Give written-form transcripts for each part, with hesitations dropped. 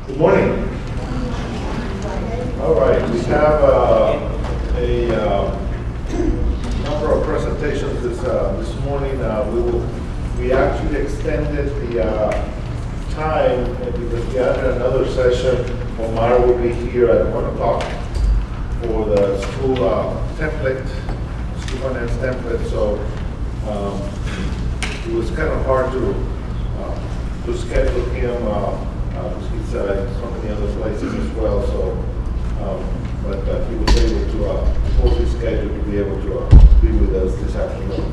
Good morning. All right, we have a number of presentations this morning. We actually extended the time because we added another session. Omar will be here at 1 o'clock for the school template, school finance template. So it was kind of hard to schedule him. He's in so many other places as well. So, but he was able to post his schedule to be able to be with us this afternoon.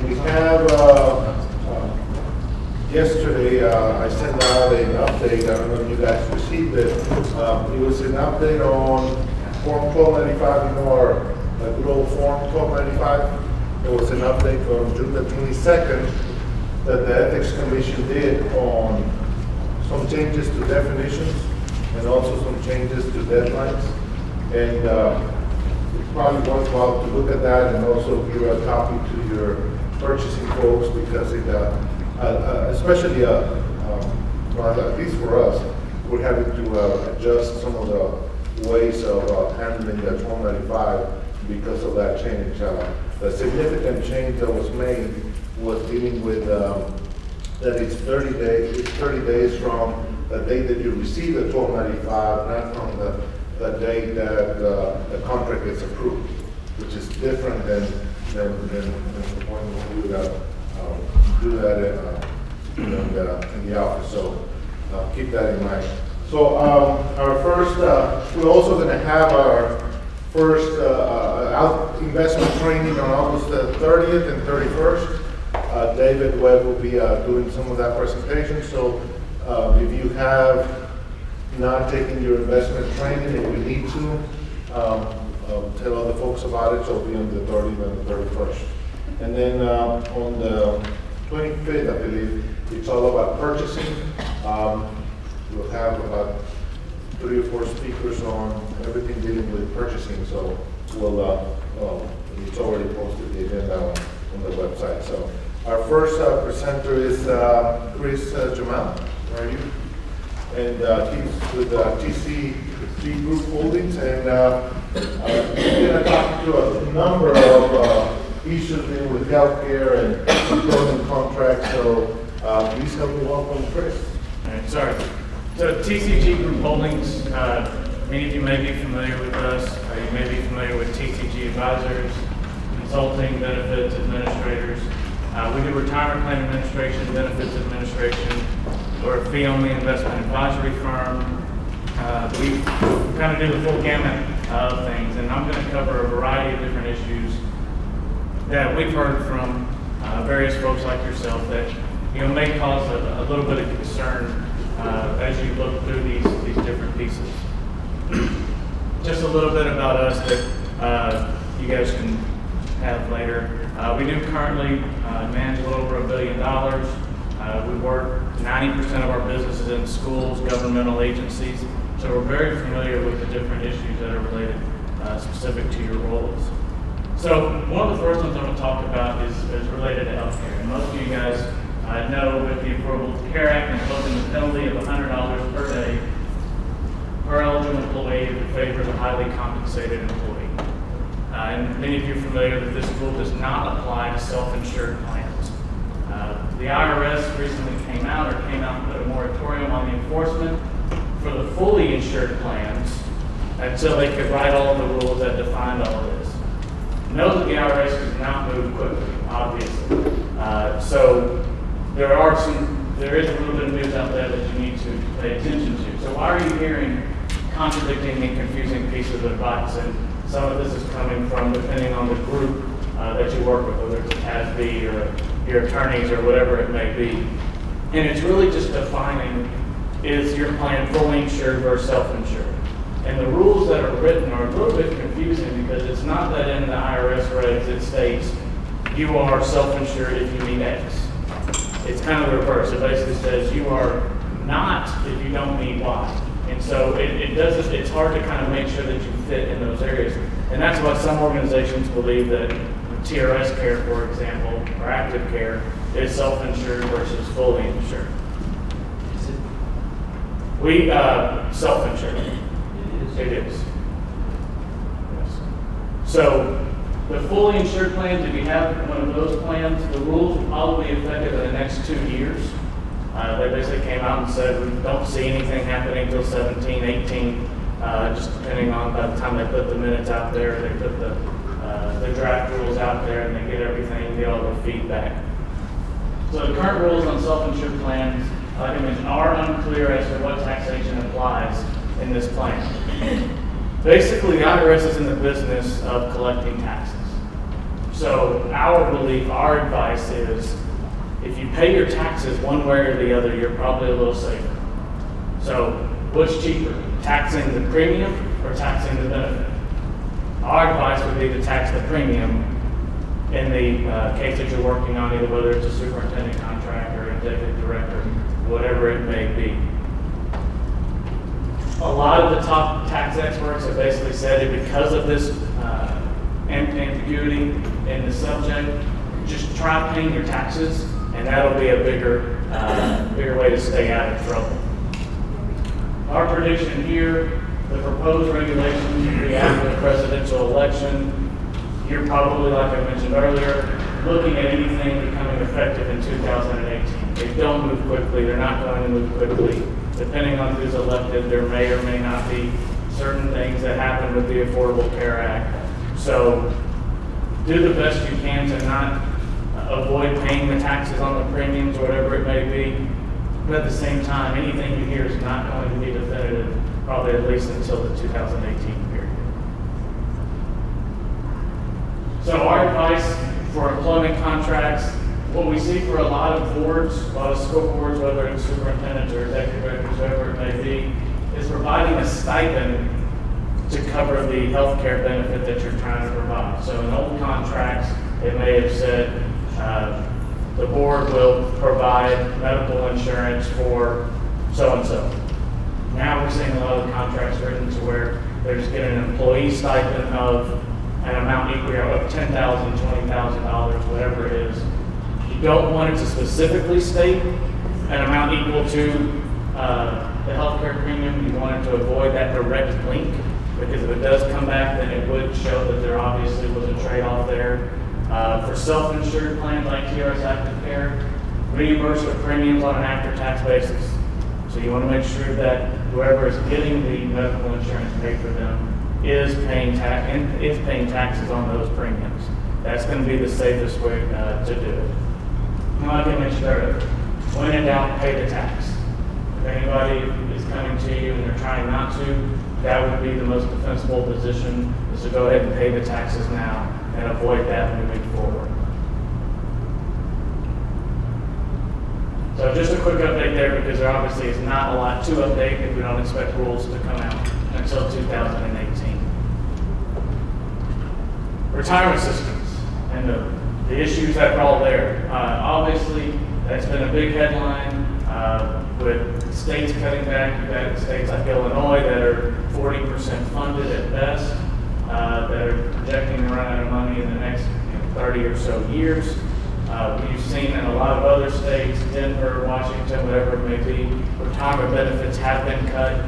We have yesterday I sent out an update. I don't know if you guys received it. It was an update on Form 1295. You know our good old Form 1295. There was an update on June the 22nd that the Ethics Commission did on some changes to definitions and also some changes to deadlines. And it's probably worthwhile to look at that and also give a copy to your purchasing folks because it, especially, well, at least for us, we're having to adjust some of the ways of handling the 1295 because of that change. The significant change that was made was dealing with that it's 30 days. It's 30 days from the date that you receive the 1295, not from the date that the contract is approved, which is different than when we would do that in the office. So keep that in mind. So our first, we're also going to have our first investment training on August 30th and 31st. David Webb will be doing some of that presentation. So if you have not taken your investment training and you need to, tell other folks about it. So it'll be on the 30th and the 31st. And then on the 25th, I believe, it's all about purchasing. We'll have about 3 or 4 speakers on everything dealing with purchasing. So it's already posted the agenda on the website. So our first presenter is Jamail. Where are you? And he's with TCG Group Holdings, and he's going to talk to a number of issues dealing with healthcare and employment contracts. So please help me welcome Chris. All right, sorry. So TCG Group Holdings, many of you may be familiar with us. You may be familiar with TCG Advisors, Consulting, Benefits Administrators. We do retirement plan administration, benefits administration. We're a fee-only investment advisory firm. We kind of do the full gamut of things, and I'm going to cover a variety of different issues that we've heard from various folks like yourself that may cause a little bit of concern as you look through these different pieces. Just a little bit about us that you guys can have later. We do currently manage a little over $1 billion. We work 90% of our businesses in schools, governmental agencies, so we're very familiar with the different issues that are related specific to your roles. So one of the first ones I'm going to talk about is related to healthcare. And most of you guys know with the Affordable Care Act imposing the penalty of $100 per day per eligible employee that favors a highly compensated employee. And many of you are familiar that this rule does not apply to self-insured plans. The IRS recently came out and put a moratorium on the enforcement for the fully insured plans until they could write all of the rules that defined all of this. Know that the IRS does not move quickly, obviously. So there is a little bit of news out there that you need to pay attention to. So why are you hearing contradicting and confusing pieces of advice? And some of this is coming from depending on the group that you work with, whether it's a TASB or your attorneys or whatever it may be. And it's really just defining, is your plan fully insured versus self-insured? And the rules that are written are a little bit confusing because it's not that in the IRS regs it states you are self-insured if you meet X. It's kind of the reverse. It basically says you are not if you don't meet Y. And so it's hard to kind of make sure that you fit in those areas. And that's why some organizations believe that TRS care, for example, or active care, is self-insured versus fully insured. We self-insure. It is. Yes. So the fully insured plans, if you have one of those plans, the rules will probably be effective in the next 2 years. They basically came out and said, we don't see anything happening until 17, 18, just depending on by the time they put the minutes out there, they put the draft rules out there, and they get everything, get all the feedback. So the current rules on self-insured plans, like I mentioned, are unclear as to what taxation applies in this plan. Basically, the IRS is in the business of collecting taxes. So our belief, our advice is, if you pay your taxes one way or the other, you're probably a little safer. So what's cheaper, taxing the premium or taxing the benefit? Our advice would be to tax the premium in the case that you're working on, either whether it's a superintendent contract or executive director, whatever it may be. A lot of the top tax experts have basically said that because of this ambiguity in the subject, just try paying your taxes, and that'll be a bigger way to stay out of trouble. Our prediction here, the proposed regulations will be after the presidential election. You're probably, like I mentioned earlier, looking at anything becoming effective in 2018. They don't move quickly. They're not going to move quickly. Depending on who's elected, there may or may not be certain things that happen with the Affordable Care Act. So do the best you can to not avoid paying the taxes on the premiums, whatever it may be. But at the same time, anything you hear is not going to be definitive, probably at least until the 2018 period. So our advice for employment contracts, what we see for a lot of boards, a lot of school boards, whether it's superintendents or executive directors, whoever it may be, is providing a stipend to cover the health care benefit that you're trying to provide. So in old contracts, it may have said the board will provide medical insurance for so-and-so. Now we're seeing a lot of contracts written to where they're just getting an employee stipend of an amount equal of $10,000, $20,000, whatever it is. You don't want it to specifically state an amount equal to the healthcare premium. You want it to avoid that direct link, because if it does come back, then it would show that there obviously was a trade-off there. For self-insured plans like TRS Active Care, reimburse with premiums on an after-tax basis. So you want to make sure that whoever is getting the medical insurance paid for them is paying taxes on those premiums. That's going to be the safest way to do it. And like I mentioned earlier, when in doubt, pay the tax. If anybody is coming to you and they're trying not to, that would be the most defensible position, is to go ahead and pay the taxes now and avoid that moving forward. So just a quick update there, because there obviously is not a lot to update if we don't expect rules to come out until 2018. Retirement systems and the issues that are all there. Obviously, that's been a big headline with states cutting back. You've got states like Illinois that are 40% funded at best, that are projecting to run out of money in the next 30 or so years. We've seen in a lot of other states, Denver, Washington, whatever it may be, retirement benefits have been cut,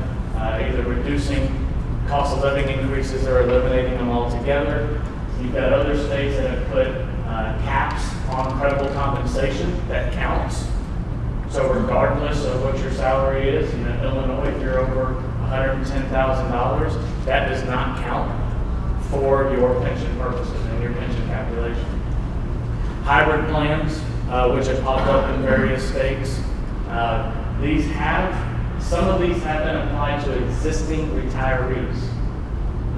either reducing cost of living increases or eliminating them altogether. You've got other states that have put caps on credible compensation that counts. So regardless of what your salary is, in Illinois, if you're over $110,000, that does not count for your pension purposes and your pension calculation. Hybrid plans, which have popped up in various states, some of these have been applied to existing retirees.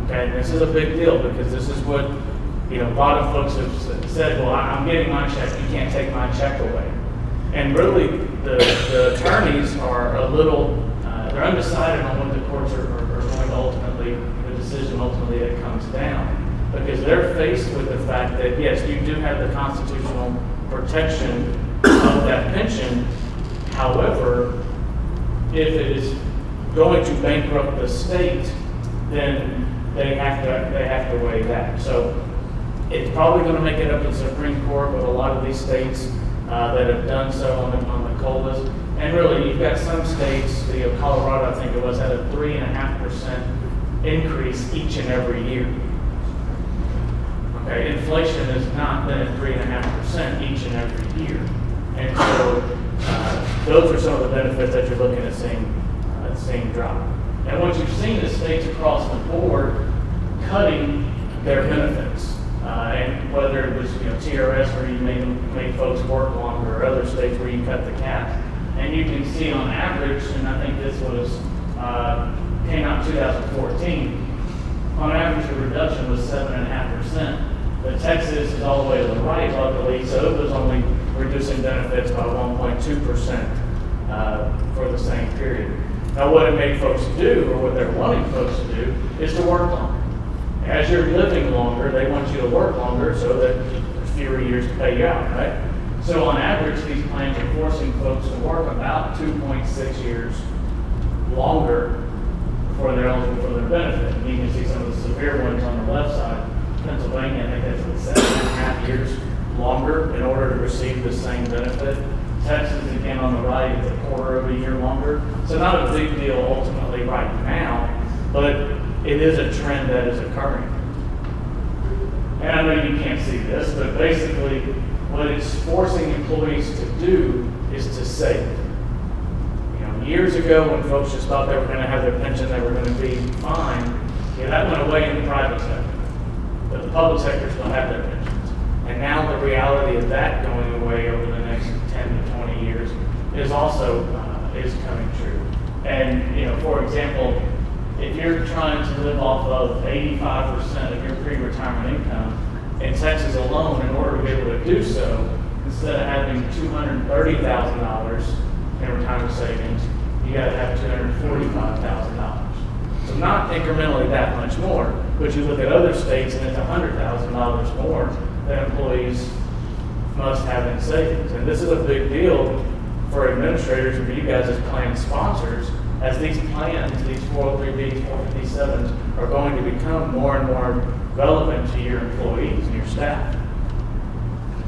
Okay, this is a big deal, because this is what a lot of folks have said. Well, I'm getting my check; you can't take my check away. And really, the attorneys are a little they're undecided on what the courts are going to ultimately, the decision ultimately that comes down, because they're faced with the fact that yes, you do have the constitutional protection of that pension. However, if it is going to bankrupt the state, then they have to weigh that. So it's probably going to make it up to the Supreme Court, but a lot of these states that have done so on the COLAs. And really, you've got some states, Colorado, I think it was, had a 3.5% increase each and every year. Okay, inflation has not been at 3.5% each and every year. And so those are some of the benefits that you're looking at seeing drop. And what you've seen is states across the board cutting their benefits. And whether it was TRS where you made folks work longer, or other states where you cut the cap. And you can see on average, and I think this was came out in 2014, on average the reduction was 7.5%. But Texas is all the way to the right, luckily, so it was only reducing benefits by 1.2% for the same period. Now, what it made folks do, or what they're wanting folks to do, is to work longer. As you're living longer, they want you to work longer so that there's fewer years to pay you out, right? So on average, these plans are forcing folks to work about 2.6 years longer before they're eligible for their benefit. And you can see some of the severe ones on the left side. Pennsylvania, I think that's 7.5 years longer in order to receive the same benefit. Texas, again, on the right, it's a quarter of a year longer. So not a big deal ultimately right now, but it is a trend that is occurring. And I know you can't see this, but basically what it's forcing employees to do is to save. Years ago when folks just thought they were going to have their pension, they were going to be fine, that went away in the private sector. But the public sector still have their pensions. And now the reality of that going away over the next 10 to 20 years is also is coming true. And for example, if you're trying to live off of 85% of your pre-retirement income in Texas alone, in order to be able to do so, instead of having $230,000 in retirement savings, you got to have $245,000. So not incrementally that much more, but you look at other states and it's $100,000 more that employees must have in savings. And this is a big deal for administrators and for you guys as plan sponsors, as these plans, these 403Bs, 457s, are going to become more and more relevant to your employees and your staff.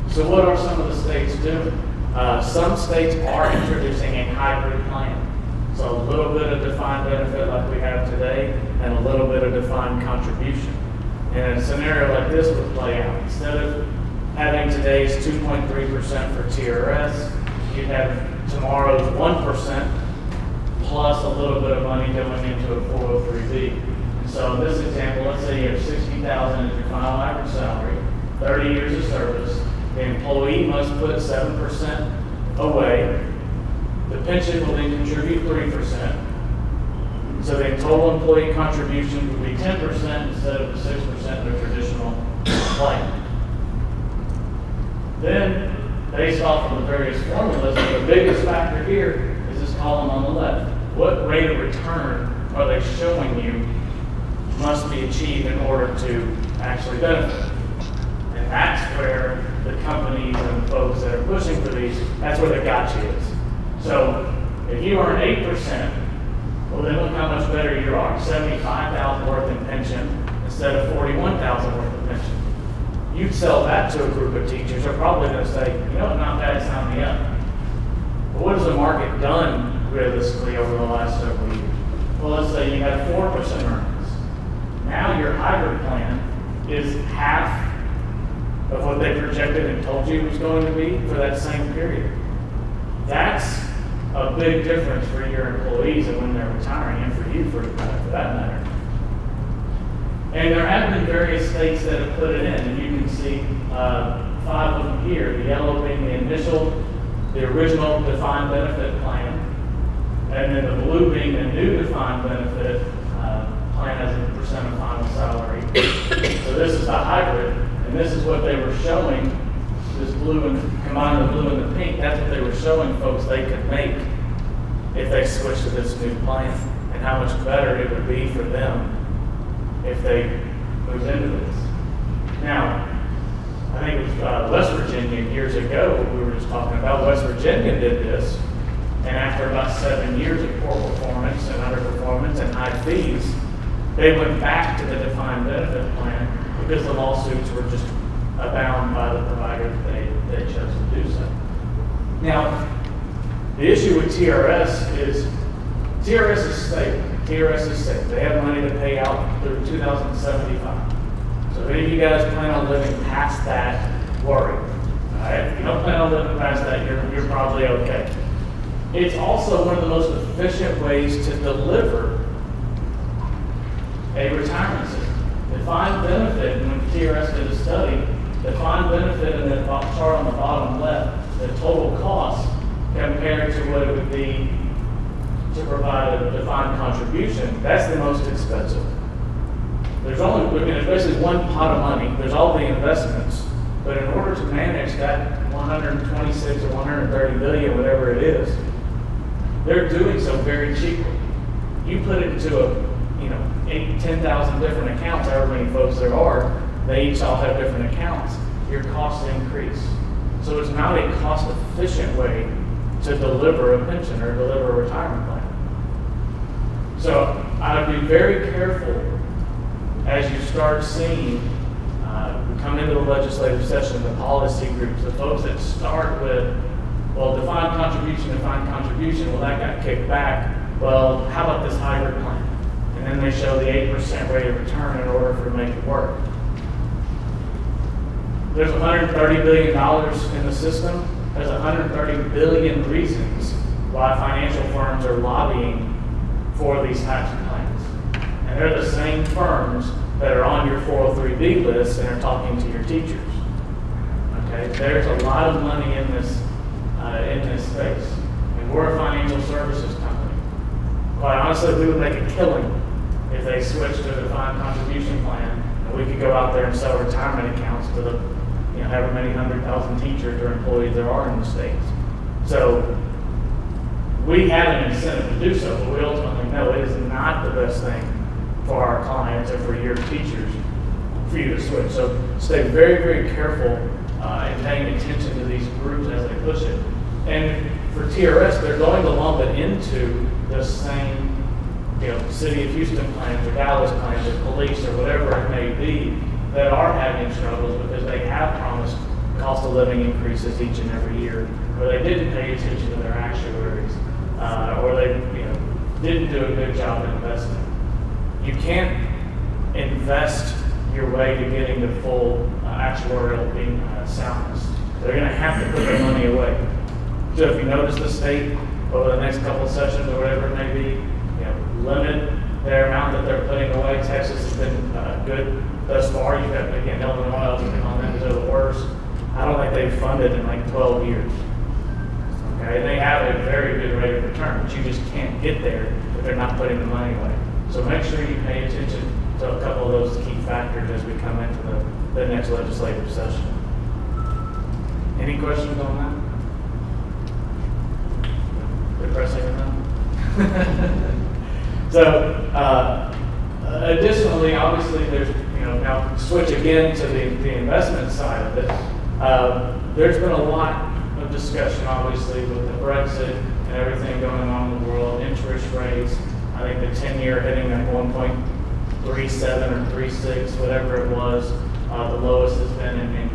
So what are some of the states doing? Some states are introducing a hybrid plan. So a little bit of defined benefit like we have today, and a little bit of defined contribution. And a scenario like this would play out. Instead of having today's 2.3% for TRS, you'd have tomorrow's 1% plus a little bit of money going into a 403B. And so in this example, let's say you have $60,000 as your final average salary, 30 years of service. The employee must put 7% away. The pension will then contribute 3%. So the total employee contribution would be 10% instead of the 6% of the traditional plan. Then, based off of the various formulas, the biggest factor here is this column on the left. What rate of return are they showing you must be achieved in order to actually benefit? And that's where the companies and the folks that are pushing for these, that's where the gotcha is. So if you earn 8%, well then look how much better you are. $75,000 worth in pension instead of $41,000 worth of pension. You'd sell that to a group of teachers, they're probably going to say, not bad, sign me up. But what has the market done realistically over the last several years? Well, let's say you have 4% earnings. Now your hybrid plan is half of what they projected and told you it was going to be for that same period. That's a big difference for your employees and when they're retiring, and for you for that matter. And there have been various states that have put it in, and you can see 5 of them here. The yellow being the original defined benefit plan, and then the blue being the new defined benefit plan as a percent of final salary. So this is the hybrid, and this is what they were showing. This blue and combine the blue and the pink, that's what they were showing folks they could make if they switched to this new plan, and how much better it would be for them if they moved into this. Now, I think it was West Virginia years ago, we were just talking about, West Virginia did this, and after about 7 years of poor performance and underperformance and high fees, they went back to the defined benefit plan because the lawsuits were just abound by the provider that they chose to do so. Now, the issue with TRS is stable. TRS is stable. They have money to pay out through 2075. So if any of you guys plan on living past that, worry. All right? If you don't plan on living past that, you're probably okay. It's also one of the most efficient ways to deliver a retirement system. Defined benefit, when TRS did a study, defined benefit in the chart on the bottom left, the total cost compared to what it would be to provide a defined contribution, that's the most expensive. There's basically one pot of money. There's all the investments, but in order to manage that 126 or 130 billion, whatever it is, they're doing so very cheaply. You put it into 10,000 different accounts, however many folks there are, they each all have different accounts, your costs increase. So it's not a cost-efficient way to deliver a pension or deliver a retirement plan. So I would be very careful as you start seeing, come into the legislative session, the policy groups, the folks that start with, well, defined contribution, well, that got kicked back. Well, how about this hybrid plan? And then they show the 8% rate of return in order for to make it work. There's $130 billion in the system. There's 130 billion reasons why financial firms are lobbying for these types of plans. And they're the same firms that are on your 403B list and are talking to your teachers. Okay, there's a lot of money in this space, and we're a financial services company. Quite honestly, we would make a killing if they switched to a defined contribution plan, and we could go out there and sell retirement accounts to the however many 100,000 teachers or employees there are in the states. So we have an incentive to do so, but we ultimately know it is not the best thing for our clients and for your teachers for you to switch. So stay very, very careful in paying attention to these groups as they push it. And for TRS, they're going to lump it into the same City of Houston plans or Dallas plans or police or whatever it may be that are having struggles because they have promised cost of living increases each and every year, or they didn't pay attention to their actuaries, or they didn't do a good job in investing. You can't invest your way to getting the full actuarial soundness. They're going to have to put their money away. So if you notice the state over the next couple of sessions or whatever it may be, limit their amount that they're putting away. Texas has been good thus far. You've got, again, Illinois, I'll pick on them because they're the worst. I don't think they've funded in like 12 years. Okay, they have a very good rate of return, but you just can't get there if they're not putting the money away. So make sure you pay attention to a couple of those key factors as we come into the next legislative session. Any questions on that? Depressing enough? So, additionally, obviously, there's, now switch again to the investment side of it. There's been a lot of discussion, obviously, with the Brexit and everything going on in the world, interest rates. I think the 10-year hitting at 1.37 or 36, whatever it was. The lowest has been in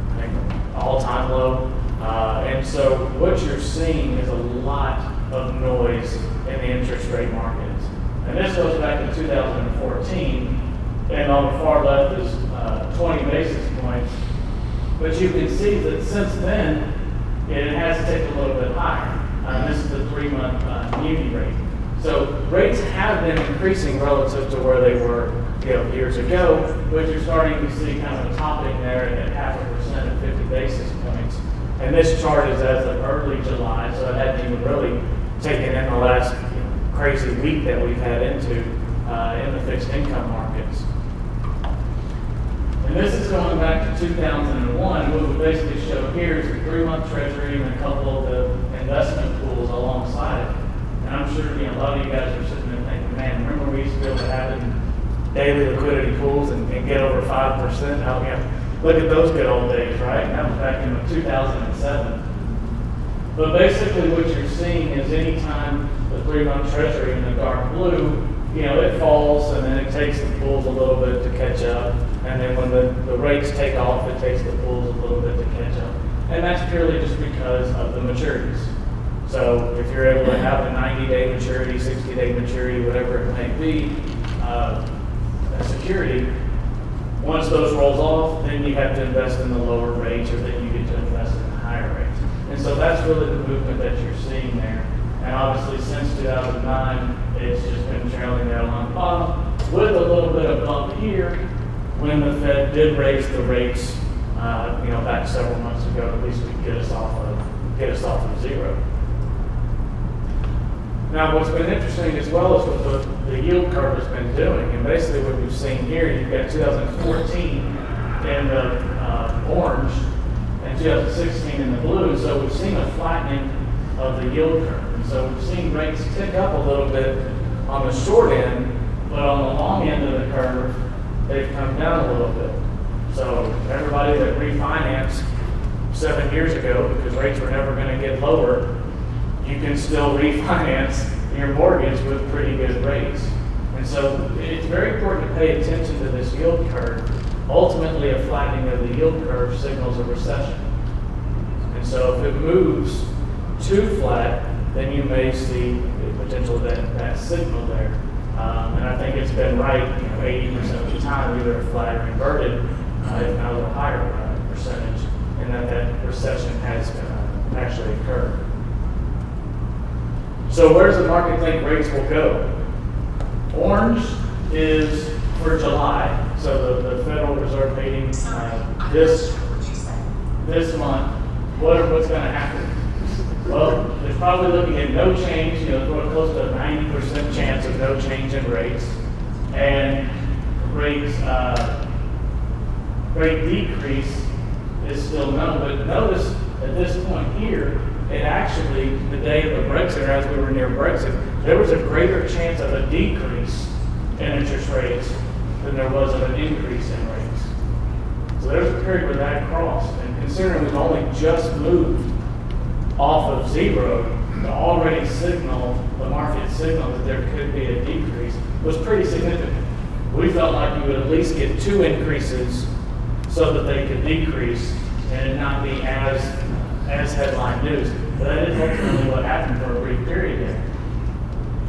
I think, all-time low. And so what you're seeing is a lot of noise in the interest rate markets. And this goes back to 2014, and on the far left is 20 basis points. But you can see that since then, it has ticked a little bit higher. This is the 3-month muni rate. So rates have been increasing relative to where they were years ago, but you're starting to see kind of a topping there at 0.5% at 50 basis points. And this chart is as of early July, so it hadn't even really taken in the last crazy week that we've had into in the fixed income markets. And this is going back to 2001. What we basically show here is a 3-month treasury and a couple of the investment pools alongside it. And I'm sure a lot of you guys are sitting there thinking, man, remember we used to be able to have daily liquidity pools and get over 5%? Look at those good old days, right? That was back in 2007. But basically what you're seeing is anytime the 3-month treasury in the dark blue, it falls and then it takes the pools a little bit to catch up. And then when the rates take off, it takes the pools a little bit to catch up. And that's purely just because of the maturities. So if you're able to have a 90-day maturity, 60-day maturity, whatever it may be, a security, once those rolls off, then you have to invest in the lower rates, or then you get to invest in the higher rates. And so that's really the movement that you're seeing there. And obviously since 2009, it's just been trailing down on the bottom with a little bit of bump here when the Fed did raise the rates, back several months ago. At least we get us off of zero. Now, what's been interesting as well is what the yield curve has been doing. And basically what we've seen here, you've got 2014 in the orange and 2016 in the blue. So we've seen a flattening of the yield curve. And so we've seen rates tick up a little bit on the short end, but on the long end of the curve, they've come down a little bit. So everybody that refinanced 7 years ago, because rates were never going to get lower, you can still refinance your mortgage with pretty good rates. And so it's very important to pay attention to this yield curve. Ultimately, a flattening of the yield curve signals a recession. And so if it moves too flat, then you may see the potential that signal there. And I think it's been right, 80% of the time, either flat or inverted, if not a little higher percentage, and that recession has actually occurred. So where does the market think rates will go? Orange is for July, so the Federal Reserve meeting this month. What's going to happen? Well, they're probably looking at no change, going close to a 90% chance of no change in rates, and rate decrease is still known. But notice at this point here, it actually, the day of the Brexit, or as we were near Brexit, there was a greater chance of a decrease in interest rates than there was of an increase in rates. So there's a period where that crossed, and considering we've only just moved off of zero, to already signal, the market signal that there could be a decrease was pretty significant. We felt like you would at least get 2 increases so that they could decrease and it not be as headline news. But that is ultimately what happened for a brief period there.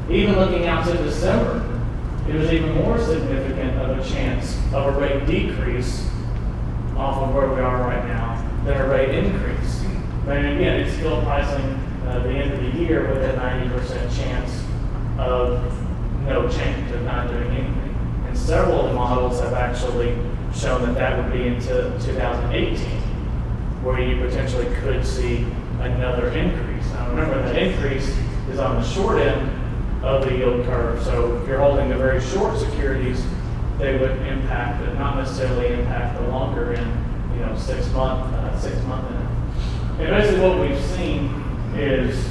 Even looking out to December, it was even more significant of a chance of a rate decrease off of where we are right now than a rate increase. But again, it's still pricing the end of the year with a 90% chance of no change, of not doing anything. And several of the models have actually shown that would be into 2018, where you potentially could see another increase. Now remember, that increase is on the short end of the yield curve. So if you're holding the very short securities, they would impact, but not necessarily impact the longer end, 6 month end. And basically what we've seen is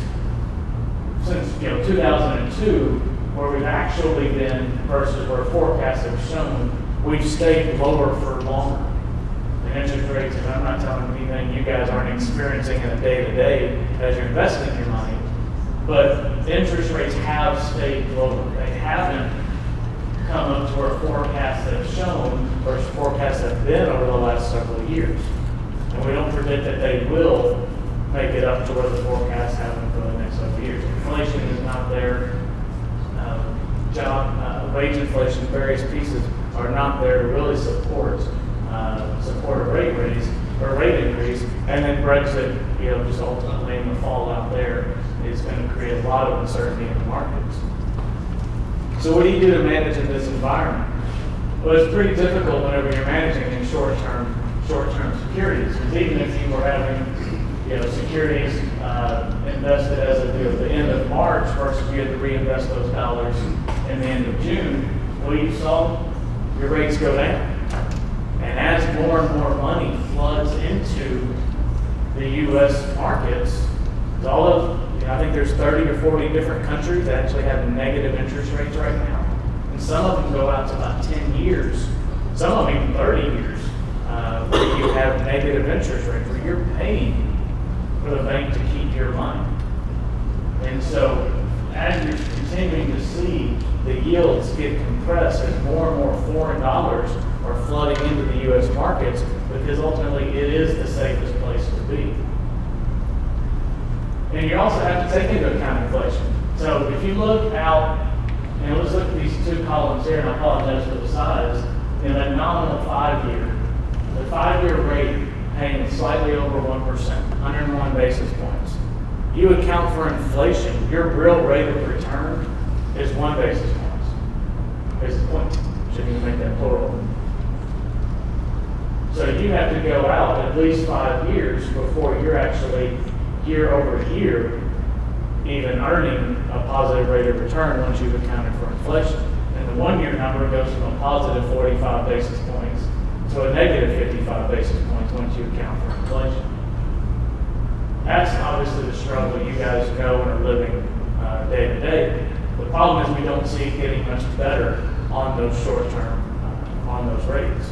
since 2002, where we've actually been versus where forecasts have shown, we've stayed lower for longer. And interest rates, and I'm not telling you anything you guys aren't experiencing in a day-to-day as you're investing your money, but interest rates have stayed lower. They haven't come up to where forecasts have shown, or forecasts have been over the last several years. And we don't predict that they will make it up to where the forecasts have been for the next several years. Inflation is not there. Wage inflation, various pieces are not there to really support a rate raise or rate increase. And then Brexit, just ultimately in the fallout there is going to create a lot of uncertainty in the markets. So what do you do to manage in this environment? Well, it's pretty difficult whenever you're managing in short-term securities, because even if you were having securities invested as of the end of March versus you had to reinvest those dollars in the end of June, well, you saw your rates go down. And as more and more money floods into the U.S. markets, I think there's 30 or 40 different countries that actually have negative interest rates right now. And some of them go out to about 10 years, some of them even 30 years, where you have negative interest rates, where you're paying for the bank to keep your money. And so as you're continuing to see the yields get compressed as more and more foreign dollars are flooding into the U.S. markets, because ultimately it is the safest place to be. And you also have to take into account inflation. So if you look out, and let's look at these two columns here, and I apologize for the size, in that nominal 5-year, the 5-year rate paying slightly over 1%, 101 basis points. You account for inflation, your real rate of return is 1 basis point. Basis point, shouldn't even make that plural. So you have to go out at least 5 years before you're actually year over year even earning a positive rate of return once you've accounted for inflation. And the 1-year number goes from a positive 45 basis points to a negative 55 basis points once you account for inflation. That's obviously the struggle you guys know and are living day to day. The problem is we don't see it getting much better on those short term, on those rates.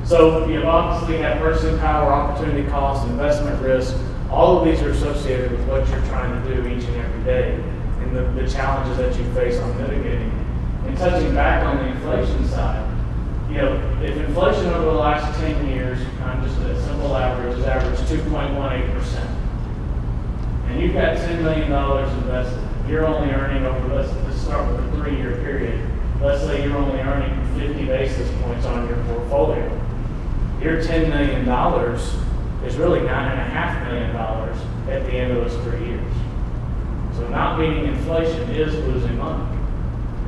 So you obviously have purchasing power, opportunity cost, investment risk. All of these are associated with what you're trying to do each and every day and the challenges that you face on mitigating. And touching back on the inflation side, if inflation over the last 10 years, just a simple average, is averaged 2.18%, and you've got $10 million invested, you're only earning over, let's start with a 3-year period. Let's say you're only earning 50 basis points on your portfolio. Your $10 million is really $9.5 million at the end of those 3 years. So not beating inflation is losing money.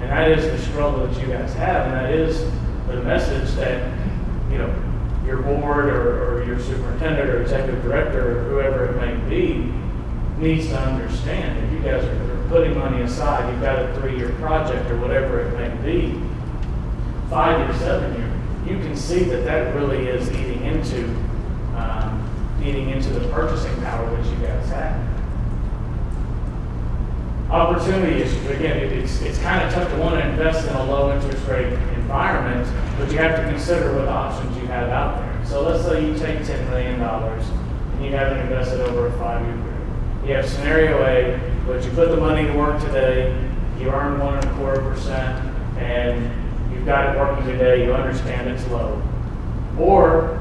And that is the struggle that you guys have, and that is the message that, your board or your superintendent or executive director or whoever it may be needs to understand. If you guys are putting money aside, you've got a 3-year project or whatever it may be, 5 year, 7 year, you can see that really is eating into the purchasing power that you guys have. Opportunity issues, again, it's kind of tough to want to invest in a low interest rate environment, but you have to consider what options you have out there. So let's say you take $10 million and you have it invested over a 5-year period. You have scenario A, but you put the money to work today, you earn 1.25%, and you've got it working today, you understand it's low. Or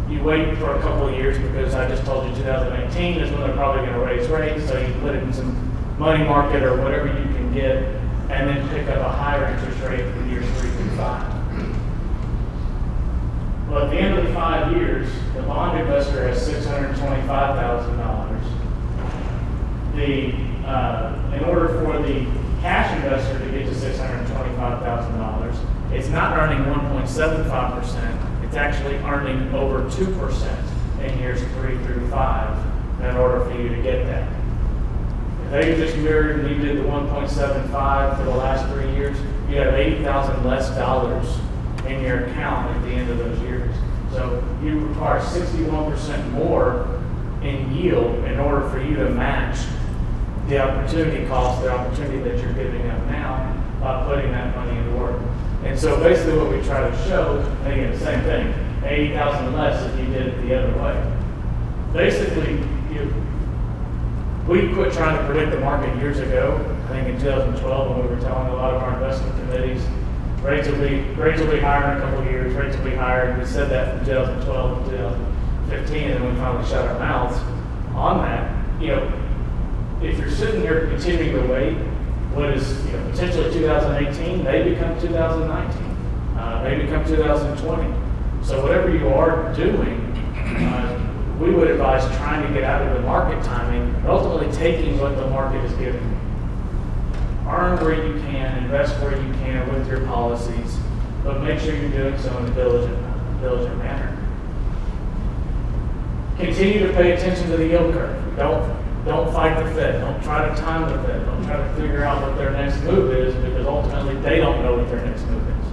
you wait for a couple of years because I just told you 2018 is when they're probably going to raise rates, so you put it in some money market or whatever you can get, and then pick up a higher interest rate in years 3 through 5. Well, at the end of the 5 years, the bond investor has $625,000. In order for the cash investor to get to $625,000, it's not earning 1.75%, it's actually earning over 2% in years 3 through 5 in order for you to get that. If they just mirrored and you did the 1.75 for the last 3 years, you have $80,000 less dollars in your account at the end of those years. So you require 61% more in yield in order for you to match the opportunity cost, the opportunity that you're giving up now by putting that money into work. And so basically what we try to show, and again, the same thing, 80,000 less if you did it the other way. Basically, we quit trying to predict the market years ago. I think in 2012 when we were telling a lot of our investment committees, rates will be higher in a couple of years, rates will be higher. And we said that from 2012 to 2015, and then we finally shut our mouths on that. If you're sitting here continuing to wait, what is potentially 2018 may become 2019, may become 2020. So whatever you are doing, we would advise trying to get out of the market timing, but ultimately taking what the market is giving you. Earn where you can, invest where you can with your policies, but make sure you're doing so in a diligent manner. Continue to pay attention to the yield curve. Don't fight the Fed. Don't try to time the Fed. Don't try to figure out what their next move is, because ultimately they don't know what their next move is.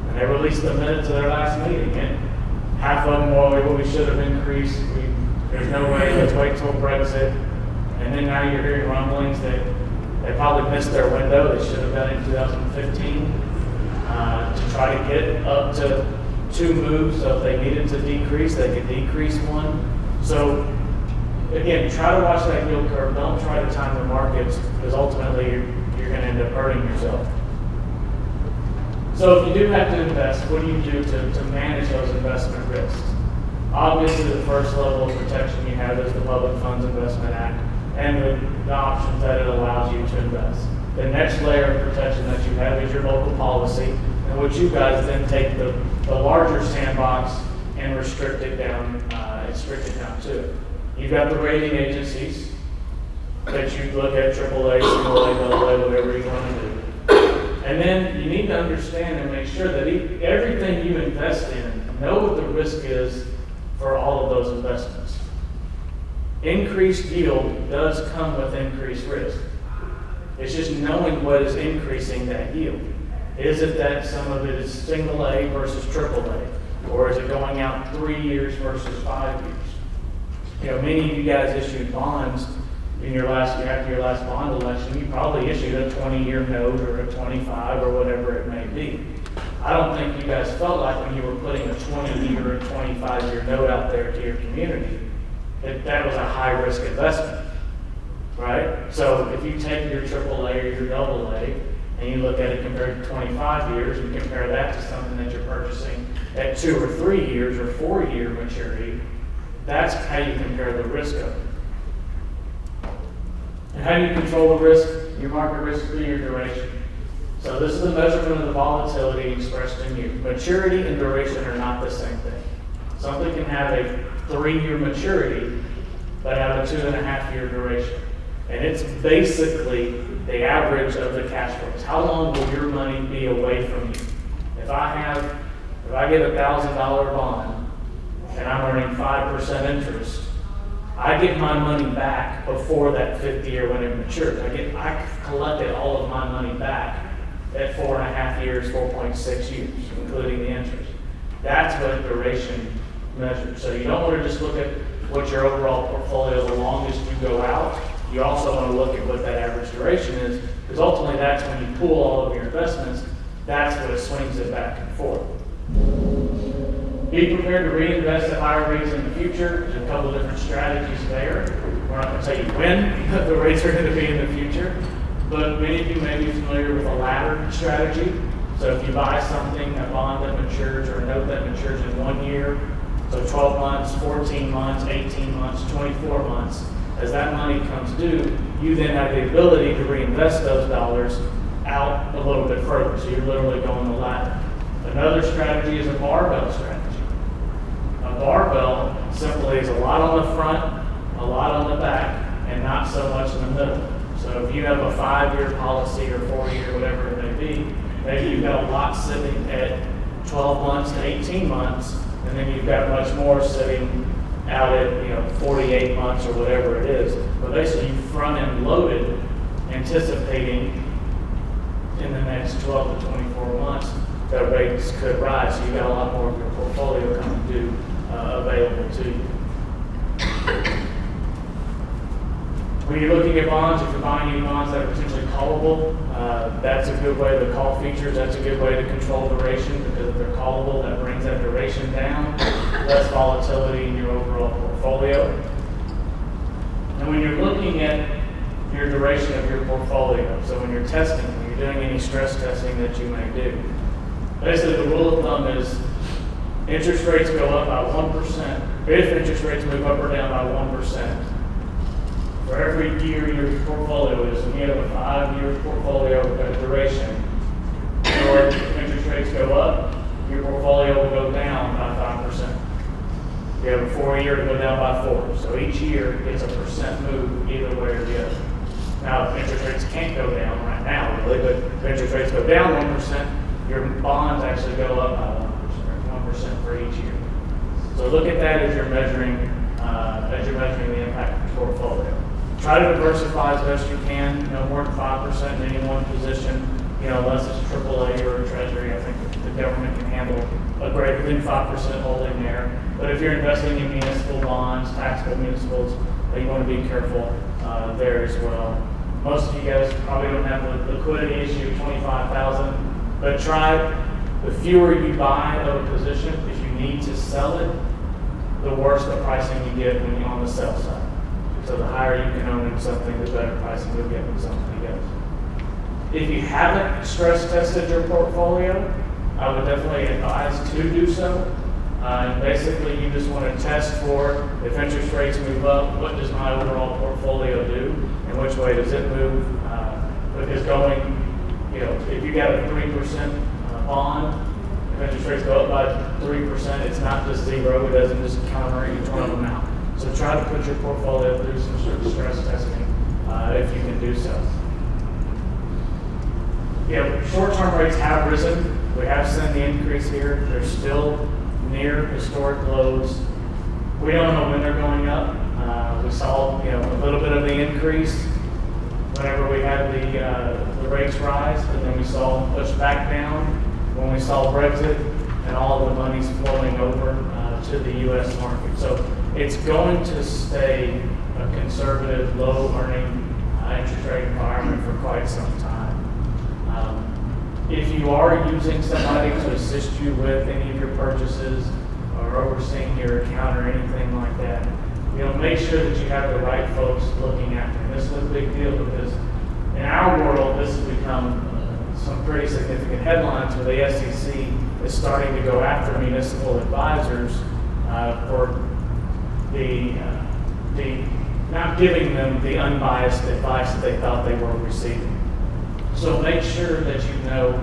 And they released the minutes of their last meeting, and half of them, well, we should have increased. There's no way. Let's wait till Brexit. And then now you're hearing rumblings that they probably missed their window. They should have done it in 2015 to try to get up to 2 moves. So if they needed to decrease, they could decrease 1. So again, try to watch that yield curve. Don't try to time the markets, because ultimately you're going to end up hurting yourself. So if you do have to invest, what do you do to manage those investment risks? Obviously, the first level of protection you have is the Public Funds Investment Act and the options that it allows you to invest. The next layer of protection that you have is your local policy, in which you guys then take the larger sandbox and restrict it down to it. You've got the rating agencies that you look at, AAA, single A, double A, whatever you want to do. And then you need to understand and make sure that everything you invest in, know what the risk is for all of those investments. Increased yield does come with increased risk. It's just knowing what is increasing that yield. Is it that some of it is single A versus triple A? Or is it going out 3 years versus 5 years? You know, many of you guys issued bonds after your last bond election. You probably issued a 20-year note or a 25 or whatever it may be. I don't think you guys felt like when you were putting a 20-year or 25-year note out there to your community that was a high-risk investment, right? So if you take your AAA or your AA and you look at it compared to 25 years and compare that to something that you're purchasing at 2 or 3 years or 4-year maturity, that's how you compare the risk of it. And how do you control the risk? Your market risk through your duration. So this is the measurement of the volatility expressed in years. Maturity and duration are not the same thing. Something can have a 3-year maturity, but have a 2.5-year duration. And it's basically the average of the cash flows. How long will your money be away from you? If I get a $1,000 bond and I'm earning 5% interest, I get my money back before that 5th year when it matures. I collected all of my money back at 4.5 years, 4.6 years, including the interest. That's what duration measures. So you don't want to just look at what your overall portfolio, the longest you go out. You also want to look at what that average duration is, because ultimately that's when you pool all of your investments, that's what swings it back and forth. Be prepared to reinvest at higher rates in the future. There's a couple of different strategies there. We're not going to tell you when the rates are going to be in the future, but many of you may be familiar with a laddered strategy. So if you buy something, a bond that matures or a note that matures in 1 year, so 12 months, 14 months, 18 months, 24 months, as that money comes due, you then have the ability to reinvest those dollars out a little bit further. So you're literally going the ladder. Another strategy is a barbell strategy. A barbell simply is a lot on the front, a lot on the back, and not so much in the middle. So if you have a 5-year policy or 4-year, whatever it may be, maybe you've got a lot sitting at 12 months to 18 months, and then you've got much more sitting out at 48 months or whatever it is. But basically, you front-end loaded, anticipating in the next 12 to 24 months that rates could rise. So you got a lot more of your portfolio coming due available to you. When you're looking at bonds, if you're buying any bonds that are potentially callable, that's a good way to call features. That's a good way to control duration, because if they're callable, that brings that duration down, less volatility in your overall portfolio. And when you're looking at your duration of your portfolio, so when you're testing, when you're doing any stress testing that you may do, basically the rule of thumb is interest rates go up by 1%. If interest rates move up or down by 1%, for every year your portfolio is, and you have a 5-year portfolio duration, or if interest rates go up, your portfolio will go down by 5%. You have a 4-year to go down by 4. So each year it's a percent move either way or the other. Now, if interest rates can't go down right now, really, but if interest rates go down 1%, your bonds actually go up by 1% for each year. So look at that as you're measuring the impact of your portfolio. Try to diversify as best you can. No more than 5% in any one position. Unless it's AAA or a Treasury, I think the government can handle a greater than 5% holding there. But if you're investing in municipal bonds, taxable municipals, you want to be careful there as well. Most of you guys probably don't have a liquidity issue of $25,000, but try. The fewer you buy of a position, if you need to sell it, the worse the pricing you get when you're on the sell side. So the higher you can own in something, the better pricing you'll get when something goes. If you haven't stress tested your portfolio, I would definitely advise to do so. And basically, you just want to test for if interest rates move up, what does my overall portfolio do, and which way does it move? Because going, if you got a 3% bond, if interest rates go up by 3%, it's not just zero. It doesn't just counter each one of them out. So try to put your portfolio through some sort of stress testing if you can do so. Short-term rates have risen. We have seen the increase here. They're still near historic lows. We don't know when they're going up. We saw a little bit of the increase whenever we had the rates rise, but then we saw them push back down when we saw Brexit and all the money's flowing over to the U.S. market. So it's going to stay a conservative, low-earning interest rate environment for quite some time. If you are using somebody to assist you with any of your purchases or overseeing your account or anything like that, make sure that you have the right folks looking after it. This is a big deal because in our world, this has become some pretty significant headlines where the SEC is starting to go after municipal advisors for the not giving them the unbiased advice that they thought they were receiving. So make sure that you know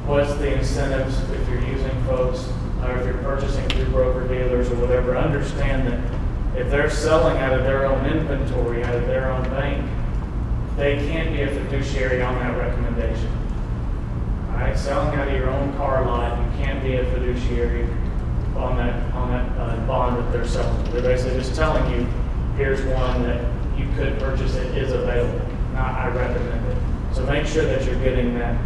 what's the incentives if you're using folks or if you're purchasing through broker dealers or whatever. Understand that if they're selling out of their own inventory, out of their own bank, they can't be a fiduciary on that recommendation. All right, selling out of your own car lot, you can't be a fiduciary on that bond that they're selling. They're basically just telling you, here's one that you could purchase, it is available. Not I recommend it. So make sure that you're getting that,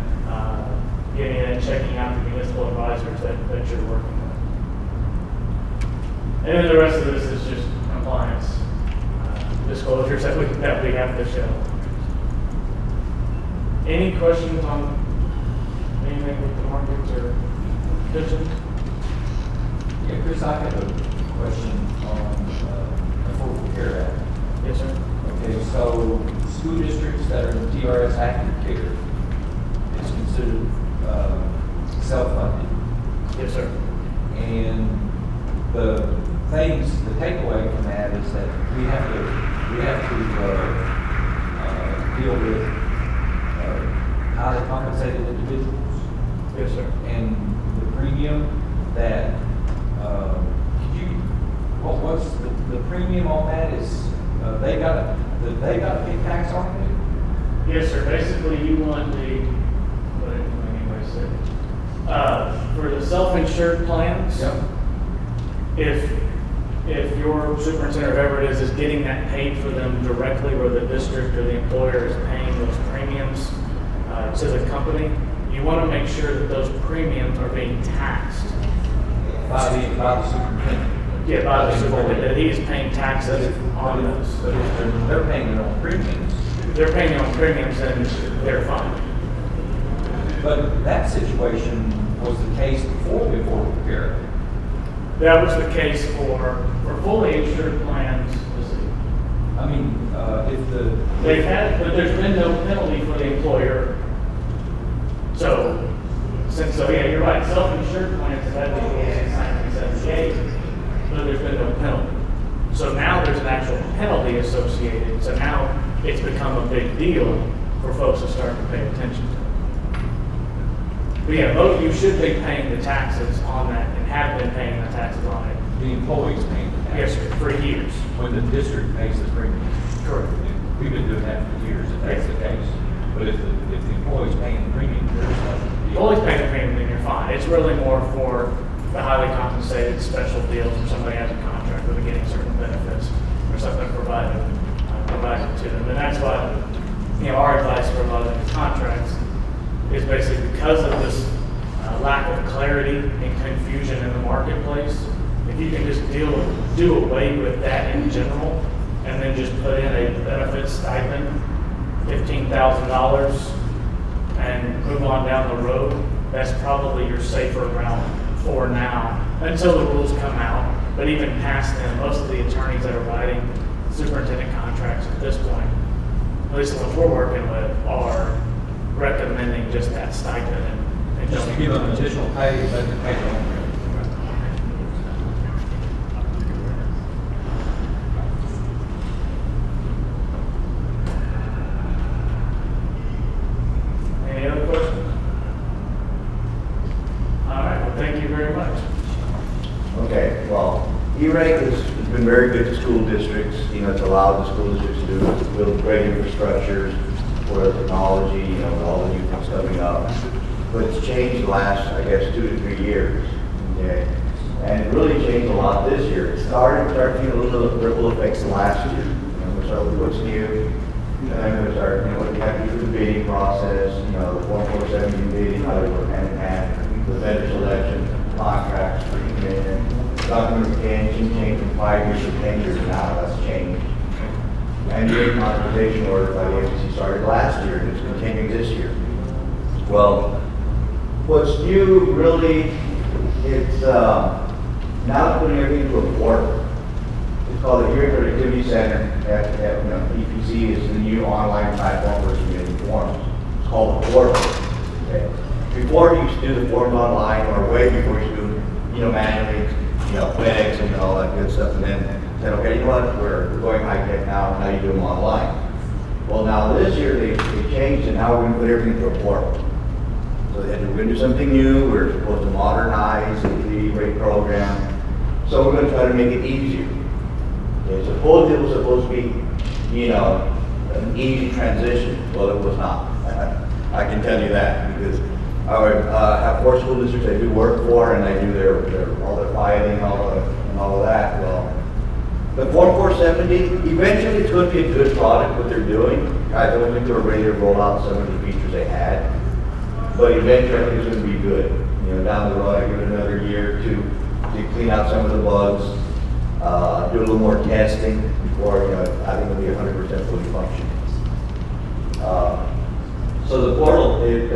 checking out the municipal advisors that you're working with. And then the rest of this is just compliance disclosures that we have to show. Any questions on anything with the markets or pitching? Yeah, Chris, I have a question on the Affordable Care Act. Yes, sir. Okay, so school districts that are in TRS active care is considered self-funded. Yes, sir. And the takeaway from that is that we have to deal with highly compensated individuals. Yes, sir. And the premium that what's the premium on that is they got to pay tax on it? Yes, sir. Basically, you want for the self-insured plans. Yep. If your superintendent or whoever it is getting that paid for them directly, where the district or the employer is paying those premiums to the company, you want to make sure that those premiums are being taxed. By the superintendent. Yeah, by the superintendent, that he is paying taxes on those. But if they're paying their own premiums. They're paying their own premiums and they're fine. But that situation was the case before the Affordable Care Act. That was the case for fully insured plans. I mean, They've had, but there's been no penalty for the employer. So yeah, you're right. Self-insured plans have had these rules since 1978, but there's been no penalty. So now there's an actual penalty associated. So now it's become a big deal for folks to start to pay attention to. But yeah, both you should be paying the taxes on that and have been paying the taxes on it. The employees paying the Yes, taxes. sir, for years. When the district pays the premiums. Correct. We've been doing that for years, if that's the case. But if the employee's paying the premium, there's nothing. Always paying the premium, then you're fine. It's really more for the highly compensated special deals where somebody has a contract where they're getting certain benefits or something provided to them. And that's why, our advice for a lot of these contracts is basically because of this lack of clarity and confusion in the marketplace. If you can just do away with that in general, and then just put in a benefit stipend, $15,000, and move on down the road, that's probably your safer route for now, until the rules come out. But even past then, most of the attorneys that are writing superintendent contracts at this point, at least the ones we're working with, are recommending just that stipend and Just to give them additional pay, let them pay their own premiums. it's allowed the school districts to do is build great infrastructures for the technology, you know, with all the new things coming up. But it's changed the last, I guess, 2 to 3 years. Okay? And it really changed a lot this year. It started seeing a little ripple effects last year. You know, we started with what's new. And then we started, you know, what you have to do with the bidding process, you know, the Form 470 bidding, how they work hand in hand, the vendor selection, contracts, document retention changed from 5 years to 10 years now. That's changed. And the rate modification order by the FCC started last year and it's continuing this year. Well, what's new really, it's now putting everything into a portal. It's called the Hearing Productivity Center at EPC. Is the new online platform for submitting forms. It's called the portal. Okay. Before you used to do the forms online, or way before you used to do, you know, manually, you know, FedEx and all that good stuff, and then said, okay, you know what, we're going high tech now you do them online. Well, now this year they changed, and now we're going to put everything through a portal. So we're going to do something new. We're supposed to modernize the rate program. So we're going to try to make it easier. Okay, supposedly it was supposed to be, you know, an easy transition. Well, it was not. I can tell you that because I have 4 school districts I do work for, and I do all their filing and all of that. Well, the Form 470, eventually it's going to be a good product, what they're doing. I don't think they're ready to roll out some of the features they had. But eventually I think it's going to be good. You know, down the road, I give it another year or 2 to clean out some of the bugs, do a little more testing before, you know, I think it'll be 100% fully functional. So the portal, you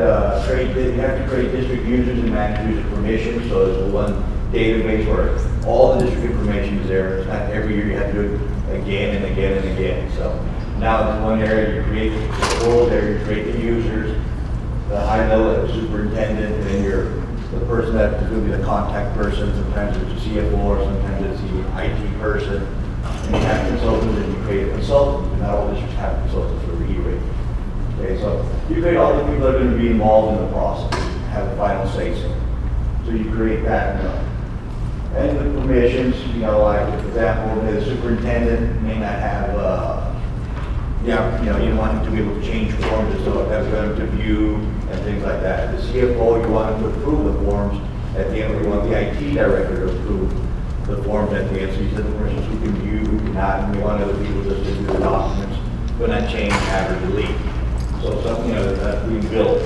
have to create district users and manage user permissions. So there's one database where all the district information is there. It's not every year you have to do it again and again and again. So now in one area you create the portal there, you create the users, the high level, the superintendent, and then the person that is going to be the contact person. Sometimes it's a CFO, or sometimes it's the IT person. And you have consultants, and you create a consultant. And not all districts have consultants for E-rate. Okay, so you create all the people that are going to be involved in the process, have the final say so you create that. You know. And the permissions, you know, like for example, the superintendent may not have. You don't want him to be able to change forms and so have them to view and things like that. The CFO, you want him to approve the forms at the end. You want the IT director to approve the forms at the end. So you said the persons who can view, who cannot, and you want other people just to do the documents, but not change, add, or delete. So something, you know, that's being built.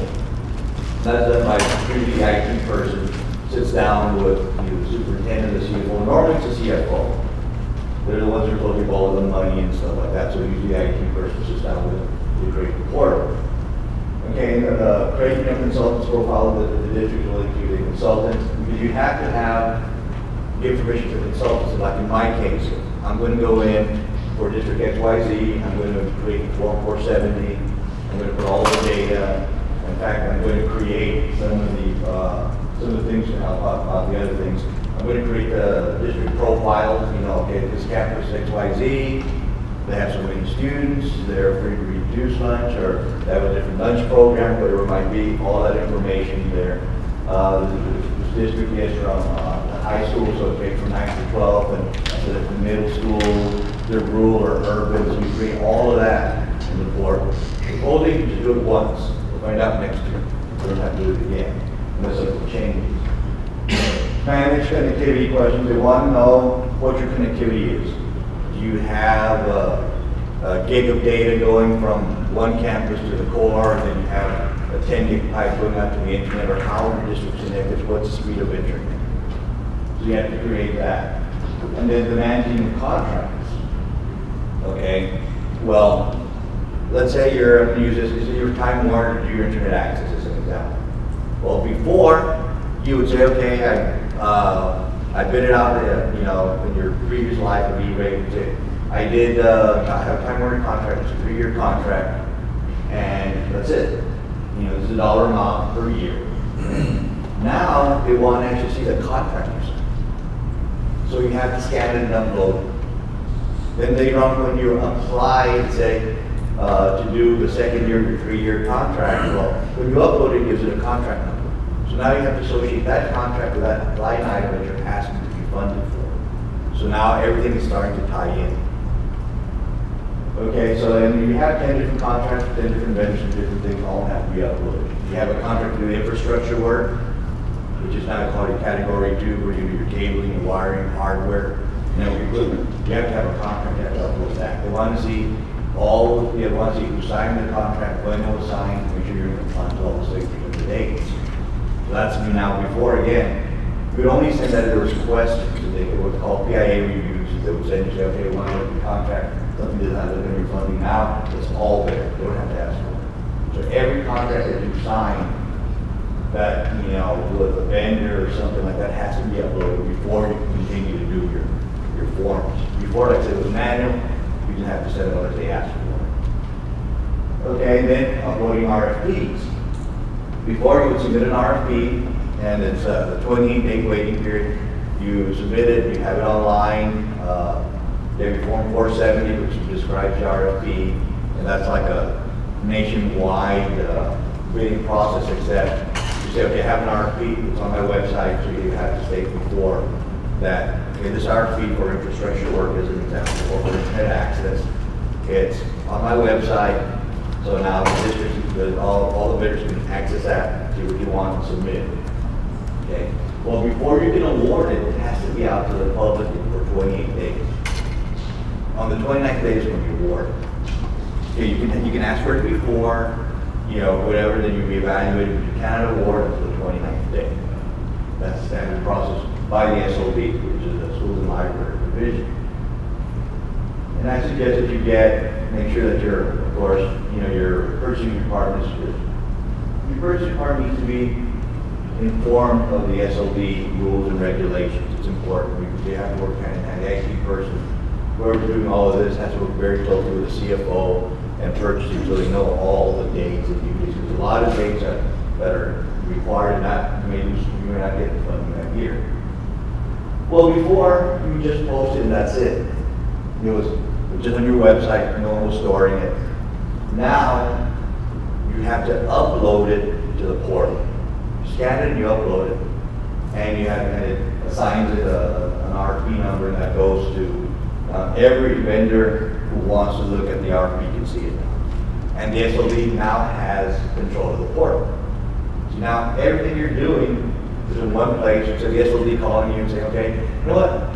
That's done by usually the IT person sits down with the superintendent, the CFO. Normally it's the CFO. They're the ones that are supposed to be involved with the money and stuff like that. So usually the IT person sits down with the create the portal. Okay, creating a consultant's profile of the district will include a consultant. Because you have to give permission to consultants. Like in my case, I'm going to go in for District XYZ. I'm going to create Form 470. I'm going to put all the data. In fact, I'm going to create some of the things, about the other things. I'm going to create the district profiles, you know, okay, this campus XYZ, they have so many students, they're free to reduce lunch, or they have a different lunch program, whatever it might be, all that information there. This district is from high school, so okay, from 9 to 12, and so the middle school, they're rural or urban, so you create all of that in the portal. The only you just do it once, we'll find out next year. We don't have to do it again, unless it changes. Manage connectivity questions. They want to know what your connectivity is. Do you have a gig of data going from one campus to the core, and then you have a 10 gig pipe going out to the internet, or how are your districts connected? What's the speed of internet? So you have to create that. And then the managing of contracts. Okay, well, let's say you're going to use this, is your Time Warner to do your internet access as an example. Well, before, you would say, okay, I bid it out, you know, in your previous life of E-rate, you'd say, I have a Time Warner contract, it's a 3-year contract, and that's it. You know, this is $1 amount per year. Now, they want to actually see the contract you signed. So you have to scan it and upload it. Then later on, when you apply and say, to do the second year of your 3-year contract, well, when you upload it, it gives it a contract number. So now you have to associate that contract with that line item that you're asking to be funded for. So now everything is starting to tie in. when you have 10 different contracts, 10 different vendors and different things, all have to be uploaded. You have a contract to do infrastructure work, which is now called a category 2, where you do your cabling, your wiring, hardware, equipment. You have to have a contract, you have to upload that. They want to see who signed the contract, when it was signed, make sure you're in compliance with all the signatures and the dates. So that's me now. Before, again, we would only send that if there was questions. They were called PIA reviews. They would send you, say, okay, we want to look at the contract, something does not look at your funding now, it's all there. You don't have to ask for it. So every contract that you sign that, with a vendor or something like that has to be uploaded before you continue to do your forms. Before, like I said, it was manual, you didn't have to send it unless they asked for it. Okay, then uploading RFPs. Before you would submit an RFP, and it's a 28-day waiting period. You submit it, you have it online. There's Form 470, which describes the RFP, and that's like a nationwide bidding process, except you say, okay, I have an RFP, it's on my website, so you have to state before that, okay, this RFP for infrastructure work is an example, or for internet access, it's on my website, so now the district, all the bidders can access that, see what you want to submit. Okay. Well, before you can award it, it has to be out to the public for 28 days. On the 29th day is when you award. Okay, you can ask for it before, whatever, then you reevaluate it, but you cannot award until the 29th day. That's the standard process by the SOB, which is the Schools and Library Division. And I suggest that you make sure that of course, your purchasing department your purchasing department needs to be informed of the SOB rules and regulations. It's important because they have to work hand in hand. The IT person, whoever's doing all of this, has to work very closely with the CFO and purchasing so they know all the dates and duties. There's a lot of dates that are required, you may not get the funding that year. Well, before, you just posted and that's it. It was just on your website, no one was storing it. Now, you have to upload it to the portal. Scan it and you upload it, and it assigns it an RFP number, and that goes to every vendor who wants to look at the RFP can see it now. And the SOB now has control of the portal. So now everything you're doing is in one place. So the SOB calling you and saying, okay, you know what?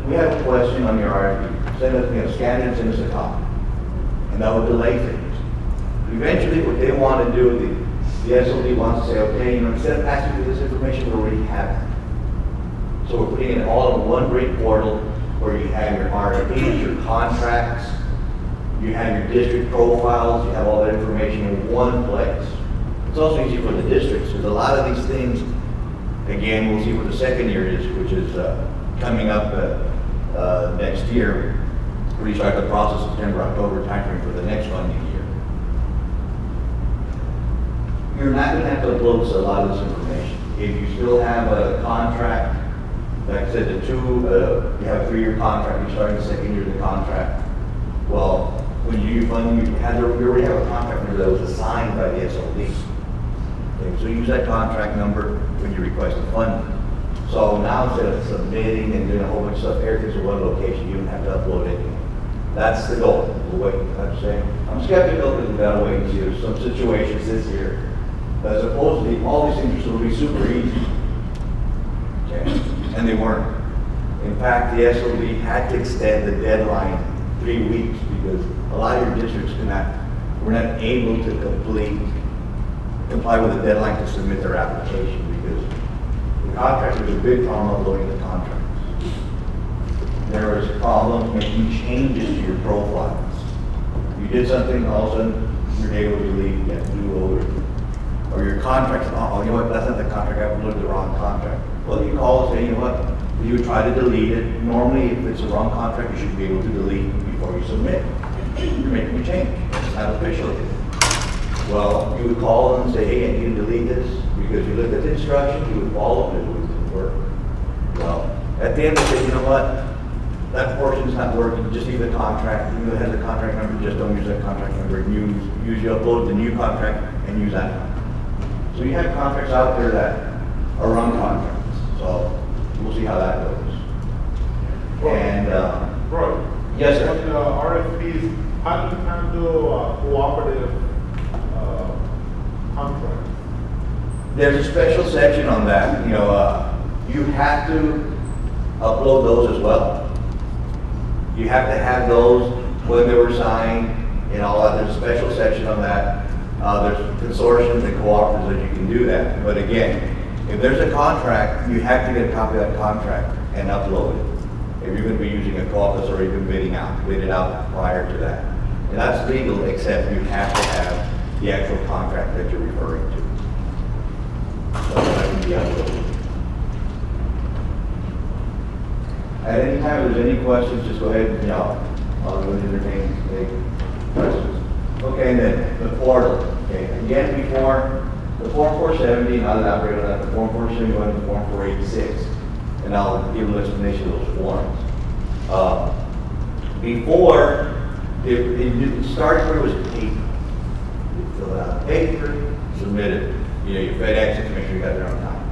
We have a question on your RFP. Send us, scan it and send us a copy. And that will delay things. Eventually, what they want to do, the SOB wants to say, okay, instead of asking for this information, we already have it. So we're putting it all in one great portal where you have your RFPs, your contracts, you have your district profiles, you have all that information in one place. It's also easy for the districts, because a lot of these things, again, we'll see what the second year is, which is coming up next year. We start the process September, October timeframe for the next funding year. You're not going to have to upload a lot of this information. If you still have a contract, like I said, you have a 3-year contract, you start in the second year of the contract. Well, when you do funding, you already have a contract number that was assigned by the SOB. Okay, so use that contract number when you request the funding. So now instead of submitting and doing a whole bunch of stuff, everything's in one location, you don't have to upload anything. That's the goal. We'll wait. I'm skeptical because we've got to wait and see. There's some situations this year that supposedly all these things will be super easy. Okay. And they weren't. In fact, the SOB had to extend the deadline 3 weeks because a lot of your districts were not able to comply with the deadline to submit their application because the contractor was a big problem uploading the contracts. There was problems making changes to your profiles. You did something, all of a sudden your data was deleted, you have to do over. Or your contract, oh, you know what, that's not the contract, I uploaded the wrong contract. Well, you call and say, you know what, you would try to delete it. Normally, if it's a wrong contract, you should be able to delete it before you submit. You're making a change. It's not official. Well, you would call them and say, hey, I need to delete this because you looked at the instructions, you would follow them, it wouldn't work. Well, at the end, they say, you know what, that portion's not working, just leave the contract. Even though it has a contract number, just don't use that contract number. Use you upload the new contract and use that one. So you have contracts out there that are wrong contracts. So we'll see how that goes. And Right. yes, sir. When the RFPs how do you handle cooperative contracts? There's a special section on that, you have to upload those as well. You have to have those when they were signed and all that. There's a special section on that. There's consortiums and cooperatives that you can do that. But again, if there's a contract, you have to get a copy of that contract and upload it. If you're going to be using a caucus or even bid it out prior to that. And that's legal, except you have to have the actual contract that you're referring to. So that can be uploaded. At any time, if there's any questions, just go ahead and, I'll entertain any questions. Okay, and then the portal. Okay, again, before the Form 470, now that I've read that, the Form 471 and the Form 486, and I'll give a little explanation of those forms. Before, it started where it was paper. You fill it out paper, submit it. Your FedEx to make sure you got there on time.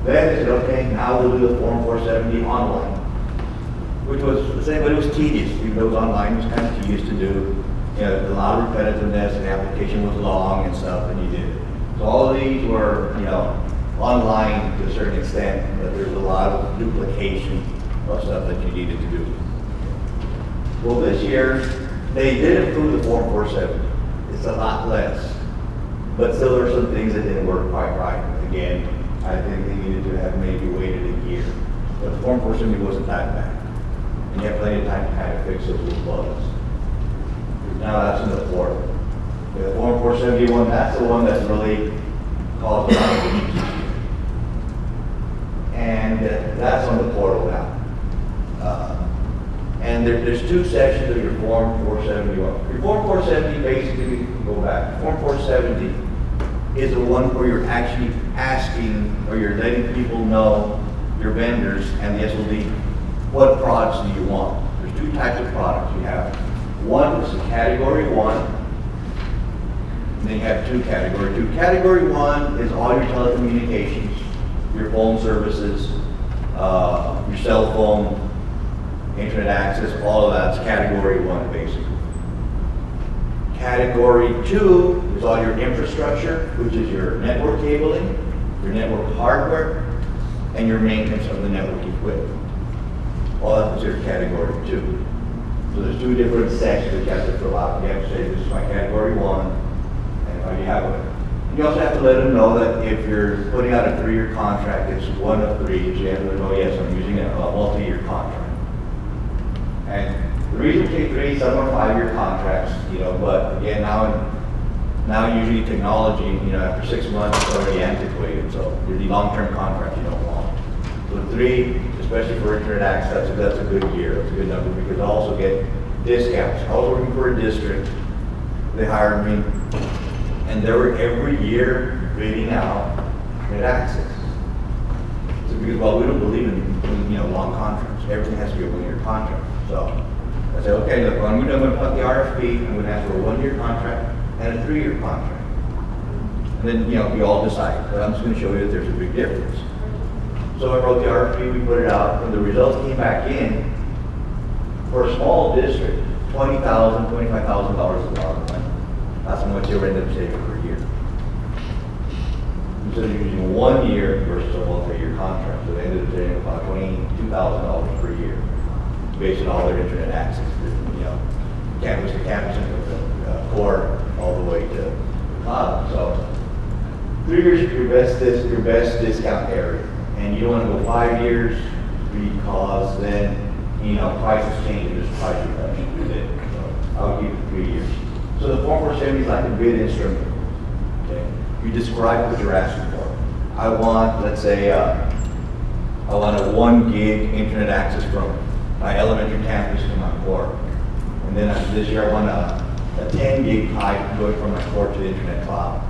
Then they said, okay, now we'll do the Form 470 online, which was the same, but it was tedious. Even though it was online, it was kind of tedious to do. A lot of repetitiveness, and the application was long and stuff, and you did it. So all of these were, online to a certain extent, but there's a lot of duplication of stuff that you needed to do. Well, this year, they did improve the Form 470. It's a lot less, but still there are some things that didn't work quite right. Again, I think they needed to have maybe waited a year. But the Form 470 wasn't that bad. And you have plenty of time to kind of fix those little bugs. Now that's in the portal. The Form 471, that's the one that's really caused a lot of issues. And that's on the portal now. And there's two sections of your Form 471. Your Form 470 basically, go back, Form 470 is the one where you're actually asking, or you're letting people know, your vendors and the SLD, what products do you want? There's two types of products you have. One is a category 1, and then you have category 2. Category 1 is all your telecommunications, your phone services, your cell phone, internet access, all of that's category 1 basically. Category 2 is all your infrastructure, which is your network cabling, your network hardware, and your maintenance of the network equipment. All that is your category 2. So there's two different sections that you have to fill out. You have to say, this is my category 1, and you have it. You also have to let them know that if you're putting out a 3-year contract, it's one of 3, so you have to let them know, yes, I'm using a multi-year contract. And the reason we take 3, some are 5-year contracts, but again, now usually technology, after 6 months, it's already antiquated, so the long-term contract you don't want. So 3, especially for internet access, that's a good year, that's a good number, because I also get discounts. I was working for a district, they hired me, and they were every year bidding out internet access. So because, well, we don't believe in long contracts. Everything has to be a 1-year contract. So I said, okay, look, I'm going to put the RFP, I'm going to ask for a 1-year contract and a 3-year contract. And then, we all decide, but I'm just going to show you that there's a big difference. So I wrote the RFP, we put it out, and the results came back in for a small district, $20,000, $25,000 is a lot of money. That's how much you'll end up saving per year. Instead of using 1 year versus a multi-year contract, so they ended up saving about $22,000 per year, based on all their internet access, campus to campus, and core all the way to the cloud. So 3 years is your best discount area. And you don't want to go 5 years because then, prices change and there's price reduction with it. So I'll give you 3 years. So the Form 470 is like a bid instrument. Okay? You describe what you're asking for. I want, let's say, I want a 1 gig internet access from my elementary campus to my core. And then this year I want a 10 gig pipe going from my core to the internet cloud.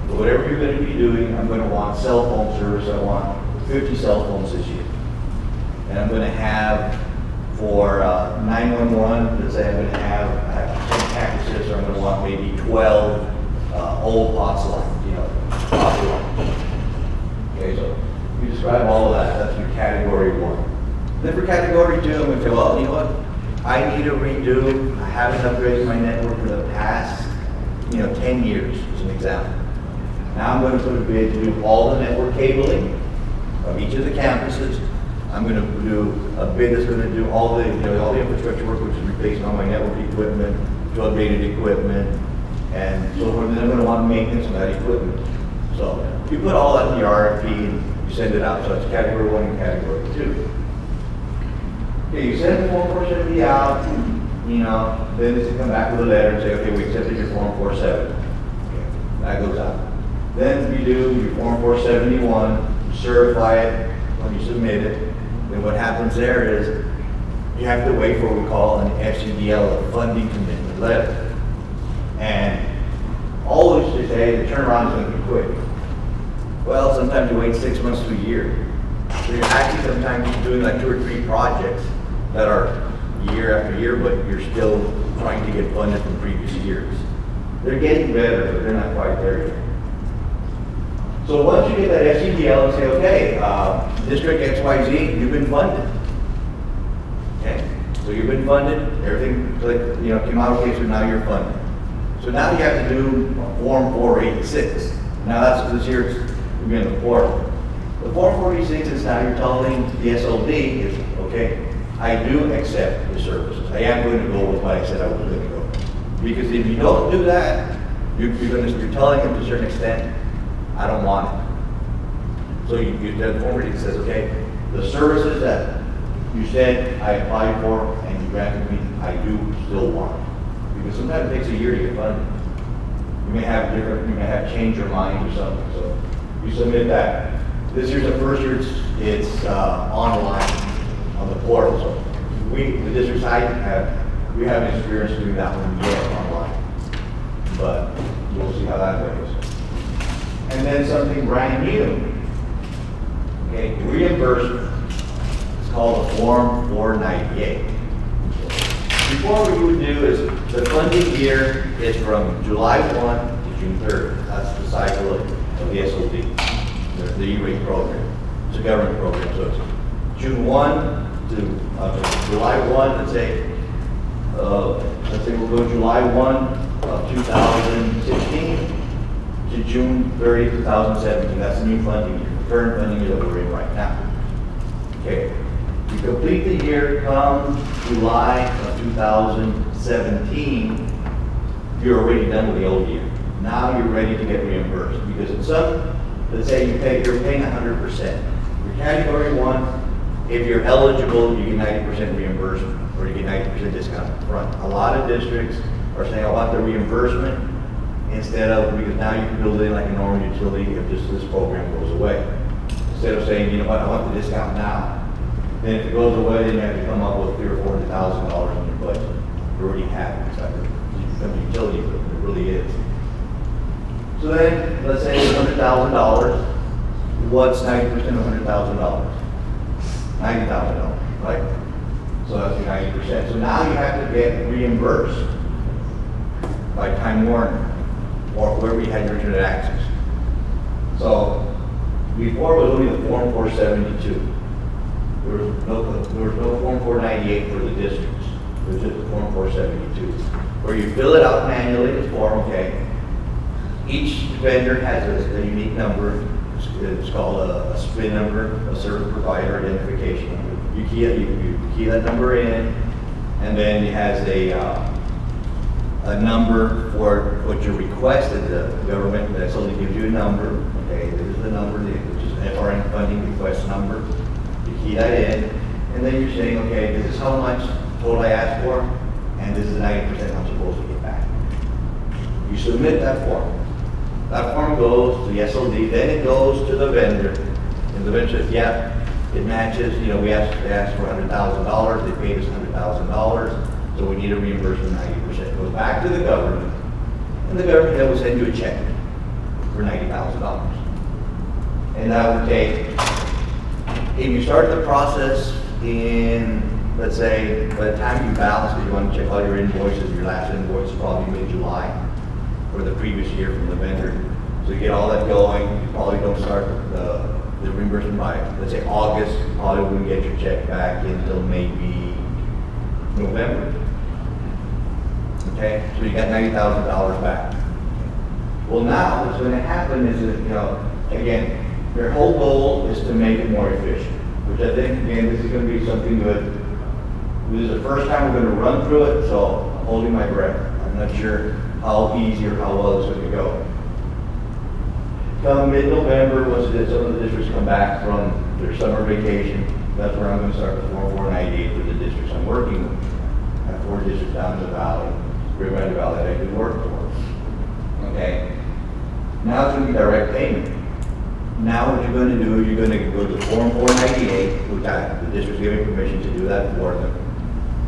But whatever you're going to be doing, I'm going to want cell phone service. I want 50 cell phones this year. And I'm going to have for 911, let's say I have 10 campuses, so I'm going to want maybe 12 old POTS lines, POTS lines. Okay, so you describe all of that. That's your category 1. Then for category 2, I'm going to say, well, I need to redo, I haven't upgraded my network for the past, 10 years, as an example. Now I'm going to put a bid to do all the network cabling of each of the campuses. I'm going to do a bid that's going to do all the, all the infrastructure work, which is replacing all my network equipment, to updated equipment, and so forth. And I'm going to want maintenance of that equipment. So you put all that in your RFP and you send it out, so it's category 1 and category 2. Okay, you send the Form 470 out, then it's to come back with a letter and say, okay, we accepted your Form 470. Okay, that goes out. Then you do your Form 471, you certify it when you submit it. Then what happens there is you have to wait for what we call an FCDL, a funding commitment letter. And always to say the turnaround is going to be quick. Well, sometimes you wait 6 months to a year. So you're actually sometimes doing like 2 or 3 projects that are year after year, but you're still trying to get funded from previous years. They're getting better, but they're not quite there yet. So once you get that FCDL and say, okay, District XYZ, you've been funded. Okay, so you've been funded, everything came out okay, so now you're funded. So now you have to do Form 486. Now that's this year's going to be in the portal. The Form 486 is now you're telling the SOD is, okay, I do accept the services. I am going to go with what I said I was going to go. Because if you don't do that, you're telling them to a certain extent, I don't want it. So the Form 486 says, okay, the services that you said I applied for and you granted me, I do still want it. Because sometimes it takes a year to get funded. You may have changed your mind or something. So you submit that. This year's the first year it's online on the portal. So the district side we haven't experienced doing that one yet online, but we'll see how that goes. And then something brand new. Okay, reimbursement. It's called a Form 498. Before what you would do is the funding year is from July 1 to June 3rd. That's the cycle of the SOD, the E-rate program. It's a government program, so it's June 1 to July 1. Let's say we'll go July 1 of 2016 to June 30, 2017. That's the new funding year, the current funding year that we're in right now. Okay. You complete the year come July of 2017, you're already done with the old year. Now you're ready to get reimbursed because in some, let's say you're paying 100%. Your category 1, if you're eligible, you get 90% reimbursement or you get 90% discount up front. A lot of districts are saying, I want the reimbursement instead of, because now you can build it in like a normal utility if this program goes away. Instead of saying, you know what, I want the discount now. Then if it goes away, then you have to come up with $300,000 or $400,000 in your budget. You already have it. It's like a utility, but it really is. So then, let's say it's $100,000. What's 90% of $100,000? $90,000, right? So that's your 90%. So now you have to get reimbursed by Time Warner or whoever you had your internet access. So before it was only the Form 472. There was no Form 498 for the districts. It was just the Form 472, where you fill it out manually, the form, okay. Each vendor has a unique number. It's called a SPIN number, a service provider identification number. You key that number in, and then it has a number for what you requested. The government that's only gives you a number. Okay, this is the number, which is an FRN funding request number. Key that in, and then you're saying, okay, this is how much total I asked for, and this is 90% I'm supposed to get back. You submit that form. That form goes to the SOD, then it goes to the vendor, and the vendor says, yeah, it matches, we asked for $100,000, they paid us $100,000, so we need a reimbursement of 90%. It goes back to the government, and the government then will send you a check for $90,000. And that would take, if you start the process in, let's say, by the time you balance, because you want to check all your invoices, your last invoice is probably mid-July for the previous year from the vendor. So you get all that going, you probably don't start the reimbursement by, let's say, August. You probably wouldn't get your check back until maybe November. Okay, so you got $90,000 back. Well, now what's going to happen is that, you know, again, their whole goal is to make it more efficient, which I think, again, this is going to be something good. This is the first time we're going to run through it, so I'm holding my breath. I'm not sure how easy or how well it's going to go. Come mid-November, once some of the districts come back from their summer vacation, that's where I'm going to start the Form 498 for the districts I'm working with. I have 4 districts down in the valley, Rio Grande Valley that I do work for. Okay? Now it's going to be direct payment. Now what you're going to do, you're going to go to Form 498, which the district's giving permission to do that for them.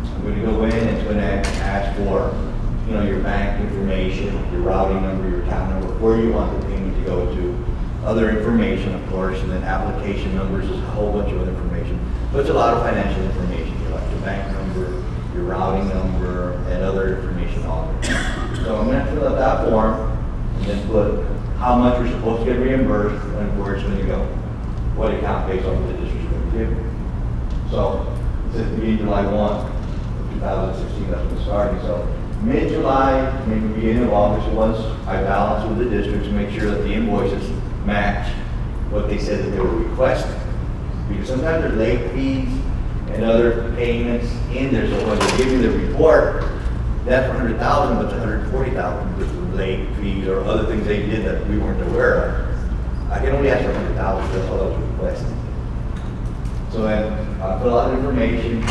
I'm going to go in and it's going to ask for, you know, your bank information, your routing number, your account number, where you want the payment to go to, other information, of course, and then application numbers is a whole bunch of other information. But it's a lot of financial information, like your bank number, your routing number, and other information on it. So I'm going to fill out that form and then put how much we're supposed to get reimbursed and where it's going to go, what account based on what the district's going to give. So since the beginning of July 1, 2016, that's when it's starting. So mid-July, maybe beginning of August, once I balance with the districts, make sure that the invoices match what they said that they were requesting. Because sometimes there's late fees and other payments in there. So when they give you the report, that's for $100,000, but it's $140,000 because of late fees or other things they did that we weren't aware of. I can only ask for $100,000, that's all I was requesting. So then I'll fill out information,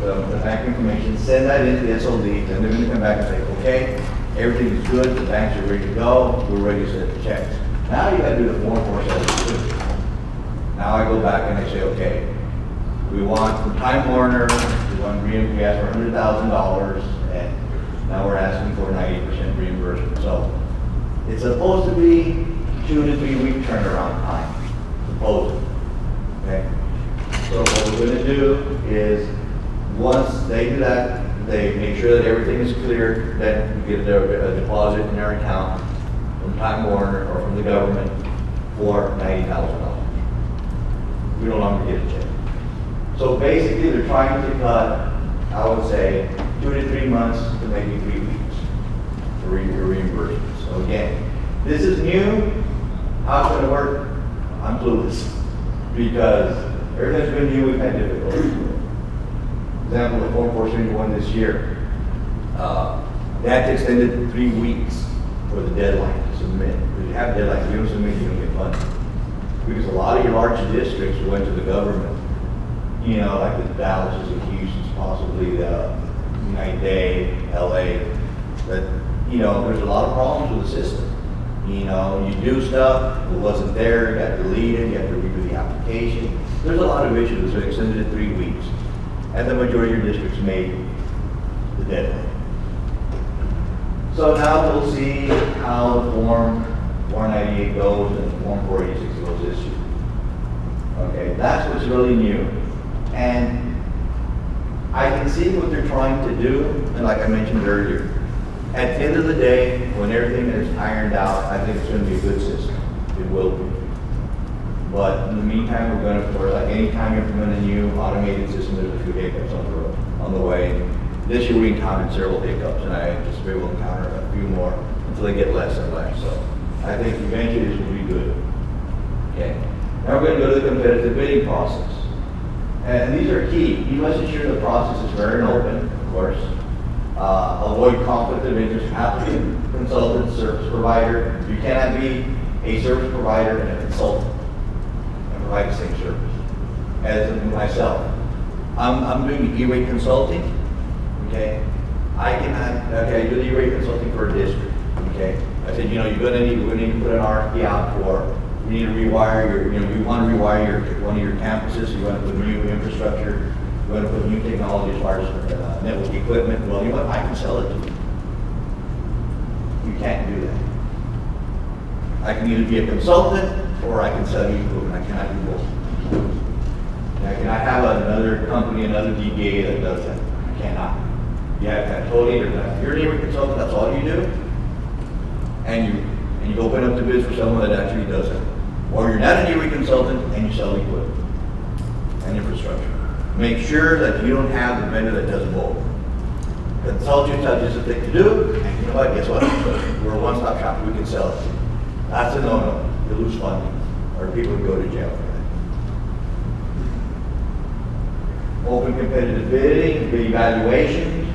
the bank information, send that into the SOD, then they're going to come back and say, okay, everything is good, the banks are ready to go, we're ready to set the checks. Now you got to do the Form 472. Now I go back and I say, okay, we want from Time Warner, we asked for $100,000, and now we're asking for 90% reimbursement. So it's supposed to be 2 to 3 week turnaround time, supposedly. Okay. So what we're going to do is, once they do that, they make sure that everything is clear, then we get a deposit in our account from Time Warner or from the government for $90,000. We no longer get a check. So basically, they're trying to cut, I would say, 2 to 3 months to maybe 3 weeks for reimbursement. So again, this is new. How it's going to work? I'm clueless, because everything's been new. We've had difficulties. Example, the Form 471 this year, that extended 3 weeks for the deadline to submit. If you have a deadline, you don't submit, you don't get money. Because a lot of your large districts went to the government, you know, like the Dallas and Houston's, possibly the United Day, LA, that, you know, there's a lot of problems with the system. You know, you do stuff, it wasn't there, it got deleted, you have to redo the application. There's a lot of issues, so extended it 3 weeks. And the majority of your districts made the deadline. So now we'll see how the Form 498 goes and the Form 486 goes this year. Okay, that's what's really new. And I can see what they're trying to do, and like I mentioned earlier, at the end of the day, when everything is ironed out, I think it's going to be a good system. It will be. But in the meantime, we're going to, of course, like any time you implement a new automated system, there's a few hiccups on the way. This year we encountered several hiccups, and I anticipate we'll encounter a few more until they get less and less. So I think eventually this will be good. Okay. Now we're going to go to the competitive bidding process. And these are key. You must ensure the process is fair and open, of course. Avoid conflict of interest, applicant, consultant, service provider. You cannot be a service provider and a consultant and provide the same service. As myself, I'm doing E-rate consulting. Okay, I do the E-rate consulting for a district. Okay, I said, you know, we're going to need to put an RFP out for. We need to rewire you want to rewire one of your campuses. You want to put new infrastructure. You want to put new technology as far as network equipment. Well, you know what? I can sell it to you. You can't do that. I can either be a consultant or I can sell you equipment. I cannot do both. I cannot have another company, another DBA that does that. I cannot. You have to have totally different. If you're an E-rate consultant, that's all you do. And you open up the bids for someone that actually does it. Or you're not an E-rate consultant and you sell equipment and infrastructure. Make sure that you don't have the vendor that does both. Consult you tell you just a thing to do, and you know what, guess what? We're a one-stop shop, we can sell it. That's a no-no, you lose funding, or people go to jail for that. Open competitive bidding, bid evaluations,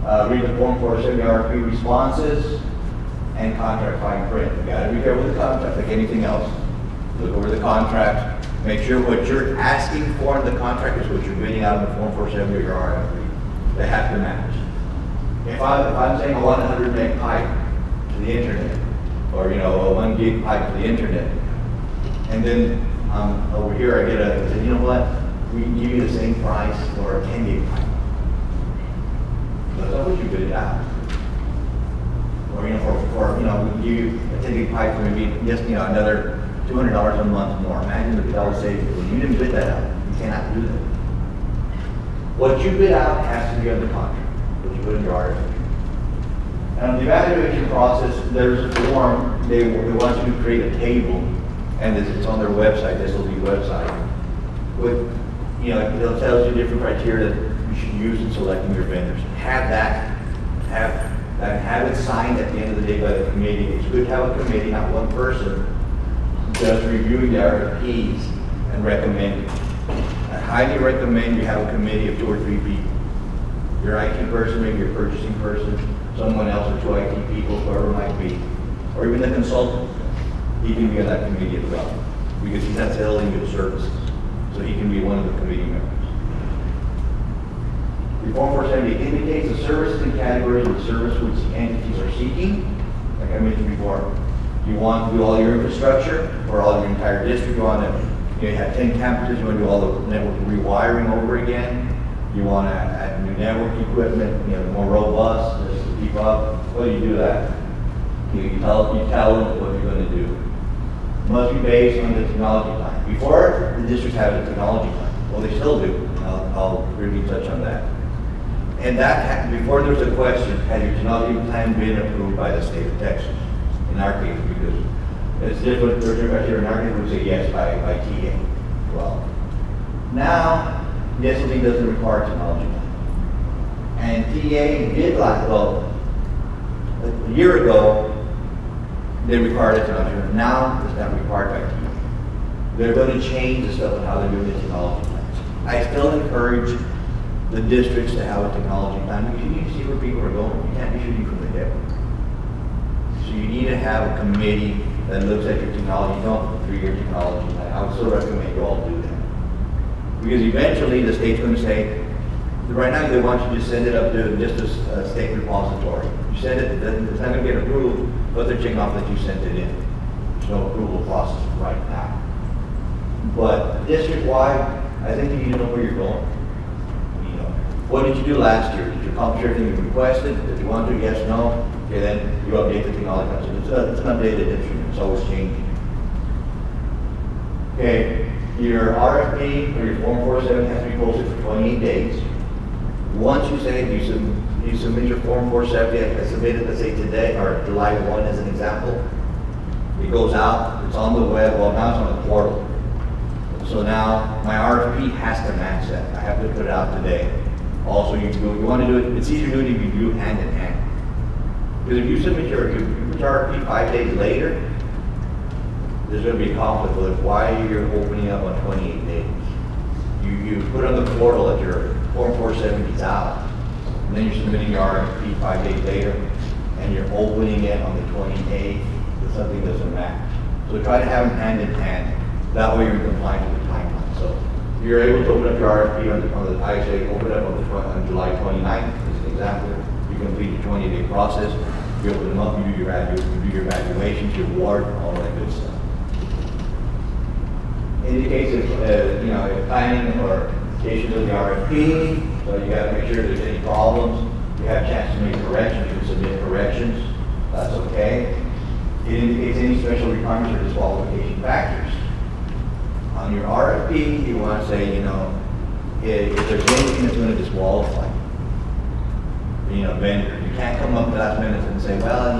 read the Form 470 RFP responses, and contract fine print. You gotta be careful with the contract, like anything else. Look over the contract, make sure what you're asking for in the contract is what you're bidding out in the Form 470 or your RFP. They have to match. If I'm saying I want a 100 meg pipe to the internet, or a 1 gig pipe to the internet, and then over here I say, you know what, we can give you the same price for a 10 gig pipe. That's not what you bid it out. Or we can give you a 10 gig pipe for maybe just another $200 a month more. Imagine the dollar savings. Well, you didn't bid that out. You cannot do that. What you bid out has to be under contract, what you put in your RFP. And the evaluation process, there's a form, they want you to create a table, and it's on their website, SLB website. With, it tells you different criteria that you should use in selecting your vendors. Have it signed at the end of the day by the committee. It's good to have a committee, not one person, just reviewing the RFPs and recommending. I highly recommend you have a committee of 2 or 3 people. Your IT person, maybe your purchasing person, someone else or 2 IT people, whoever it might be, or even the consultant. He can be on that committee as well, because he's not selling you the services. So he can be one of the committee members. The Form 470 indicates the services and categories of the service which the entities are seeking. Like I mentioned before, you want to do all your infrastructure for all your entire district. You want to have 10 campuses, you want to do all the network rewiring over again. You want to add new network equipment, more robust, just to keep up. Well, you do that. You tell them what you're going to do. It must be based on the technology plan. Before, the districts had a technology plan. Well, they still do. I'll really touch on that. And that, before there was a question, had your technology plan been approved by the state of Texas? In our case, because it's different, in our case, we would say yes by TA. Well, now, the SLB doesn't require technology plan. And TA did a year ago, they required a technology plan. Now, it's not required by TA. They're going to change the stuff on how they're doing the technology plans. I still encourage the districts to have a technology plan, because you need to see where people are going. You can't be shooting from the hip. So you need to have a committee that looks at your technology, don't 3-year technology plan. I would still recommend you all do that. Because eventually the state's going to say, right now they want you to just send it up to just a state repository. You send it, it's not going to get approved, but they're checking off that you sent it in. There's no approval process right now. But district-wide, I think you need to know where you're going. What did you do last year? Did you accomplish everything you requested? Did you want to? Yes, no? Okay, then you update the technology. It's an updated instrument. It's always changing. Okay, your RFP or your Form 470 has to be posted for 28 days. Once you say you submit your Form 470, I submitted, let's say today, or July 1 as an example, it goes out, it's on the web, well now it's on the portal. So now my RFP has to match that. I have to put it out today. Also, you want to do it, it's easier to do it if you do hand in hand. Because if you submit your RFP 5 days later, there's going to be a conflict with why you're opening up on 28 days. You put on the portal that your Form 470 is out, and then you're submitting your RFP 5 days later, and you're opening it on the 28th, but something doesn't match. So try to have them hand in hand. That way you're compliant with the timeline. So you're able to open up your RFP I say open up on July 29th, as an example. You complete your 20-day process. You open them up, you do your evaluations, your award, all that good stuff. Indicates if planning or indications of the RFP, so you got to make sure if there's any problems. You have a chance to make corrections, you can submit corrections. That's okay. It indicates any special requirements or disqualification factors. On your RFP, you want to say, if there's anything that's going to disqualify, vendor. You can't come up to last minute and say, well,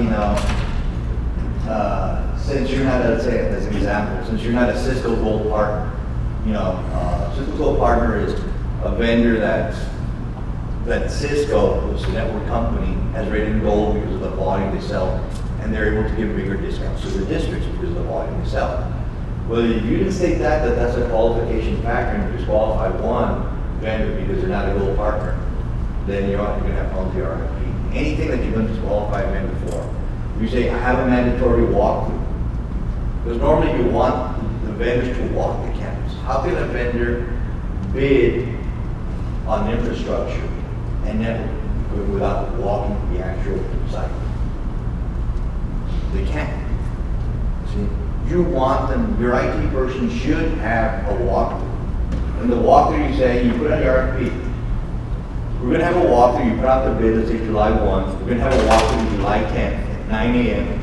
since you're not, let's say as an example, since you're not a Cisco Gold partner, Typical partner is a vendor that Cisco, which is a network company, has rated in gold because of the volume they sell, and they're able to give bigger discounts to the districts because of the volume they sell. Well, if you didn't state that's a qualification factor and disqualify one vendor because they're not a gold partner, then you're going to have problems with your RFP. Anything that you're going to disqualify a vendor for, you say, I have a mandatory walkthrough. Because normally you want the vendors to walk the campus. How can a vendor bid on infrastructure and network without walking the actual site? They can't. See, you want them, your IT person should have a walkthrough. In the walkthrough you say, you put on your RFP, we're going to have a walkthrough, you put out the bid, let's say July 1, we're going to have a walkthrough July 10th at 9 a.m.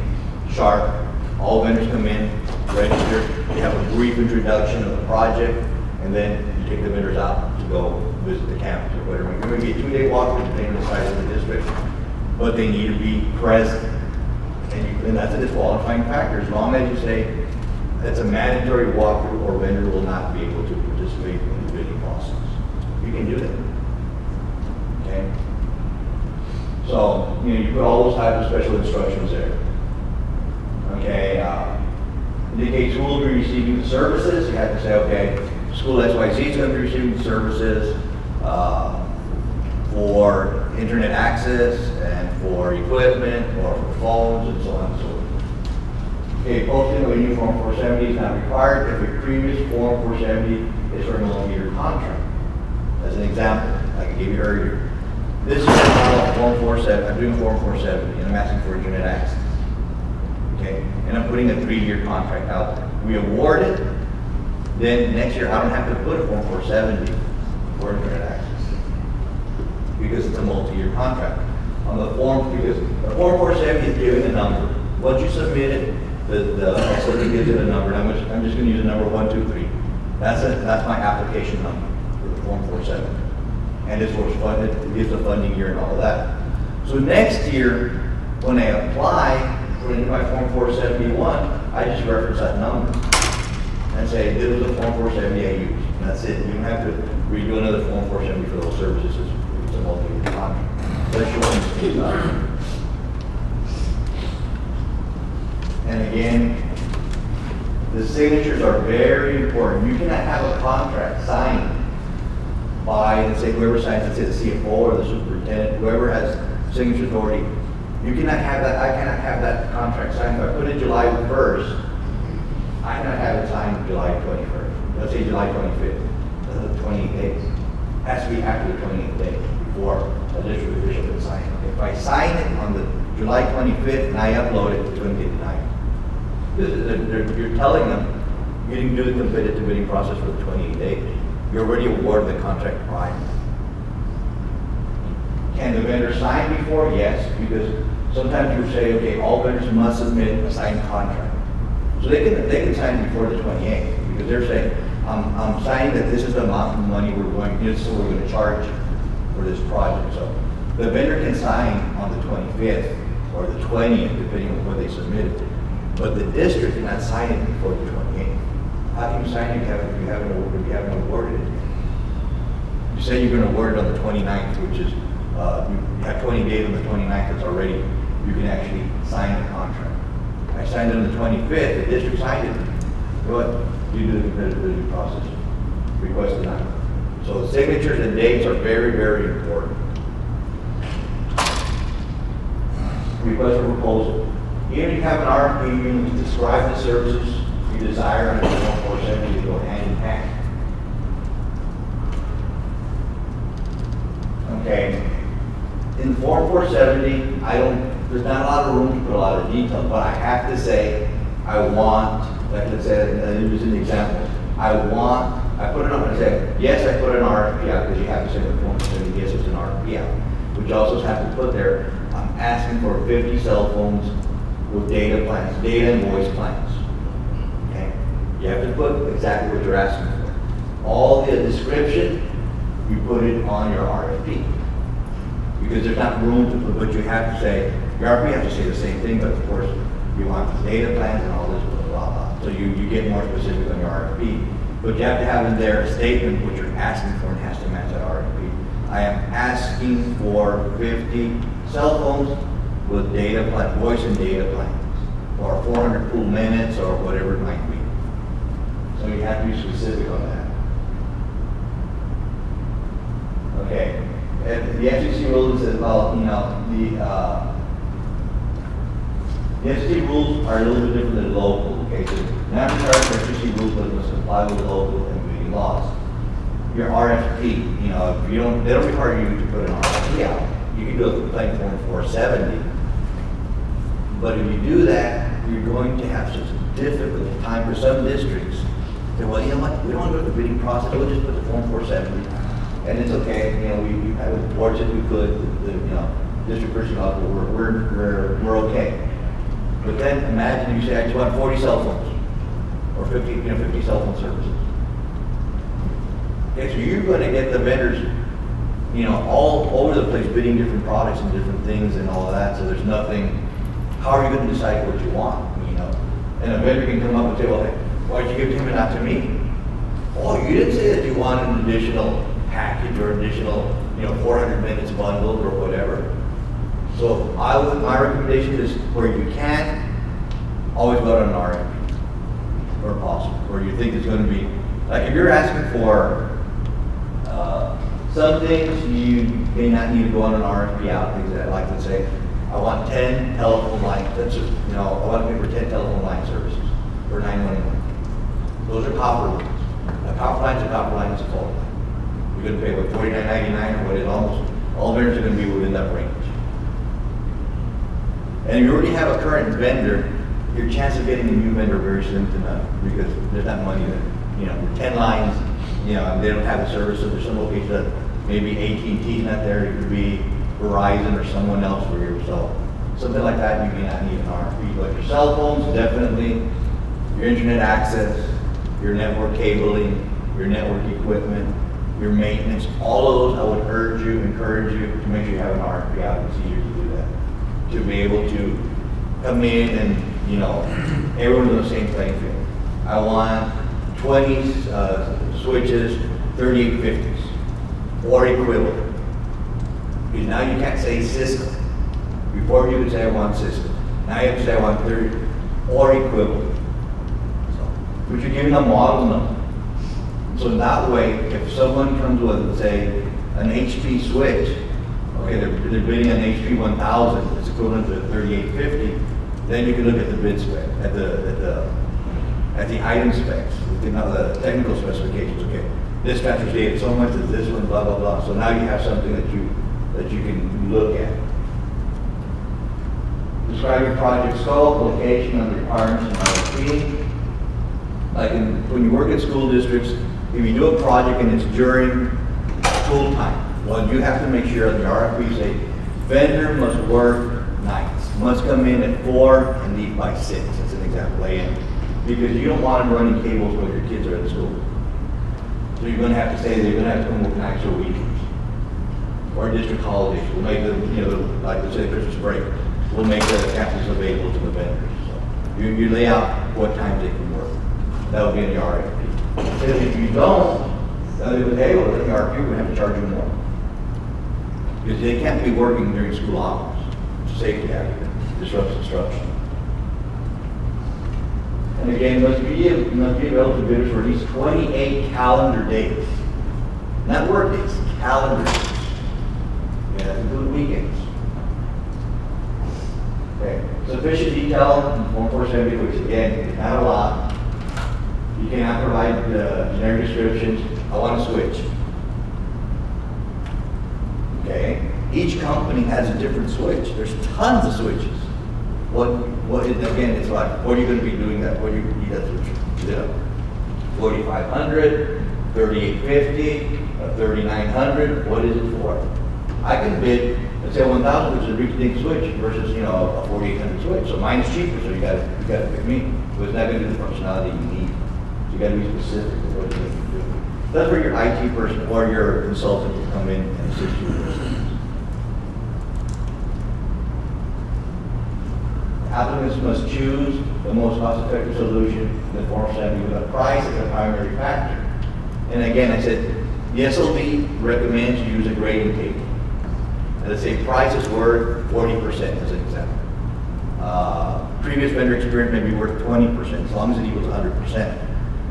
sharp. All vendors come in, register, they have a brief introduction of the project, and then you take the vendors out to go visit the campus or whatever. It's going to be a 2-day walkthrough depending on the size of the district, but they need to be present. And that's a disqualifying factor, as long as you say it's a mandatory walkthrough or vendor will not be able to participate in the bidding process. You can do that. Okay? So, you put all those types of special instructions there. Okay, indicates who will be receiving the services. You have to say, okay, school XYZ is going to be receiving the services for internet access and for equipment or for phones and so on and so forth. Okay, posting of a new Form 470 is not required if a previous Form 470 is for a multi-year contract. As an example, like I gave you earlier. This is Form 470, I'm doing Form 470 and I'm asking for internet access. Okay, and I'm putting a 3-year contract out there. We award it, then next year I don't have to put a Form 470 for internet access because it's a multi-year contract. On the form, because the Form 470 is giving a number. Once you submit it, the facility gives it a number. And I'm just going to use a number 123. That's my application number for the Form 470. And it's what's funded, it gives the funding year and all of that. So next year, when I apply for my Form 471, I just reference that number and say, this is the Form 470 I used. And that's it. You don't have to redo another Form 470 for those services. It's a multi-year contract. That's your own. And again, the signatures are very important. You cannot have a contract signed by, let's say, whoever signs, let's say the CFO or the superintendent, whoever has signature authority. You cannot have that, I cannot have that contract signed. If I put it July 1st, I cannot have it signed July 21st. Let's say July 25th, that's 28 days. It has to be after the 28th day before a district official can sign it. If I sign it on the July 25th and I upload it, it's going to get denied. You're telling them you didn't do the competitive bidding process for the 28 days. You already awarded the contract prior. Can the vendor sign before? Yes, because sometimes you say, okay, all vendors must submit a signed contract. So they can sign before the 28th because they're saying, I'm signing that this is the amount of money we're going to charge you for this project. So the vendor can sign on the 25th or the 20th, depending on what they submitted. But the district cannot sign it before the 28th. How can you sign it if you haven't awarded it? You say you're going to award it on the 29th, which is, you have 20 days on the 29th, it's already, you can actually sign the contract. I signed it on the 25th, the district signed it. Go ahead, you do the competitive bidding process. Request denied. So signatures and dates are very, very important. Request for proposal. Even if you have an RFP, you need to describe the services you desire under Form 470 to go hand in hand. Okay. In Form 470, there's not a lot of room to put a lot of detail, but I have to say, I want, like let's say, use an example. I put it on and say, yes, I put an RFP out, because you have to say in Form 470, yes, it's an RFP out. Which also have to put there, I'm asking for 50 cell phones with data plans, data and voice plans. Okay? You have to put exactly what you're asking for. All the description, you put it on your RFP. Because there's not room to put, but you have to say, your RFP has to say the same thing, but of course, you want the data plans and all this, blah, blah, blah. So you get more specific on your RFP. But you have to have in there a statement what you're asking for and has to match that RFP. I am asking for 50 cell phones with data plan, voice and data plans, or 400 pool minutes, or whatever it might be. So you have to be specific on that. Okay. And the FCC rules is, well, you know, the FCC rules are a little bit different than local. Okay, so national FCC rules must comply with local and community laws. Your RFP, you know, if you don't, they don't require you to put an RFP out. You can do a complaint form 470. But if you do that, you're going to have such a difficult time for some districts. Say, well, you know what, we don't want to go through the bidding process, we'll just put the form 470. And it's okay, you know, we had with boards that we could, you know, district personnel, we're okay. But then imagine you say, I just want 40 cell phones, or 50 cell phone services. Okay, so you're going to get the vendors, you know, all over the place bidding different products and different things and all of that. So there's nothing. How are you going to decide what you want? You know, and a vendor can come up and say, well, hey, why'd you give it to him and not to me? Oh, you didn't say that you wanted an additional package or additional, you know, 400 minutes bundled or whatever. So my recommendation is where you can, always go to an RFP where possible, where you think it's going to be, like if you're asking for some things, you may not need to go on an RFP out, things that, like, let's say, I want 10 telephone lines, that's just, you know, I want to pay for 10 telephone line services for 911. Those are copper lines. A copper line is a copper line, it's a phone line. You're going to pay what, $49.99 or what it almost, all vendors are going to be within that range. And if you already have a current vendor, your chance of getting a new vendor very slim to none because there's not money there. You know, 10 lines, you know, and they don't have the service, so there's some locations that maybe AT&T's not there, it could be Verizon or someone else for you. So something like that, you may not need an RFP. But your cell phones, definitely, your internet access, your network cabling, your network equipment, your maintenance, all of those, I would encourage you to make sure you have an RFP out. It's easier to do that. To be able to come in and, you know, everyone's on the same playing field. I want 20 switches, 3850s, or equivalent. Because now you can't say system. Before you could say I want system. Now you have to say I want 30 or equivalent. So, but you're giving a model number. So that way, if someone comes with, say, an HP switch, okay, they're bidding an HP 1000, it's equivalent to 3850, then you can look at the bid spec, at the item specs, the technical specifications, okay. This captures data so much as this one, blah, blah, blah. So now you have something that you can look at. Describe your project scope, location, and requirements, and RFP. Like when you work in school districts, if you do a project and it's during school time, well, you have to make sure on the RFP say, vendor must work nights, must come in at 4 and leave by 6. That's an example, AM. Because you don't want them running cables while your kids are at school. So you're going to have to say they're going to have to come work nights or weekends. Or district holidays. We'll make them, you know, like let's say Christmas break, we'll make the campus available to the vendors. So you lay out what times they can work. That would be in the RFP. Because if you don't, then they would say, well, in the RFP, we're going to have to charge you more. Because they can't be working during school hours. It's a safety hazard, disrupts instruction. And again, must be available to bidders for at least 28 calendar days. Not work days, calendar days. Yeah, that's include weekends. Okay. Sufficient detail in Form 470, which again is not a lot. You cannot provide generic descriptions. I want to switch. Okay. Each company has a different switch. There's tons of switches. Again, it's like, what are you going to be doing that? What do you need that switch? Is it a 4500, 3850, a 3900? What is it for? I can bid, let's say 1000, which is a reach switch, versus, you know, a 4800 switch. So mine is cheaper, so you got to pick me. But it's not going to do the functionality you need. So you got to be specific with what you're going to do. That's where your IT person or your consultant will come in and assist you with those things. Applicants must choose the most cost-effective solution in the form of study with a price as a primary factor. And again, I said, the SLB recommends you use a grading table. And let's say price is worth 40% as an example. Previous vendor experience may be worth 20%, as long as it equals 100%.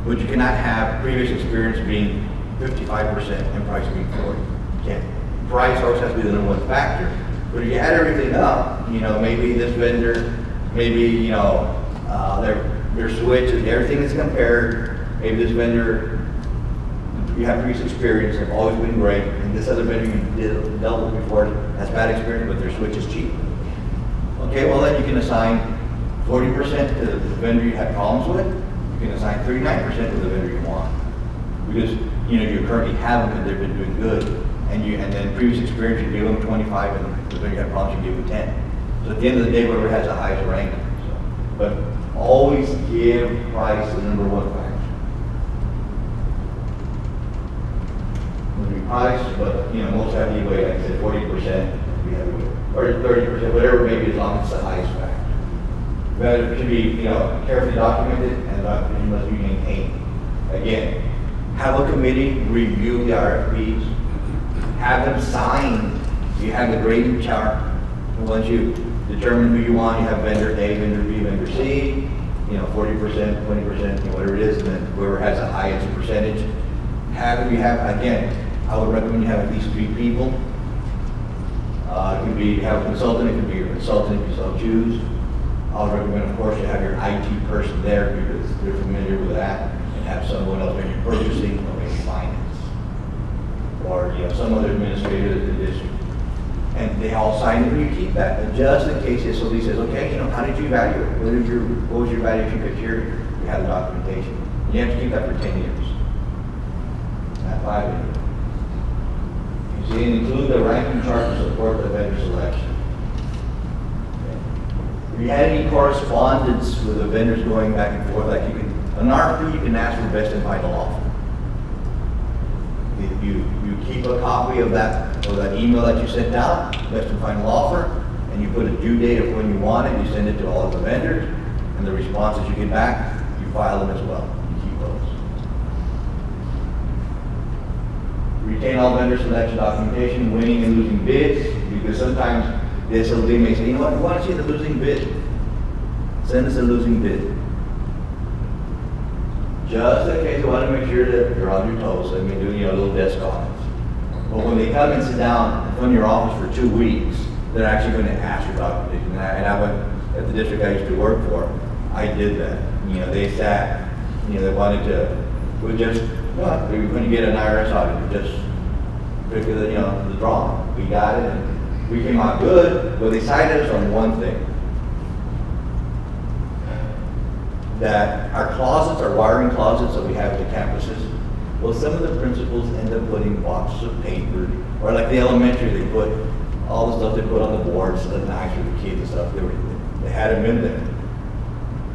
But you cannot have previous experience being 55% and price being 40. You can't. Price always has to be the number one factor. But if you add everything up, maybe this vendor, maybe, their switches, everything is compared. Maybe this vendor, you have previous experience, they've always been great, and this other vendor you dealt with before has bad experience, but their switch is cheap. Okay, well then you can assign 40% to the vendor you had problems with. You can assign 39% to the vendor you want. Because, you currently have them and they've been doing good. And then previous experience, you give them 25, and the vendor you had problems, you give them 10. So at the end of the day, whoever has the highest rank. But always give price the number one factor. It'll be price, but, most have leeway, like I said, 40%, we have leeway. Or 30%, whatever, maybe as long as it's the highest factor. But it should be, carefully documented, and the documentation must be maintained. Again, have a committee review the RFPs, have them sign. You have the grading chart. And once you determine who you want, you have vendor A, vendor B, vendor C, 40%, 20%, whatever it is, and then whoever has the highest percentage. Again, I would recommend you have at least 3 people. It could be, have a consultant, it could be your consultant if you so choose. I would recommend, of course, you have your IT person there because they're familiar with that, and have someone else maybe purchasing or maybe finance, or some other administrator at the district. And they all sign it, and you keep that, and just in case the SOD says, okay, how did you evaluate? What was your evaluation criteria? You have the documentation. You have to keep that for 10 years, not 5 years. You see, and include the ranking chart to support the vendor selection. If you had any correspondence with the vendors going back and forth, like an RFP, you can ask for best and final offer. If you keep a copy of that email that you sent out, best and final offer, and you put a due date of when you want it, you send it to all of the vendors, and the responses you get back, you file them as well. You keep those. Retain all vendor selection documentation, winning and losing bids, because sometimes the SLD may say, you want to see the losing bid? Send us a losing bid. Just in case you want to make sure that you're on your toes, let me do a little desk audits. But when they come and sit down in front of your office for 2 weeks, they're actually going to ask for documentation. And I went, at the district I used to work for, I did that. They sat, they wanted to, we just, when you get an IRS audit, you just pick the drawing. We got it, and we came out good, but they cited us on one thing. That our closets, our wiring closets that we have at the campuses, well, some of the principals end up putting boxes of paper, or like the elementary, they put all the stuff they put on the boards, the knives for the kids and stuff, they had them in there.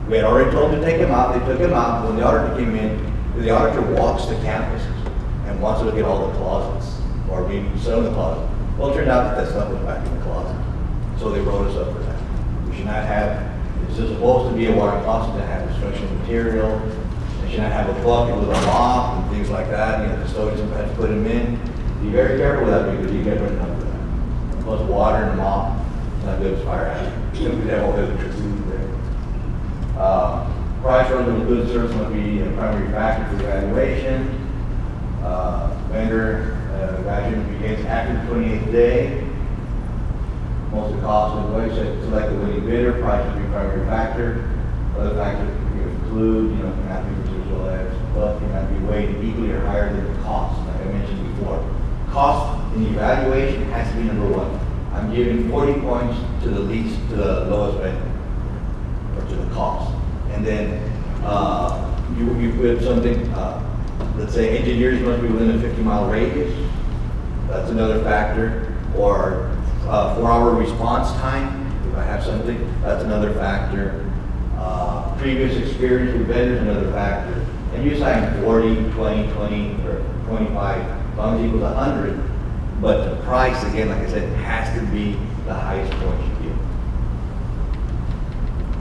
We had already told them to take them out, they took them out. When the auditor came in, the auditor walks the campuses and wants to look at all the closets, or maybe some of the closets. Well, it turned out that stuff was back in the closet. So they wrote us up for that. We should not have, this is supposed to be a wiring closet that has construction material. They should not have a bucket with a mop and things like that. Custodians sometimes put them in. Be very careful with that because you get written up for that. Plus water and a mop, it's not good as fire hazard. We have all the electricity there. Price relative to goods service must be a primary factor for evaluation. Vendor evaluation begins after the 28th day. Most of the costs of the way, select the winning bidder, price should be a primary factor. Other factors you include, cannot be residual as, but cannot be weighed equally or higher than the cost, like I mentioned before. Cost in the evaluation has to be number one. I'm giving 40 points to the lowest vendor, or to the cost. And then you put something, let's say engineers must be within a 50-mile radius. That's another factor. Or 4-hour response time, if I have something, that's another factor. Previous experience with vendors, another factor. And you assign 40, 20, 20, or 25, as long as it equals 100. But the price, again, like I said, has to be the highest point you give.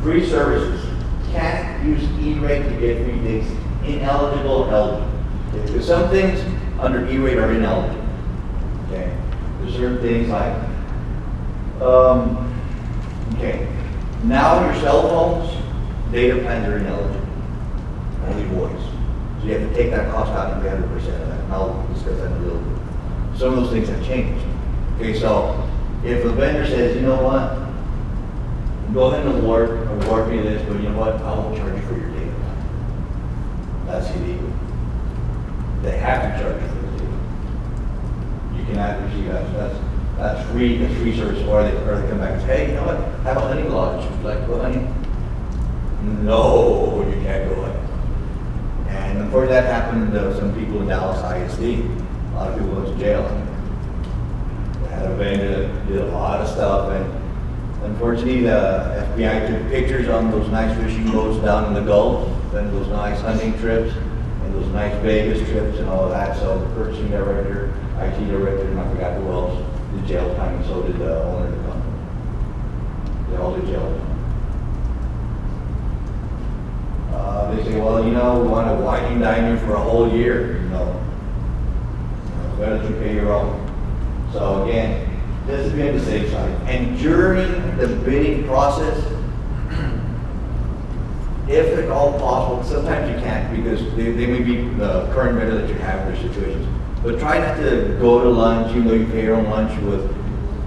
free services. Can't use E-rate to get free things. Ineligible, eligible. Okay, there's some things under E-rate are ineligible. Okay, there's certain things like, okay, now your cell phones, data plans are ineligible, only voice. So you have to take that cost out and pay 100% of that. And I'll discuss that in a little bit. Some of those things have changed. Okay, so if the vendor says, you know what, go ahead and award me this, but you know what, I won't charge you for your data plan. That's illegal. They have to charge you for the data. You cannot receive that. That's free service, or they come back and say, hey, you know what, how about honey lodge? Like, well, honey, no, you can't go ahead. And unfortunately, that happened to some people in Dallas ISD. A lot of people went to jail. They had a vendor that did a lot of stuff, and unfortunately, the FBI took pictures on those nice fishing boats down in the Gulf, and those nice hunting trips, and those nice Vegas trips, and all of that. So the purchasing director, IT director, and I forgot who else, did jail time, and so did the owner of the company. They all did jail time. They say, well, you know, we want to wine and dine you for a whole year. No. It's better to pay your own. So again, this is being the safe side. And during the bidding process, if at all possible, sometimes you can't because they may be the current vendor that you have in their situations. But try not to go to lunch, even though you pay your own lunch with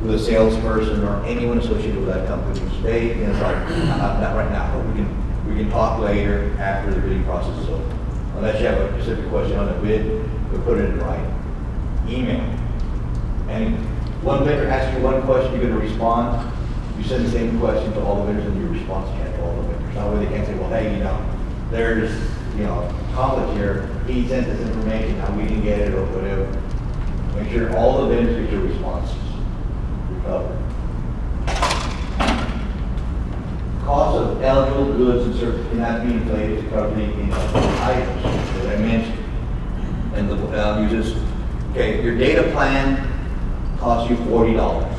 a salesperson or anyone associated with that company. Stay inside. Not right now, but we can talk later after the bidding process is over. Unless you have a specific question on the bid, we'll put it in writing. Email. And one vendor asks you one question, you're going to respond. You send the same question to all the vendors, and your response can't to all the vendors. That way they can't say, well, hey, you know, there's, you know, conflict here. He sent this information, now we didn't get it, or whatever. Make sure all the vendors get your responses recovered. Cost of eligible goods and services cannot be inflated to cover the ineligible items that I mentioned. And the uses, okay, your data plan costs you $40,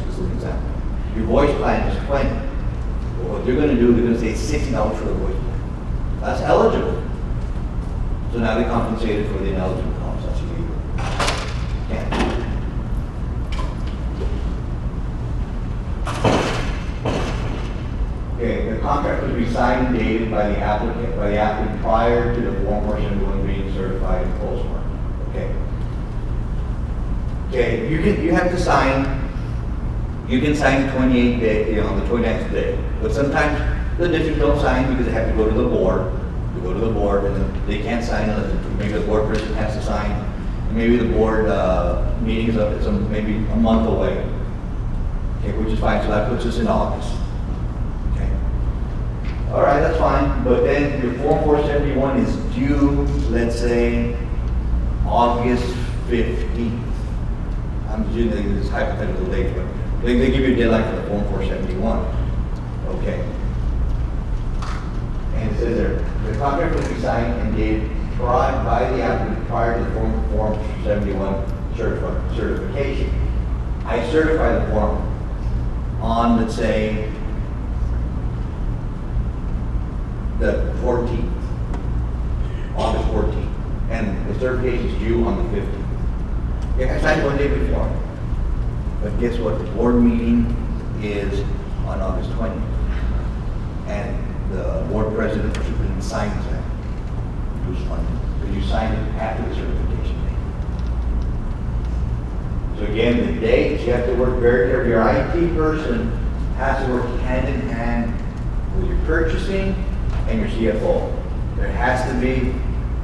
as an example. Your voice plan is $20. Well, what they're going to do, they're going to say $60 for the voice plan. That's eligible. So now they compensated for the ineligible costs. That's illegal. Can't do it. Okay, the contract was be signed and dated by the applicant prior to the form portion being certified and postmarked. Okay. Okay, you have to sign. You can sign 28 days, on the 29th day. But sometimes the districts don't sign because they have to go to the board. They go to the board and then they can't sign unless maybe the board person has to sign. And maybe the board meeting is up, maybe a month away. Okay, which is fine. So that puts us in August. Okay. All right, that's fine. But then your Form 471 is due, let's say, August 15th. I'm using this hypothetical date, but they give you a deadline for the Form 471. Okay. And it says there, the contract will be signed and dated by the applicant prior to the Form 471 certification. I certify the form on, let's say, the 14th, August 14th, and the certification is due on the 15th. Yeah, I signed one day before. But guess what? The board meeting is on August 20th. And the board president or superintendent signs that. It was funny. Because you signed it after the certification date. So again, the dates, you have to work very carefully. Your IT person has to work hand in hand with your purchasing and your CFO. There has to be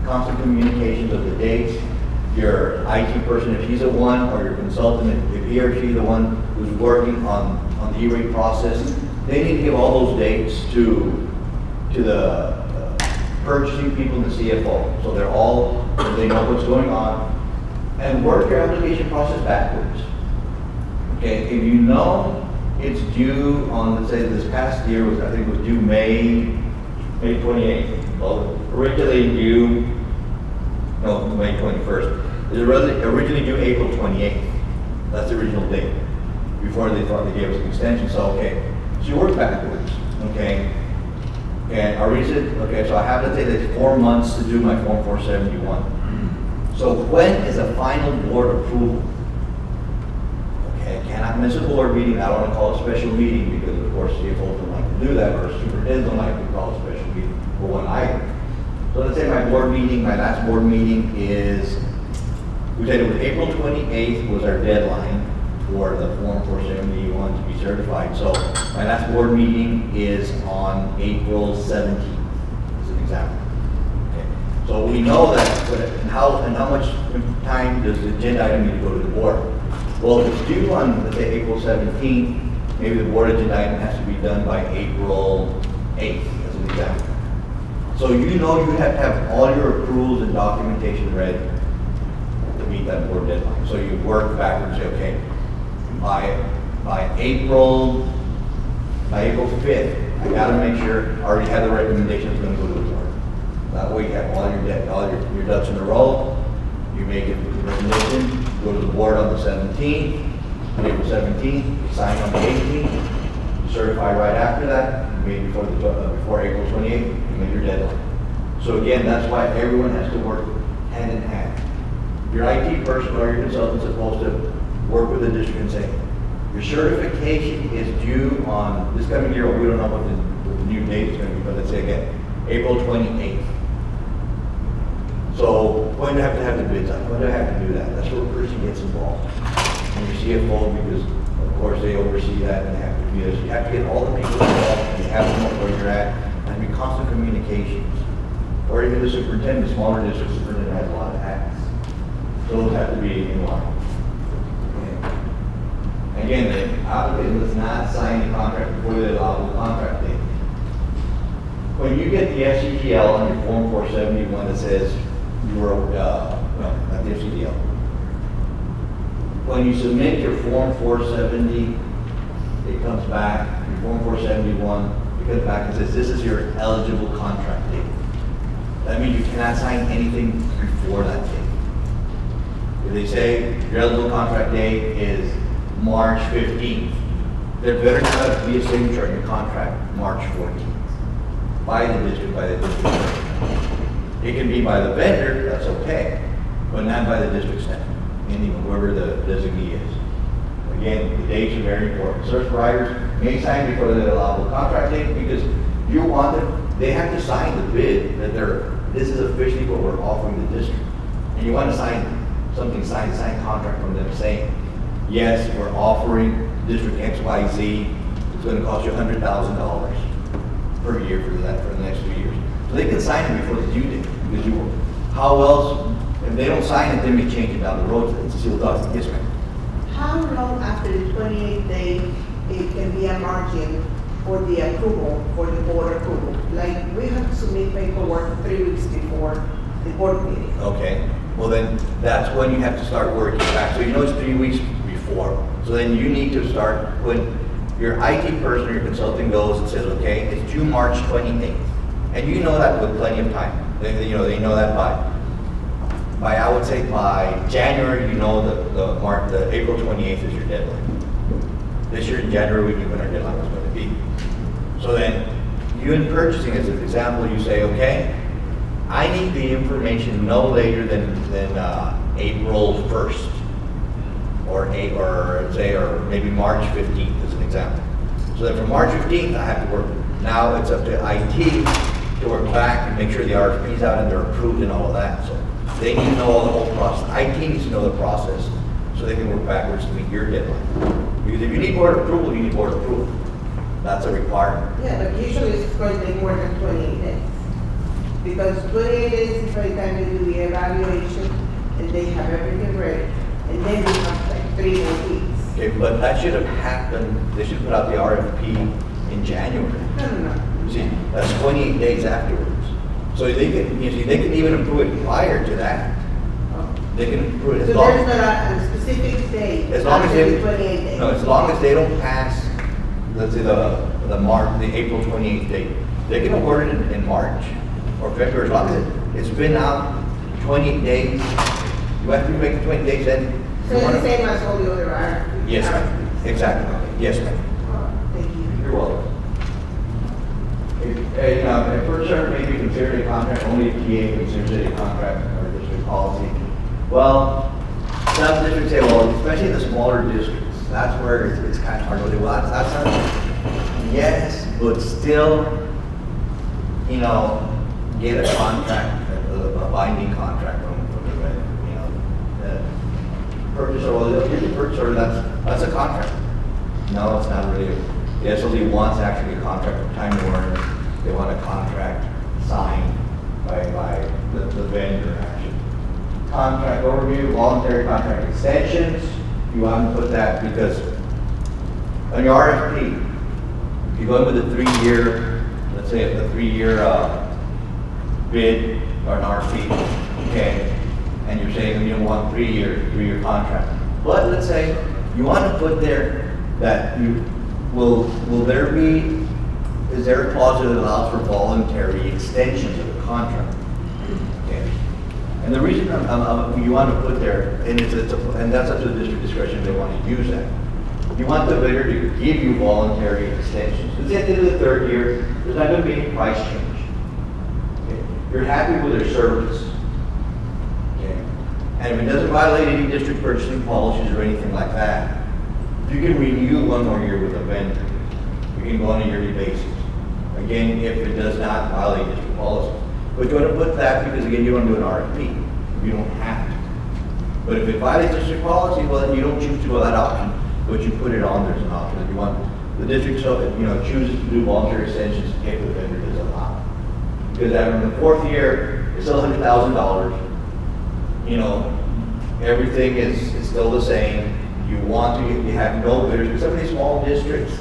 constant communications of the dates. Your IT person, if he's the one, or your consultant, if he or she the one who's working on the E-rate process, they need to give all those dates to the purchasing people and the CFO. So they know what's going on, and work your application process backwards. Okay, if you know it's due on, let's say this past year was, I think it was due May 28th. Well, originally due, no, May 21st. It was originally due April 28th. That's the original date. Before they thought they gave us an extension. So, okay. So you work backwards, okay? And our reason, okay, so I have to say that 4 months to do my Form 471. So when is a final board approval? Okay, I cannot miss a board meeting, I don't want to call a special meeting because of course CFOs don't like to do that, or superintendents don't like to call a special meeting for one item. So let's say my board meeting, my last board meeting is, we said it was April 28th was our deadline for the Form 471 to be certified. So my last board meeting is on April 17th, as an example. Okay. So we know that, and how much time does the agenda item need to go to the board? Well, if it's due on, let's say, April 17th, maybe the board agenda item has to be done by April 8th, as an example. So you know you have to have all your approvals and documentation ready to meet that board deadline. So you work backwards and say, okay, by April 5th, I gotta make sure I already have the recommendations going to go to the board. That way you have all your ducks in a row. You make it the recommendation, go to the board on the 17th, April 17th, you sign on the 18th, you certify right after that, you make before April 28th, you make your deadline. So again, that's why everyone has to work hand in hand. Your IT person or your consultant is supposed to work with the district and say, your certification is due on this coming year, or we don't know what the new date is going to be, but let's say again, April 28th. So when do I have to have the bids on? When do I have to do that? That's where the person gets involved. And your CFO, because of course they oversee that and they have to be this. You have to get all the people involved and you have to know where you're at and be constant communications. Or even the superintendent, the smaller district superintendent has a lot of hats. So those have to be in line. Again, the applicant does not sign the contract before the allowable contract date. When you get the FCTL on your Form 471 that says you were, not the FCTL. When you submit your Form 470, it comes back, your Form 471, it comes back and says this is your eligible contract date. That means you cannot sign anything before that date. If they say your eligible contract date is March 15th, there better not be a signature on your contract March 14th by the district. It can be by the vendor, that's okay, but not by the district staff, and even whoever the designee is. Again, the dates are very important. Service providers may sign before the allowable contract date because you want them, they have to sign the bid that this is officially what we're offering the district. And you want to sign something, signed contract from them saying, yes, we're offering District XYZ, it's going to cost you $100,000 per year for the next 3 years. So they can sign it before the due date, because how else, if they don't sign it, they may change it down the road, it's a sealed document. Yes, ma'am. How long after the 28th day it can be a margin for the approval, for the board approval? Like, we have to submit paperwork 3 weeks before the board meeting. Okay, well then, that's when you have to start working back. So you know it's 3 weeks before. So then you need to start, when your IT person or your consultant goes and says, okay, it's due March 28th. And you know that with plenty of time. They know that by I would say by January, you know the April 28th is your deadline. This year in January, we knew when our deadline was going to be. So then, you in purchasing, as an example, you say, okay, I need the information no later than April 1st, or maybe March 15th as an example. So then from March 15th, I have to work. Now it's up to IT to work back and make sure the RFP's out and they're approved and all of that. So they need to know all the whole process. IT needs to know the process so they can work backwards to meet your deadline. Because if you need board approval, you need board approval. That's a requirement. Yeah, but usually it's going to take more than 28 days. Because 28 days is by the time they do the evaluation and they have everything ready. And then we have like 3 more weeks. Okay, but that should have happened, they should put out the RFP in January. No. You see, that's 28 days afterwards. So they can even approve it prior to that. They can approve it So as long there's not a specific date as long as after they, the 28 days? no, as long as they don't pass, let's say the April 28th date. They can award it in March or February, as long as it's been out 28 days. You have to make it 20 days then. So it's the same as all the other RFPs? Yes, ma'am. Exactly. Yes, ma'am. Thank you. You're welcome. And a purchase order may be considered a contract only if TA considers it a contract or district policy. Well, some districts say, well, especially the smaller districts, that's where it's kind of hard to do. Well, that's not, yes, but still, you know, get a contract, a binding contract from the vendor, you know. Purchase order, well, here's a purchase order, that's a contract. No, it's not really. The SLD wants actually a contract from Time Warner. They want a contract signed by the vendor, actually. Contract overview, voluntary contract extensions. You want to put that because on your RFP, if you go in with a 3-year, let's say a 3-year bid or an RFP, okay, and you're saying you want 3-year contract. But let's say you want to put there that you will there be, is there a clause that allows for voluntary extensions of the contract? Okay. And the reason you want to put there, and and that's up to the district discretion if they want to use that. You want the vendor to give you voluntary extensions. Because at the end of the 3rd year, there's not going to be any price change. Okay. You're happy with their service. Okay. And if it doesn't violate any district purchasing policies or anything like that, you can renew 1 more year with a vendor. You can go on a yearly basis. Again, if it does not violate district policy. But you want to put that because, again, you want to do an RFP. You don't have to. But if it violates district policy, well, then you don't choose to go that option, but you put it on there as an option. If you want the district, so that, you know, chooses to do voluntary extensions if the vendor does allow. Because after the 4th year, it's still $100,000. You know, everything is still the same. You have no bidders. Because some of these small districts,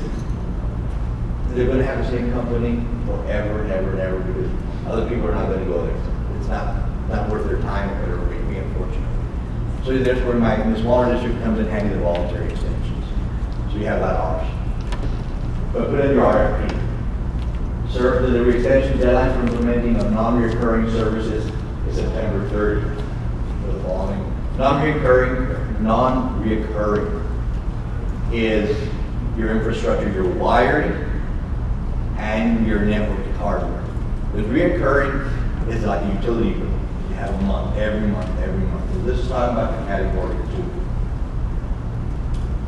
they're going to have the same company forever and ever and ever because other people are not going to go there. It's not worth their time or whatever, unfortunately. So that's where the smaller district comes in handy, the voluntary extensions. So you have that option. But put in your RFP. Serve delivery extension deadline for implementing of non-recurring services is September 30th for the following. Non-recurring is your infrastructure, your wiring, and your network hardware. The reoccurring is like a utility bill. You have a month, every month. So this is talking about the category 2.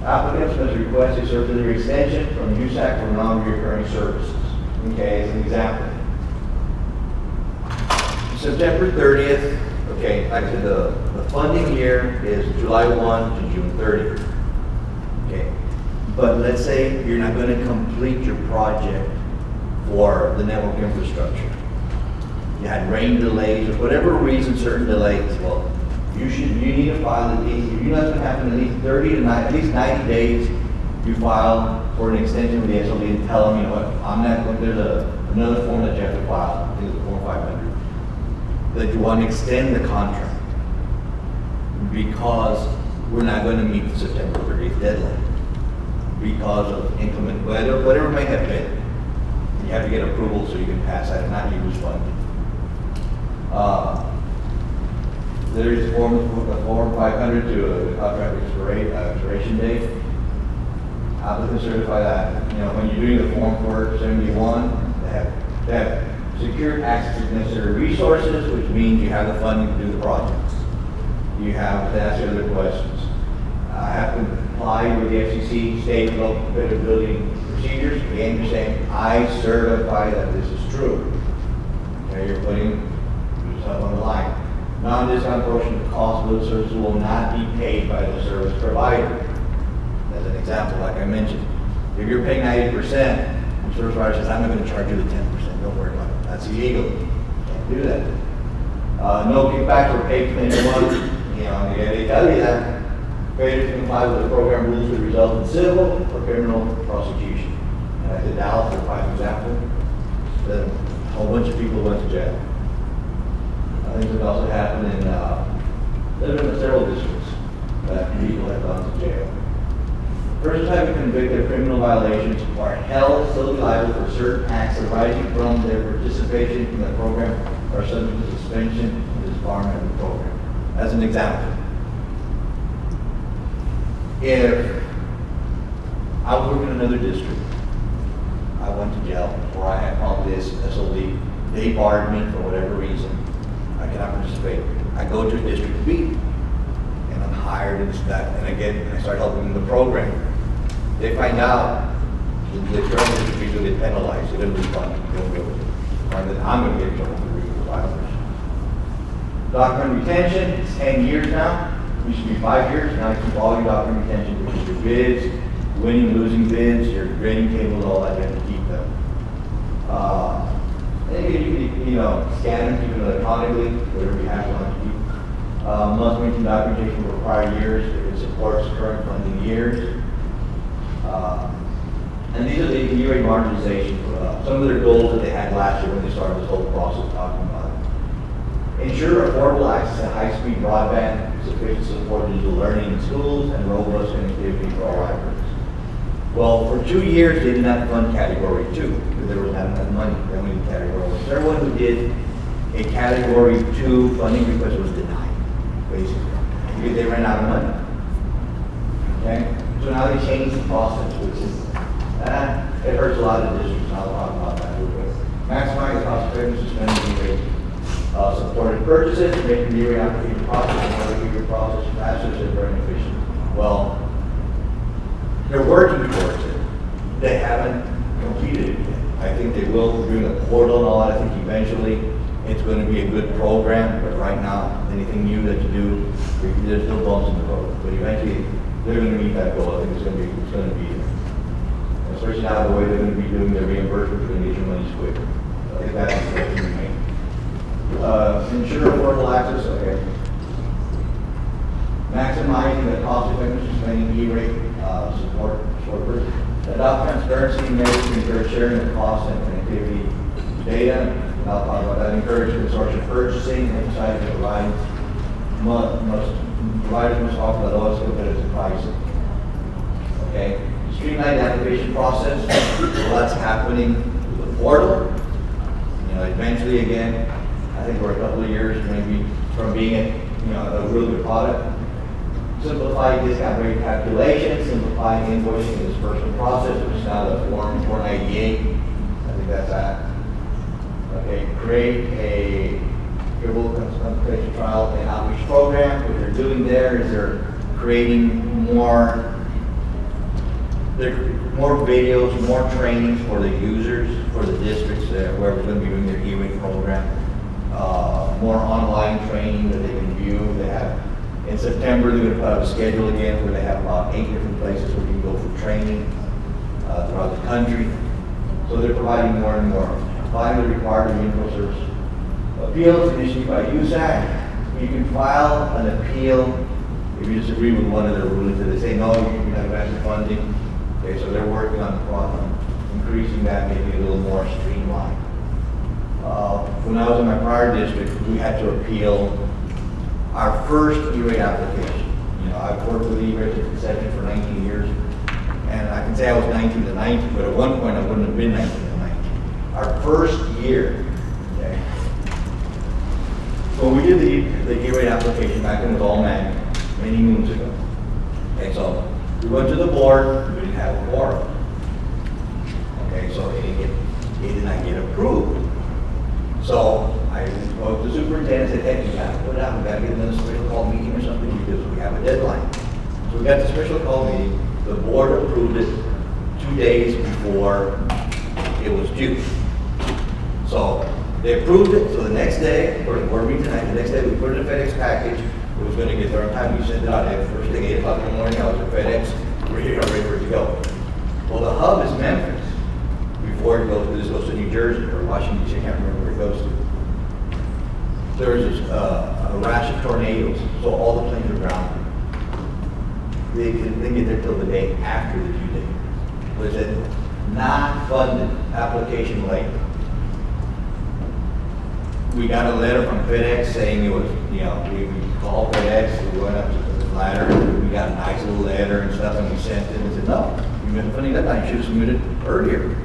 Applicants must request a service delivery extension from USAC for non-reoccurring services. Okay, as an example. September 30th, okay, like I said, the funding year is July 1 to June 30th. Okay, but let's say you're not going to complete your project for the network infrastructure. You had rain delays or whatever reason, certain delays. Well, you need to file at least, if you know it's going to happen at least 90 days, you file for an extension with the SLD and tell them, you know what, I'm not going, there's another form that you have to file, I think it's Form 500, that you want to extend the contract because we're not going to meet the September 30th deadline because of inclement weather, whatever it may have been. You have to get approval so you can pass that and not use funding. There is Form 500 to a contract expiration date. Applicants certify that, you know, when you're doing the Form 471, they have secured access to necessary resources, which means you have the funding to do the projects. You have to ask other questions. Have to comply with the FCC state and local competitive building procedures. Again, you're saying, I certify that this is true. Okay, you're putting yourself on the line. Non-discount portion of the cost of those services will not be paid by the service provider. As an example, like I mentioned, if you're paying 90%, the service provider says, I'm not going to charge you the 10%. Don't worry about it. That's illegal. Can't do that. No kickbacks or paid to anyone. You know, they tell you that. Failure to comply with the program rules could result in civil or criminal prosecution. And I did Dallas for prime example. Then a whole bunch of people went to jail. I think it also happened in several districts that people have gone to jail. Persons having convicted of criminal violations are held solely liable for certain acts arising from their participation in the program or subject to suspension and disbarment of the program. As an example, if I work in another district, I went to jail, or I had found this SOD, they barred me for whatever reason, I cannot participate. I go to District B, and I'm hired and that, and again, I start helping in the program. They find out the current District B will get penalized, they're gonna refund, they'll go, or then I'm gonna get in trouble for legal violation. Document retention, it's 10 years now. It used to be 5 years, now you keep all your document retention, which is your bids, winning, losing bids, your grading tables, all that, you have to keep them. And you can, scan them, keep them electronically, whatever you have on to keep. Must maintain documentation for prior years, if it supports current funding years. And these are the E-rate modernization, some of their goals that they had last year when they started this whole process talking about it. Ensure affordable access to high-speed broadband, sufficient support digital learning in schools, and robust connectivity for all libraries. Well, for 2 years, they did not fund Category 2, because there was not enough money. They only did Category 1. So everyone who did a Category 2 funding request was denied, basically, because they ran out of money. Okay? So now they changed the process, which is, it hurts a lot of districts, and I'll talk about that real quick. Maximize cost effective spending rate. Supported purchases, making the rate application process and other figure process faster and very efficient. Well, they're working towards it. They haven't completed it yet. I think they will bring a portal and all that. I think eventually it's going to be a good program, but right now, anything new that you do, there's still bumps in the road. But eventually, they're going to meet that goal. I think it's going to be there. Especially now the way they're going to be doing their reimbursement, you're going to get your money quicker. I think that's the question to make. Ensure affordable access, okay. Maximizing the cost effective spending E-rate support short. Adopt transparency measures to encourage sharing of costs and connectivity data. And I'll talk about that. Encourage consortium purchasing, emphasize that providers must offer the lowest competitive pricing. Okay. Streamline the application process. Well, that's happening with the portal. Eventually, again, I think we're a couple of years maybe from being a real good product. Simplify discount rate calculation, simplify invoicing and disbursement process, which is now the Form 498. I think that's that. Okay, create a favorable concentration trial and outreach program. What they're doing there is they're creating more videos, more trainings for the users, for the districts, whoever's going to be doing their E-rate program. More online training that they can view. They have, in September, they're going to put out a schedule again where they have about 8 different places where you can go for training throughout the country. So they're providing more and more. Finally, required info service appeals initiated by USAC. You can file an appeal if you disagree with one of their rulings. If they say no, you can have extra funding. Okay, so they're working on increasing that, making it a little more streamlined. When I was in my prior district, we had to appeal our first E-rate application. I've worked with E-rate concession for 19 years, and I can say I was 19 to 90, but at one point I wouldn't have been 19 to 90. Our first year, okay, when we did the E-rate application back then, it was all manual, many moons ago. Okay, so we went to the board, we didn't have a quorum. Okay, so it did not get approved. So I spoke to the superintendent and said, hey, you got to put it out. We got to get another special call meeting or something because we have a deadline. So we got the special call meeting. The board approved it 2 days before it was due. So they approved it. So the next day, or the board meeting tonight, the next day we put it in a FedEx package. It was going to get there on time. We sent it out at first thing, 8 o'clock in the morning. I was at FedEx. We're here, ready for it to go. Well, the hub is Memphis. Before it goes to New Jersey or Washington, D.C., I can't remember where it goes to. There's a rash of tornadoes, so all the planes are grounded. They didn't get there till the day after the due date. Was it not funded application late? We got a letter from FedEx saying it was, we called FedEx, we went up to the ladder, we got a nice little letter and stuff, and we sent it and said, no, you've been funding that time, you should have submitted earlier.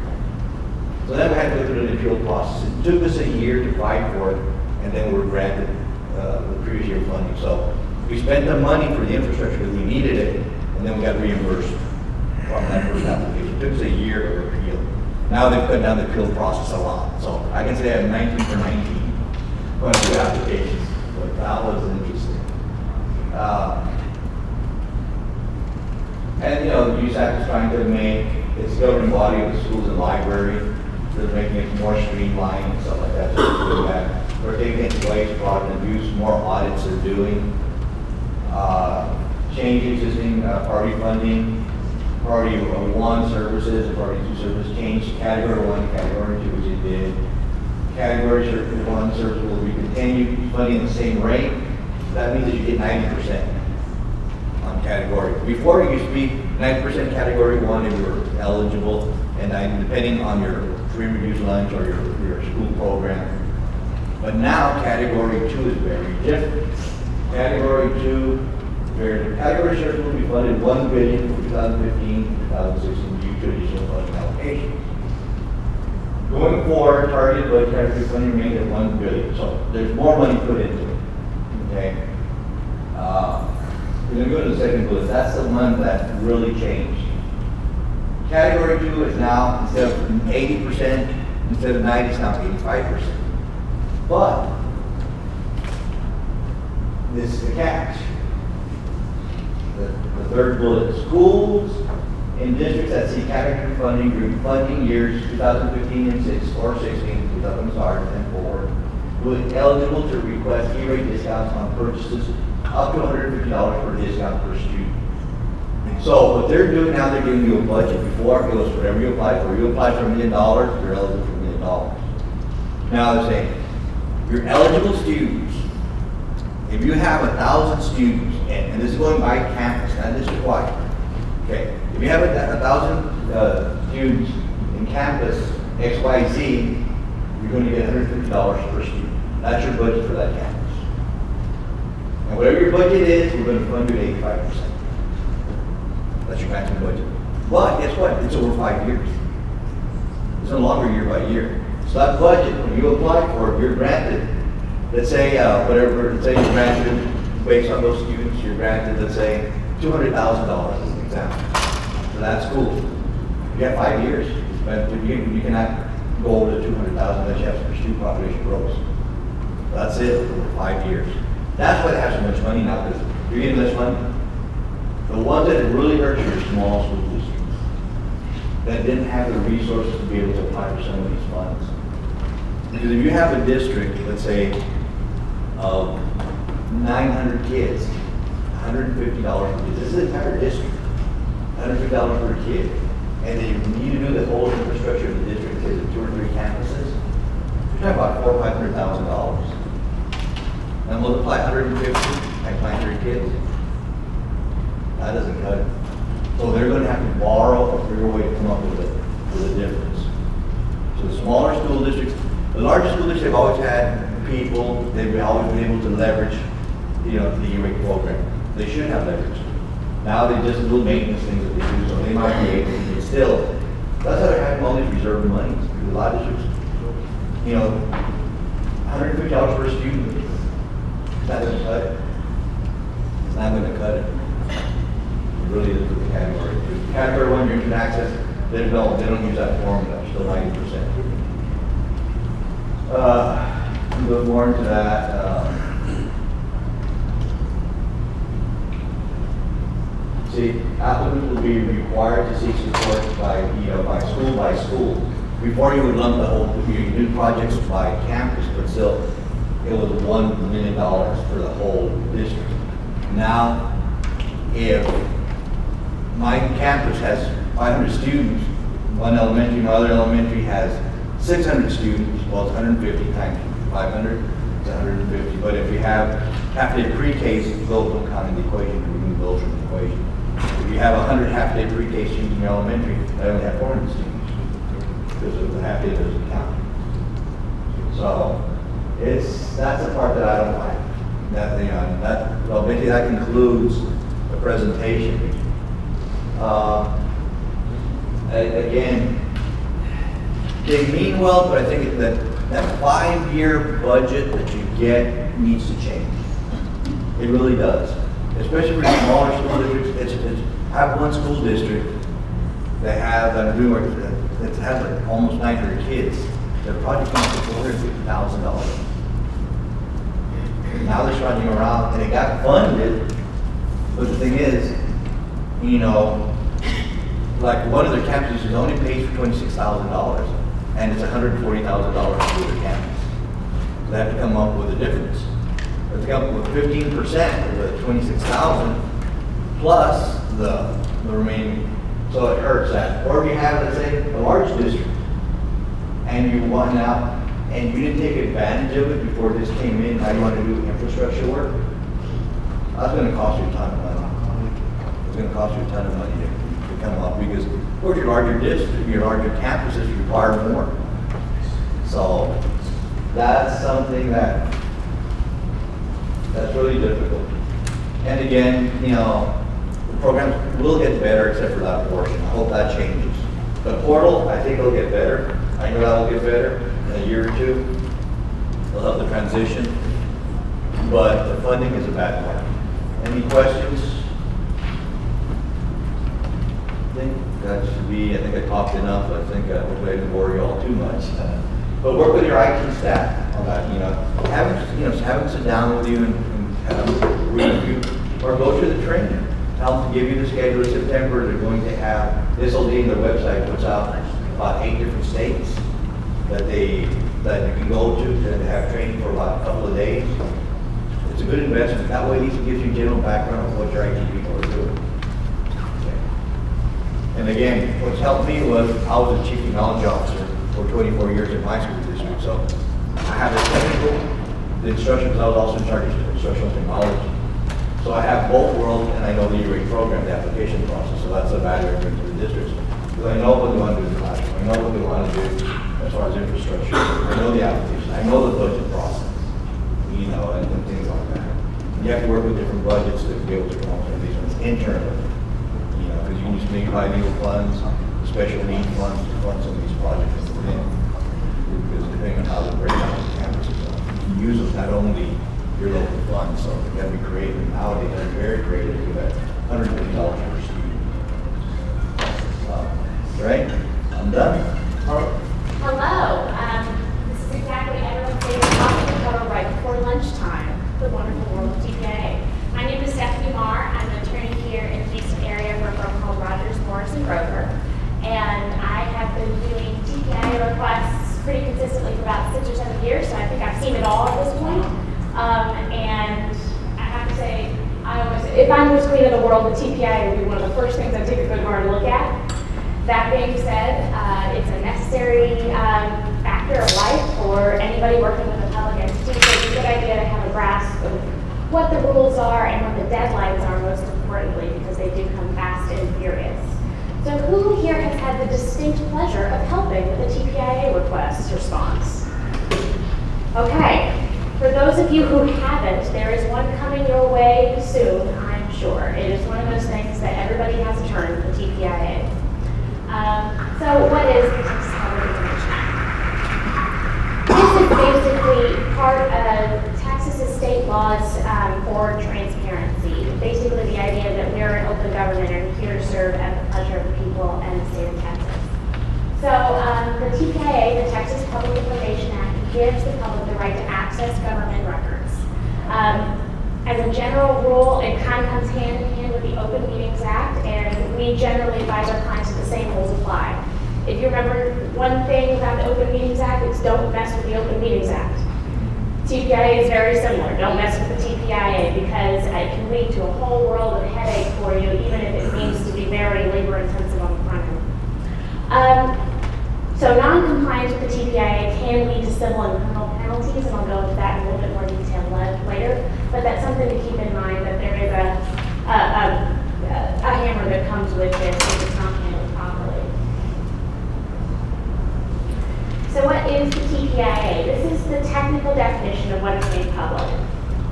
So then we had to go through the appeal process. It took us a year to fight for it, and then we were granted the previous year funding. So we spent the money for the infrastructure because we needed it, and then we got reimbursed from that first application. It took us a year to appeal. Now they've cut down the appeal process a lot. So I can say I have 19 for 19 going through applications. But that was interesting. And USAC is trying to make its governing body of the schools and library. They're making it more streamlined and stuff like that. So we're doing that. We're taking it ways broader than use, more audits they're doing. Change existing party funding, party 1 services, and party 2 services, change category 1 to category 2, which it did. Category 1 service will be continued funding the same rate. That means that you get 90% on category. Before it used to be 90% category 1 if you were eligible, and depending on your free reduced lunch or your school program. But now category 2 is very different. Category 2, category service will be funded $1 billion for 2015 to 2016 due to additional funding allocations. Going forward, targeted budget category funding remains at $1 billion. So there's more money put into it. Okay. We're going to go to the second bullet. That's the one that really changed. Category 2 is now, instead of 80%, instead of 90%, it's now 85%. But this is the catch. The third bullet, schools in districts that see category funding group funding years 2015 and 16 and forward will be eligible to request E-rate discounts on purchases up to $150 per discount per student. So what they're doing now, they're giving you a budget. Before it was whatever you apply for. You apply for $1 million, you're eligible for $1 million. Now they're saying, your eligible students, if you have 1,000 students, and this is going by campus, not district-wide. Okay, if you have 1,000 students in campus XYZ, you're going to get $150 per student. That's your budget for that campus. And whatever your budget is, we're going to fund you at 85%. That's your maximum budget. But guess what? It's over 5 years. It's no longer year by year. So that budget, when you apply for it, you're granted, let's say, let's say you're granted, based on those students, you're granted, let's say, $200,000 as an example for that school. You have 5 years, but you cannot go over the $200,000 unless you have some student population growth. That's it for 5 years. That's why they have so much money now, because you're getting less money. The ones that it really hurts are small school districts that didn't have the resources to be able to apply for some of these funds. Because if you have a district, let's say, of 900 kids, $150 per kid. This is the entire district, $150 per kid. And then you need to do the whole infrastructure of the district, because of 2 or 3 campuses. You're talking about $400,000 or $500,000. And multiply 150 times 900 kids. That doesn't cut it. So they're going to have to borrow or figure a way to come up with a difference. So the smaller school districts, the larger school districts have always had people, they've always been able to leverage, the E-rate program. They should have leverage. Now they just do maintenance things that they do, so they might be able to, but still, that's how they're having all these reserve monies. Because a lot of districts, $150 per student, it's not going to cut it. It's not going to cut it. It really is with the category 2. Category 1, your internet access, they don't use that formula, still 90%. A little more into that. See, applicants will be required to seek support by school. Before you would lump the whole, you do projects by campus, but still, it was $1 million for the whole district. Now, if my campus has 500 students, one elementary, my other elementary has 600 students, well, it's 150 times 500, it's 150. But if you have half-day pre-K, those don't count in the equation, you remove those from the equation. If you have 100 half-day pre-K students in your elementary, I only have 400 students, because the half-day doesn't count. So, that's the part that I don't like. Basically that concludes the presentation. Again, they mean well, but I think that 5-year budget that you get needs to change. It really does. Especially for smaller school districts. It's have one school district that have, that has like almost 900 kids. The project comes to $450,000. Now they're running around, and it got funded, but the thing is, you know, like one of their campuses is only pays for $26,000, and it's $140,000 for their campus. So they have to come up with a difference. They have to come up with 15% of the $26,000 plus the remaining. So it hurts that. Or if you have, let's say, a large district, and you won out, and you didn't take advantage of it before this came in, now you want to do infrastructure work, that's going to cost you a ton of money. It's going to cost you a ton of money to come up, because of course your larger district, your larger campuses require more. So that's something that's really difficult. And again, you know, the programs will get better except for that portion. I hope that changes. The portal, I think it'll get better. I know that will get better in a year or two. They'll have the transition. But the funding is a bad part. Any questions? I think that should be, I think I talked enough. I think hopefully I didn't bore you all too much. But work with your IT staff on that, you know. Have them sit down with you and have them review or go through the training. Tell them to give you the schedule of September. They're going to have, this will be in their website, puts out about 8 different states that you can go to have training for about a couple of days. It's a good investment. That way it gives you a general background of what your IT people are doing. Okay. And again, what's helped me was I was a chief technology officer for 24 years in my school district. So I have the technical, the instruction, because I was also in charge of instructional technology. So I have both worlds, and I know the E-rate program, the application process. So that's a value I bring to the districts. Because I know what they want to do in the classroom. I know what they want to do as far as infrastructure. I know the application. I know the budget process, you know, and things like that. You have to work with different budgets to be able to come up with these ones internally, you know, because you can just make legal funds, special need funds to fund some of these projects. Because depending on how the breakdown of the campuses are, you use them not only your local funds, so you got to be creative. Nowadays, they're very creative with that $150 per student. Right? I'm done. Hello. This is exactly everyone's favorite topic to cover right before lunchtime, the wonderful world of TPIA. My name is Maher. I'm an attorney here in the Houston area for a firm called Rogers, Morris & Grover. And I have been doing TPIA requests pretty consistently for about 6 or 7 years, so I think I've seen it all at this point. And I have to say, if I was queen of the world, the TPIA would be one of the first things I take a good hard look at. That being said, it's a necessary factor of life for anybody working with a public entity, so it's a good idea to have a grasp of what the rules are and what the deadlines are, most importantly, because they do come fast and furious. So who here has had the distinct pleasure of helping with the TPIA request response? Okay, for those of you who haven't, there is one coming your way soon, I'm sure. It is one of those things that everybody has a turn with the TPIA. So what is the Texas Public Information Act? This is basically part of Texas's state laws for transparency. Basically the idea that we're an open government and here to serve at the pleasure of the people and the state of Texas. So the TPIA, the Texas Public Information Act, gives the public the right to access government records. As a general rule, it kind of comes hand in hand with the Open Meetings Act, and we generally advise our clients that the same rules apply. If you remember one thing about the Open Meetings Act, it's don't mess with the Open Meetings Act. TPIA is very similar. Don't mess with the TPIA because it can lead to a whole world of headache for you, even if it means to be very labor intensive on the front end. So non-compliance with the TPIA can lead to civil and criminal penalties, and I'll go into that in a little bit more detail later. But that's something to keep in mind, that there is a hammer that comes with this if it's not handled properly. So what is the TPIA? This is the technical definition of what is made public.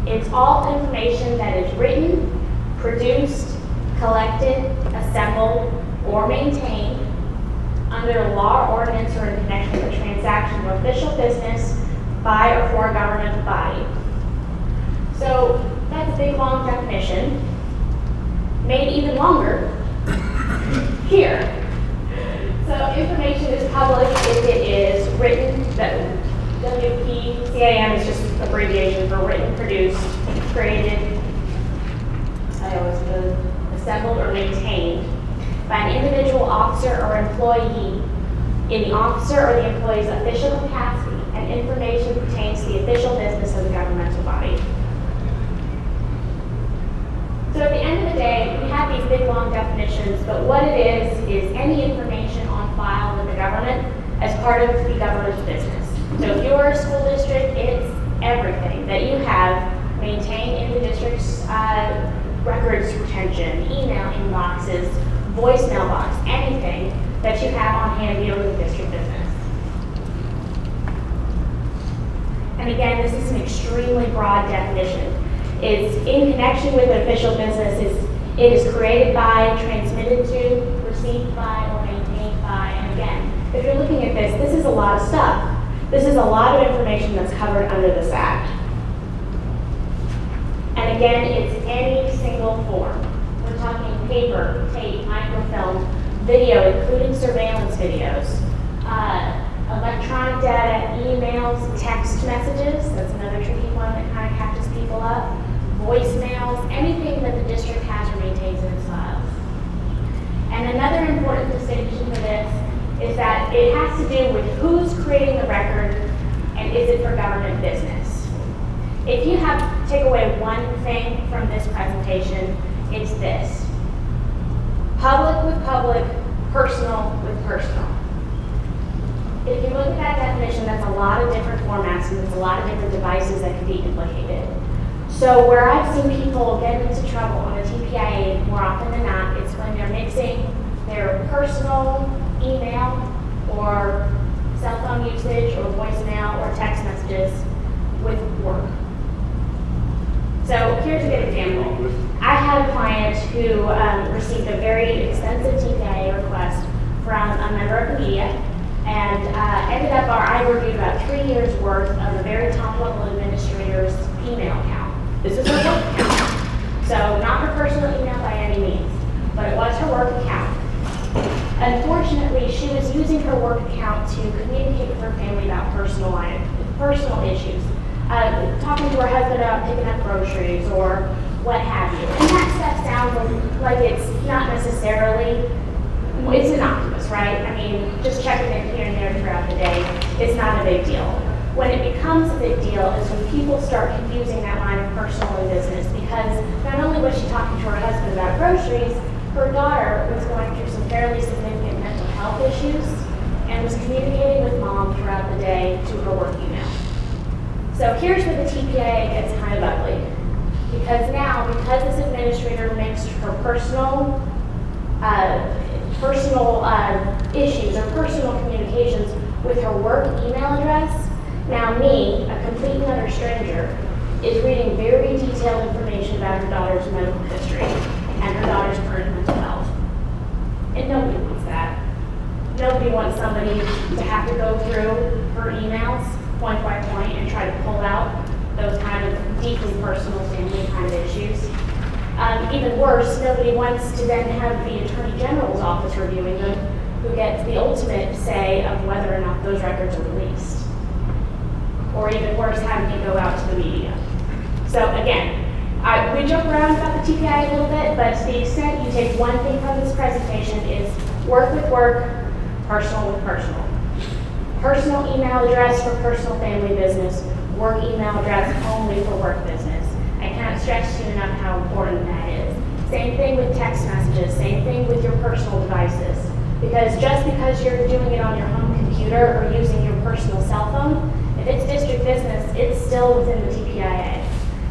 It's all information that is written, produced, collected, assembled, or maintained under a law, ordinance, or in connection with a transaction or official business by or for a governmental body. So that's a big, long definition, made even longer here. So So information is public if it is written, that WPCAM is just abbreviation for written, produced, created, assembled or maintained by an individual officer or employee in the officer or the employee's official capacity, and information pertains to the official business of the governmental body. So at the end of the day, we have these big long definitions, but what it is any information on file with the government as part of the government's business. So if you're a school district, it's everything that you have maintained in the district's records retention, email inboxes, voicemail box, anything that you have on hand dealing with district business. And again, this is an extremely broad definition. It's in connection with an official business, it is created by, transmitted to, received by, or maintained by. And again, if you're looking at this, this is a lot of stuff. This is a lot of information that's covered under this act. And again, it's any single form. We're talking paper, tape, microfilm, video, including surveillance videos, electronic data, emails, text messages, that's another tricky one that kind of catches people up, voicemails, anything that the district has or maintains in its files. And another important distinction for this is that it has to do with who's creating the record and is it for government business. If you have to take away one thing from this presentation, it's this. Public with public, personal with personal. If you look at that definition, that's a lot of different formats and there's a lot of different devices that can be implicated. So where I've seen people get into trouble on the TPIA more often than not, it's when they're mixing their personal email or cell phone usage or voicemail or text messages with work. So here's a good example. I had a client who received a very extensive TPIA request from a member of the media, and ended up, I reviewed about 3 years worth of a very top level administrator's email account. This is her work account. So not her personal email by any means, but it was her work account. Unfortunately, she was using her work account to communicate with her family about personal issues. Talking to her husband about picking up groceries or what have you. And that stuff sounds like it's not necessarily, it's innocuous, right? I mean, just checking in here and there throughout the day, it's not a big deal. When it becomes a big deal is when people start confusing that line of personal and business, because not only was she talking to her husband about groceries, her daughter was going through some fairly significant mental health issues and was communicating with mom throughout the day to her work email. So here's where the TPIA gets kind of ugly. Because this administrator mixed her personal issues or personal communications with her work email address, now me, a complete and utter stranger, is reading very detailed information about her daughter's medical history and her daughter's current mental health. And nobody wants that. Nobody wants somebody to have to go through her emails point by point and try to pull out those kind of deeply personal family kind of issues. Even worse, nobody wants to then have the Attorney General's office reviewing them, who gets the ultimate say of whether or not those records are released. Or even worse, having to go out to the media. So again, we joke around about the TPIA a little bit, but to the extent you take one thing from this presentation is work with work, personal with personal. Personal email address for personal family business, work email address only for work business. I can't stress to you enough how important that is. Same thing with text messages, same thing with your personal devices. Because just because you're doing it on your home computer or using your personal cell phone, if it's district business, it's still within the TPIA.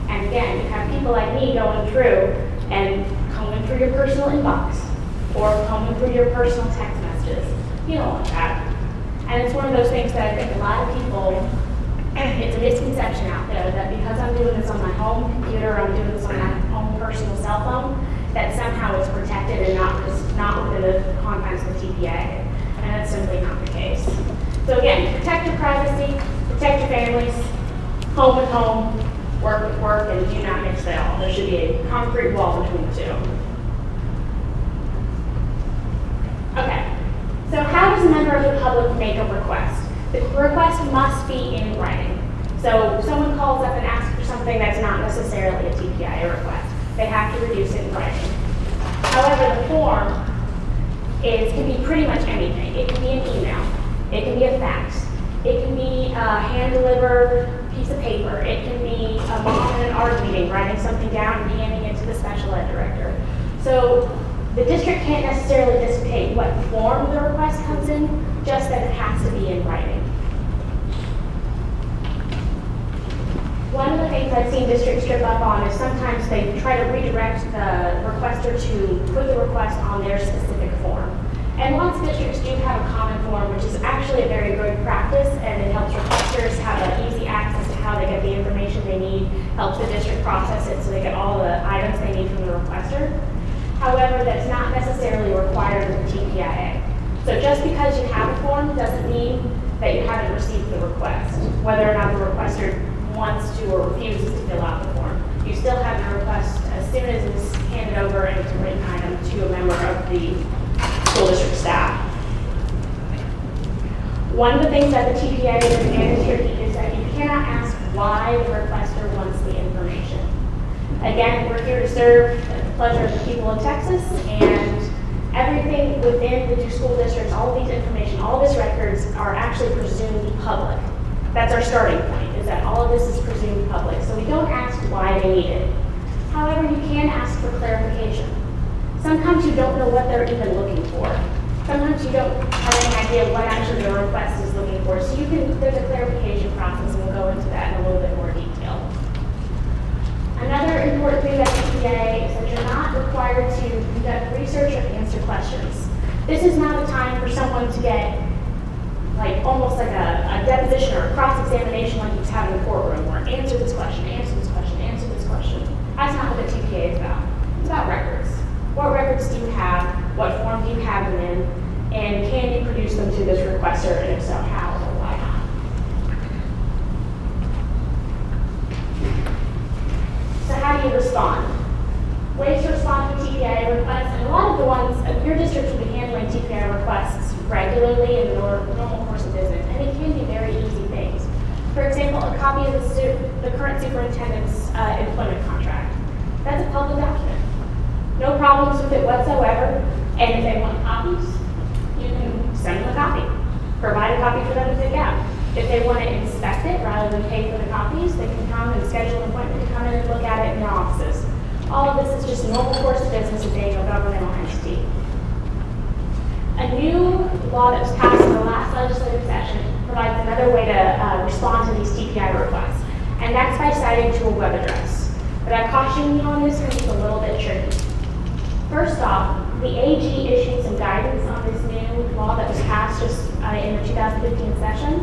And again, you have people like me going through and combing through your personal inbox or combing through your personal text messages. You don't want that. And it's one of those things that I think a lot of people, it's a misconception out there that because I'm doing this on my home computer, I'm doing this on my own personal cell phone, that somehow it's protected and not within the confines of the TPIA. And that's simply not the case. So again, protect your privacy, protect your families, home with home, work with work, and do not mix it all. There should be a concrete wall between the two. Okay, so how does a member of the public make a request? The request must be in writing. So if someone calls up and asks for something that's not necessarily a TPIA request, they have to reduce it in writing. However, the form can be pretty much anything. It can be an email, it can be a fax, it can be a hand-delivered piece of paper, it can be a mom in an art meeting writing something down and handing it to the special ed director. So the district can't necessarily dictate what form the request comes in, just that it has to be in writing. One of the things I've seen districts trip up on is sometimes they try to redirect the requester to put the request on their specific form. And lots of districts do have a common form, which is actually a very good practice, and it helps requesters have an easy access to how they get the information they need, helps the district process it so they get all the items they need from the requester. However, that's not necessarily required in the TPIA. So just because you have a form doesn't mean that you haven't received the request, whether or not the requester wants to or refuses to fill out the form. You still have your request as soon as it's handed over and it's a written item to a member of the school district staff. One of the things that the TPIA is mandated here is that you cannot ask why the requester wants the information. Again, we're here to serve the pleasure of the people of Texas, and everything within the two school districts, all of these information, all of these records are actually presumed public. That's our starting point, is that all of this is presumed public. So we don't ask why they need it. However, you can ask for clarification. Sometimes you don't know what they're even looking for. Sometimes you don't have any idea what actually the request is looking for. So there's a clarification process, and we'll go into that in a little bit more detail. Another important thing about TPIA is that you're not required to conduct research or answer questions. This is not a time for someone to get almost like a deposition or a cross-examination like you have in a courtroom, where answer this question, answer this question, answer this question. That's not what the TPIA is about. It's about records. What records do you have? What form do you have them in? And can you produce them to this requester? And if so, how or why not? So how do you respond? Ways to respond to TPIA requests, and a lot of the ones, your district will be handling TPIA requests regularly in the normal course of business, and it can be very easy things. For example, a copy of the current superintendent's employment contract. That's a public document. No problems with it whatsoever, and if they want copies, you can send them a copy. Provide a copy for them to pick out. If they want to inspect it rather than pay for the copies, they can come and schedule an appointment to come in and look at it in their offices. All of this is just normal course of business of being a governmental entity. A new law that was passed in the last legislative session provides another way to respond to these TPI requests, and that's by citing to a web address. But I caution you on this because it's a little bit tricky. First off, the AG issued some guidance on this new law that was passed just in the 2015 session,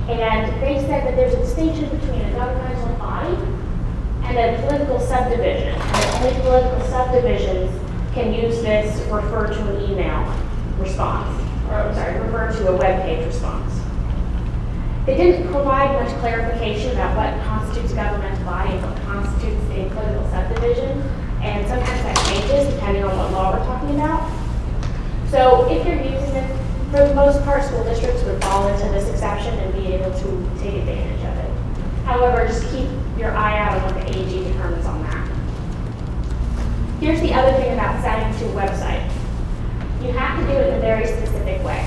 and they said that there's a distinction between a governmental body and a political subdivision, and that only political subdivisions can use this refer to an email response, refer to a web page response. They didn't provide much clarification about what constitutes a governmental body and what constitutes a political subdivision, and sometimes that changes depending on what law we're talking about. So if you're using it, for the most part, school districts would fall into this exception and be able to take advantage of it. However, just keep your eye out on what the AG determines on that. Here's the other thing about citing to a website. You have to do it in a very specific way.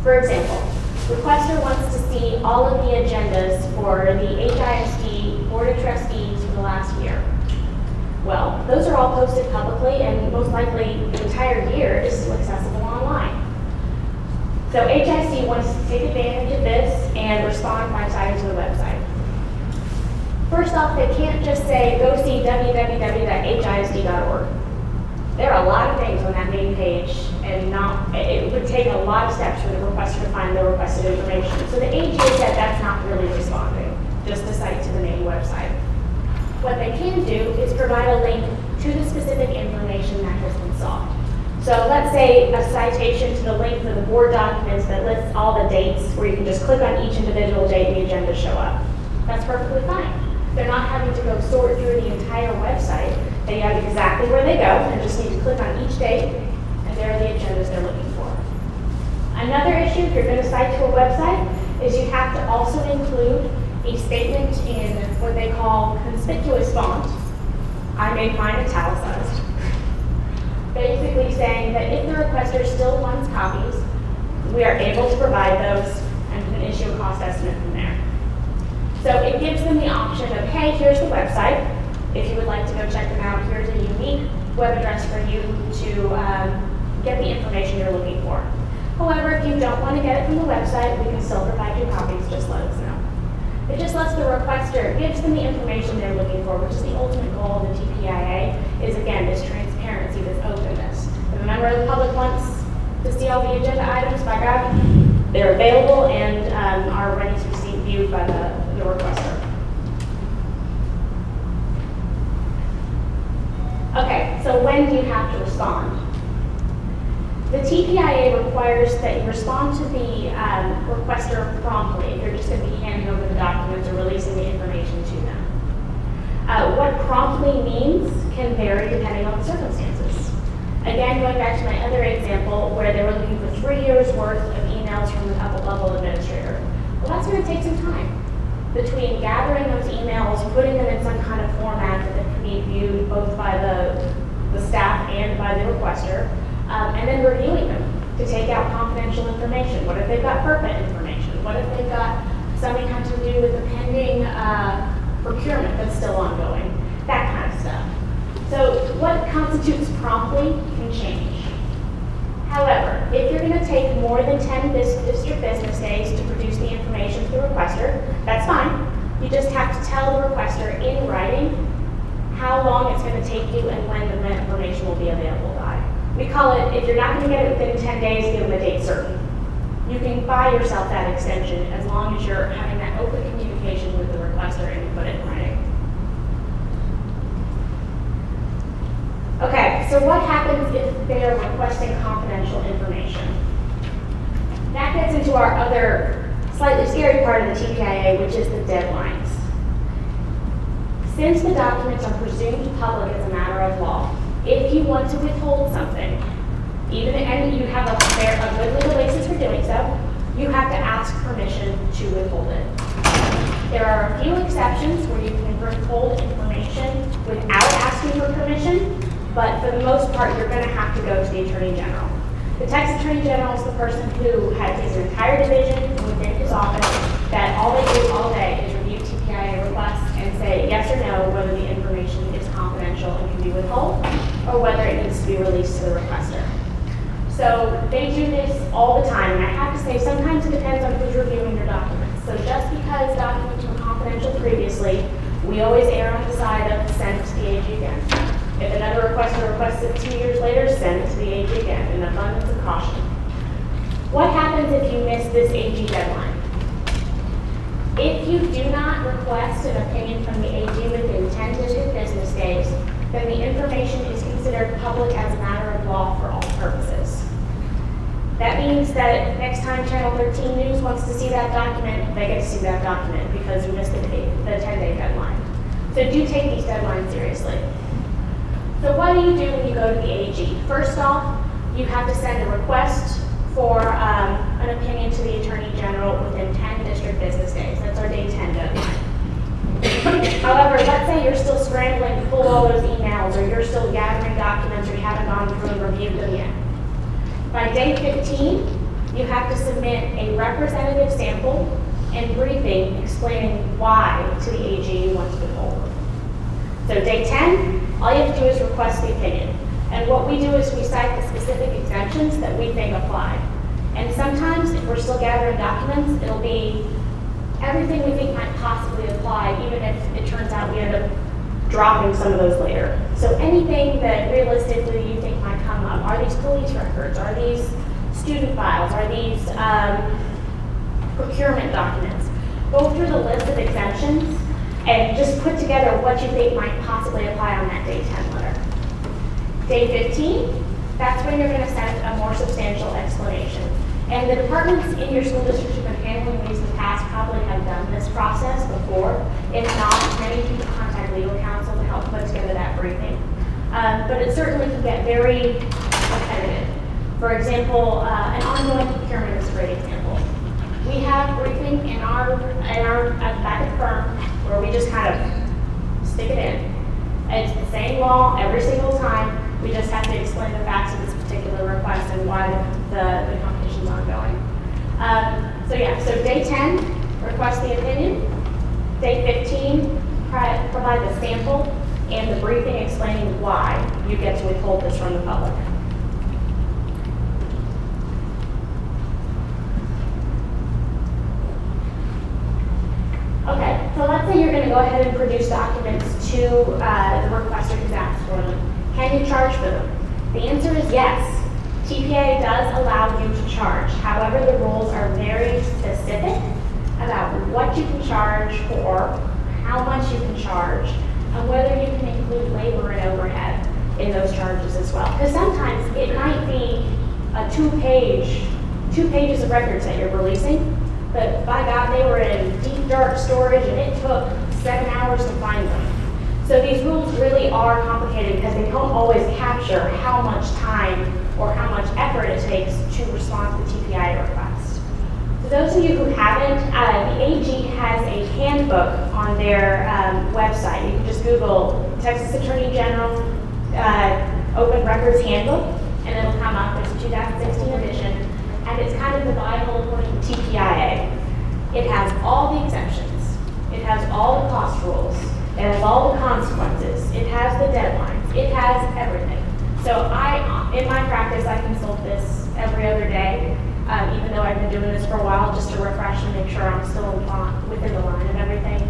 For example, requester wants to see all of the agendas for the HISD Board of Trustees for the last year. Well, those are all posted publicly, and most likely the entire year is still accessible online. So HISD wants to take advantage of this and respond by citing to the website. First off, they can't just say, go see www.hisd.org. There are a lot of things on that main page, and it would take a lot of steps for the requester to find the requested information. So the AG said that's not really responding, just to cite to the main website. What they can do is provide a link to the specific information that has been sought. So let's say a citation to the link for the board documents that lists all the dates, where you can just click on each individual date and the agenda show up. That's perfectly fine. They're not having to go sort through the entire website. They have exactly where they go and just need to click on each date, and there are the agendas they're looking for. Another issue, if you're going to cite to a website, is you have to also include a statement in what they call conspicuous font. I made mine italicized. Basically saying that if the requester still wants copies, we are able to provide those and can issue a cost estimate from there. So it gives them the option of, hey, here's the website. If you would like to go check them out, here's a unique web address for you to get the information you're looking for. However, if you don't want to get it from the website, we can still provide you copies, just let us know. It just lets the requester, gives them the information they're looking for, which is the ultimate goal of the TPIA, is again, this transparency, this openness. If a member of the public wants to see all the agenda items, by God, they're available and are ready to be viewed by the requester. Okay, so when do you have to respond? The TPIA requires that you respond to the requester promptly if you're just going to be handing over the documents or releasing the information to them. What promptly means can vary depending on the circumstances. Again, going back to my other example where they were looking for 3 years worth of emails from the upper-level administrator. Well, that's going to take some time between gathering those emails, putting them in some kind of format that can be viewed both by the staff and by the requester, and then reviewing them to take out confidential information. What if they've got FERPA information? What if they've got something having to do with the pending procurement that's still ongoing? That kind of stuff. So what constitutes promptly can change. However, if you're going to take more than 10 district business days to produce the information to the requester, that's fine. You just have to tell the requester in writing how long it's going to take you and when the information will be available by. We call it, if you're not going to get it within 10 days, give them a date certain. You can buy yourself that extension as long as you're having that open communication with the requester and you put it in writing. Okay, so what happens if they are requesting confidential information? That gets into our other slightly scary part of the TPIA, which is the deadlines. Since the documents are presumed public as a matter of law, if you want to withhold something, and you have a good legal basis for doing so, you have to ask permission to withhold it. There are a few exceptions where you can withhold information without asking for permission, but for the most part, you're going to have to go to the Attorney General. The Texas Attorney General is the person who has his entire division within his office that all they do all day is review TPIA requests and say yes or no whether the information is confidential and can be withheld, or whether it needs to be released to the requester. So they do this all the time, and I have to say sometimes it depends on who's reviewing your documents. So just because documents were confidential previously, we always err on the side of send it to the AG again. If another requester requests it 2 years later, send it to the AG again, in abundance of caution. What happens if you miss this AG deadline? If you do not request an opinion from the AG within 10 district business days, then the information is considered public as a matter of law for all purposes. That means that next time Channel 13 News wants to see that document, they get to see that document because we missed the 10-day deadline. So do take these deadlines seriously. So what do you do when you go to the AG? First off, you have to send a request for an opinion to the Attorney General within 10 district business days. That's our day 10 deadline. However, let's say you're still scrambling to pull all those emails, or you're still gathering documents, or you haven't gone through and reviewed them yet. By day 15, you have to submit a representative sample and briefing explaining why to the AG you want to withhold. So day 10, all you have to do is request the opinion. And what we do is we cite the specific exemptions that we think apply. And sometimes, if we're still gathering documents, it'll be everything we think might possibly apply, even if it turns out we end up dropping some of those later. So anything that realistically you think might come up, are these police records, are these student files, are these procurement documents? Go through the list of exemptions and just put together what you think might possibly apply on that day 10 letter. Day 15, that's when you're going to send a more substantial explanation. And the departments in your school district who've been handling these in the past probably have done this process before. If not, many people contact legal counsel to help put together that briefing. But it certainly can get very repetitive. For example, an ongoing procurement is a great example. We have briefing in our back at the firm where we just kind of stick it in. It's the same law every single time. We just have to explain the facts of this particular request and why the competition's ongoing. So day 10, request the opinion. Day 15, provide the sample and the briefing explaining why you get to withhold this from the public. Okay, so let's say you're going to go ahead and produce documents to the requester who's asked for them. Can you charge for them? The answer is yes. TPIA does allow you to charge. However, the rules are very specific about what you can charge for, how much you can charge, and whether you can include labor and overhead in those charges as well. Because sometimes it might be a two pages of records that you're releasing, but by God, they were in deep, dark storage, and it took 7 hours to find them. So these rules really are complicated because they don't always capture how much time or how much effort it takes to respond to the TPIA request. For those of you who haven't, the AG has a handbook on their website. You can just Google Texas Attorney General Open Records Handbook, and it'll come up. It's a 2016 edition, and it's kind of the Bible according to TPIA. It has all the exceptions. It has all the cost rules. It has all the consequences. It has the deadlines. It has everything. So in my practice, I consult this every other day, even though I've been doing this for a while, just to refresh and make sure I'm still within the line of everything.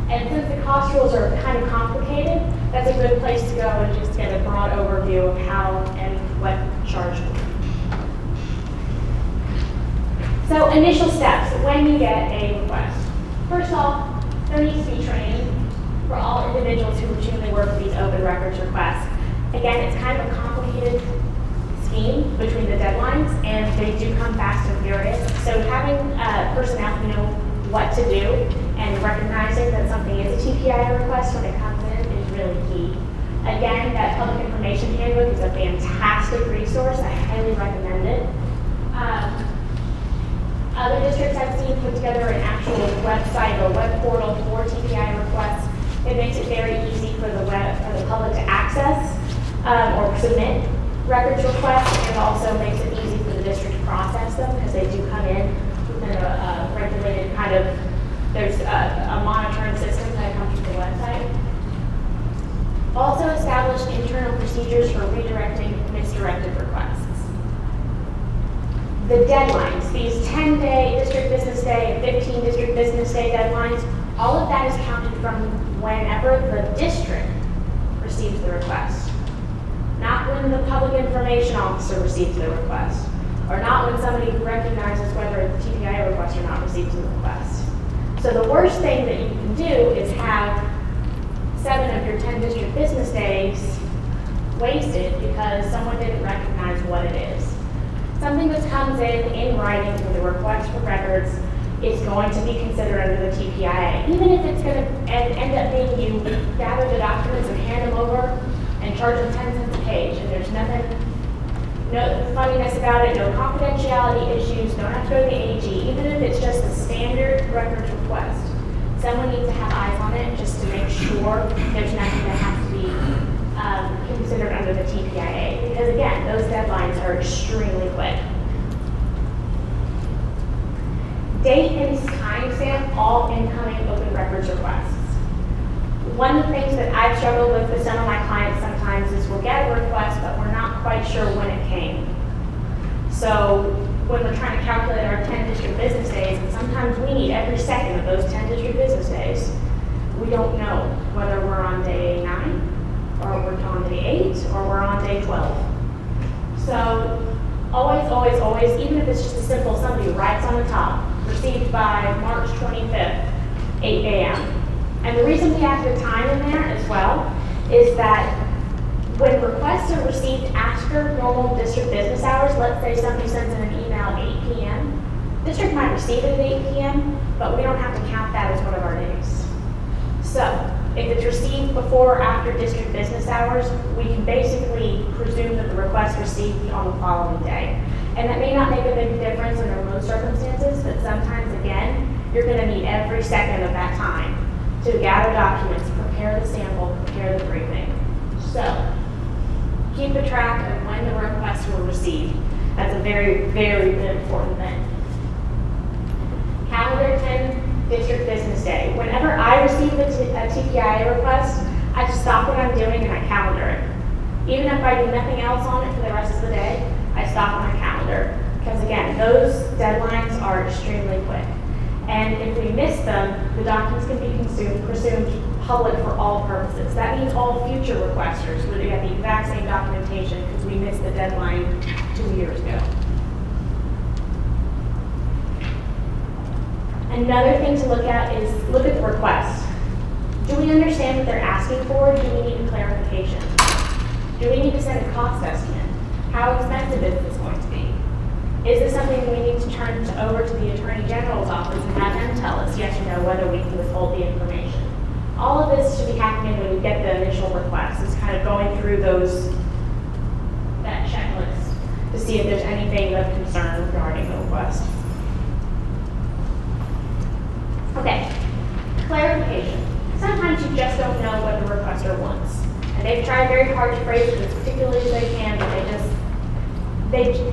And since the cost rules are kind of complicated, that's a good place to go and just get a broad overview of how and what charge will be. So initial steps when you get a request. First off, there needs to be training for all individuals who routinely work with these open records requests. Again, it's kind of a complicated scheme between the deadlines, and they do come fast and furious. So having personnel who know what to do and recognizing that something is a TPIA request when it comes in is really key. Again, that public information handbook is a fantastic resource. I highly recommend it. Other districts I've seen put together an actual website or web portal for TPIA requests. It makes it very easy for the public to access or submit records requests, and it also makes it easy for the district to process them because they do come in within a regulated kind of, there's a monitoring system that comes from the website. Also establish internal procedures for redirecting misdirected requests. The deadlines, these 10-day district business day and 15 district business day deadlines, all of that is counted from whenever the district receives the request. Not when the public information officer receives the request, or not when somebody recognizes whether the TPIA request or not receives the request. So the worst thing that you can do is have 7 of your 10 district business days wasted because someone didn't recognize what it is. Something that comes in writing for the request for records is going to be considered under the TPIA. Even if it's going to end up being you gather the documents and hand them over and charge them 10 cents a page, and there's nothing, no funniness about it, no confidentiality issues, don't have to go to the AG, even if it's just a standard records request. Someone needs to have eyes on it just to make sure there's nothing that has to be considered under the TPIA. Because again, those deadlines are extremely quick. Date and timestamp all incoming open records requests. One of the things that I've struggled with some of my clients sometimes is we'll get a request, but we're not quite sure when it came. So when we're trying to calculate our 10 district business days, and sometimes we need every second of those 10 district business days, we don't know whether we're on day 9, or we're on day 8, or we're on day 12. So always, always, always, even if it's just a simple, somebody writes on the top, received by March 25th, 8 a.m. And the reason we have the time in there as well is that when requests are received after normal district business hours, let's say somebody sends in an email at 8 p.m., district might receive it at 8 p.m., but we don't have to count that as one of our days. So if it's received before or after district business hours, we can basically presume that the request received on the following day. And that may not make a big difference under most circumstances, but sometimes, again, you're going to need every second of that time to gather documents, prepare the sample, prepare the briefing. So, keep a track of when the requests were received. That's a very, very important thing. Calendar 10, district business day. Whenever I receive a TPIA request, I just stop what I'm doing and I calendar it. Even if I do nothing else on it for the rest of the day, I stop on my calendar. Because again, those deadlines are extremely quick. And if we miss them, the documents can be presumed public for all purposes. That means all future requesters would get the exact same documentation because we missed the deadline 2 years ago. Another thing to look at is look at the request. Do we understand what they're asking for? Do we need a clarification? Do we need to send a cost estimate? How expensive is this going to be? Is this something we need to turn over to the Attorney General's office and have them tell us yes or no whether we can withhold the information? All of this should be happening when you get the initial request. It's kind of going through that checklist to see if there's anything of concern regarding the request. Okay, clarification. Sometimes you just don't know what the requester wants. And they've tried very hard to phrase it as particularly as they can, but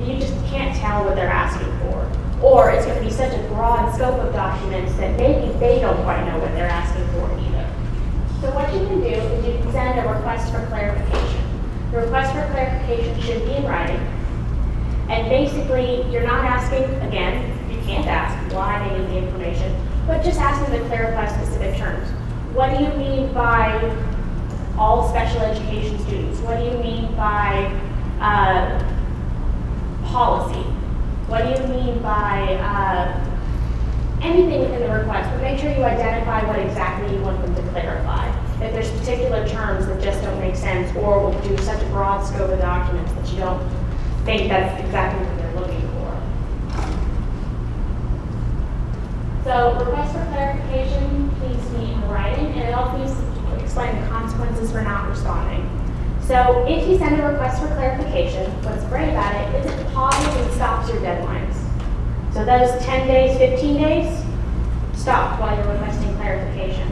you just can't tell what they're asking for. Or it's going to be such a broad scope of documents that maybe they don't quite know what they're asking for either. So what you can do is you can send a request for clarification. The request for clarification should be in writing. And basically, you're not asking, again, you can't ask why they need the information, but just asking to clarify specific terms. What do you mean by all special education students? What do you mean by policy? What do you mean by anything within the request? But make sure you identify what exactly you want them to clarify. If there's particular terms that just don't make sense or will do such a broad scope of documents that you don't think that's exactly what they're looking for. So request for clarification needs to be in writing, and it also needs to explain the consequences for not responding. So if you send a request for clarification, what's great about it is it pauses and stops your deadlines. So those 10 days, 15 days, stop while you're requesting clarification.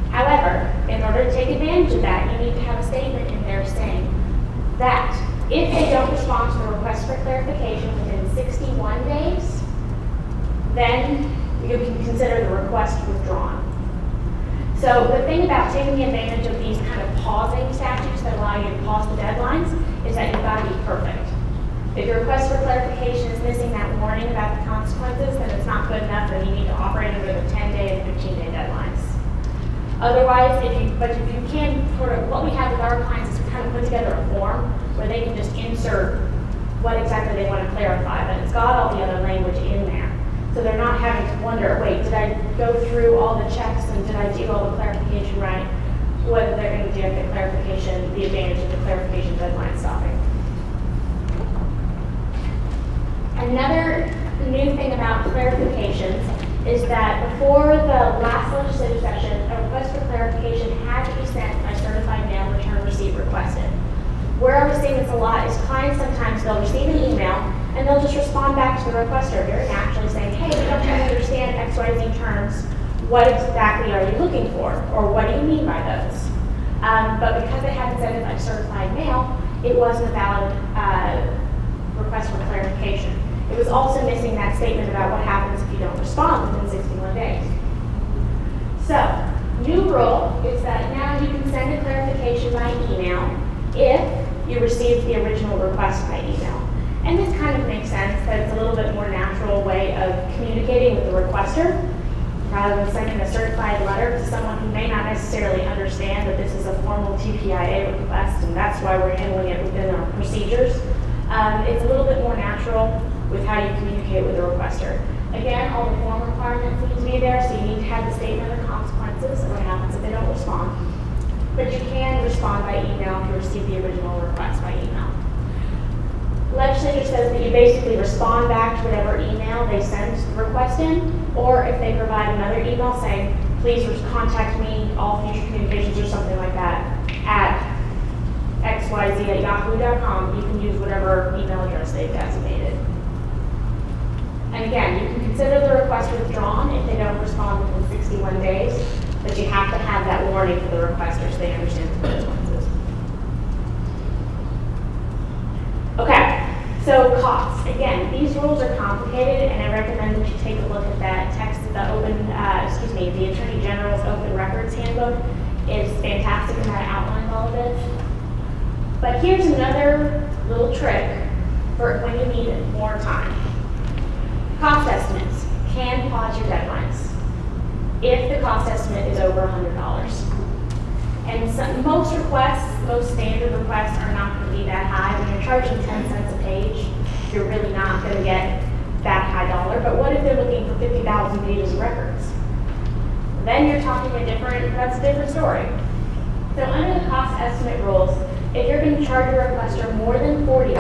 However, in order to take advantage of that, you need to have a statement in there saying that if they don't respond to the request for clarification within 61 days, then you can consider the request withdrawn. So the thing about taking advantage of these kind of pausing statutes that allow you to pause the deadlines is that you've got to be perfect. If your request for clarification is missing that warning about the consequences, then it's not good enough, and you need to operate under the 10-day and 15-day deadlines. Otherwise, if you can, what we have with our clients is we kind of put together a form where they can just insert what exactly they want to clarify, but it's got all the other language in there. So they're not having to wonder, wait, did I go through all the checks and did I do all the clarification right? Whether they're going to give the clarification, the advantage of the clarification deadline stopping. Another new thing about clarifications is that before the last legislative session, a request for clarification had to be sent by certified mail return receipt requested. Where I was seeing this a lot is clients sometimes they'll receive an email and they'll just respond back to the requester very naturally saying, hey, we don't understand XYZ terms. What exactly are you looking for? Or what do you mean by those? But because they hadn't sent it by certified mail, it wasn't a valid request for clarification. It was also missing that statement about what happens if you don't respond within 61 days. So, new rule is that now you can send a clarification by email if you received the original request by email. And this kind of makes sense that it's a little bit more natural way of communicating with the requester rather than sending a certified letter to someone who may not necessarily understand that this is a formal TPIA request and that's why we're handling it within our procedures. It's a little bit more natural with how you communicate with the requester. Again, all the form requirements need to be there, so you need to have the statement of consequences of what happens if they don't respond. But you can respond by email if you receive the original request by email. Legislature says that you basically respond back to whatever email they sent the request in, or if they provide another email saying, please contact me, all future communications or something like that, at xyz@yahoo.com. You can use whatever email address they've designated. And again, you can consider the request withdrawn if they don't respond within 61 days, but you have to have that warning for the requester so they understand the consequences. Okay, so costs. Again, these rules are complicated, and I recommend that you take a look at that text. The the Attorney General's Open Records Handbook is fantastic in that it outlines all of this. But here's another little trick for when you need more time. Cost estimates can pause your deadlines if the cost estimate is over $100. And most requests, most standard requests are not going to be that high. When you're charging 10 cents a page, you're really not going to get that high dollar. But what if they're looking for 50,000 pages of records? Then you're talking that's a different story. So under the cost estimate rules, if you're going to charge a requester more than $40,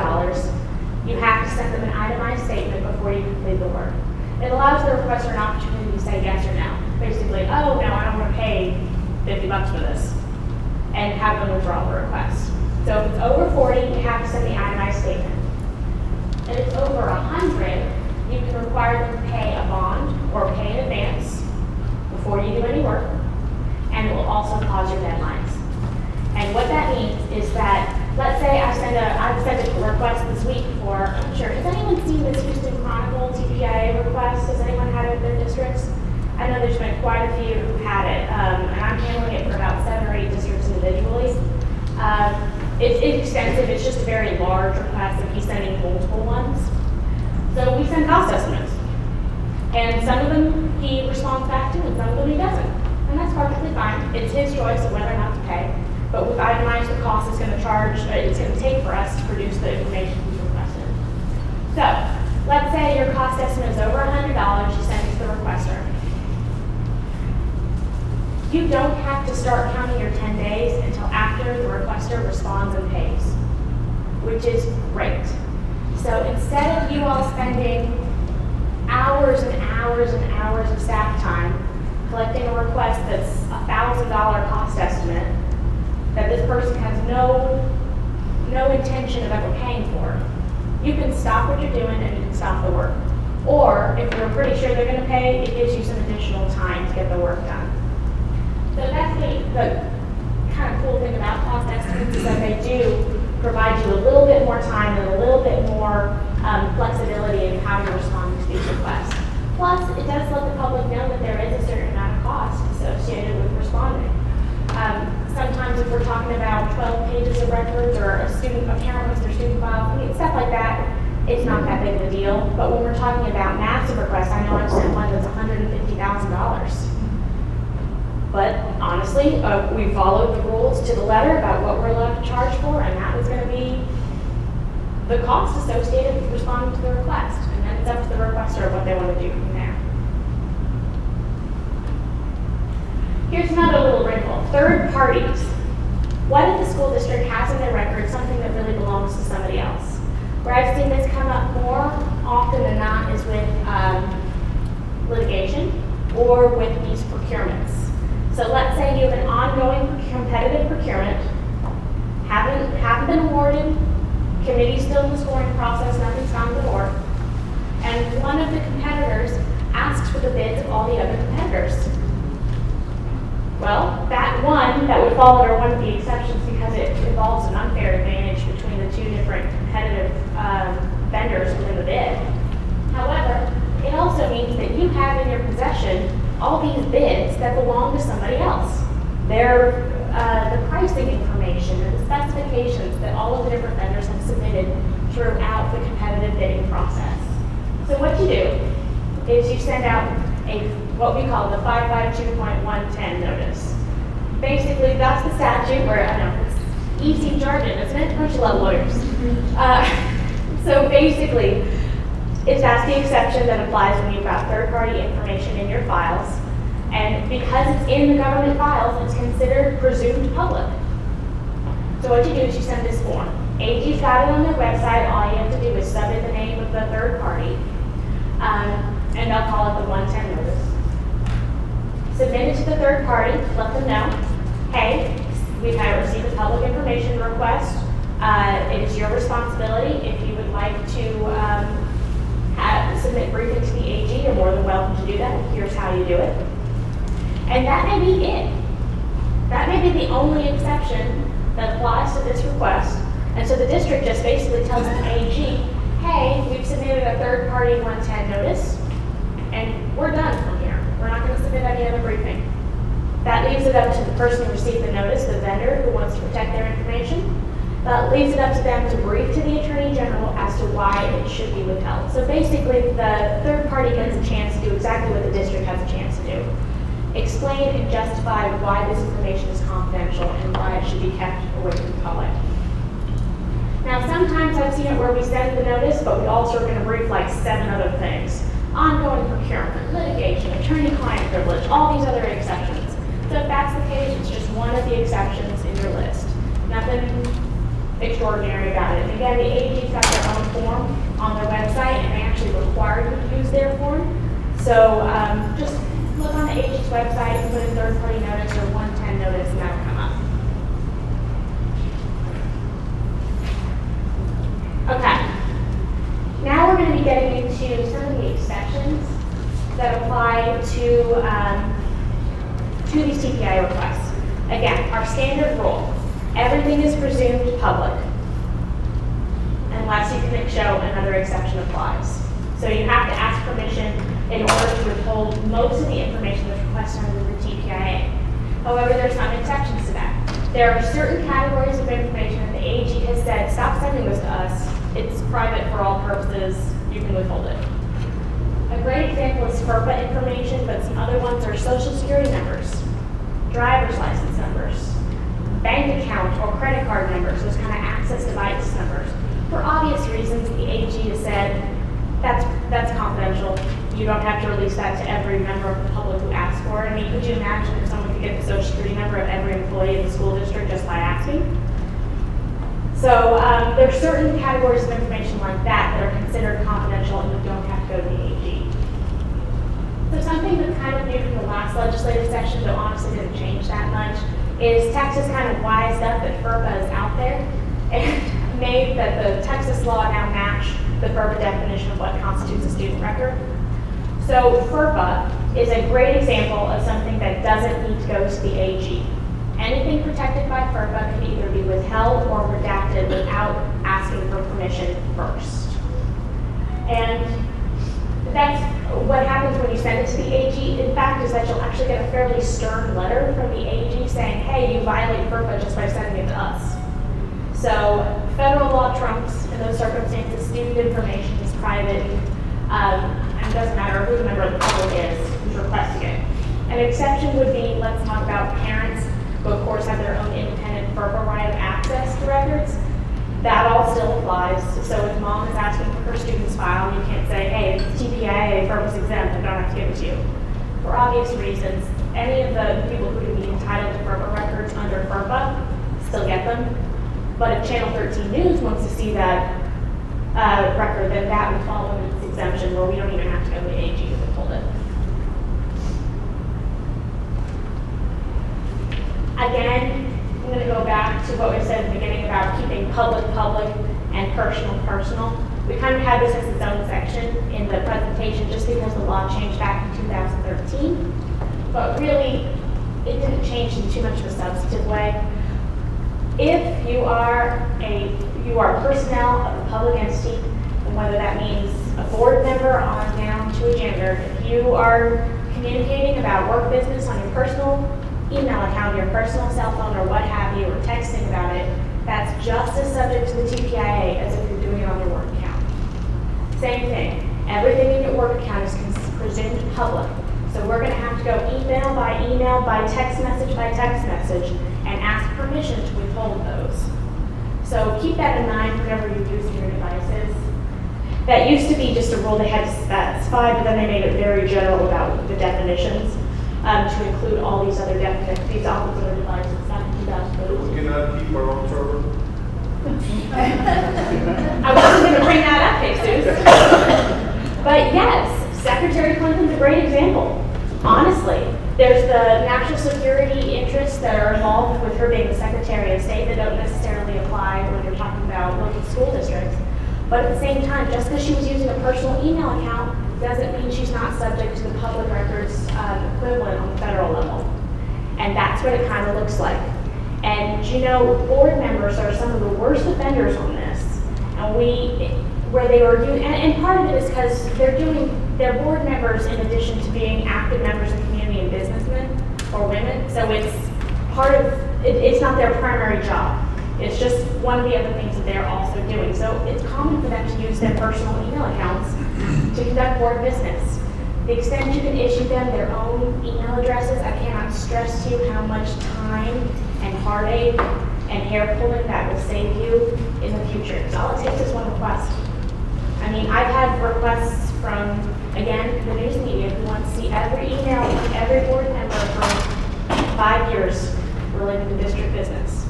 you have to send them an itemized statement before you complete the work. It allows the requester an opportunity to say yes or no. Basically, oh no, I don't want to pay $50 for this, and have them withdraw the request. So if it's over 40, you have to send the itemized statement. If it's over 100, you can require them to pay a bond or pay in advance before you do any work, and it will also pause your deadlines. And what that means is that, let's say I send a request this week for, I'm sure, has anyone seen this Houston Chronicle TPIA request? Has anyone had it in their districts? I know there's been quite a few who've had it, and I'm handling it for about 7 or 8 districts individually. It's extensive, it's just a very large request, and he's sending multiple ones. So we send cost estimates. And some of them he responds back to, and some of them he doesn't. And that's perfectly fine. It's his choice of whether or not to pay. But we've itemized the cost it's going to take for us to produce the information he's requested. So, let's say your cost estimate is over $100, you send it to the requester. You don't have to start counting your 10 days until after the requester responds and pays, which is great. So instead of you all spending hours and hours and hours of staff time collecting a request that's $1,000 cost estimate that this person has no intention of ever paying for, you can stop what you're doing and you can stop the work. Or if you're pretty sure they're going to pay, it gives you some additional time to get the work done. So that's the kind of cool thing about cost estimates is that they do provide you a little bit more time and a little bit more flexibility in how you're responding to these requests. Plus, it does let the public know that there is a certain amount of cost associated with responding. Sometimes if we're talking about 12 pages of records or a parent wants their student file, stuff like that, it's not that big of a deal. But when we're talking about massive requests, I know I've sent one that's $150,000. But honestly, we followed the rules to the letter about what we're allowed to charge for, and that was going to be the cost associated with responding to the request. And then it's up to the requester what they want to do from there. Here's another little wrinkle. Third parties. What if the school district has in their record something that really belongs to somebody else? Where I've seen this come up more often than not is with litigation or with these procurements. So let's say you have an ongoing competitive procurement, haven't been awarded, committee's still in the scoring process, nothing's gone to the board, and one of the competitors asks for the bids of all the other competitors. Well, that would fall under one of the exceptions because it involves an unfair advantage between the two different competitive vendors within the bid. However, it also means that you have in your possession all these bids that belong to somebody else. They're the pricing information and the specifications that all of the different vendors have submitted throughout the competitive bidding process. So what you do is you send out what we call the 552.110 notice. Basically, that's the statute where, I know, it's easy jargon, isn't it? Don't you love lawyers? So basically, that's the exception that applies when you've got third-party information in your files. And because it's in the government files, it's considered presumed public. So what you do is you send this form. AG's got it on their website. All you have to do is submit the name of the third party. And they'll call it the 110 notice. submit it to the third party, let them know, hey, we've received a public information request. It is your responsibility. If you would like to submit briefing to the AG, you're more than welcome to do that. Here's how you do it. And that may be it. That may be the only exception that applies to this request. And so the district just basically tells the AG, hey, we've submitted a third-party 110 notice, and we're done from here. We're not going to submit any other briefing. That leaves it up to the person who received the notice, the vendor who wants to protect their information. That leaves it up to them to brief to the Attorney General as to why it should be withheld. So basically, the third party gets a chance to do exactly what the district has a chance to do. Explain and justify why this information is confidential and why it should be kept away from the public. Now, sometimes I've seen it where we send the notice, but we also are going to brief like 7 other things. Ongoing procurement, litigation, attorney-client privilege, all these other exceptions. So if that's the case, it's just one of the exceptions in your list. Nothing extraordinary about it. Again, the AG's got their own form on their website, and they actually require you to use their form. So just look on the AG's website and put in third-party notice or 110 notice, and that'll come up. Okay. Now we're going to be getting into some of the exceptions that apply to these TPIA requests. Again, our standard rule, everything is presumed public unless you can show another exception applies. So you have to ask permission in order to withhold most of the information that's requested under the TPIA. However, there are some exceptions to that. There are certain categories of information that the AG has said, stop sending this to us. It's private for all purposes. You can withhold it. A great example is FERPA information, but some other ones are social security numbers, driver's license numbers, bank account or credit card numbers, those kind of access device numbers. For obvious reasons, the AG has said that's confidential. You don't have to release that to every member of the public who asks for it. I mean, could you imagine if someone could get the social security number of every employee in the school district just by asking? So there are certain categories of information like that that are considered confidential and you don't have to go to the AG. So something that's kind of new from the last legislative session, though honestly didn't change that much, is Texas kind of wised up that FERPA is out there and made that the Texas law now match the FERPA definition of what constitutes a student record. So FERPA is a great example of something that doesn't need to go to the AG. Anything protected by FERPA can either be withheld or redacted without asking for permission first. And that's what happens when you send it to the AG. In fact, is that you'll actually get a fairly stern letter from the AG saying, hey, you violate FERPA just by sending it to us. So federal law trumps in those circumstances. Student information is private, and it doesn't matter who the member of the public is who's requesting it. An exception would be, let's talk about parents who of course have their own independent FERPA right of access to records. That all still applies. So if mom is asking for her student's file, you can't say, hey, it's TPIA, FERPA's exempt, I don't have to give it to you. For obvious reasons, any of the people who would be entitled to FERPA records under FERPA still get them. But if Channel 13 News wants to see that record, then that would fall under this exemption where we don't even have to go to the AG to withhold it. Again, I'm going to go back to what we said at the beginning about keeping public and personal. We kind of had this as its own section in the presentation just because the law changed back in 2013. But really, it didn't change in too much of a substantive way. If you are personnel of a public entity, and whether that means a board member on down to a janitor, if you are communicating about work business on your personal email account, your personal cell phone, or what have you, or texting about it, that's just as subject to the TPIA as if you're doing it on your work account. Same thing. Everything in your work account is presumed public. So we're going to have to go email, by text message, and ask permission to withhold those. So keep that in mind whenever you're using your devices. That used to be just a rule they had to specify, but then they made it very general about the definitions to include all these other definitions, these all these other devices. Back in 2013. We cannot keep our own server. I wasn't going to bring that up, Jesus. But yes, Secretary Clinton's a great example. Honestly, There's the national security interests that are involved with her being the Secretary of State that don't necessarily apply when you're talking about local school districts. But at the same time, just because she was using a personal email account doesn't mean she's not subject to the public records equivalent on the federal level. And that's what it kind of looks like. And you know, board members are some of the worst offenders on this. And where they were doing, and part of it is because they're board members in addition to being active members of the community and businessmen or women. So it's part of, it's not their primary job. It's just one of the other things that they're also doing. So it's common for them to use their personal email accounts to conduct board business. The extent you can issue them their own email addresses, I cannot stress to you how much time and heartache and hair pulling that will save you in the future. Because all it takes is one request. I mean, I've had requests from, again, the news media who want to see every email from every board member for 5 years related to district business.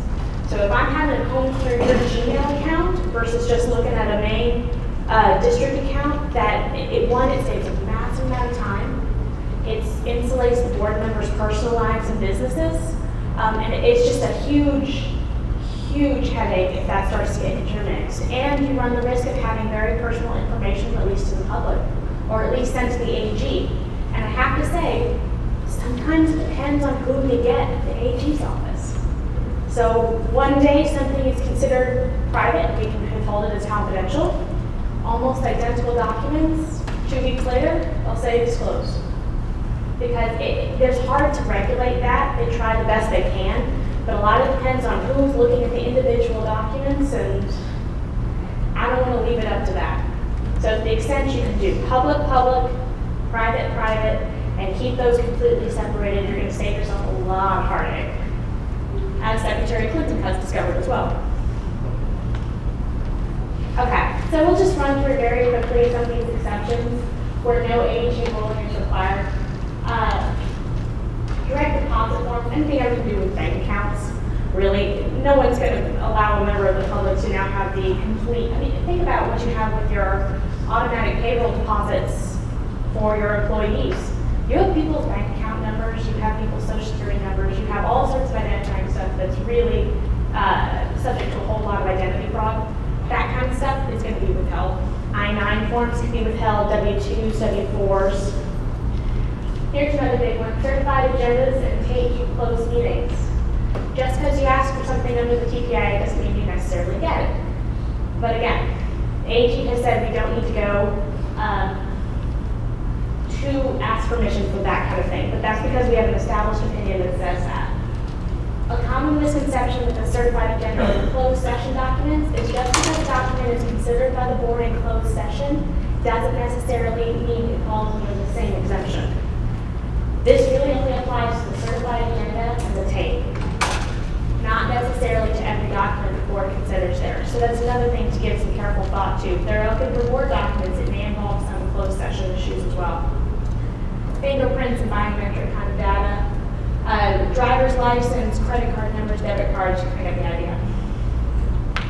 So if I'm having to comb through your Gmail account versus just looking at a main district account, that it saves a massive amount of time. It insulates the board members' personal lives and businesses. And it's just a huge headache if that starts to get into your mix. And you run the risk of having very personal information released to the public, or at least sent to the AG. And I have to say, sometimes it depends on who you get at the AG's office. So one day something is considered private, we can hold it as confidential. Almost identical documents, 2 weeks later, they'll say disclose. Because it's hard to regulate that. They try the best they can, but a lot of it depends on who's looking at the individual documents, and I don't want to leave it up to that. So to the extent you can do public, private, and keep those completely separated, you're going to save yourself a lot of heartache, as Secretary Clinton has discovered as well. Okay, so we'll just run through very quickly some of these exceptions where no AG ruling is required. Direct deposit forms, anything having to do with bank accounts, really, no one's going to allow a member of the public to now have the complete, I mean, think about what you have with your automatic payroll deposits for your employees. You have people's bank account numbers, you have people's social security numbers, you have all sorts of identifying stuff that's really subject to a whole lot of identity fraud. That kind of stuff is going to be withheld. I-9 forms can be withheld, W-2s, W-4s. Here's another big one, certified agendas and taped closed meetings. Just because you ask for something under the TPIA doesn't mean you necessarily get it. But again, AG has said we don't need to go to ask permission for that kind of thing, but that's because we have an established opinion that says that. A common misconception with the certified agenda and closed session documents is just because a document is considered by the board in closed session doesn't necessarily mean it falls under the same exemption. This really only applies to the certified agenda and the tape, not necessarily to every document the board considers there. So that's another thing to give some careful thought to. If they're looking for board documents, it may involve some closed session issues as well. Fingerprints and biometric kind of data. Driver's license, credit card numbers, debit cards, you kind of get the idea.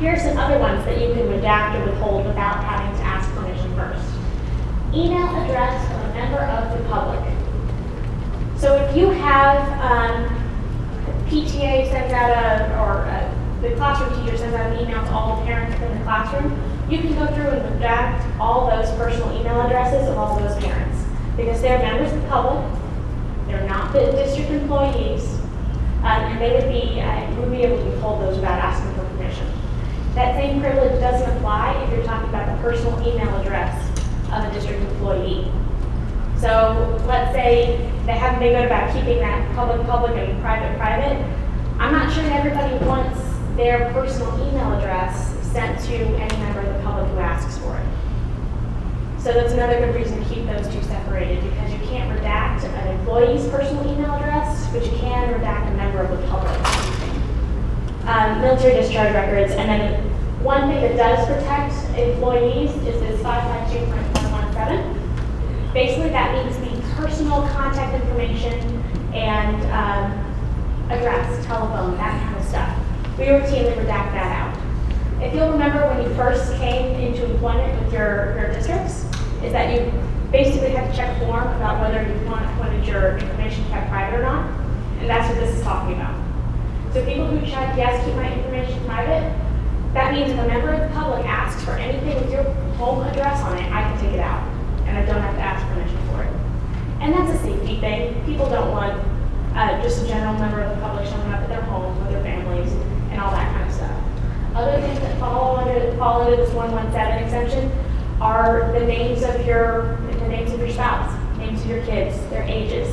Here are some other ones that you can redact or withhold without having to ask permission first. Email address of a member of the public. So if you have PTA sends out the classroom teacher sends out an email to all the parents in the classroom, you can go through and redact all those personal email addresses of all those parents because they're members of the public. They're not the district employees, and they would be able to withhold those without asking for permission. That same privilege doesn't apply if you're talking about the personal email address of a district employee. So let's say they have been good about keeping that public and private. I'm not sure that everybody wants their personal email address sent to any member of the public who asks for it. So that's another good reason to keep those two separated because you can't redact an employee's personal email address, but you can redact a member of the public. Military discharge records, and then one thing that does protect employees is this 552.117. Basically, that means the personal contact information and address, telephone, that kind of stuff. We routinely redact that out. If you'll remember when you first came into employment with your districts, is that you basically have to check a form about whether you wanted your information kept private or not, and that's what this is talking about. So people who check, yes, keep my information private, that means if a member of the public asks for anything with your home address on it, I can take it out, and I don't have to ask permission for it. And that's a safety thing. People don't want just a general member of the public showing up at their homes with their families and all that kind of stuff. Other things that fall under this 117 exemption are the names of your spouse, names of your kids, their ages,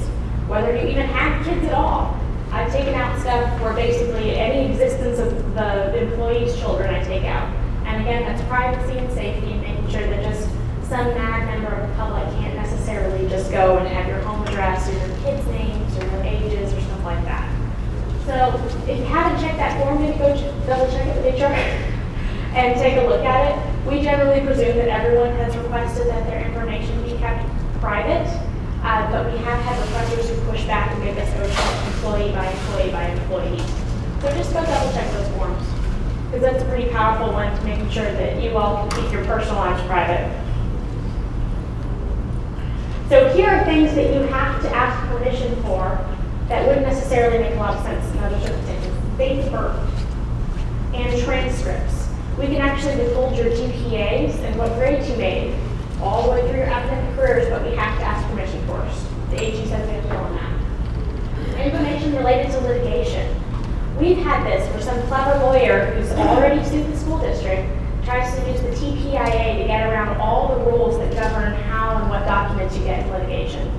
whether you even have kids at all. I've taken out stuff where basically any existence of the employee's children I take out. And again, that's privacy and safety and making sure that just some mad member of the public can't necessarily just go and have your home address or your kids' names or their ages or stuff like that. So if you haven't checked that form, maybe go double check it with HR and take a look at it. We generally presume that everyone has requested that their information be kept private, but we have had requesters who push back and make us go check employee by employee by employee. So just go double check those forms, because that's a pretty powerful one to making sure that you all can keep your personal lives private. So here are things that you have to ask permission for that wouldn't necessarily make a lot of sense in other circumstances. Date of birth and transcripts. We can actually withhold your TPIAs and what grades you made all the way through your academic careers, but we have to ask permission first. The AG says we have to go on that. Information related to litigation. We've had this where some clever lawyer who's already sued the school district tries to use the TPIA to get around all the rules that govern how and what documents you get in litigation.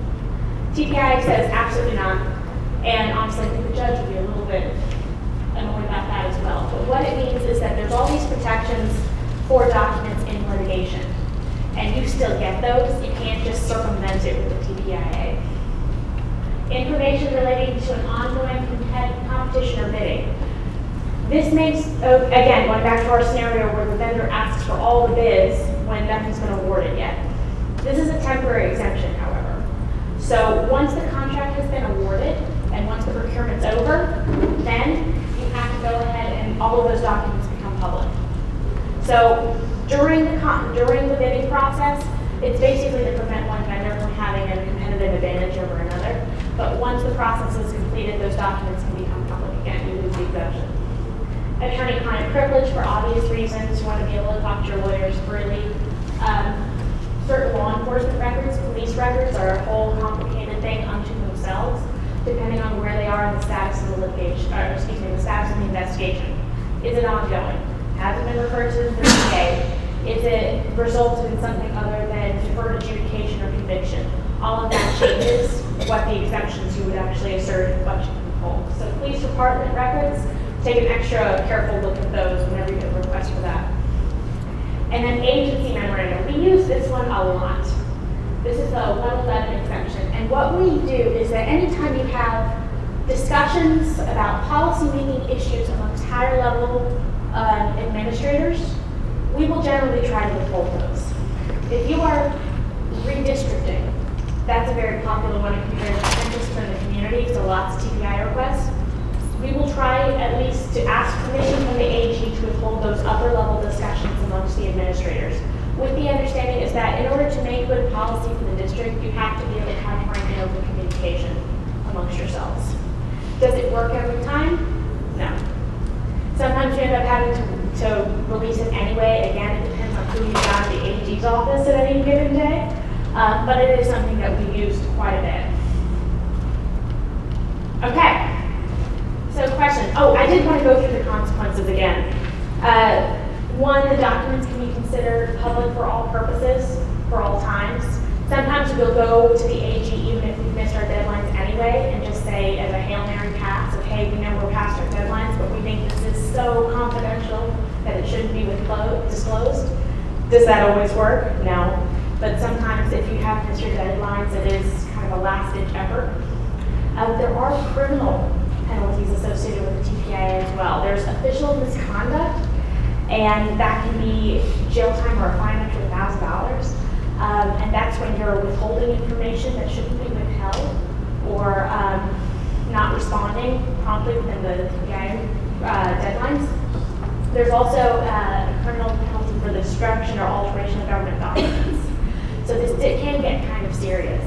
TPIA says absolutely not, and honestly I think the judge would be a little bit annoyed about that as well. But what it means is that there's all these protections for documents in litigation, and you still get those. You can't just circumvent it with the TPIA. Information relating to an ongoing competition or bidding. This makes, again, going back to our scenario where the vendor asks for all the bids when nothing's been awarded yet. This is a temporary exemption, however. So once the contract has been awarded and once the procurement's over, then you have to go ahead and all of those documents become public. So during the bidding process, it's basically to prevent one vendor from having a competitive advantage over another. But once the process is completed, those documents can become public again. You lose the exemption. Attorney-client privilege for obvious reasons. You want to be able to talk to your lawyers freely. Certain law enforcement records, police records are a whole complicated thing unto themselves, depending on where they are in the status of the litigation, or excuse me, the status of the investigation. Is it ongoing? Has it been referred to in the DA? Is it resulted in something other than deferred adjudication or conviction? All of that changes what the exemptions you would actually assert and what you can hold. So police department records, take an extra careful look at those whenever you get a request for that. And then agency memorandum. We use this one a lot. This is a 111 exemption. And what we do is that anytime you have discussions about policy-making issues amongst higher level administrators, we will generally try to withhold those. If you are redistricting, that's a very popular one. It can be very contentious in the community, so lots of TPI requests. We will try at least to ask permission from the AG to withhold those upper level discussions amongst the administrators. With the understanding is that in order to make good policy for the district, you have to be able to have frank and open communication amongst yourselves. Does it work every time? No. Sometimes you end up having to release it anyway. Again, it depends on who you got at the AG's office at any given day. But it is something that we use quite a bit. Okay. So question, I did want to go through the consequences again. One, the documents can be considered public for all purposes, for all times. Sometimes we'll go to the AG even if we've missed our deadlines anyway and just say as a Hail Mary pass of, hey, we know we're past our deadlines, but we think this is so confidential that it shouldn't be disclosed. Does that always work? No. But sometimes if you have missed your deadlines, it is kind of a last-ditch effort. There are criminal penalties associated with the TPIA as well. There's official misconduct, and that can be jail time or a fine up to $1,000. And that's when you're withholding information that shouldn't be withheld or not responding promptly within the TPIA deadlines. There's also a criminal penalty for the destruction or alteration of government documents. So this can get kind of serious.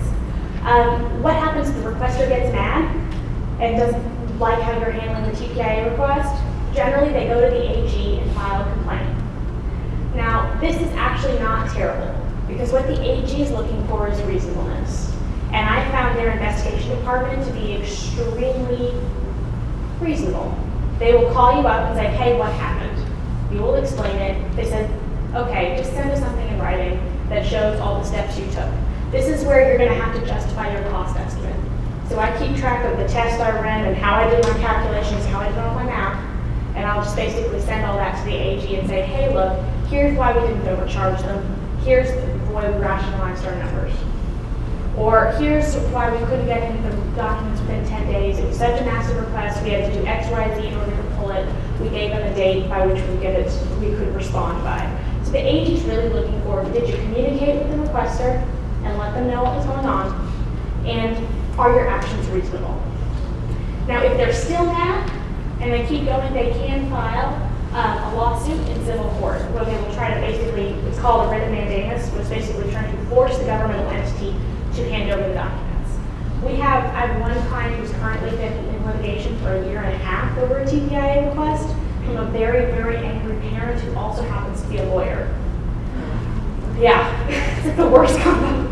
What happens if the requester gets mad and doesn't like how you're handling the TPIA request? Generally, they go to the AG and file a complaint. Now, this is actually not terrible, because what the AG is looking for is reasonableness. And I found their investigation department to be extremely reasonable. They will call you up and say, hey, what happened? You will explain it. They said, okay, just send us something in writing that shows all the steps you took. This is where you're gonna have to justify your cost estimate. So I keep track of the test I ran and how I did my calculations, how I did all my math, and I'll just basically send all that to the AG and say, hey, look, here's why we didn't overcharge them. Here's the way we rationalized our numbers. Or here's why we couldn't get in the documents within 10 days. It was such a massive request, we had to do X, Y, Z in order to pull it. We gave them a date by which we could respond by. So the AG is really looking for, did you communicate with the requester and let them know what was going on? And are your actions reasonable? Now, if they're still mad and they keep going, they can file a lawsuit in civil court where they will try to basically, it's called a writ of mandamus, which is basically trying to force the governmental entity to hand over the documents. I have one client who's currently been in litigation for 1.5 years over a TPIA request from a very, very angry parent who also happens to be a lawyer. Yeah, it's the worst combo.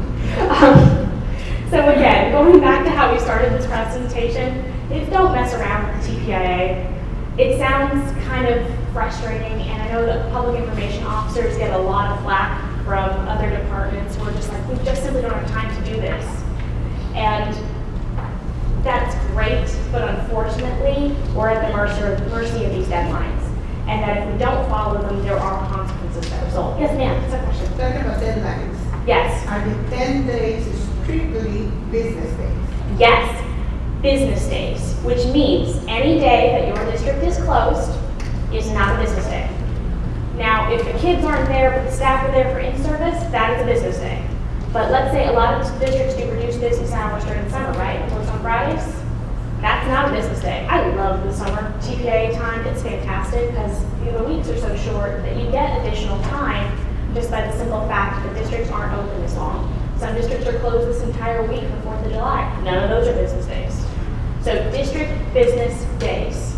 So again, going back to how we started this presentation, don't mess around with the TPIA. It sounds kind of frustrating, and I know that public information officers get a lot of flack from other departments who are just like, we just simply don't have time to do this. And that's great, but unfortunately, we're at the mercy of these deadlines. And that if we don't follow them, there are consequences that result. Yes, ma'am, that's a question. Talking about deadlines. Yes. Are the 10 days strictly business days? Yes, business days, which means any day that your district is closed is not a business day. Now, if the kids aren't there, but the staff are there for in-service, that is a business day. But let's say a lot of districts do reduce business hours during the summer, right? Close on Fridays. That's not a business day. I love the summer TPIA time. It's fantastic because the weeks are so short that you get additional time just by the simple fact that districts aren't open this long. Some districts are closed this entire week for 4th of July. None of those are business days. So district business days.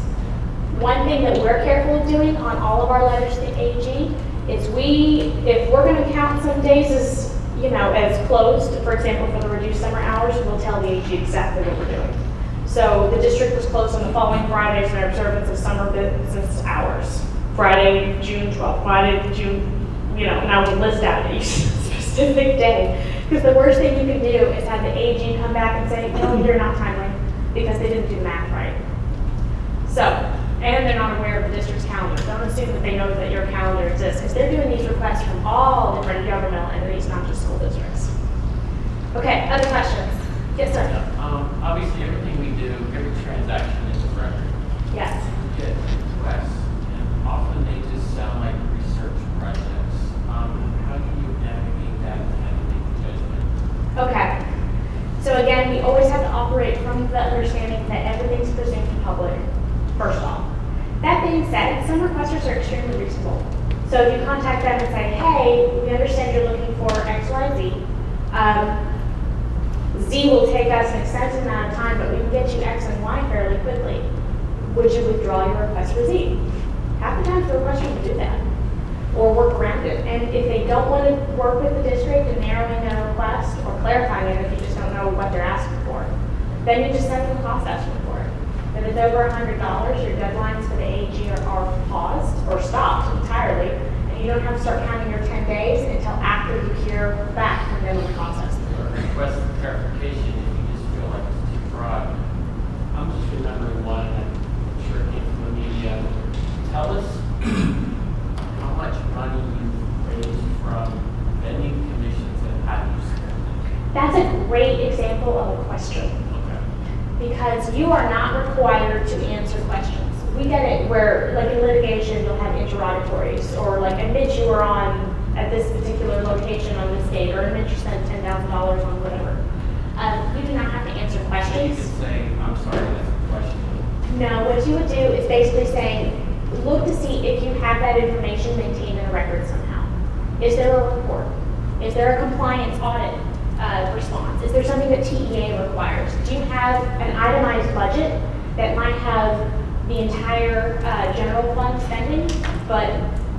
One thing that we're careful of doing on all of our letters to the AG is if we're going to count some days as, as closed, for example, for the reduced summer hours, we'll tell the AG exactly what we're doing. So the district was closed on the following Fridays in observance of summer business hours. Friday, June 12th, Friday, June, and I would list out each specific day. Because the worst thing you can do is have the AG come back and say, no, you're not timely, because they didn't do math right. So, and they're not aware of the district's calendar. Don't assume that they know that your calendar exists, because they're doing these requests from all different governmental entities, not just school districts. Okay, other questions? Yes, sir. Obviously, everything we do, every transaction is a record. Yes. We get requests, and often they just sound like research projects. How do you navigate that and how do you make a judgment? Okay. So again, we always have to operate from the understanding that everything's presumed public, first off. That being said, some requesters are extremely reasonable. So if you contact them and say, hey, we understand you're looking for X, Y, Z. Z will take us an extensive amount of time, but we can get you X and Y fairly quickly. Would you withdraw your request for Z? Half the time the requester will do that, or work around it. And if they don't want to work with the district in narrowing their request or clarifying it, if you just don't know what they're asking for, then you just send them a cost estimate for it. If it's over $100, your deadlines for the AG are paused or stopped entirely, and you don't have to start counting your 10 days until after you hear back from them on the cost estimate. Request for clarification if you just feel like it's too broad. I'm just remembering one, I'm sure it came from the media. Tell us how much money you raised from vending commissions and how you spend it. That's a great example of a question. Okay. Because you are not required to answer questions. We get it where, like in litigation, you'll have interrogatories, or like admit you were on at this particular location on this date, or admit you spent $10,000 on whatever. You do not have to answer You questions. can say, I'm sorry, that's a question. No, what you would do is basically saying, look to see if you have that information maintained in a record somehow. Is there a report? Is there a compliance audit response? Is there something that TEA requires? Do you have an itemized budget that might have the entire general fund spending, but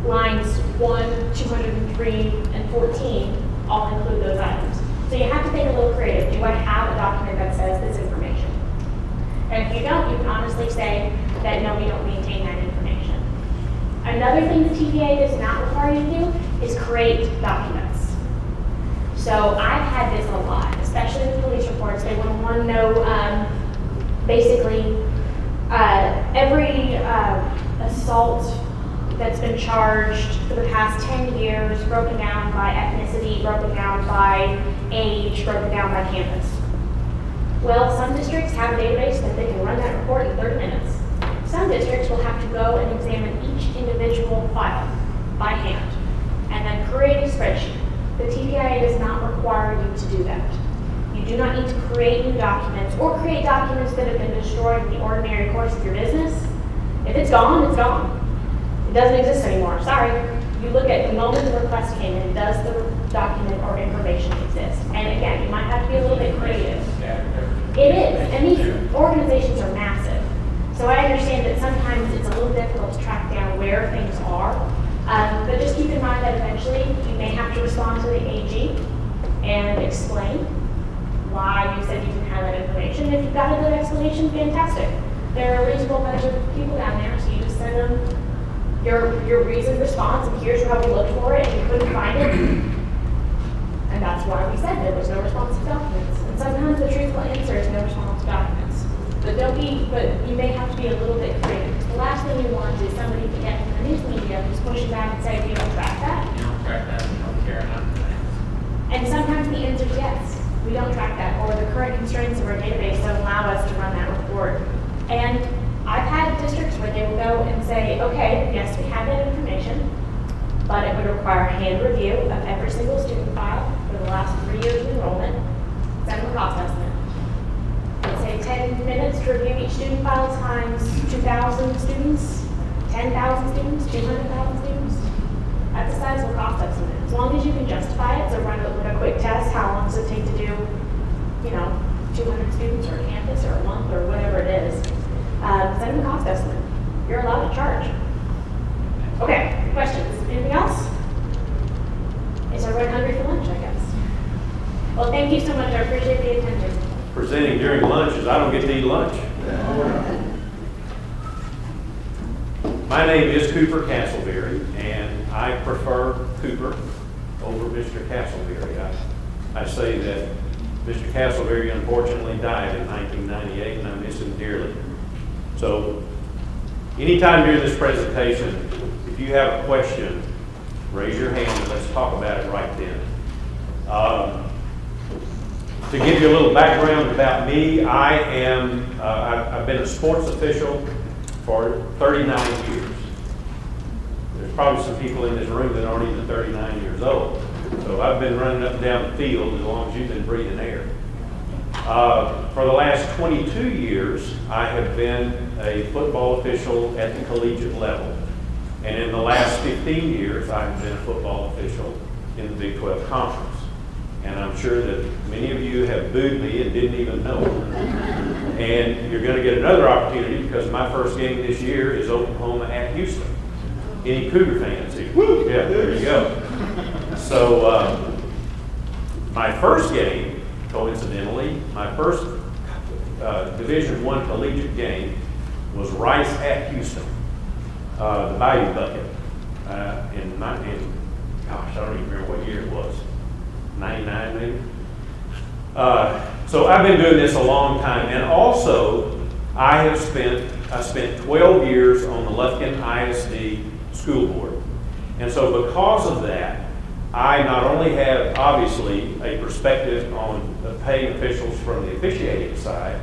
lines 1, 203, and 14 all include those items? So you have to think a little creative. Do I have a document that says this information? And if you don't, you can honestly say that no, we don't maintain that information. Another thing the TPIA does not require you to do is create documents. So I've had this a lot, especially with police reports. They want to know basically every assault that's been charged for the past 10 years, broken down by ethnicity, broken down by age, broken down by campus. Well, some districts have a database that they can run that report in 30 minutes. Some districts will have to go and examine each individual file by hand and then create a spreadsheet. The TPIA does not require you to do that. You do not need to create new documents or create documents that have been destroyed in the ordinary course of your business. If it's gone, it's gone. It doesn't exist anymore. Sorry. You look at the moment the request came in, does the document or information exist? And again, you might have to be a little bit creative. It is, and these organizations are massive. So I understand that sometimes it's a little difficult to track down where things are, but just keep in mind that eventually you may have to respond to the AG and explain why you said you didn't have that information. If you've got a good explanation, fantastic. There are a reasonable bunch of people down there, so you just send them your reasoned response, and here's how we looked for it, and you couldn't find it. And that's why we said there was no responsive documents. And sometimes the truthful answer is no responsive documents. But you may have to be a little bit creative. The last thing you want is somebody to get in the news media who's pushing back and saying, you don't track that. You don't track that, you don't care enough. And sometimes the answer is yes, we don't track that, or the current constraints of our database don't allow us to run that report. And I've had districts where they will go and say, okay, yes, we have that information, but it would require hand review of every single student file for the last 3 years of enrollment, send them a cost estimate. Let's say 10 minutes to review each student file times 2,000 students, 10,000 students, 200,000 students. That's the size of a cost estimate. As long as you can justify it, so run a quick test, how long does it take to do, 200 students or a campus or a month or whatever it is. Send them a cost estimate. You're allowed to charge. Okay, questions? Anything else? Is everyone hungry for lunch, I guess? Well, thank you so much. I appreciate the attention. Presenting during lunch is I don't get to eat lunch. My name is Cooper Castleberry, and I prefer Cooper over Mr. Castleberry. I say that Mr. Castleberry unfortunately died in 1998, and I miss him dearly. So anytime during this presentation, if you have a question, raise your hand and let's talk about it right then. To give you a little background about me, I've been a sports official for 39 years. There's probably some people in this room that aren't even 39 years old. So I've been running up and down the field as long as you've been breathing air. For the last 22 years, I have been a football official at the collegiate level. And in the last 15 years, I've been a football official in the Big 12 Conference. And I'm sure that many of you have booed me and didn't even know it. And you're going to get another opportunity because my first game this year is Oklahoma at Houston. Any Cougar fans here? Woo! Yeah, there you go. So my first game, coincidentally, my first Division I collegiate game was Rice at Houston, the Bayou Bucket, gosh, I don't even remember what year it was, 99 maybe. So I've been doing this a long time, and also I spent 12 years on the Lufkin ISD school board. And so because of that, I not only have obviously a perspective on the paying officials from the officiating side,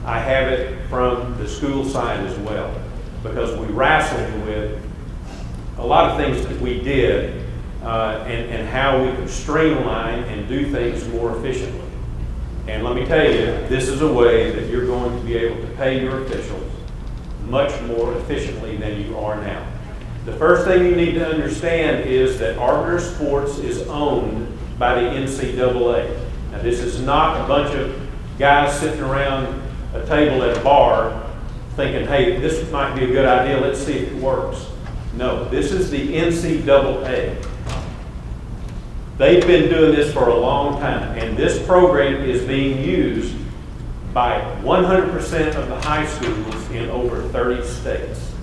I have it from the school side as well, because we wrestled with a lot of things that we did and how we could streamline and do things more efficiently. And let me tell you, this is a way that you're going to be able to pay your officials much more efficiently than you are now. The first thing you need to understand is that Arbiter Sports is owned by the NCAA. Now, this is not a bunch of guys sitting around a table at a bar thinking, hey, this might be a good idea, let's see if it works. No, this is the NCAA. They've been doing this for a long time, and this program is being used by 100% of the high schools in over 30 states.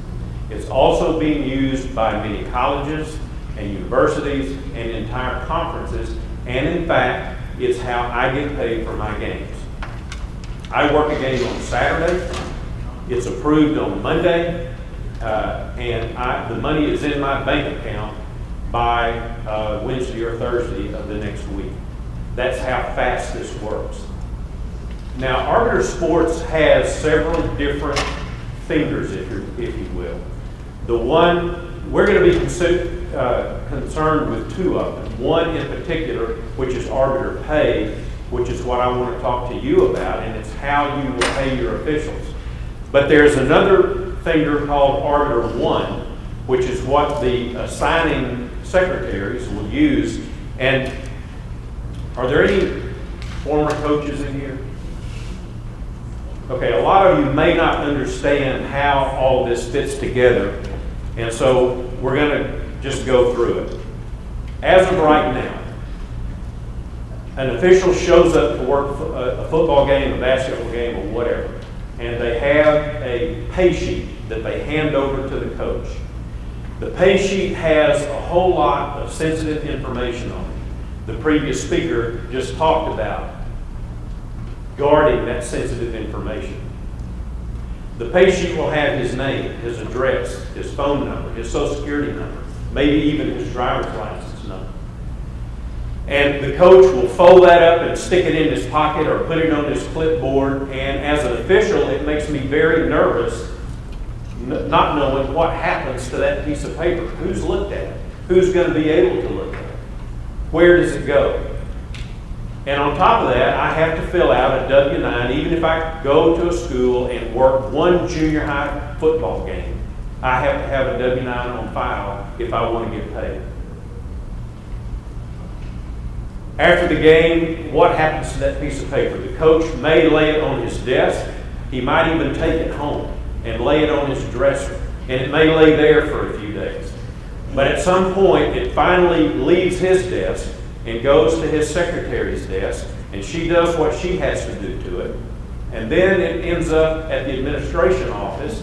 It's also being used by many colleges and universities and entire conferences, and in fact, it's how I get paid for my games. I work a game on Saturday, it's approved on Monday, and the money is in my bank account by Wednesday or Thursday of the next week. That's how fast this works. Now, Arbiter Sports has several different fingers, if you will. The one, we're going to be concerned with two of them. One in particular, which is ArbiterPay, which is what I want to talk to you about, and it's how you will pay your officials. But there's another finger called Arbiter One, which is what the assigning secretaries will use. And are there any former coaches in here? Okay, a lot of you may not understand how all this fits together, and so we're going to just go through it. As of right now, an official shows up to work a football game, a basketball game, or whatever, and they have a pay sheet that they hand over to the coach. The pay sheet has a whole lot of sensitive information on it. The previous speaker just talked about guarding that sensitive information. The pay sheet will have his name, his address, his phone number, his social security number, maybe even his driver's license number. And the coach will fold that up and stick it in his pocket or put it on his clipboard. And as an official, it makes me very nervous not knowing what happens to that piece of paper. Who's looked at it? Who's going to be able to look at it? Where does it go? And on top of that, I have to fill out a W-9, even if I go to a school and work one junior high football game. I have to have a W-9 on file if I want to get paid. After the game, what happens to that piece of paper? The coach may lay it on his desk. He might even take it home and lay it on his dresser. And it may lay there for a few days. But at some point, it finally leaves his desk and goes to his secretary's desk, and she does what she has to do to it. And then it ends up at the administration office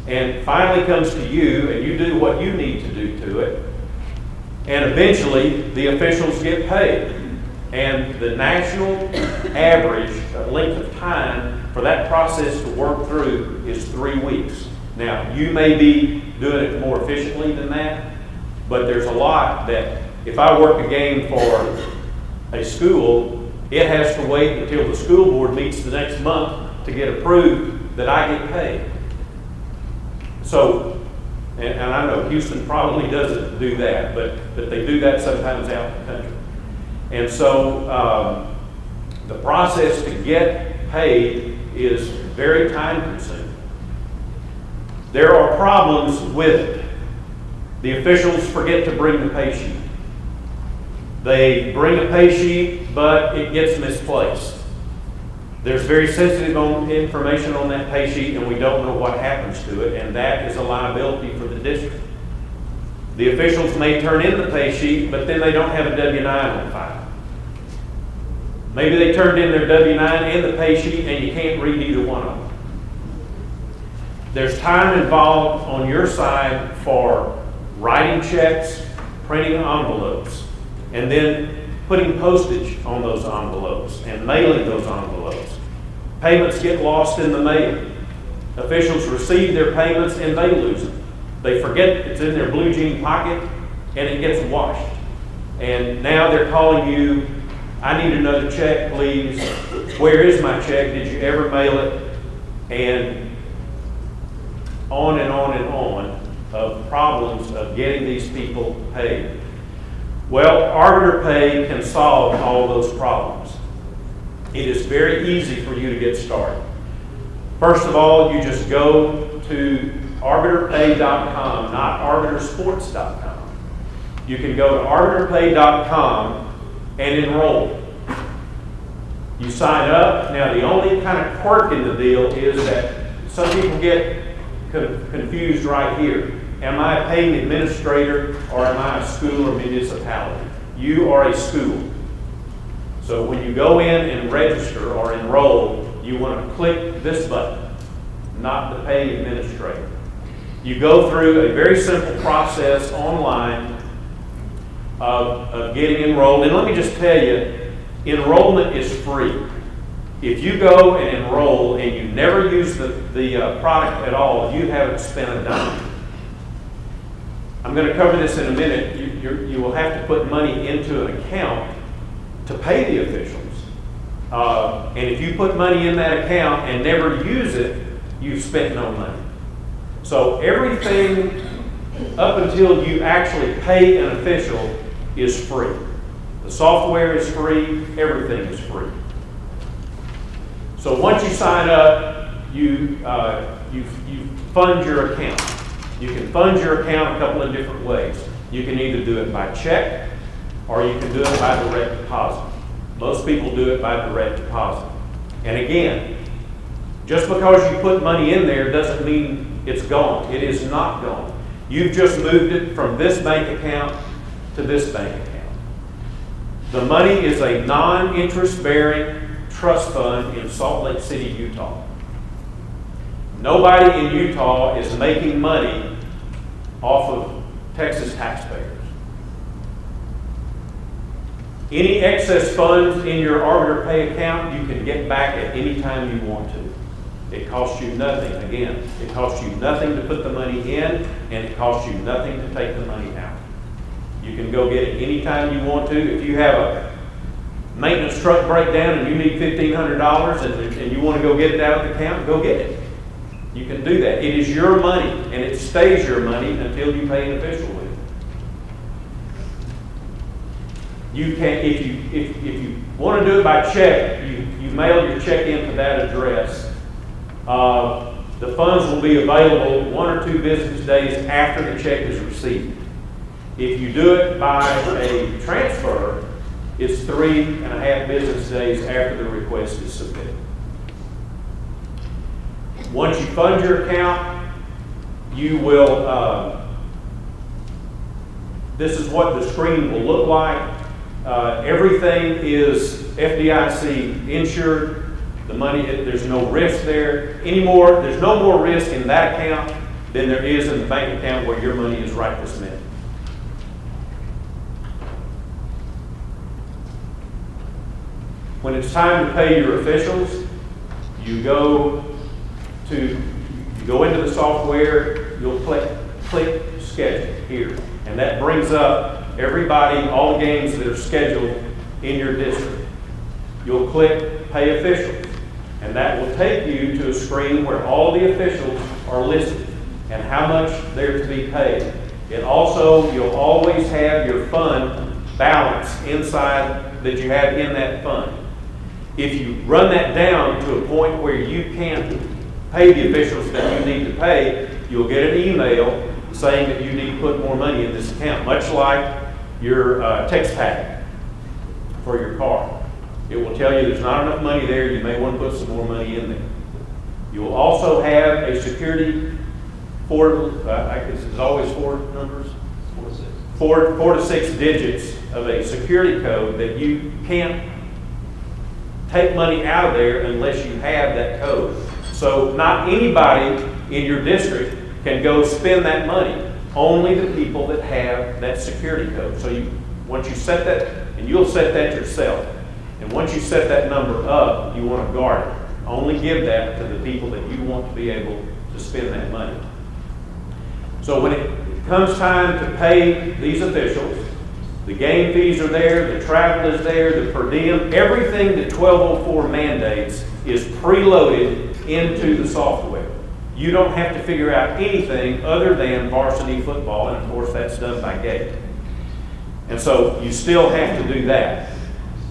and finally comes to you, and you do what you need to do to it. And eventually, the officials get paid. And the national average length of time for that process to work through is 3 weeks. Now, you may be doing it more efficiently than that, but there's a lot that if I work a game for a school, it has to wait until the school board meets the next month to get approved that I get paid. So, and I know Houston probably doesn't do that, but they do that sometimes out in the country. And so the process to get paid is very time consuming. There are problems with it. The officials forget to bring the pay sheet. They bring a pay sheet, but it gets misplaced. There's very sensitive information on that pay sheet, and we don't know what happens to it, and that is a liability for the district. The officials may turn in the pay sheet, but then they don't have a W-9 on file. Maybe they turned in their W-9 and the pay sheet, and you can't read either one of them. There's time involved on your side for writing checks, printing envelopes, and then putting postage on those envelopes and mailing those envelopes. Payments get lost in the mail. Officials receive their payments and they lose them. They forget it's in their blue jean pocket and it gets washed. And now they're calling you, I need another check, please. Where is my check? Did you ever mail it? And on and on and on of problems of getting these people paid. Well, ArbiterPay can solve all those problems. It is very easy for you to get started. First of all, you just go to arbiterpay.com, not arbitersports.com. You can go to arbiterpay.com and enroll. You sign up. Now, the only kind of quirk in the deal is that some people get confused right here. Am I a paying administrator or am I a school or municipality? You are a school. So when you go in and register or enroll, you want to click this button, not the paying administrator. You go through a very simple process online of getting enrolled. And let me just tell you, enrollment is free. If you go and enroll and you never use the product at all, you haven't spent a dime. I'm going to cover this in a minute. You will have to put money into an account to pay the officials. And if you put money in that account and never use it, you've spent no money. So everything up until you actually pay an official is free. The software is free, everything is free. So once you sign up, you fund your account. You can fund your account a couple of different ways. You can either do it by check or you can do it by direct deposit. Most people do it by direct deposit. And again, just because you put money in there doesn't mean it's gone. It is not gone. You've just moved it from this bank account to this bank account. The money is a non-interest bearing trust fund in Salt Lake City, Utah. Nobody in Utah is making money off of Texas taxpayers. Any excess funds in your ArbiterPay account, you can get back at any time you want to. It costs you nothing. Again, it costs you nothing to put the money in, and it costs you nothing to take the money out. You can go get it anytime you want to. If you have a maintenance truck breakdown and you need $1,500 and you want to go get it out of the account, go get it. You can do that. It is your money, and it stays your money until you pay an official with it. You can, if you want to do it by check, you mail your check in to that address. The funds will be available 1 or 2 business days after the check is received. If you do it by a transfer, it's 3.5 business days after the request is submitted. Once you fund your account, you will, this is what the screen will look like. Everything is FDIC insured. The money, there's no risk there anymore. There's no more risk in that account than there is in the bank account where your money is right this minute. When it's time to pay your officials, you go into the software, you'll click schedule here. And that brings up everybody, all the games that are scheduled in your district. You'll click pay officials. And that will take you to a screen where all the officials are listed and how much they're to be paid. It also, you'll always have your fund balance inside that you have in that fund. If you run that down to a point where you can't pay the officials that you need to pay, you'll get an email saying that you need to put more money in this account, much like your text tag for your car. It will tell you there's not enough money there, you may want to put some more money in there. You will also have a security, I guess it's always 4 numbers? 4 to 6. 4 to 6 digits of a security code that you can't take money out of there unless you have that code. So not anybody in your district can go spend that money. Only the people that have that security code. So once you set that, and you'll set that yourself, and once you set that number up, you want to guard it. Only give that to the people that you want to be able to spend that money. So when it comes time to pay these officials, the game fees are there, the travel is there, the per diem, everything that 1204 mandates is preloaded into the software. You don't have to figure out anything other than varsity football, and of course that's done by gate. And so you still have to do that.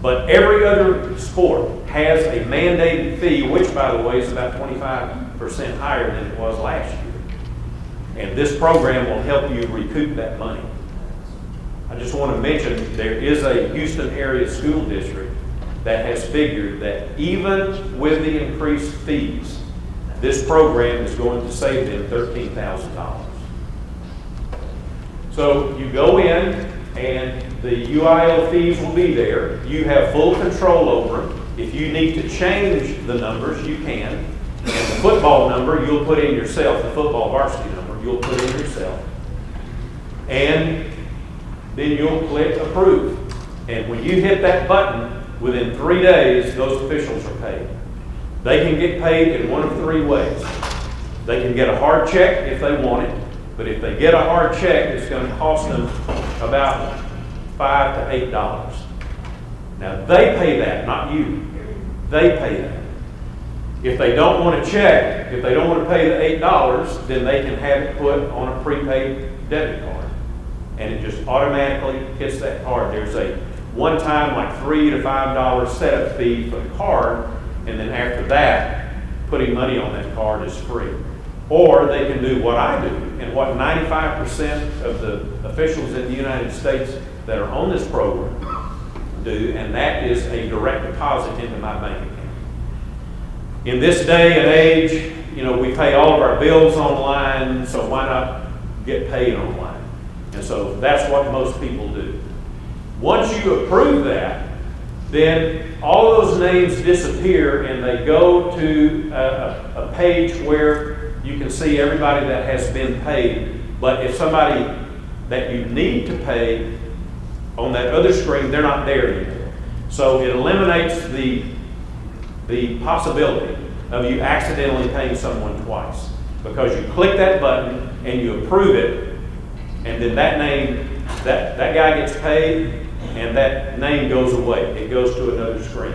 But every other sport has a mandated fee, which by the way is about 25% higher than it was last year. And this program will help you recoup that money. I just want to mention there is a Houston area school district that has figured that even with the increased fees, this program is going to save them $13,000. So you go in and the UIL fees will be there. You have full control over them. If you need to change the numbers, you can. And the football number, you'll put in yourself. The football varsity number, you'll put in yourself. And then you'll click approve. And when you hit that button, within 3 days, those officials are paid. They can get paid in one of 3 ways. They can get a hard check if they want it, but if they get a hard check, it's going to cost them about $5 to $8. Now, they pay that, not you. They pay that. If they don't want to check, if they don't want to pay the $8, then they can have it put on a prepaid debit card. And it just automatically hits that card. There's a one-time like $3 to $5 setup fee for the card, and then after that, putting money on that card is free. Or they can do what I do, and what 95% of the officials in the United States that are on this program do, and that is a direct deposit into my bank account. In this day and age, you know, we pay all of our bills online, so why not get paid online? And so that's what most people do. Once you approve that, then all those names disappear and they go to a page where you can see everybody that has been paid. But if somebody that you need to pay on that other screen, they're not there anymore. So it eliminates the possibility of you accidentally paying someone twice, because you click that button and you approve it, and then that name, that guy gets paid, and that name goes away. It goes to another screen.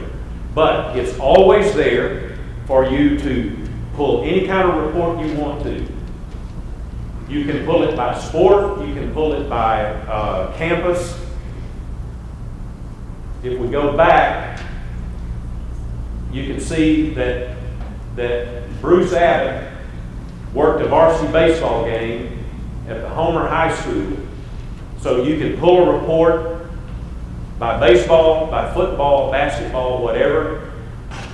But it's always there for you to pull any kind of report you want to. You can pull it by sport, you can pull it by campus. If we go back, you can see that Bruce Abbott worked a varsity baseball game at the Homer High School. So you can pull a report by baseball, by football, basketball, whatever.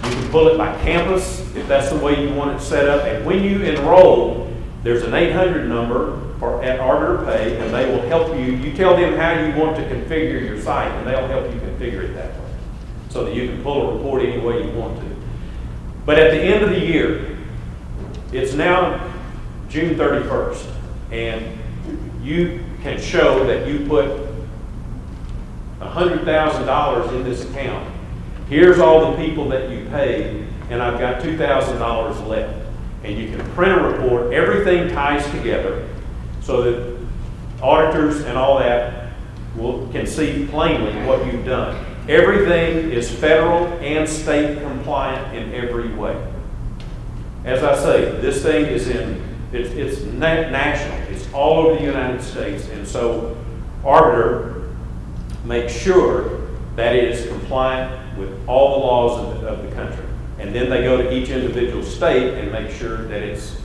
You can pull it by campus if that's the way you want it set up. And when you enroll, there's an 800 number at ArbiterPay, and they will help you. You tell them how you want to configure your site, and they'll help you configure it that way, so that you can pull a report any way you want to. But at the end of the year, it's now June 31st, and you can show that you put $100,000 in this account. Here's all the people that you paid, and I've got $2,000 left. And you can print a report. Everything ties together so that auditors and all that can see plainly what you've done. Everything is federal and state compliant in every way. As I say, this thing is it's national. It's all over the United States. And so Arbiter makes sure that it is compliant with all the laws of the country. And then they go to each individual state and make sure that it's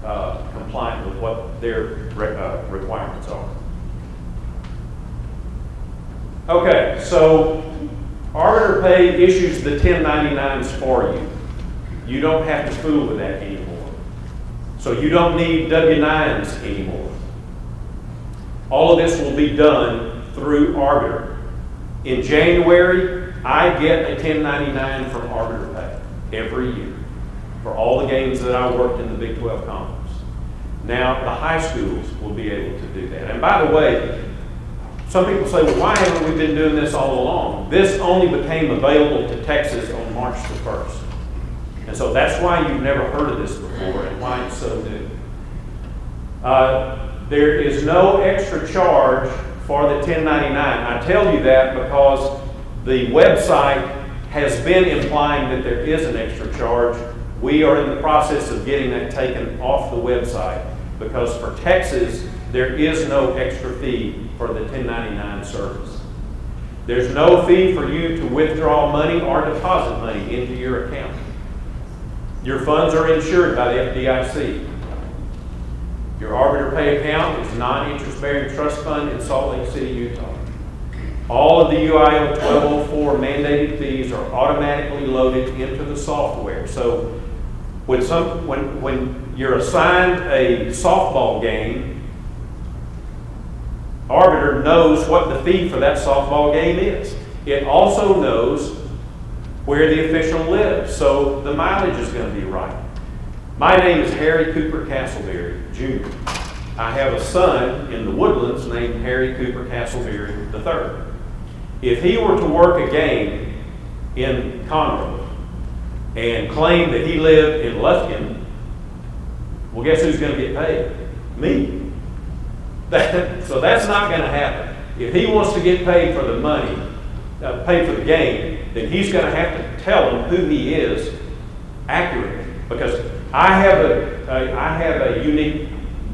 compliant with what their requirements are. Okay, so ArbiterPay issues the 1099s for you. You don't have to fool with that anymore. So you don't need W-9s anymore. All of this will be done through Arbiter. In January, I get a 1099 from ArbiterPay every year for all the games that I worked in the Big 12 Conference. Now, the high schools will be able to do that. And by the way, some people say, well, why haven't we been doing this all along? This only became available to Texas on March the 1st. And so that's why you've never heard of this before and why it's so new. There is no extra charge for the 1099. I tell you that because the website has been implying that there is an extra charge. We are in the process of getting that taken off the website because for Texas, there is no extra fee for the 1099 service. There's no fee for you to withdraw money or deposit money into your account. Your funds are insured by the FDIC. Your ArbiterPay account is a non-interest-bearing trust fund in Salt Lake City, Utah. All of the UIO 1204 mandated fees are automatically loaded into the software. So when you're assigned a softball game, Arbiter knows what the fee for that softball game is. It also knows where the official lives, so the mileage is going to be right. My name is Harry Cooper Castleberry, Jr. I have a son in the Woodlands named Harry Cooper Castleberry III. If he were to work a game in Conroe and claim that he lived in Lufkin, well, guess who's going to get paid? Me. So that's not going to happen. If he wants to get paid for the money, paid for the game, then he's going to have to tell them who he is accurately. Because I have a unique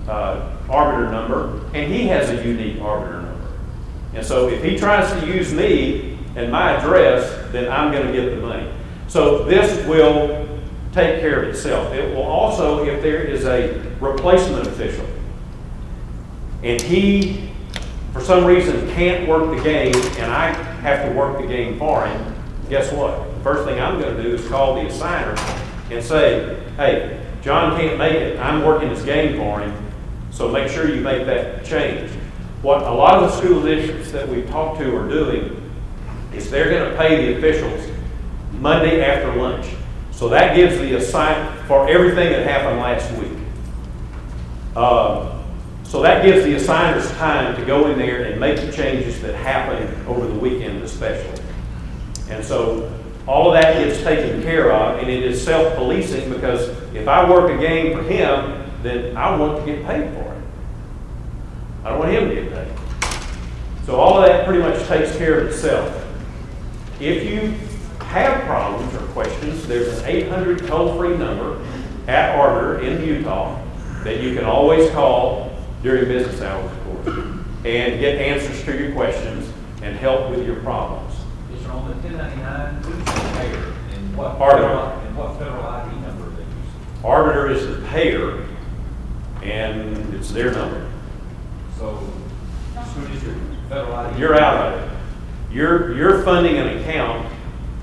arbiter number, and he has a unique arbiter number. And so if he tries to use me and my address, then I'm going to get the money. So this will take care of itself. It will also, if there is a replacement official, and he, for some reason, can't work the game, and I have to work the game for him, guess what? The first thing I'm going to do is call the assigner and say, hey, John can't make it. I'm working this game for him, so make sure you make that change. What a lot of the school districts that we've talked to are doing is they're going to pay the officials Monday after lunch. So that gives the for everything that happened last week. So that gives the assigners time to go in there and make the changes that happened over the weekend especially. And so all of that gets taken care of, and it is self-policing, because if I work a game for him, then I want to get paid for it. I don't want him to get paid. So all of that pretty much takes care of itself. If you have problems or questions, there's an 800 toll-free number at Arbiter in Utah that you can always call during business hours, of course, and get answers to your questions and help with your problems. Is on the 1099, who's the payer, and what federal ID number they use? Arbiter is the payer, and it's their number. So, school district, federal ID. You're out of it. You're funding an account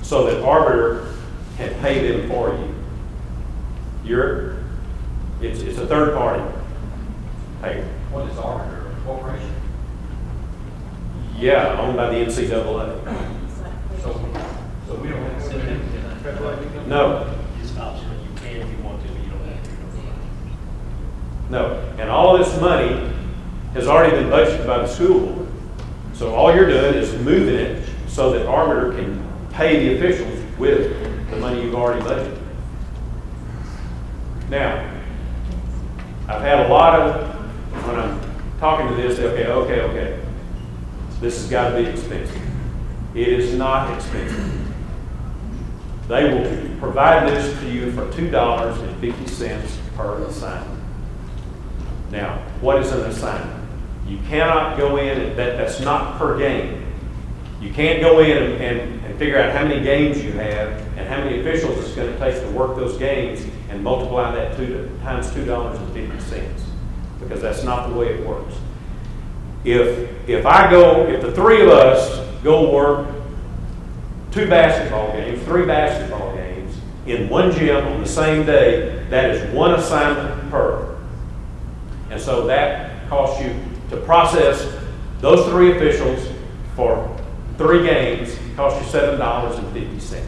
so that Arbiter can pay them for you. It's a third party payer. What is Arbiter, a corporation? Yeah, owned by the NCAA. So we don't have to send them to federal ID? No, It's optional. You can if you want to, but you don't have to. no. And all of this money has already been budgeted by the school board. So all you're doing is moving it so that Arbiter can pay the officials with the money you've already budgeted. Now, I've had a lot of, when I'm talking to this, okay. This has got to be expensive. It is not expensive. They will provide this to you for $2.50 per assignment. Now, what is an assignment? You cannot go in, that's not per game. You can't go in and figure out how many games you have and how many officials it's going to take to work those games and multiply that times $2.50, because that's not the way it works. If the three of us go work 3 basketball games in one gym on the same day, that is one assignment per. And so that costs you to process those 3 officials for 3 games, costs you $7.50.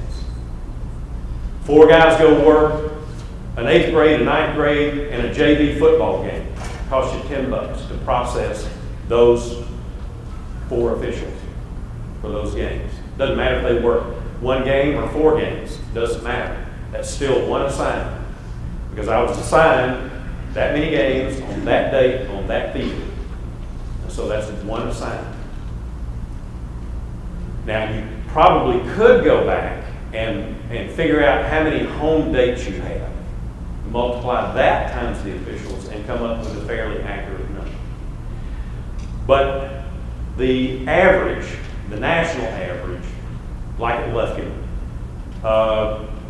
4 guys go work an 8th grade, a 9th grade, and a JV football game. Costs you $10 to process those 4 officials for those games. Doesn't matter if they work 1 game or 4 games. Doesn't matter. That's still one assignment, because I was assigned that many games on that date on that field. And so that's one assignment. Now, you probably could go back and figure out how many home dates you have, multiply that times the officials, and come up with a fairly accurate number. But the average, the national average, like at Lufkin,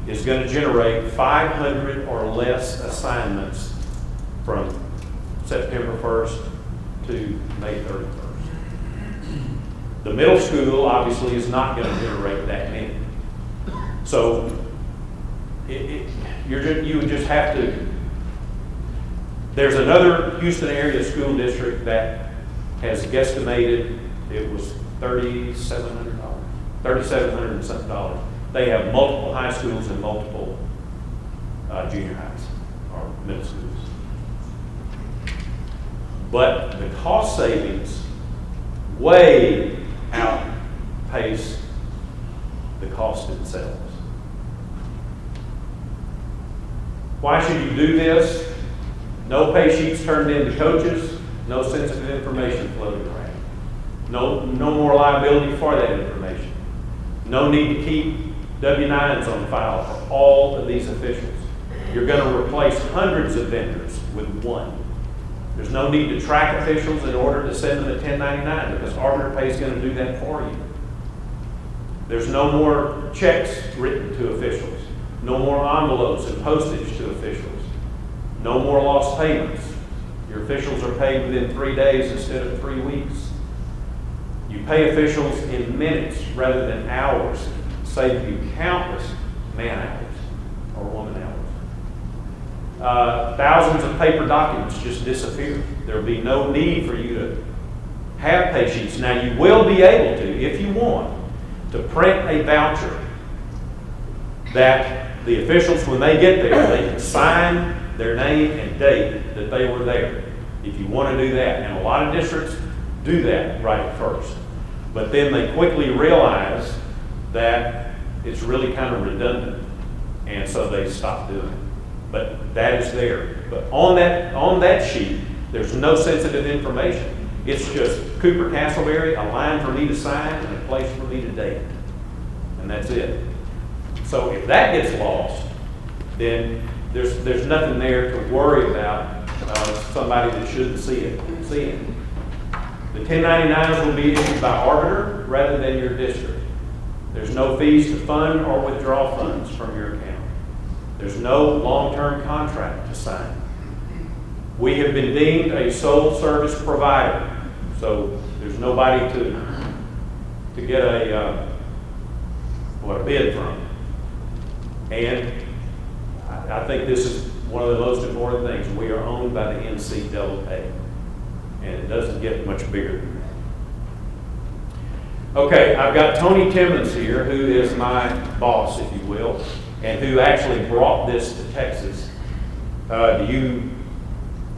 is going to generate 500 or less assignments from September 1st to May 31st. The middle school obviously is not going to generate that many. So you would just have to, there's another Houston area school district that has guesstimated it was $3,700 and something dollars. They have multiple high schools and multiple junior highs or middle schools. But the cost savings way outpace the cost themselves. Why should you do this? No pay sheets turned into coaches, no sensitive information floating around. No more liability for that information. No need to keep W-9s on file for all of these officials. You're going to replace hundreds of vendors with one. There's no need to track officials in order to send them a 1099 because ArbiterPay is going to do that for you. There's no more checks written to officials. No more envelopes and postage to officials. No more lost payments. Your officials are paid within 3 days instead of 3 weeks. You pay officials in minutes rather than hours, save you countless man hours or woman hours. Thousands of paper documents just disappear. There will be no need for you to have pay sheets. Now you will be able to, if you want, to print a voucher that the officials, when they get there, they can sign their name and date that they were there. If you want to do that, and a lot of districts do that right at first. But then they quickly realize that it's really kind of redundant, and so they stop doing it. But that is there. But on that sheet, there's no sensitive information. It's just Cooper Castleberry, a line for me to sign, and a place for me to date. And that's it. So if that gets lost, then there's nothing there to worry about somebody that shouldn't see it. The 1099s will be issued by Arbiter rather than your district. There's no fees to fund or withdraw funds from your account. There's no long-term contract to sign. We have been deemed a sole service provider, so there's nobody to get a bid from. And I think this is one of the most important things. We are owned by the NCAA, and it doesn't get much bigger than that. Okay, I've got Tony Timmons here, who is my boss, if you will, and who actually brought this to Texas. Do you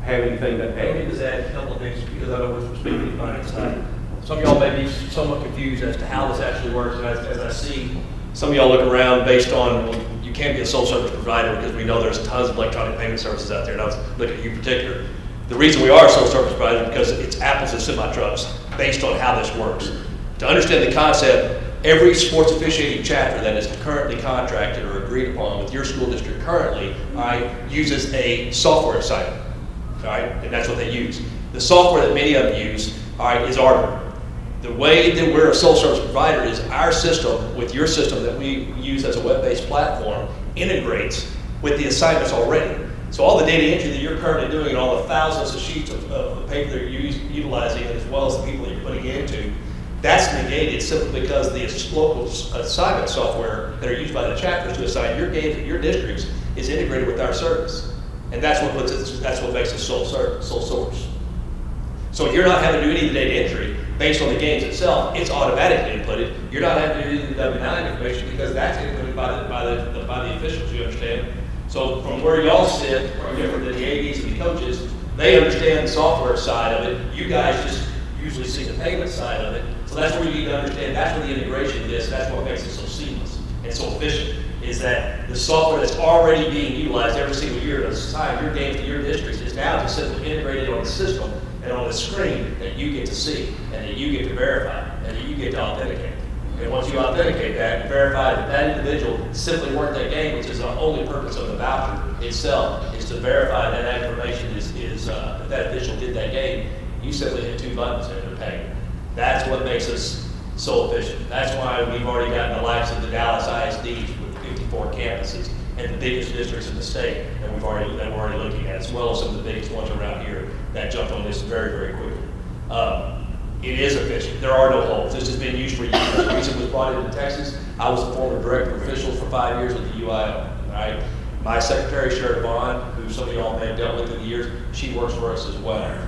have anything to Let me add? just add a couple of things because I know we're speaking to the finance side. Some of y'all may be somewhat confused as to how this actually works. And as I see some of y'all look around based on, well, you can't be a sole service provider because we know there's tons of electronic payment services out there. And I was looking at you in particular. The reason we are a sole service provider is because it's apples and semi-trucks based on how this works. To understand the concept, every sports officiating chapter that is currently contracted or agreed upon with your school district currently, uses a software assignment. All right, and that's what they use. The software that many of them use, is Arbiter. The way that we're a sole service provider is our system with your system that we use as a web-based platform integrates with the assignments already. So all the data entry that you're currently doing and all the thousands of sheets of paper that you're utilizing, as well as the people that you're putting it into, that's negated simply because the local assignment software that are used by the chapters to assign your games at your districts is integrated with our service. And that's what makes us sole source. So you're not having to do any of the data entry based on the games itself. It's automatically inputted. You're not having to do the W-9 information because that's inputted by the officials, you understand? So from where y'all sit, or different than the ADs and the coaches, they understand the software side of it. You guys just usually see the payment side of it. So that's where you need to understand, that's where the integration is, that's what makes it so seamless and so efficient, is that the software that's already being utilized every single year to assign your games to your districts is now just simply integrated on the system and on the screen that you get to see and that you get to verify and that you get to authenticate. And once you authenticate that and verify that that individual simply worked that game, which is the only purpose of the voucher itself, is to verify that that information is that official did that game, you simply hit 2 buttons and they're paid. That's what makes us so efficient. That's why we've already gotten the likes of the Dallas ISDs with 54 campuses and the biggest districts in the state that we're already looking at, as well as some of the biggest ones around here that jumped on this very, very quickly. It is efficient. There are no holes. This has been used for years. The reason it was brought into Texas, I was the former director of officials for 5 years with the UIL. Right? My secretary, Sherry Vaughn, who some of y'all may have dealt with through the years, she works for us as well.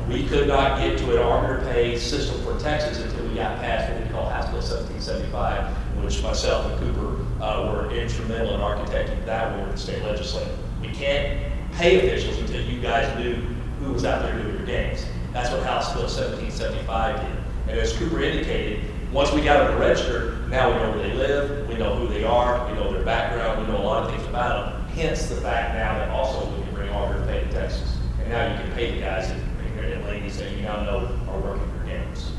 We could not get to an ArbiterPay system for Texas until we got past what we call House Bill 1775, in which myself and Cooper were instrumental in architecting that one with the state legislature. We can't pay officials until you guys knew who was out there doing your games. That's what House Bill 1775 did. And as Cooper indicated, once we got them to register, now we know where they live, we know who they are, we know their background, we know a lot of things about them. Hence the fact now that also we can bring ArbiterPay to Texas. And now you can pay the guys and ladies that you now know are working your games.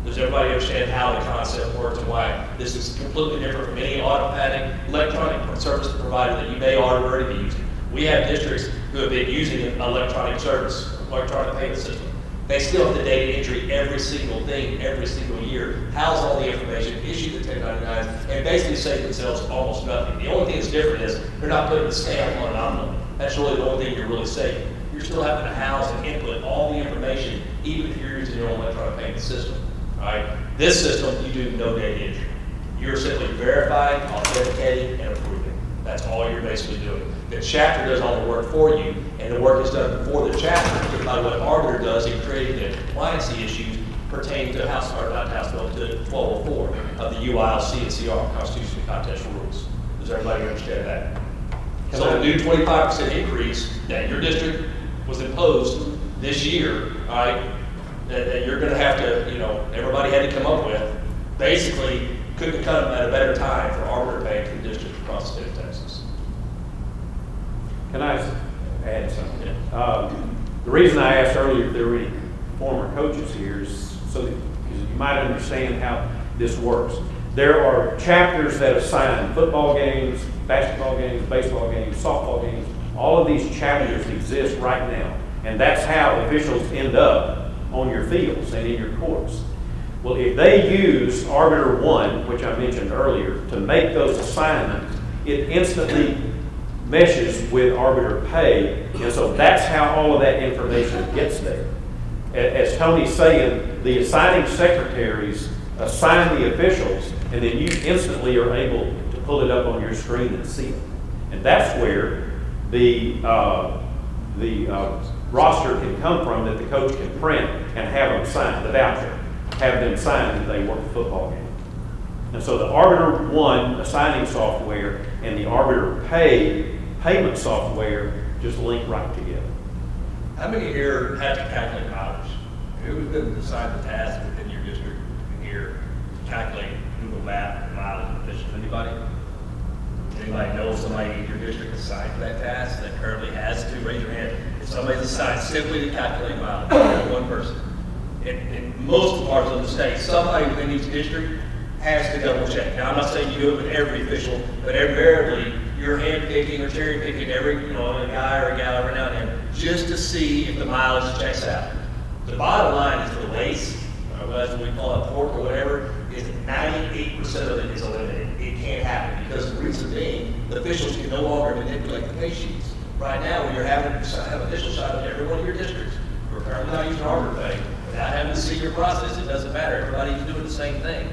Does everybody understand how the concept works and why this is completely different from any automatic electronic service provider that you may already be using? We have districts who have been using an electronic service, electronic payment system. They still have the data entry every single thing, every single year, house all the information, issue the 1099s, and basically save themselves almost nothing. The only thing that's different is they're not putting a stamp on an envelope. That's really the only thing you're really saving. You're still having to house and input all the information, even if you're using your own electronic payment system. All right? This system, you do no data entry. You're simply verifying, authenticating, and approving. That's all you're basically doing. The chapter does all the work for you, and the work is done before the chapter by what Arbiter does in creating the compliancy issues pertaining to House, or not House Bill, to 1204 of the UILC and CR, Constitution and Contest Rules. Does everybody understand that? So the new 25% increase that your district was imposed this year, all right, that you're gonna have to, everybody had to come up with, basically couldn't come at a better time for ArbiterPay to the district across the state of Texas. Can I add something? The reason I asked earlier if there were any former coaches here is so that you might understand how this works. There are chapters that assign football games, basketball games, baseball games, softball games. All of these chapters exist right now. And that's how officials end up on your fields and in your courts. Well, if they use Arbiter 1, which I mentioned earlier, to make those assignments, it instantly meshes with ArbiterPay, and so that's how all of that information gets there. As Tony's saying, the assigning secretaries assign the officials, and then you instantly are able to pull it up on your screen and see it. And that's where the roster can come from that the coach can print and have them sign, the voucher, have them sign that they work the football game. And so the Arbiter 1 assigning software and the ArbiterPay payment software just link right together. How many here have to calculate mileage? Who's been assigned the task within your district here to calculate Google Map mileage efficiency? Anybody? Anybody know somebody in your district assigned to that task that currently has to? Raise your hand. If somebody's assigned simply to calculate mileage, one person. In most parts of the state, somebody within each district has to double check. Now, I'm not saying you do it with every official, but invariably, you're hand picking or cherry picking every, a guy or a gal every now and then, just to see if the mileage checks out. The bottom line is the waste, or as we call it, pork or whatever, is 98% of it is eliminated. It can't happen because the reason being, the officials can no longer manipulate the pay sheets. Right now, when you're having officials sign up to every one of your districts, who are currently not using ArbiterPay, without having to see your process, it doesn't matter. Everybody's doing the same thing.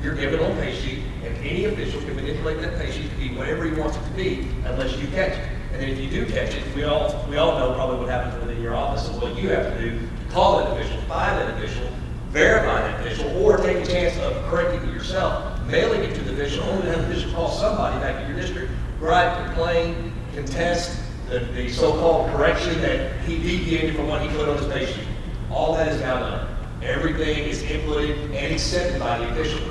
You're given on pay sheet, and any official can manipulate that pay sheet to be whatever he wants it to be, unless you catch it. And then if you do catch it, we all know probably what happens within your office and what you have to do to call that official, find that official, verify that official, or take a chance of correcting it yourself, mailing it to the official, only have the official call somebody back in your district, gripe, complain, contest the so-called correction that he deviated from what he put on his pay sheet. All that is now done. Everything is inputted and accepted by the official.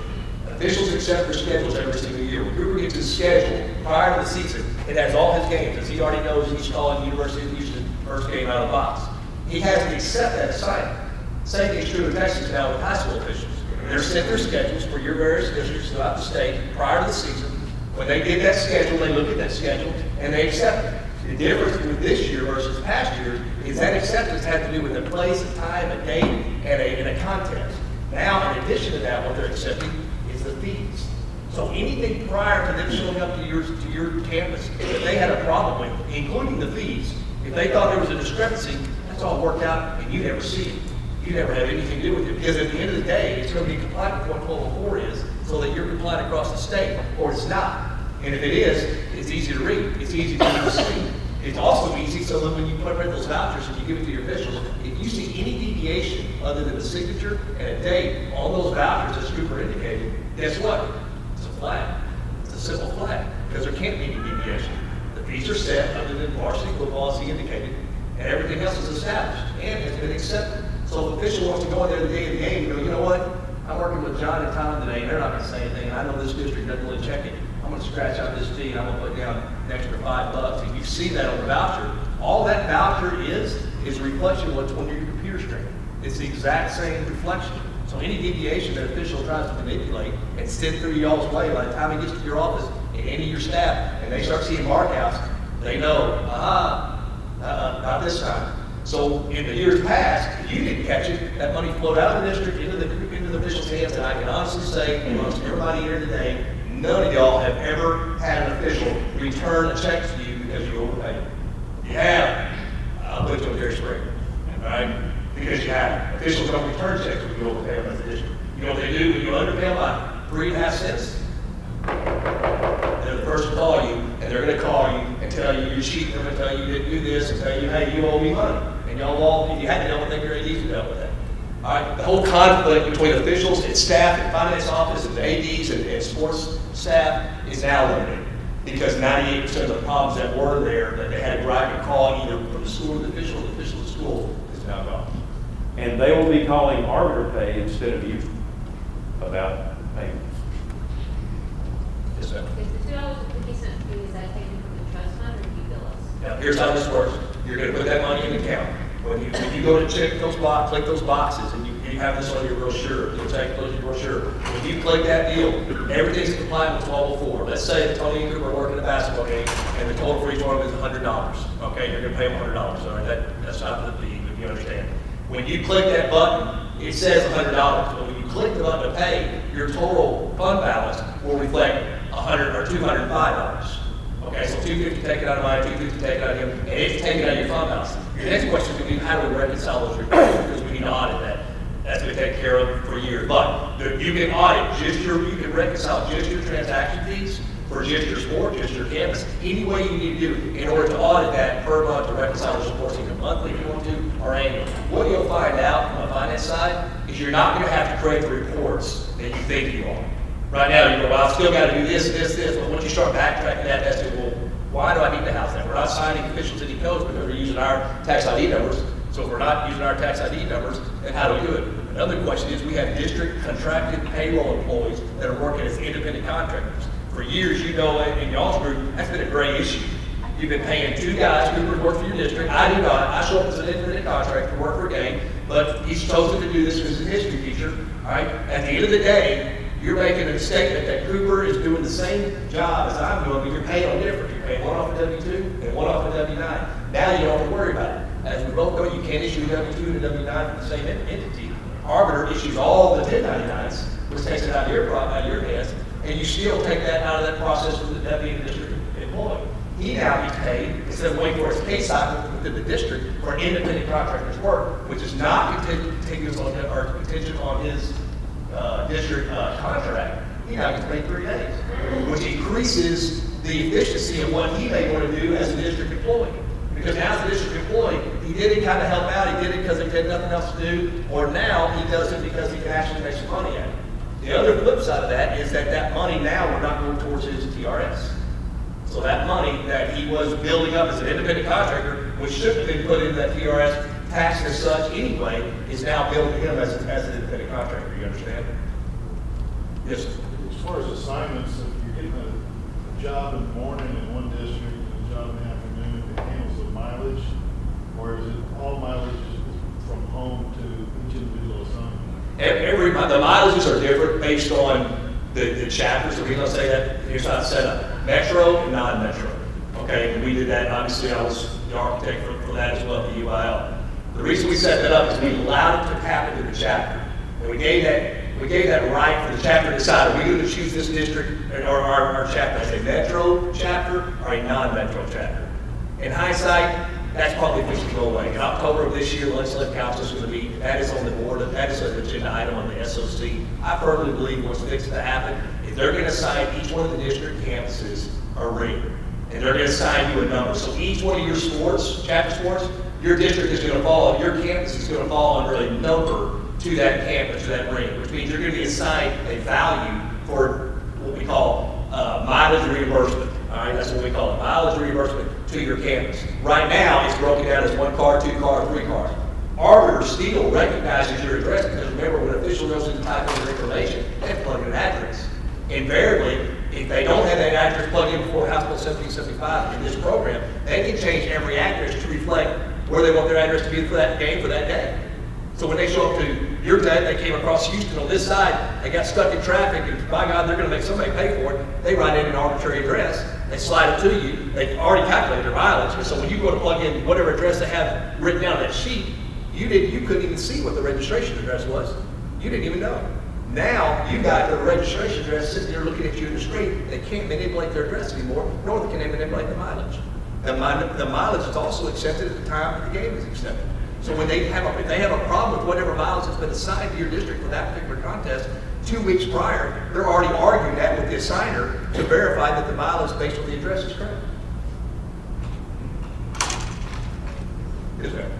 Officials accept their schedules every single year. When Cooper gets his schedule prior to the season, it has all his games, as he already knows he's calling University of Houston first game out of the box. He has to accept that assignment. Same thing's true in Texas now with high school officials. They're sent their schedules for your various districts throughout the state prior to the season. When they get that schedule, they look at that schedule and they accept it. The difference with this year versus past years is that acceptance has to do with a place, a time, a date, and a contest. Now, in addition to that, what they're accepting is the fees. So anything prior to them showing up to your campus that they had a problem with, including the fees, if they thought there was a discrepancy, that's all worked out and you never see it. You never have anything to do with it, because at the end of the day, it's going to be compliant with what 1204 is, so that you're compliant across the state, or it's not. And if it is, it's easy to read, it's easy to see. It's also easy so that when you print those vouchers and you give it to your officials, if you see any deviation other than a signature and a date on those vouchers, as Cooper indicated, guess what? It's a flag. It's a simple flag, because there can't be any deviation. The fees are set other than varsity football, as he indicated, and everything else is established and has been accepted. So if the official wants to go in there the day of the game and go, you know what? I'm working with John and Tom today, and they're not going to say anything, and I know this district doesn't really check it. I'm going to scratch out this fee, and I'm going to put down an extra $5. And you see that on the voucher. All that voucher is a reflection of what's on your computer screen. It's the exact same reflection. So any deviation that official tries to manipulate and send through y'all's way, by the time he gets to your office and any of your staff, and they start seeing markouts, they know, not this time. So in the years past, if you didn't catch it, that money flowed out of the district into the official's hands, and I can honestly say, amongst everybody here today, none of y'all have ever had an official return a check to you because you overpaid. You have. I'll put you on Jerry Springer, all right? Because you have. Officials don't return checks when you overpay them as a district. You know what they do when you underpay them by 3.5 cents? They're the first to call you, and they're going to call you and tell you you're cheating them and tell you you didn't do this and tell you, hey, you owe me money. And y'all all, if you hadn't dealt with it, your ADs would dealt with that. All right, the whole conflict between officials and staff and finance office and ADs and sports staff is now limited, because 98% of the problems that were there that they had to gripe and call either from the school to the official to the school is now gone. And they will be calling ArbiterPay instead of you about payments. Yes, sir. Is the $2.50 fee, is that taken from the trust fund or do you bill us? Now, here's how this works. You're going to put that money in the account. When you go to check those boxes, click those boxes, and you have this on your brochure, you'll take those your brochure. When you click that deal, everything's compliant with 1204. Let's say that Tony and Cooper are working a basketball game, and the total for each one is $100. Okay, you're going to pay them $100. All right, that's not the fee, if you understand. When you click that button, it says $100. But when you click the button to pay, your total fund balance will reflect $100 or $205. Okay, so $250 take it out of mine, $250 take it out of him, and it's taken out of your fund balance. Your next question is going to be, how do we reconcile those reports? Because we need to audit that. That's going to take care of for a year. but you can audit you can reconcile just your transaction fees for just your sport, just your campus, any way you need to do it in order to audit that per month to reconcile those reports either monthly if you want to or annually. What you'll find out on the finance side is you're not going to have to create the reports that you think you are. Right now, you go, well, I've still got to do this, but once you start backtracking that, that's it. Well, why do I need to house that? We're not signing official city codes because we're using our tax ID numbers. So if we're not using our tax ID numbers, then how do we do it? Another question is we have district contracted payroll employees that are working as independent contractors. For years, you know, in y'all's group, that's been a gray issue. You've been paying two guys who work for your district. I do not. I show up as an independent contractor, work for a game, but he's chosen to do this because he's a history teacher. All right. At the end of the day, you're making a statement that Cooper is doing the same job as I'm doing, but you're paying them different. You're paying one off of W-2 and one off of W-9. Now you don't have to worry about it. As we both know, you can't issue a W-2 and a W-9 for the same entity. Arbiter issues all the 1099s, which takes it out of your hands, and you still take that out of that process with the deputy and district employee. He now gets paid, instead of waiting for his pay cycle within the district for independent contractors' work, which is not contingent on his district contract. He now gets paid 3 days, which increases the efficiency of what he may want to do as a district employee. Because now as a district employee, he did it kind of help out, he did it because he had nothing else to do, or now he does it because he can actually make some money at it. The other flip side of that is that money now we're not going towards his TRS. So that money that he was building up as an independent contractor, which should have been put in that TRS tax as such anyway, is now billed to him as an independent contractor, you understand? Yes, sir. As far as assignments, if you're getting a job in the morning in one district and a job in the afternoon, it handles the mileage, or is it all mileage from home to each individual assignment? The mileages are different based on the chapters. The reason I say that, here's how it's set up. Metro and non-metro. Okay, and we did that, obviously I was the architect for that as well, the UIL. The reason we set that up is we allowed it to happen to the chapter. And we gave that we gave that right for the chapter to decide, are we going to choose this district or our chapter as a metro chapter or a non-metro chapter? In hindsight, that's probably fixing to go away. In October of this year, the legislative council is going to meet. That is on the board. That is an agenda item on the SOC. I firmly believe what's fixing to happen is they're going to assign each one of the district campuses a ring. And they're going to assign you a number. So each one of your sports, chapter sports, your district is going to fall, your campus is going to fall under a number to that campus, to that ring, which means you're going to be assigned a value for what we call mileage reimbursement. All right, that's what we call it, mileage reimbursement to your campus. Right now, it's broken down as 1 car, 2 car, 3 cars. Arbiter still recognizes your address because remember, when an official goes in to type in their information, they have to plug in an address. Invariably, if they don't have that address plugged in before House Bill 1775 in this program, they can change every address to reflect where they want their address to be for that game for that day. So when they show up to your day, they came across Houston on this side, they got stuck in traffic, and by God, they're going to make somebody pay for it. They write in an arbitrary address, they slide it to you, they've already calculated their mileage, and so when you go to plug in whatever address they have written down on that sheet, you couldn't even see what the registration address was. You didn't even know. Now, you got the registration address sitting there looking at you in the screen. They can't manipulate their address anymore, nor can they manipulate the mileage. The mileage is also accepted at the time that the game is accepted. So when they have if they have a problem with whatever mileage has been assigned to your district for that particular contest, 2 weeks prior, they're already arguing that with the assigner to verify that the mileage based on the address is correct. Yes, ma'am.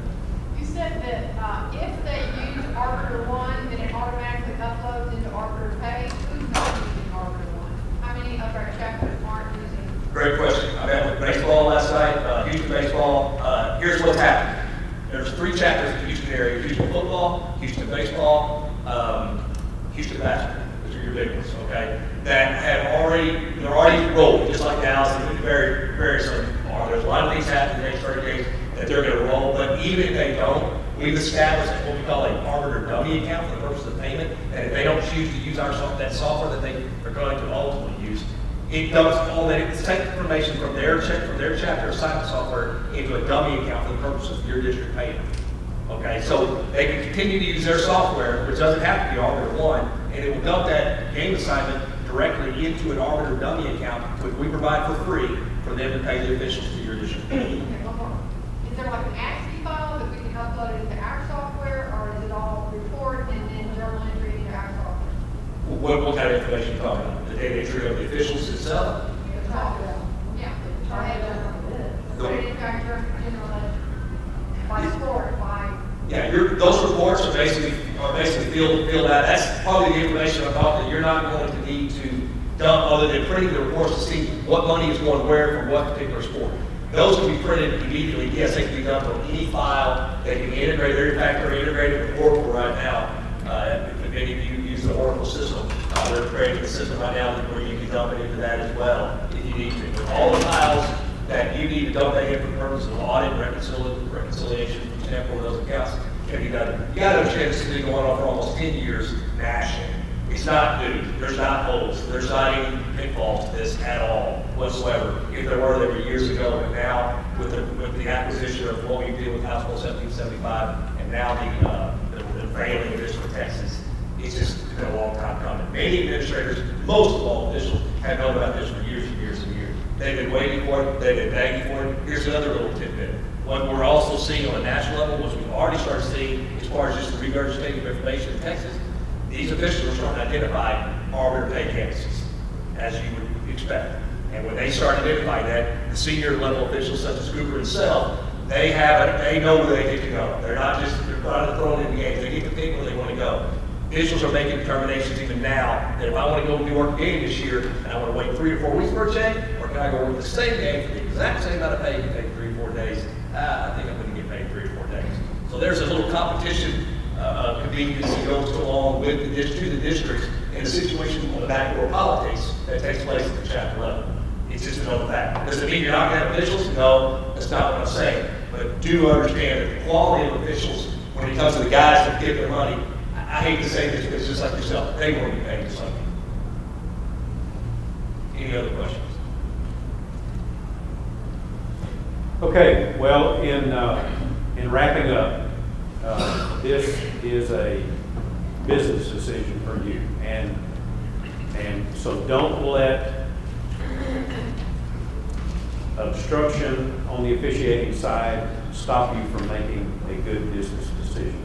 You said that if they use Arbiter 1, then it automatically uploads into ArbiterPay. Who's not using Arbiter 1? How many of our chapters aren't using? Great question. I met with baseball last night, Houston baseball. Here's what's happening. There's 3 chapters in the Houston area: Houston football, Houston baseball, Houston basketball. Those are your big ones, okay? They're already rolling, just like Dallas. Very certain are. There's a lot of things happening in the next 30 days that they're going to roll. But even if they don't, we've established what we call an arbiter dummy account for the purpose of payment. And if they don't choose to use that software that they are going to ultimately use, it does all that. It's taking information from their chapter assignment software into a dummy account for the purposes of your district payment. Okay, so they can continue to use their software, which doesn't have to be Arbiter 1, and it will dump that game assignment directly into an Arbiter dummy account, which we provide for free for them to pay the officials to your district. Okay, one more. Is there like an ASCII file that we can upload into our software, or is it all report and then journal entry into our software? What kind of information are you talking about? The data entry of the officials itself? Yeah. Put it into our general ledger. By sport, by. Yeah, those reports are basically filled out. That's probably the information I'm talking. You're not going to need to dump other than printing the reports to see what money is going where from what particular sport. Those can be printed immediately. Yes, they can be done from any file. They can be integrated. In fact, they're integrated with Oracle right now. If many of you use the Oracle system, they're creating a system right now where you can dump it into that as well if you need to. All the files that you need to dump that in for purposes of audit, reconciliation, for example, of those accounts can be done. You got to understand this has been going on for almost 10 years nationally. It's not new. There's not holes. There's not any pitfalls to this at all whatsoever. If there were, they were years ago, but now with the acquisition of what we did with House Bill 1775 and now the failing of this for Texas, it's just been a long time coming. Many administrators, most of all officials, have known about this for years and years and years. They've been waiting for it. They've been begging for it. Here's another little tidbit. What we're also seeing on a national level, which we've already started seeing as far as just the regurgitating of information in Texas, these officials are starting to identify ArbiterPay campuses, as you would expect. And when they start identifying that, the senior level officials, such as Cooper himself, they know where they get to go. They're not thrown in the games. They get to pick where they want to go. Officials are making determinations even now that if I want to go to work a game this year and I want to wait 3 or 4 weeks for a check, or can I go work the same game for the exact same amount of pay and take 3 or 4 days? I think I'm going to get paid 3 or 4 days. So there's a little competition convenience that goes along with to the districts in a situation on the backdoor politics that takes place at the chapter level. It's just another fact. Does it mean you're not going to have officials? No, that's not what I'm saying. But do understand that the quality of officials, when it comes to the guys that get their money, I hate to say this, but it's just like yourself. They want to be paid for something. Any other questions? Okay, well, in wrapping up, this is a business decision for you. And so don't let obstruction on the officiating side stop you from making a good business decision.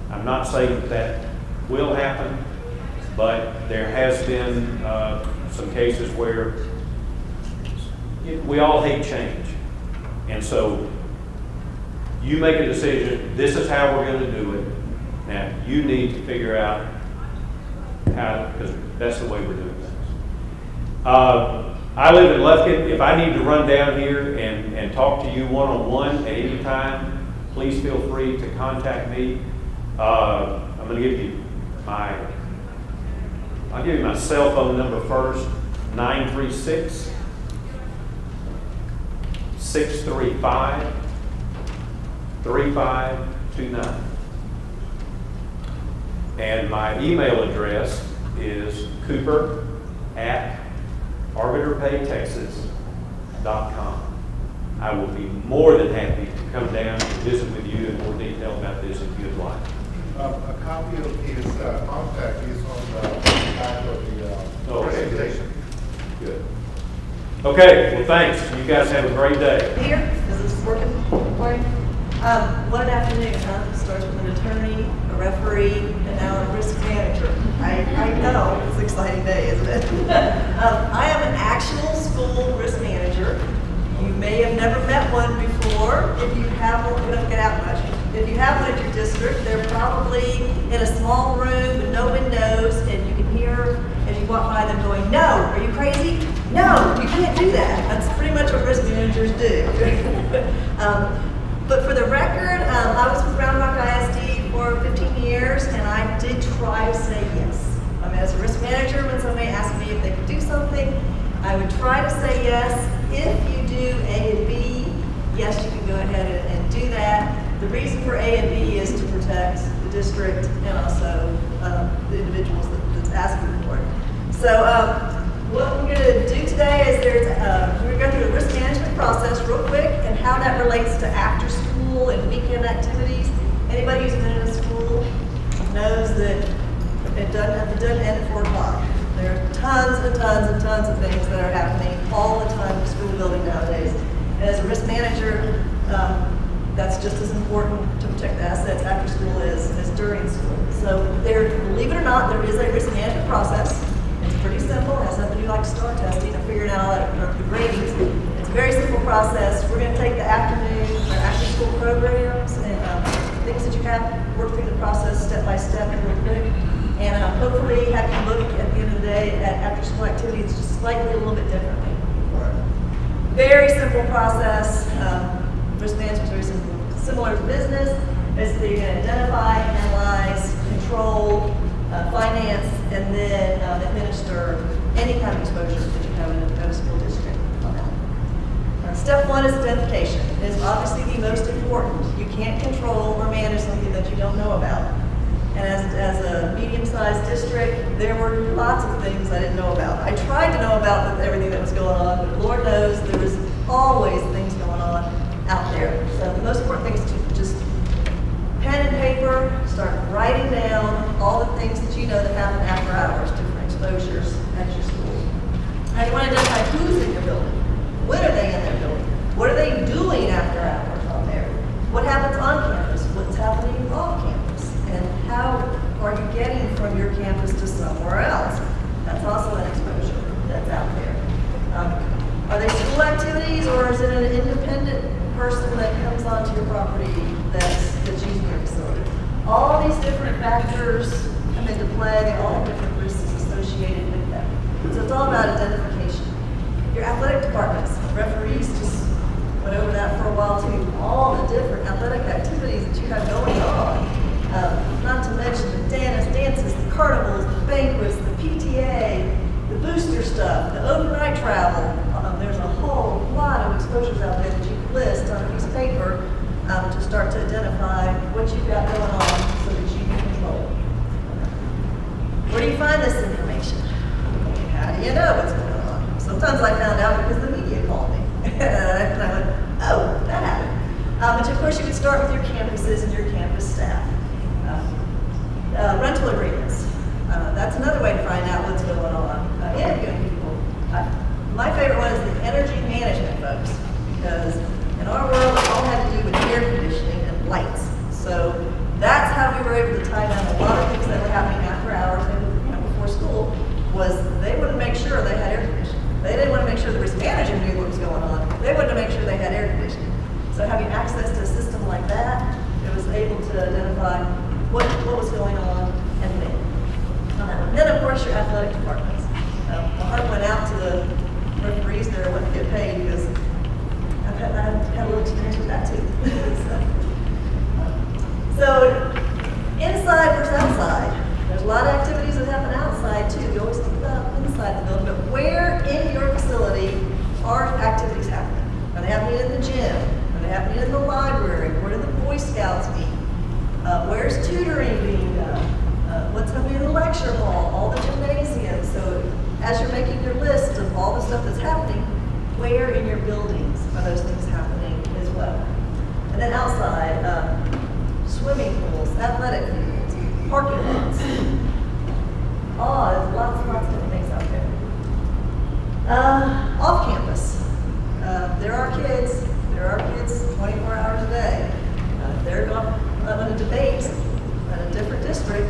I'm not saying that will happen, but there has been some cases where we all hate change. And so you make a decision, this is how we're going to do it. Now, you need to figure out how, because that's the way we're doing things. I live in Lufkin. If I need to run down here and talk to you one-on-one at any time, please feel free to contact me. I'm going to give you my cell phone number first, 936-635-3529. And my email address is cooper@ArbiterPayTexas.com. I will be more than happy to come down and visit with you in more detail about this if you'd like. A copy of his contact is on the back of the presentation. Good. Okay, well, thanks. You guys have a great day. Here, is this working for you? What an afternoon, huh? It starts with an attorney, a referee, and now a risk manager. I know, it's an exciting day, isn't it? I am an actual school risk manager. You may have never met one before. If you have one, we don't get out much. If you have one at your district, they're probably in a small room with no windows, and you can hear as you walk by them going, "No, are you crazy? No, you can't do that." That's pretty much what risk managers do. But for the record, I was with Round Rock ISD for 15 years, and I did try to say yes. I mean, as a risk manager, when somebody asked me if they could do something, I would try to say yes. If you do A and B, yes, you can go ahead and do that. The reason for A and B is to protect the district and also the individuals that's asking for it. So what we're going to do today is we're going to go through the risk management process real quick and how that relates to after school and weekend activities. Anybody who's been in a school knows that it doesn't end at 4 o'clock. There are tons and tons and tons of things that are happening all the time in the school building nowadays. And as a risk manager, that's just as important to protect the assets after school as during school. So believe it or not, there is a risk management process. It's pretty simple. It has nothing to do like star testing or figuring out all that the gradings. It's a very simple process. We're going to take the afternoon or after school programs and things that you have, work through the process step by step real quick. And hopefully have you look at the end of the day at after school activities just slightly a little bit differently. Very simple process. Risk management is very simple. Similar to business, is that you're going to identify, analyze, control, finance, and then administer any kind of exposure that you have in a school district on that. Step one is identification. It is obviously the most important. You can't control or manage something that you don't know about. And as a medium-sized district, there were lots of things I didn't know about. I tried to know about everything that was going on, but Lord knows there was always things going on out there. So the most important thing is to just pen and paper, start writing down all the things that you know that happen after hours, different exposures at your school. Now you want to identify who's in your building. When are they in their building? What are they doing after hours on there? What happens on campus? What's happening off campus? And how are you getting from your campus to somewhere else? That's also an exposure that's out there. Are they school activities, or is it an independent person that comes onto your property that's using your facility? All these different factors come into play. They all have different risks associated with them. So it's all about identification. Your athletic departments, referees just went over that for a while too. All the different athletic activities that you have going on. Not to mention the dances, the carnivals, the banquets, the PTA, the booster stuff, the overnight travel. There's a whole lot of exposures out there that you can list on a piece of paper to start to identify what you've got going on so that you can control it. Where do you find this information? How do you know what's going on? Sometimes I found out because the media called me. And I went, oh, that happened. But of course you would start with your campuses and your campus staff. Rental agreements. That's another way to find out what's going on. Interviewing people. My favorite one is the energy management folks, because in our world, it all had to do with air conditioning and lights. So that's how we were able to tie down a lot of things that were happening after hours and before school, was they wanted to make sure they had air conditioning. They didn't want to make sure the risk manager knew what was going on. They wanted to make sure they had air conditioning. So having access to a system like that, it was able to identify what was going on and when. On that one. Then, of course, your athletic departments. My heart went out to the referees there when they get paid, because I've had a little experience with that too. So, inside versus outside. There's a lot of activities that happen outside too. You always think about inside the building, but where in your facility are activities happening? Are they happening in the gym? Are they happening in the library? Where do the Boy Scouts meet? Where's tutoring being done? What's happening in the lecture hall? All the gymnasiums. So as you're making your list of all the stuff that's happening, where in your buildings are those things happening as well? And then outside, swimming pools, athletic fields, parking lots. Oh, there's lots and lots of different things out there. Off campus, there are kids 24 hours a day. They're going on a debate in a different district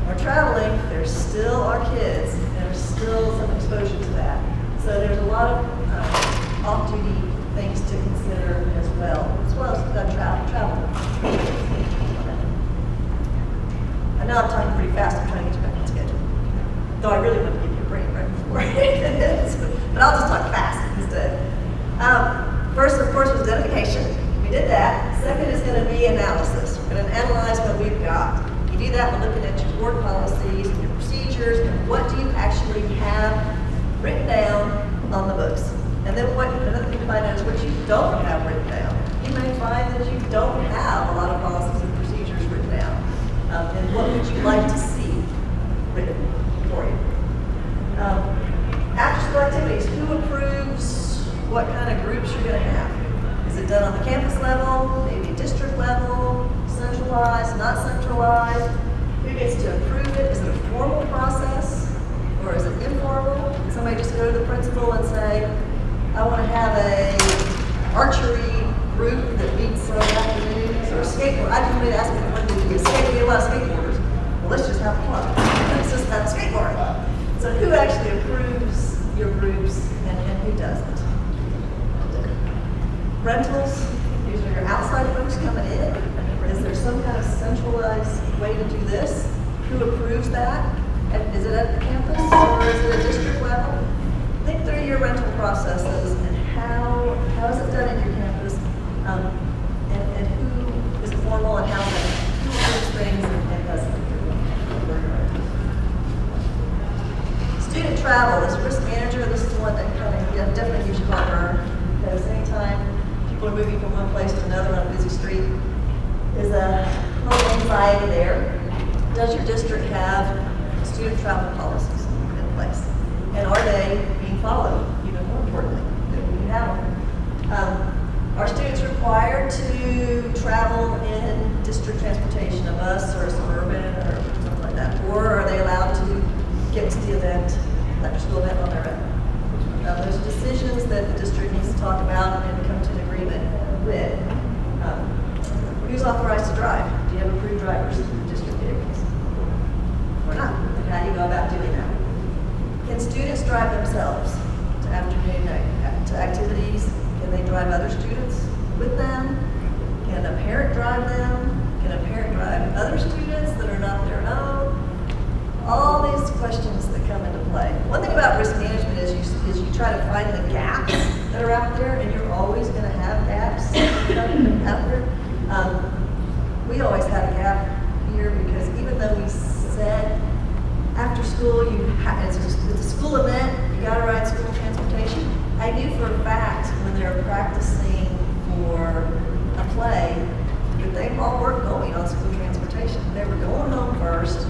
or traveling, there still are kids, and there's still some exposure to that. So there's a lot of off-duty things to consider as well as travel. I know I'm talking pretty fast, I'm trying to get you back on schedule. Though I really want to give you a break right before. But I'll just talk fast instead. First, of course, was identification. We did that. Second is going to be analysis. We're going to analyze what we've got. You do that by looking at your board policies and your procedures, and what do you actually have written down on the books. And then another thing to find out is what you don't have written down. You may find that you don't have a lot of policies and procedures written down. And what would you like to see written for you? After school activities, who approves what kind of groups you're going to have? Is it done on the campus level, maybe district level, centralized, not centralized? Who gets to approve it? Is it a formal process or is it informal? Can somebody just go to the principal and say, I want to have a archery group that meets on afternoons, or a skateboard? I just made ask me what to do. We have a lot of skateboarders. Well, let's just have a club. Let's just have a skateboard. So who actually approves your groups and who doesn't? Rentals, these are your outside folks coming in. Is there some kind of centralized way to do this? Who approves that? Is it at the campus or is it a district level? Think through your rental processes and how is it done in your campus, and who is formal and who approves things and doesn't. Student travel, as risk manager, this is one that definitely gives you heartburn, because anytime people are moving from one place to another on a busy street, there's a little anxiety there. Does your district have student travel policies in place? And are they being followed, even more importantly, that we have them? Are students required to travel in district transportation, a bus or a suburban or something like that? Or are they allowed to get to the event, after school event on their own? Those are decisions that the district needs to talk about and come to an agreement with. Who's authorized to drive? Do you have approved drivers in district vehicles? Or not? And how do you go about doing that? Can students drive themselves to afternoon to activities? Can they drive other students with them? Can a parent drive them? Can a parent drive other students that are not their own? All these questions that come into play. One thing about risk management is you try to find the gaps that are out there, and you're always going to have gaps out there. We always had a gap here because even though we said after school it's a school event, you got to ride school transportation, I knew for a fact when they were practicing for a play that they all weren't going on school transportation. They were going home first,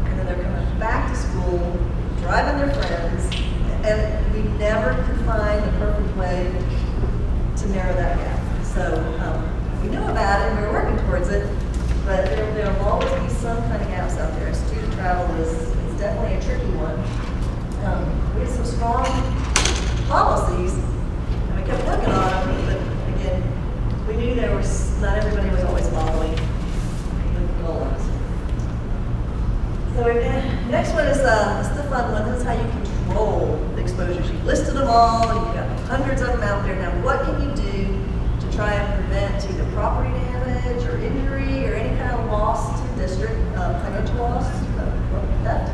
and then they're coming back to school, driving their friends, and we never could find the perfect way to narrow that gap. So we knew about it, and we were working towards it, but there will always be some kind of gaps someone, this is how you control the exposures. You've listed them all, you've got hundreds of them out there. Now, what can you do to try and prevent either property damage or injury or any kind of loss to the district, financial loss, theft?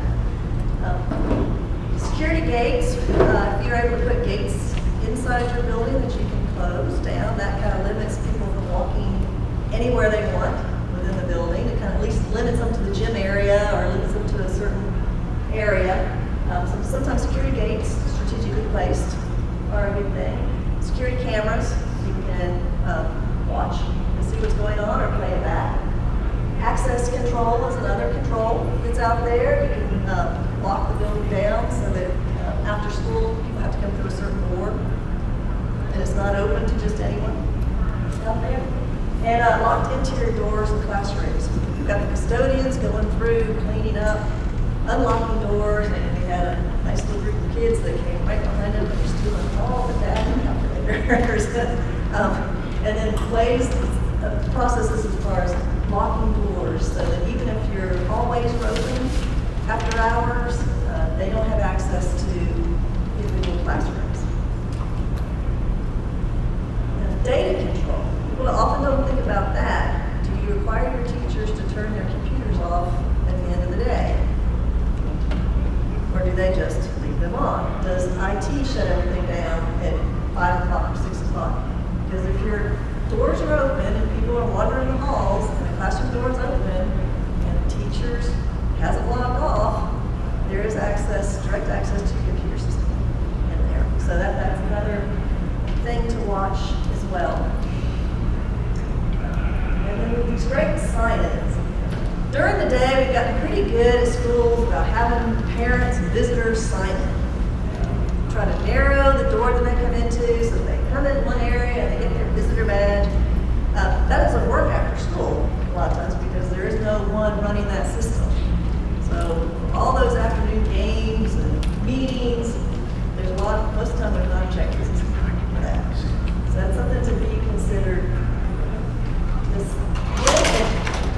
Security gates, if you're able to put gates inside your building that you can close down, that kind of limits people from walking anywhere they want within the building. It kind of at least limits them to the gym area or limits them to a certain area. Sometimes security gates, strategically placed, are a good thing. Security cameras, you can watch and see what's going on or play it back. Access control is another control that's out there. You can lock the building down so that after school people have to come through a certain door and it's not open to just anyone out there. And locked interior doors in classrooms. We've got the custodians going through, cleaning up, unlocking doors, and we had a nice little group of kids that came right behind them and were stealing all the data calculators. And then ways, processes as far as locking doors so that even if your hallways are open after hours, they don't have access to individual classrooms. Data control. People often don't think about that. Do you require your teachers to turn their computers off at the end of the day? Or do they just leave them on? Does IT shut everything down at 5 o'clock or 6 o'clock? Because if your doors are open and people are wandering the halls and the classroom door is open and the teachers hasn't logged off, there is access, direct access to your computer system in there. So that's another thing to watch as well. And then with these great sign-ins. During the day, we've gotten pretty good at schools about having parents and visitors sign in. Try to narrow the door that they come into so they come in one area and they get their visitor badge. That doesn't work after school a lot of times because there is no one running that system. So all those afternoon games and meetings, there's a lot, most of the time there's not a checklist for that. So that's something to be considered.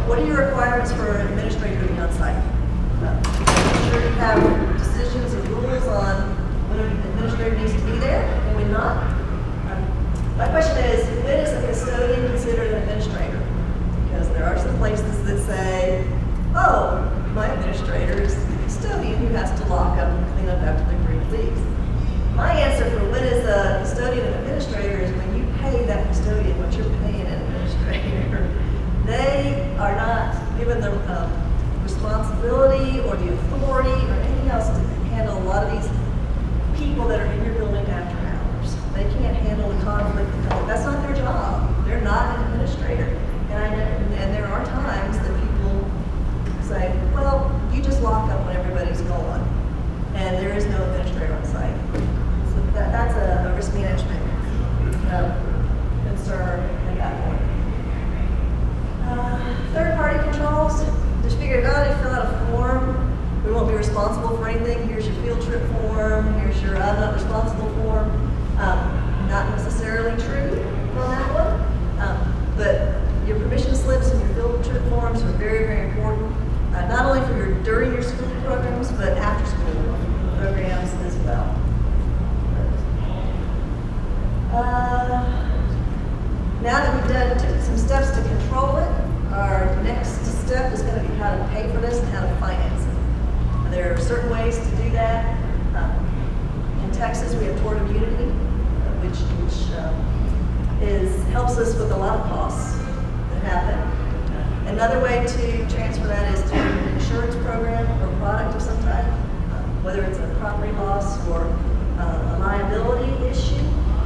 What are your requirements for an administrator to be on site? Make sure you have decisions and rules on when an administrator needs to be there and when not. My question is, when is a custodian considered an administrator? Because there are some places that say, oh, my administrator is the custodian who has to lock up and clean up after the group leaves. My answer for when is a custodian an administrator is when you pay that custodian what you're paying an administrator. They are not given the responsibility or the authority or anything else to handle a lot of these people that are in your building after hours. They can't handle the conflict. That's not their job. They're not an administrator. And there are times that people say, well, you just lock up when everybody's gone. And there is no administrator on site. So that's a risk management concern at that point. Third-party controls, just figure it out, you fill out a form. We won't be responsible for anything. Here's your field trip form, here's your I'm not responsible form. Not necessarily true on that one, but your permission slips and your field trip forms are very, very important, not only for during your school programs, but after school programs as well. Now that we've done some steps to control it, our next step is going to be how to pay for this and how to finance it. There are certain ways to do that. In Texas, we have Tort Immunity, which helps us with a lot of costs that happen. Another way to transfer that is through an insurance program or product of some type, whether it's a property loss or a liability issue.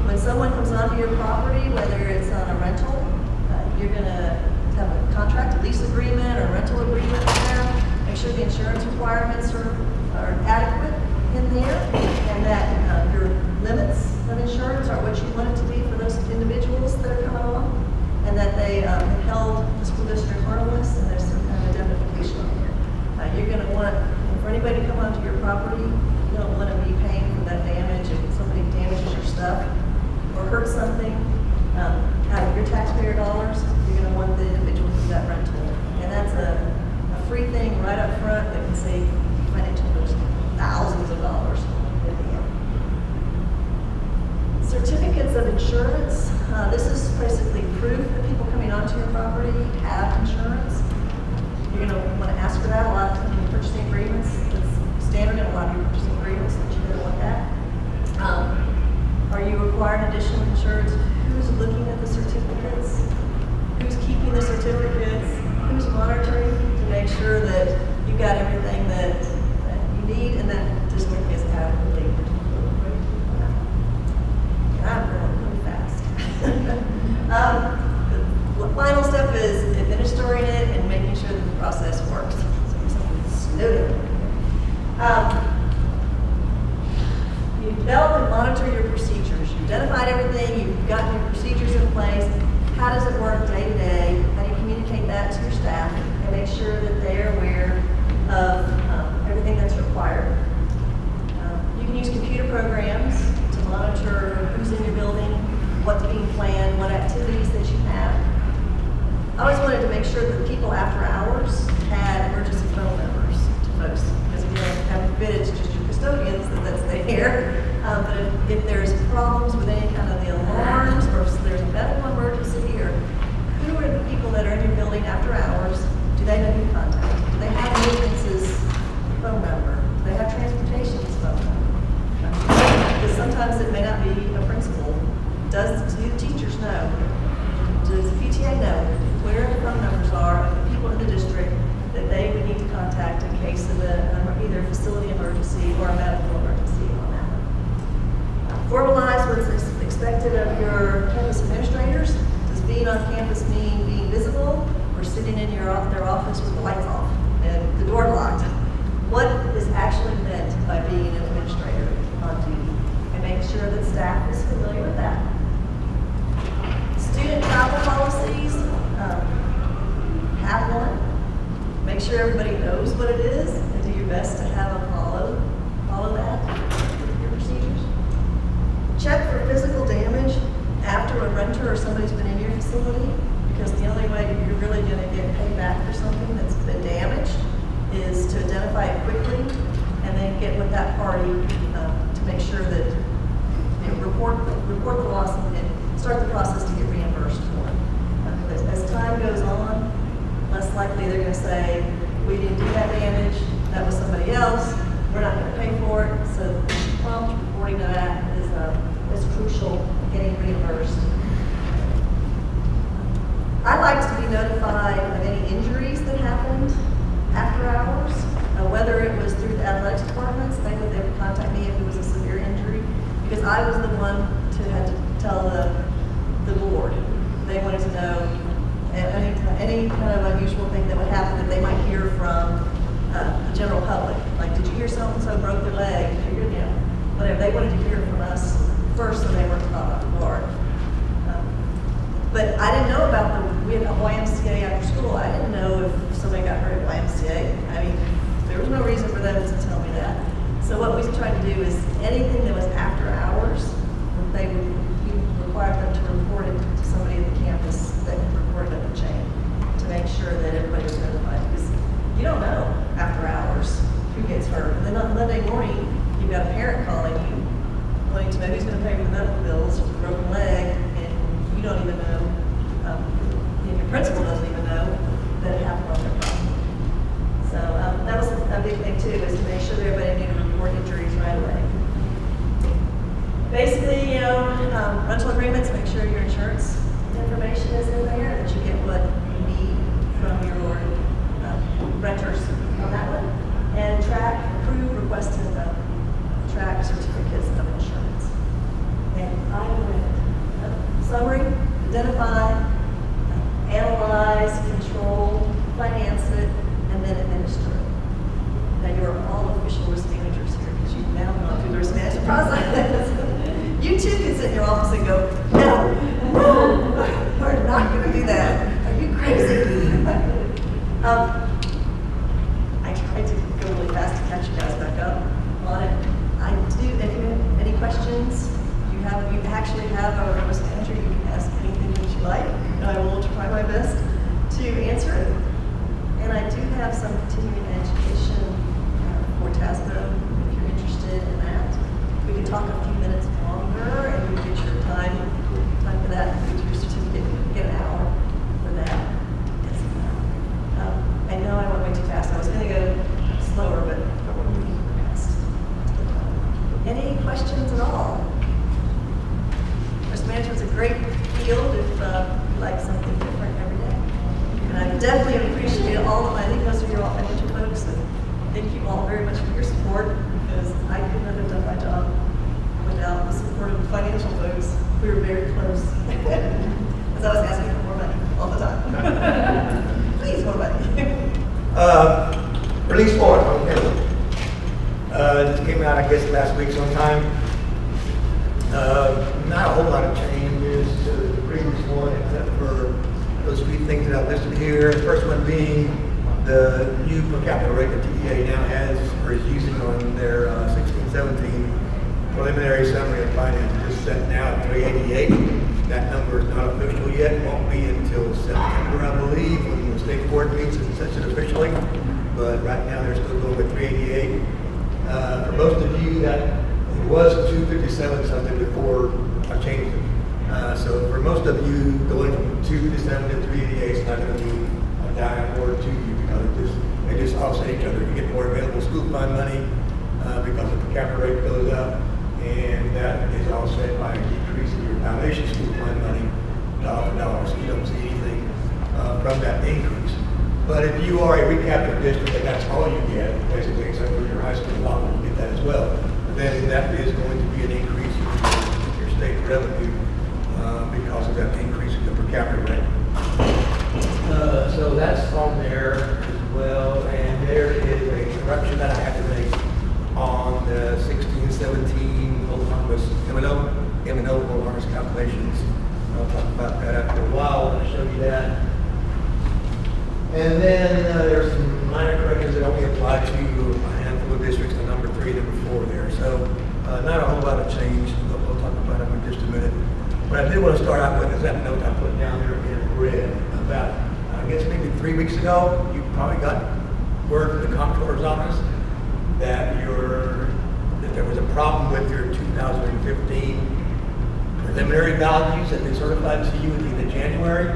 When someone comes onto your property, whether it's on a rental, you're going to have a contract, a lease agreement, or a rental agreement with them. Make sure the insurance requirements are adequate in there, and that your limits of insurance are what you want it to be for those individuals that are coming along, and that they have held the school district harmless, and there's some kind of indemnification on here. You're going to want, for anybody to come onto your property, you don't want to be paying for that damage if somebody damages your stuff or hurts something out of your taxpayer dollars. You're going to want the individual to do that rental. And that's a free thing right up front that can save financial thousands of they know who to contact? Do they have maintenance's phone number? Do they have transportation's phone number? Because sometimes it may not be a principal. Do the teachers know? Does the PTA know where the phone numbers are of the people in the district that they would need to contact in case of either a facility emergency or a medical emergency on that one? Formalize what's expected of your campus administrators. Does being on campus mean being visible or sitting in their office with the lights off and the door locked? What is actually meant by being an administrator on duty? And make sure that staff is familiar with that. Student travel policies, have one. Make sure everybody knows what it is and do your best to have them follow that, your procedures. Check for physical damage after a renter or somebody's been in your facility, because the only way you're really going to get paid back for something that's been damaged is to identify it quickly and then get with that party to make sure that report the loss and start the process to get reimbursed for it. As time goes on, less likely they're going to say, we didn't do that damage, that was somebody else, we're not going to pay for it. So prompt reporting of that is crucial in getting reimbursed. I like to be notified of any injuries that happened after hours, whether it was through the athletics departments, they would contact me if it was a severe injury, because I was the one who had to tell the board. They wanted to know any kind of unusual thing that would happen that they might hear from the general public. Like, did you hear so-and-so broke their leg? Whatever. They wanted to hear from us first, so they weren't caught off guard. But I didn't know about we had a YMCA after school. I didn't know if somebody got hurt at YMCA. I mean, there was no reason for them to tell me that. So what we tried to do is anything that was after hours, they would require them to report it to somebody at the campus that could report it up the chain to make sure that everybody was notified. Because you don't know after hours who gets hurt. And then on Monday morning, you've got a parent calling you, wanting to know who's going to pay for the medical bills for the broken leg, and you don't even know, your principal doesn't even know that it happened on their property. So that was a big thing too, is to make sure that everybody knew to report injuries right away. Basically, rental agreements, make sure your insurance information is in there, that you get what you need from your renters on that one, and approve requested track certificates of insurance. And summary, identify, analyze, control, finance it, and then administer it. Now you're all official risk managers here because you've now gone through the risk management process. You too can sit in your office and go, no, we're not going to do that. Are you crazy? I tried to go really fast to catch you guys back up on it. I do, if you have any questions, you actually have a risk manager, you can ask anything that you like, and I will try my best to answer it. And I do have some continuing education for TASBO, if you're interested in that. We can talk a few minutes longer, and we get your time for that, get your certificate, get an hour for that. I know I went way too fast. I was going to go slower, but I went way too fast. Any questions at all? Risk management's a great field if you like something different every day. And I definitely appreciate all of I think most of you are all financial folks, and thank you all very much for your support, because I couldn't have done my job without the support of the financial folks. We were very close. Because I was asking for more money all the time. Please, more money. Release 4, okay. This came out, I guess, last week sometime. Not a whole lot of changes to the previous one, except for those few things that I've listed here. The first one being the new per capita rate that TPIA now has, or is using on their 16-17 preliminary summary of finance, just set now at 388. That number is not official yet. It won't be until September, I believe, when the state board meets and sets it officially. But right now, they're still going with 388. For most of you, that it was 257 something before I changed it. So for most of you, going from 257 to 388 is not going to be a dime or two. offset each other. You get more available school fund money because the per capita rate goes up, and that is offset by a decrease in your foundation school fund money, dollar for dollar. So you don't see anything from that increase. But if you are a recaptured district and that's all you get, basically, except for your high school allotment, you get that as well, then that is going to be an increase in your state revenue because of that increase in the per capita rate. So that's on there as well, and there is a correction that I had to make on the 16-17 Old Harvest M&O Old Harvest calculations. I'll talk about that after a while. I'll show you that. And then there's some minor corrections that only apply to a handful of districts, the number 3 and number 4 there. So not a whole lot of change. We'll talk about them in just a minute. What I did want to start out with is that note I put down there in red about, I guess maybe 3 weeks ago, you probably got word from the comptroller's office that there was a problem with your 2015 preliminary values that they certified to you at the end of January.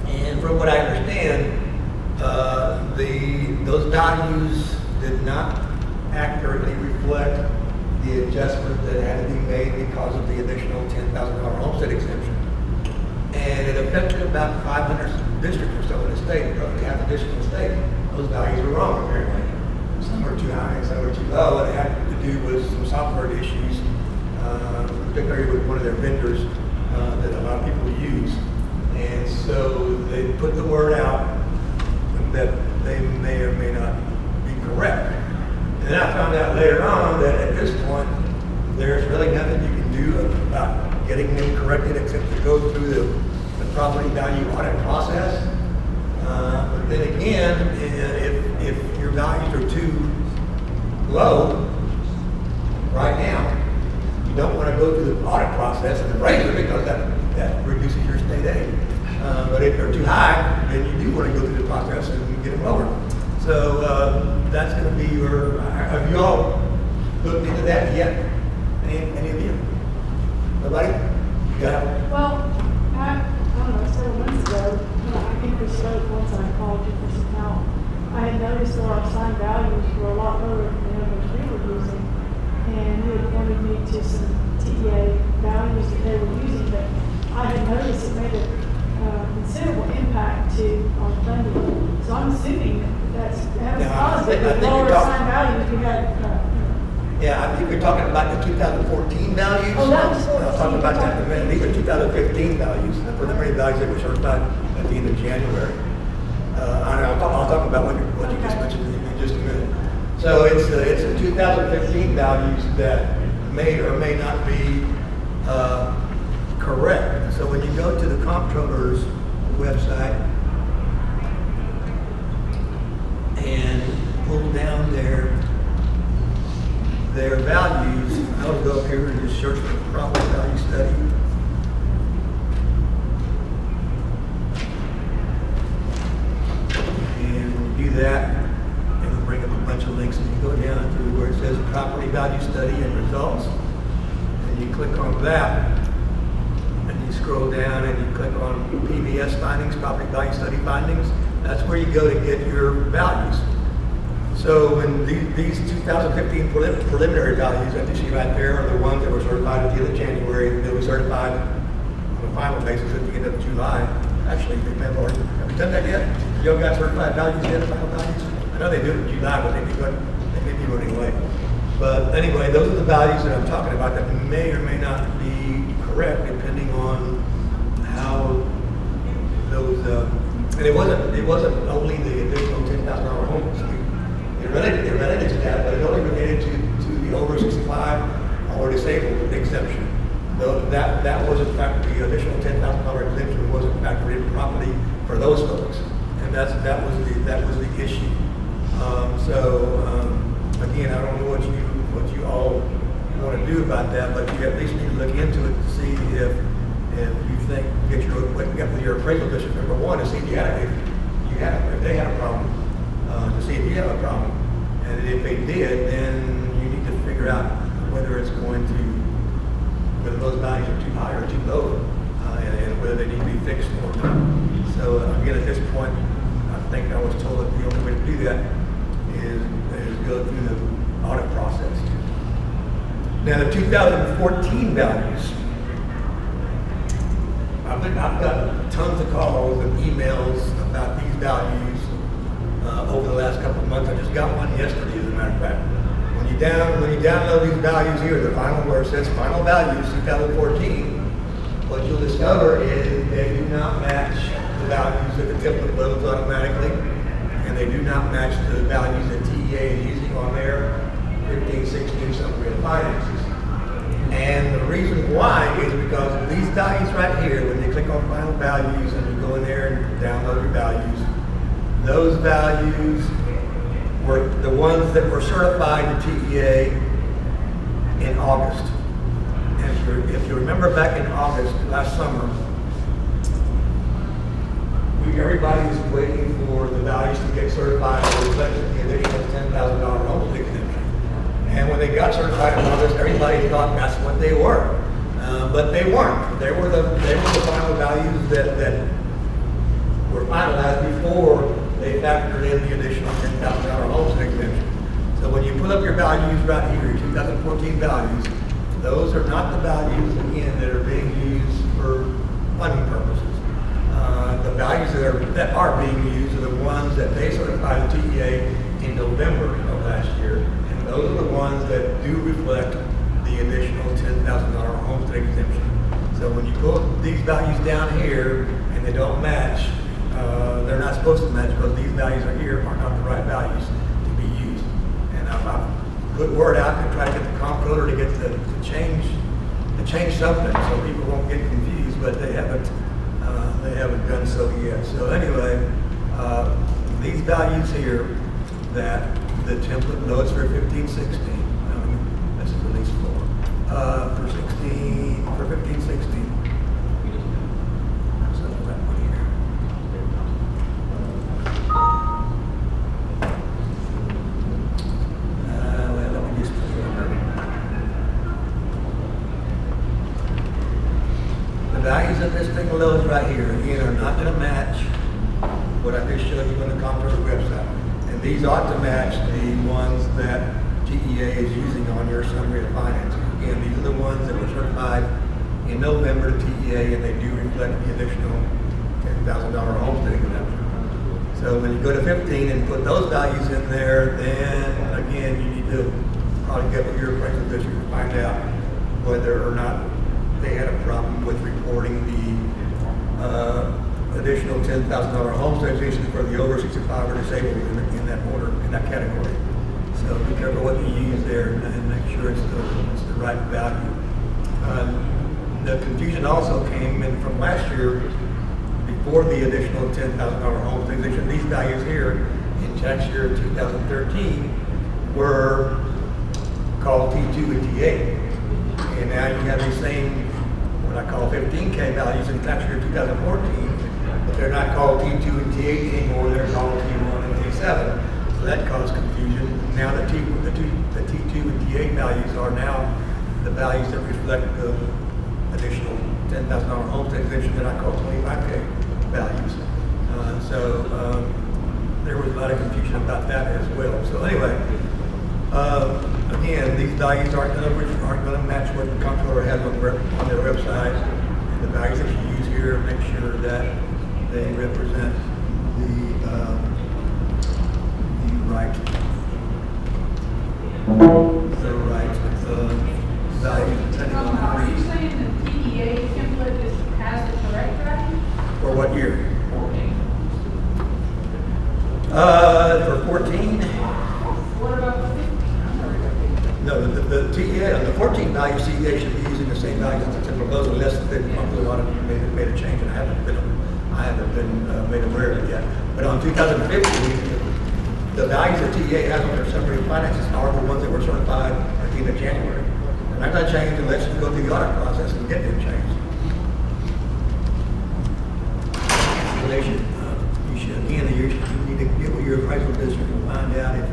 And from what I understand, those values did not accurately reflect the adjustment that had to be made because of the additional $10,000 homestead exemption. And it affected about 500 districts or so in the state, roughly half the district in the state. Those values were wrong, apparently. Some were too high, some were too low, and it had to do with some software issues, particularly with one of their vendors that a lot of people use. And so they put the word out that they may or may not be correct. And then I found out later on that at this point, there's really nothing you can do about getting them corrected except to go through the property value audit process. But then again, if your values are too low right now, you don't want to go through the audit process and raise it because that reduces your state aid. But if they're too high, then you do want to go through the process and get them lower. So that's going to be your. Have you all looked into that yet? Any of you? Nobody? You got it? Well, I don't know, several months ago, I think we spoke once I called you for some help. I had noticed that our assigned values were a lot lower than the others we were using. And you had pointed me to some TPIA values that they were using, but I had noticed it made a considerable impact to our funding. So I'm assuming that was positive, with lower assigned values, we had, Yeah, I think we're talking about the 2014 values. Oh, that was I'll talk about that in a minute. These are 2015 values, the preliminary values that were certified at the end of January. I'll talk about what you just mentioned in just a minute. So it's the 2015 values that may or may not be correct. So when you go to the comptroller's website and pull down their values, I'll go up here and just search for property value study. And when you do that, it'll bring up a bunch of links, and you go down to where it says property value study and results, and you click on that, and you scroll down and you click on PVS findings, property value study findings. That's where you go to get your values. So when these 2015 preliminary values that you see right there are the ones that were certified at the end of January. They were certified on a final basis at the end of July. Actually, they may have already. Have you done that yet? You all got certified values yet, final values? I know they do it in July, but they may be running late. But anyway, those are the values that I'm talking about that may or may not be correct depending on how those. And it wasn't only the additional $10,000 homes. It related to that, but it only related to the over 65 or disabled exemption. Though that wasn't factored, the additional $10,000 exemption wasn't factored in properly for those folks, and that was the issue. Again, I don't know what you all want to do about that, but you at least need to look into it to see if you think get your appraisal district number one to see if they had a problem, to see if you have a problem. And if they did, then you need to figure out whether those values are too high or too low, and whether they need to be fixed or not. So again, at this point, I think I was told that the only way to do that is go through the audit process. Now, the 2014 values, I've got tons of calls and emails about these values over the last couple of months. I just got one yesterday, as a matter of fact. When you download these values here, the final, where it says final values 2014, what you'll discover is they do not match the values that the template loads automatically, and they do not match the values that TEA is using on their 15, 16 summary of finances. And the reason why is because of these values right here, when you click on final values and you go in there and download your values, those values were the ones that were certified to TEA in August. And if you remember back in August, last summer, everybody was waiting for the values to get certified to reflect the additional $10,000 homestead exemption. And when they got certified in August, everybody thought that's what they were. But they weren't. They were the final values that were finalized before they factored in the additional $10,000 homestead exemption. So when you put up your values right here, your 2014 values, those are not the values, again, that are being used for funding purposes. The values that are being used are the ones that they certified to TEA in November of last year, and those are the ones that do reflect the additional $10,000 homestead exemption. So when you put these values down here and they don't match, they're not supposed to match because these values are here are not the right values to be used. And I've put word out to try to get the comptroller to get to change something so people won't get confused, but they haven't done so yet. So anyway, these values here that the template loads for 15, 16, this is release 4, for 15, 16. So that one here. Well, let me just the values that this thing loads right here, again, are not going to match what I just showed you on the comptroller website. And these ought to match the ones that TEA is using on your summary of finances. Again, these are the ones that were certified in November to TEA, and they do reflect the additional $10,000 homestead exemption. So when you go to 15 and put those values in there, then again, you need to probably get with your appraisal district to find out whether or not they had a problem with reporting the additional $10,000 homestead exemption for the over 65 or disabled in that order, in that category. So be careful what you use there and make sure it's the right value. The confusion also came in from last year before the additional $10,000 homestead exemption. These values here in tax year 2013 were called T2 and T8. And now you have these same, what I call 15K values in tax year 2014, but they're not called T2 and T8 anymore, they're called T1 and T7. So that caused confusion. Now the T2 and T8 values are now the values that reflect the additional $10,000 homestead exemption that I call 25K values. There was a lot of confusion about that as well. So anyway, again, these values aren't going to match what the comptroller has on their website. And the values that you use here, make sure that they represent the right value depending on how Are you saying the TEA template has the correct value? For what year? 14. For 14? What about the 15? No, the TEA, the 14 value CEA should be using the same values as the template goes unless the comptroller audit made a change, and I haven't been made aware of it yet. But on 2015, the values that TEA has on their summary of finances are the ones that were certified at the end of January. And they're not changed unless you go through the audit process and get them changed. So they should, you need to get with your appraisal district and find out if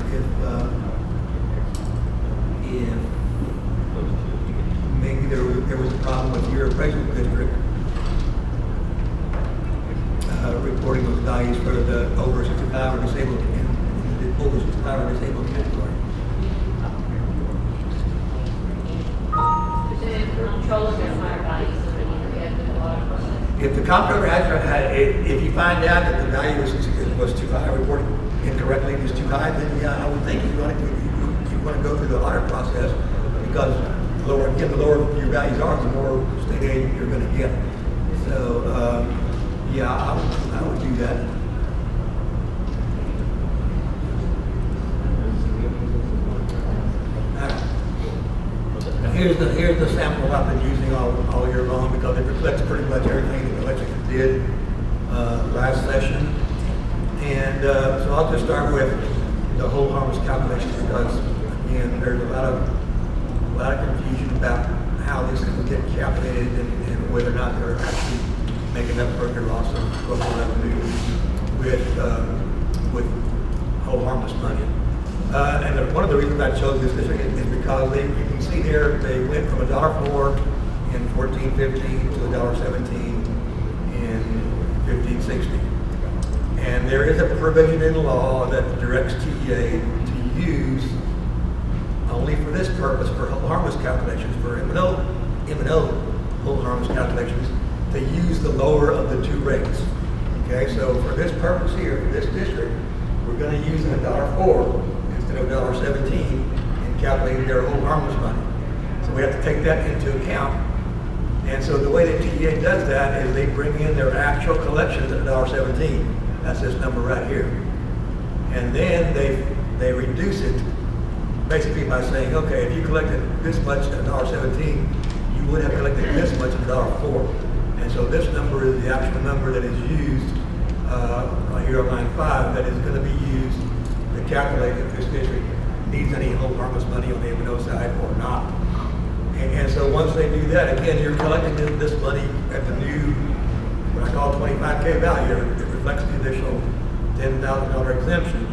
maybe there was a problem with your appraisal district reporting those values for the over 65 or disabled in the over 65 25 or disabled category. Control of their higher values of the one we had with a lot of process. If the comptroller if you find out that the value was too high, reported incorrectly, was too high, then yeah, I would think you want to go through the audit process, because the lower your values are, the more state aid you're going to get. So, yeah, I would do that. Here's the sample I've been using all year long, because it reflects pretty much everything that the legislature did last session. And so I'll just start with the whole harmless calculations, because again, there's a lot of confusion about how these things get calculated and whether or not they're actually making up for their loss of local revenue with whole harmless money. And one of the reasons I chose this district is because you can see there they went from $1.04 in 14-15 to $1.17 in 15-16. And there is a provision in law that directs TEA to use only for this purpose, for whole harmless calculations, for M&O whole harmless calculations, to use the lower of the two rates. Okay, so for this purpose here, for this district, we're going to use $1.04 instead of $1.17 in calculating their whole harmless money. So we have to take that into account. And so the way that TEA does that is they bring in their actual collections at $1.17. That's this number right here. And then they reduce it basically by saying, okay, if you collected this much at $1.17, you would have collected this much at $1.04. And so this number is the actual number that is used right here on line 5, that is going to be used to calculate if this district needs any whole harmless money on the M&O side or not. And so once they do that, again, you're collecting this money at the new, what I call 25K value. It reflects the additional $10,000 exemption.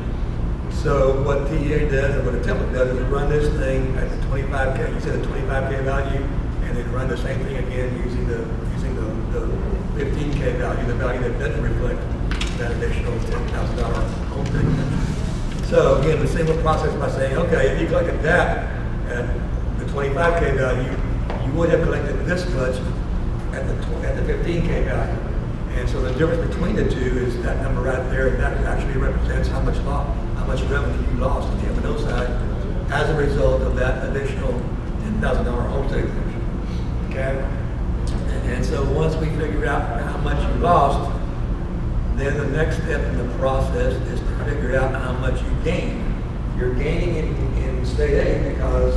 So what TEA does, and what a template does, is run this thing at the 25K, you said the 25K value, and then run the same thing again using the 15K value, the value that doesn't reflect that additional $10,000 home tax exemption. So again, the same process by saying, okay, if you collected that at the 25K value, you would have collected this much at the 15K value. And so the difference between the two is that number right there, and that actually represents how much revenue you lost on the M&O side as a result of that additional $10,000 homestead exemption. Okay? And so once we figure out how much you lost, then the next step in the process is to figure out how much you gained. You're gaining in state aid because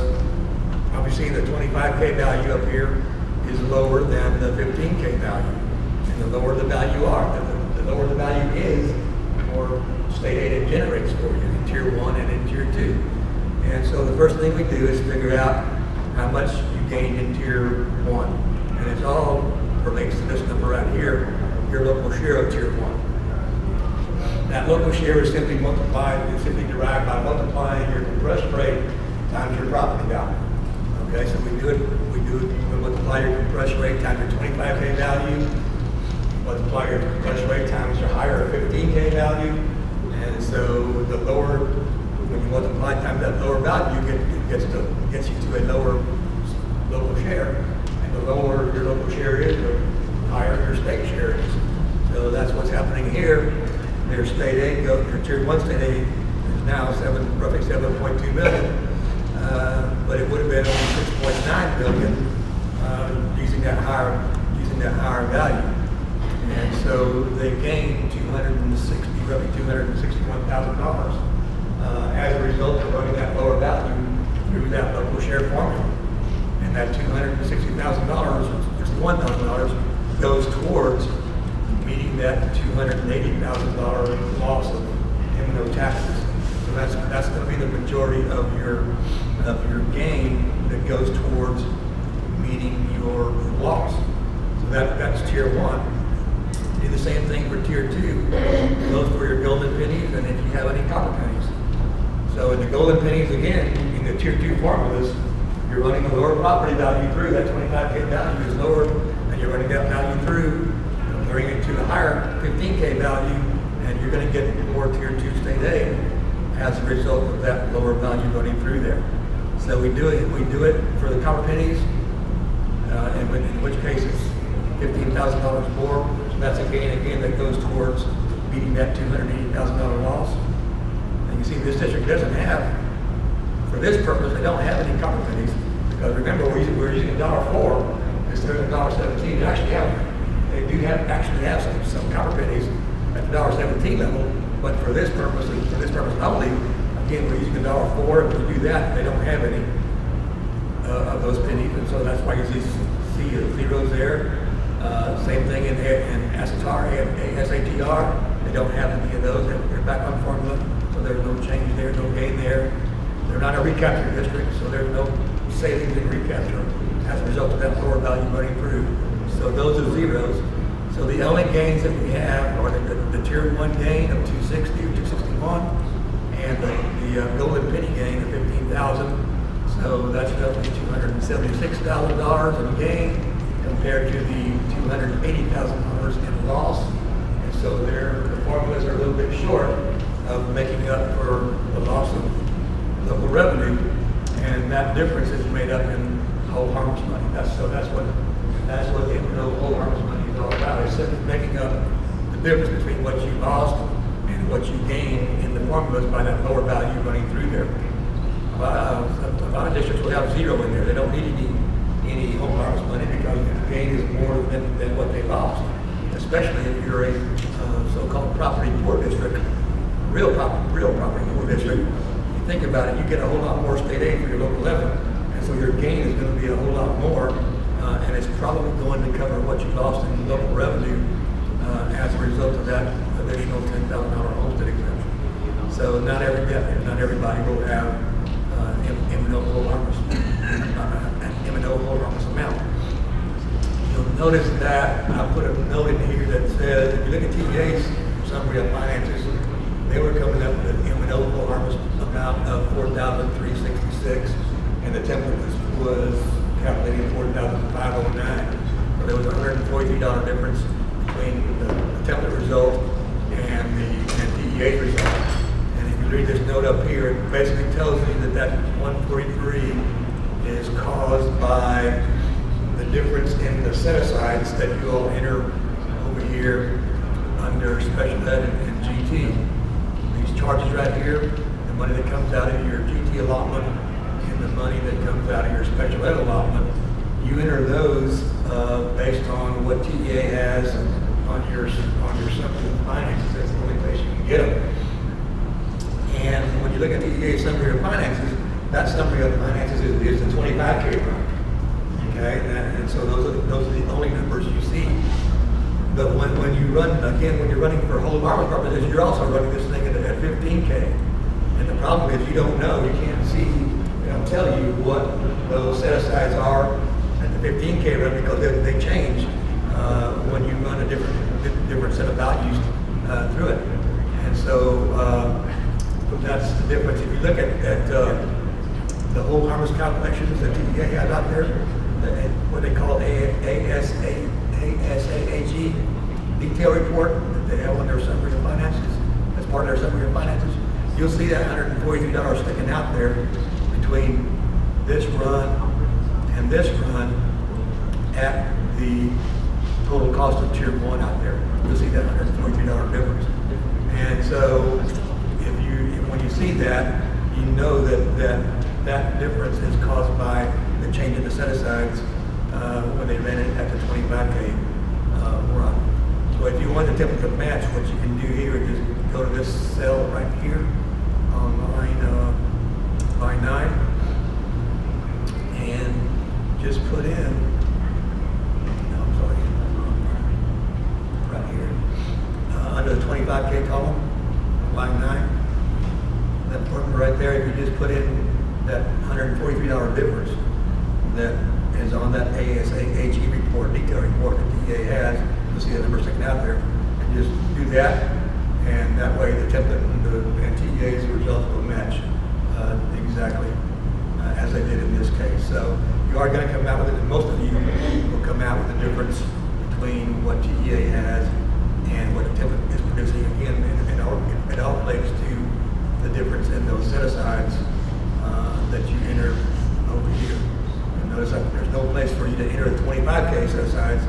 obviously the 25K value up here is lower than the 15K value. And the lower the value the lower the value is, the more state aid it generates for you in Tier 1 and in Tier 2. And so the first thing we do is figure out how much you gained in Tier 1. And it all relates to this number right here, your local share of Tier 1. That local share is simply derived by multiplying your compressed rate times your property value. Okay, so we multiply your compressed rate times your 25K value, multiply your compressed rate times your higher 15K value, and so the lower, when you multiply times that lower value, it gets you to a lower local share. And the lower your local share is, the higher your state share is. So that's what's happening here. Their state aid, your Tier 1 state aid is now roughly 7.2 million. But it would have been only 6.9 billion using that higher value. And so they gained roughly $261,000 as a result of running that lower value through that local share formula. And that $261,000 goes towards meeting that $280,000 loss of M&O taxes. So that's going to be the majority of your gain that goes towards meeting your loss. So that's Tier 1. Do the same thing for Tier 2. Those for your golden pennies and if you have any copper pennies. So in the golden pennies, again, in the Tier 2 formulas, you're running the lower property value through. That 25K value is lower, and you're running that value through, bringing it to the higher 15K value, and you're going to get more Tier 2 state aid as a result of that lower value running through there. So we do it for the copper pennies, in which case it's $15,000 more. So that's a gain again that goes towards meeting that $280,000 loss. And you see this district doesn't have, for this purpose, they don't have any copper pennies. Because remember, we're using $1.04 instead of $1.17. They do actually have some copper pennies at the $1.17 level, but for this purpose only, again, we're using $1.04, and to do that, they don't have any of those pennies, and so that's why you see zeros there. Same thing in SATR, they don't have any of those, they're back on formula, so there's no change there, no gain there. They're not a recapture district, so there's no savings in recapture as a result of that lower value running through. So those are zeros. So the only gains that we have are the tier 1 gain of 260 or 261 and the golden penny gain of 15,000. So that's roughly $276,000 in gain compared to the $280,000 in loss. And so the formulas are a little bit short of making up for the loss of local revenue, and that difference is made up in whole harvest money. That's what the whole harvest money is all about. It's simply making up the difference between what you lost and what you gain in the formulas by that lower value running through there. A lot of districts will have zero in there. They don't need any home harvest money because the gain is more than what they lost. Especially if you're a so-called property poor district, real property poor district. If you think about it, you get a whole lot more state aid for your local levy, and so your gain is going to be a whole lot more, and it's probably going to cover what you lost in local revenue as a result of that additional $10,000 homestead exemption. So not everybody will have M&O whole harvest, M&O whole harvest amount. You'll notice that I put a note in here that says, if you look at TPIA's summary of finances, they were coming up with an M&O whole harvest amount of $4,366, and the template was calculating $4,509. So there was a $143 difference between the template result and the TEA's result. And if you read this note up here, it basically tells you that 143 is caused by the difference in the set-asides that you all enter over here under special ed and GT. These charges right here, the money that comes out of your GT allotment and the money that comes out of your special ed allotment, you enter those based on what TEA has on your summary of finances. That's the only place you can get them. And when you look at TEA's summary of finances, that summary of finances is the 25K run. Okay, and so those are the only numbers you see. But when you run, again, when you're running for whole harvest purposes, you're also running this thing at 15K. And the problem is you don't know, you can't see, they don't tell you what those set-asides are at the 15K run because they change when you run a different set of values through it. And so that's the difference. If you look at the whole harvest calculations that TPIA has out there, what they call ASAAG detail report that they have on their summary of finances, as part of their summary of finances, you'll see that $143 sticking out there between this run and this run at the total cost of tier 1 out there. You'll see that $143 difference. And so when you see that, you know that difference is caused by the change in the set-asides when they ran it at the 25K run. So if you want the typical match, what you can do here is just go to this cell right here on line 9 and just put in, right here, under the 25K column, line 9, that formula right there, if you just put in that $143 difference that is on that ASAAG report, detail report that DEA has, you'll see the number sticking out there, and just do that, and that way the template and TEA's results will match exactly as they did in this case. So you are going to come out with it, and most of you will come out with the difference between what TEA has and what the template is producing. Again, it all relates to the difference in those set-asides that you enter over here. And notice that there's no place for you to enter the 25K set-asides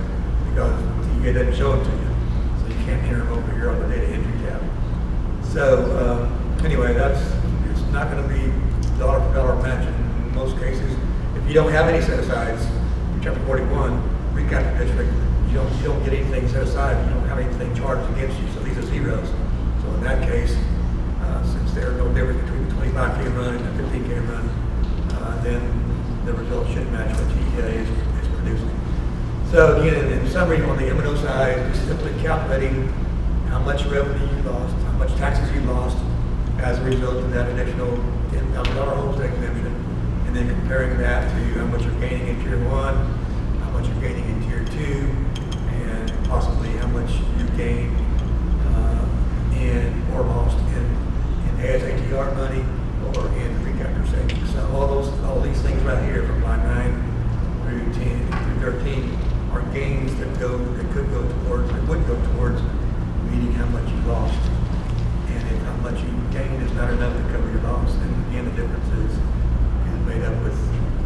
because TPIA doesn't show them to you. So you can't enter them over here on the data entry tab. So anyway, it's not going to be dollar for dollar match in most cases. If you don't have any set-asides, chapter 41, recap the district, you don't get anything set aside, you don't have anything charged against you, so these are zeros. So in that case, since there's no difference between the 25K run and the 15K run, then the result should match what TPIA is producing. So again, in summary, on the M&O side, just simply calculating how much revenue you lost, how much taxes you lost as a result of that additional $10,000 homestead exemption, and then comparing that to how much you're gaining in Tier 1, how much you're gaining in Tier 2, and possibly how much you gain in or lost in ASATR money or in recapture savings. So all these things right here from line 9 through 10 through 13 are gains that could go towards or would go towards meeting how much you lost. And if how much you gained is not enough to cover your loss, then again the difference is made up with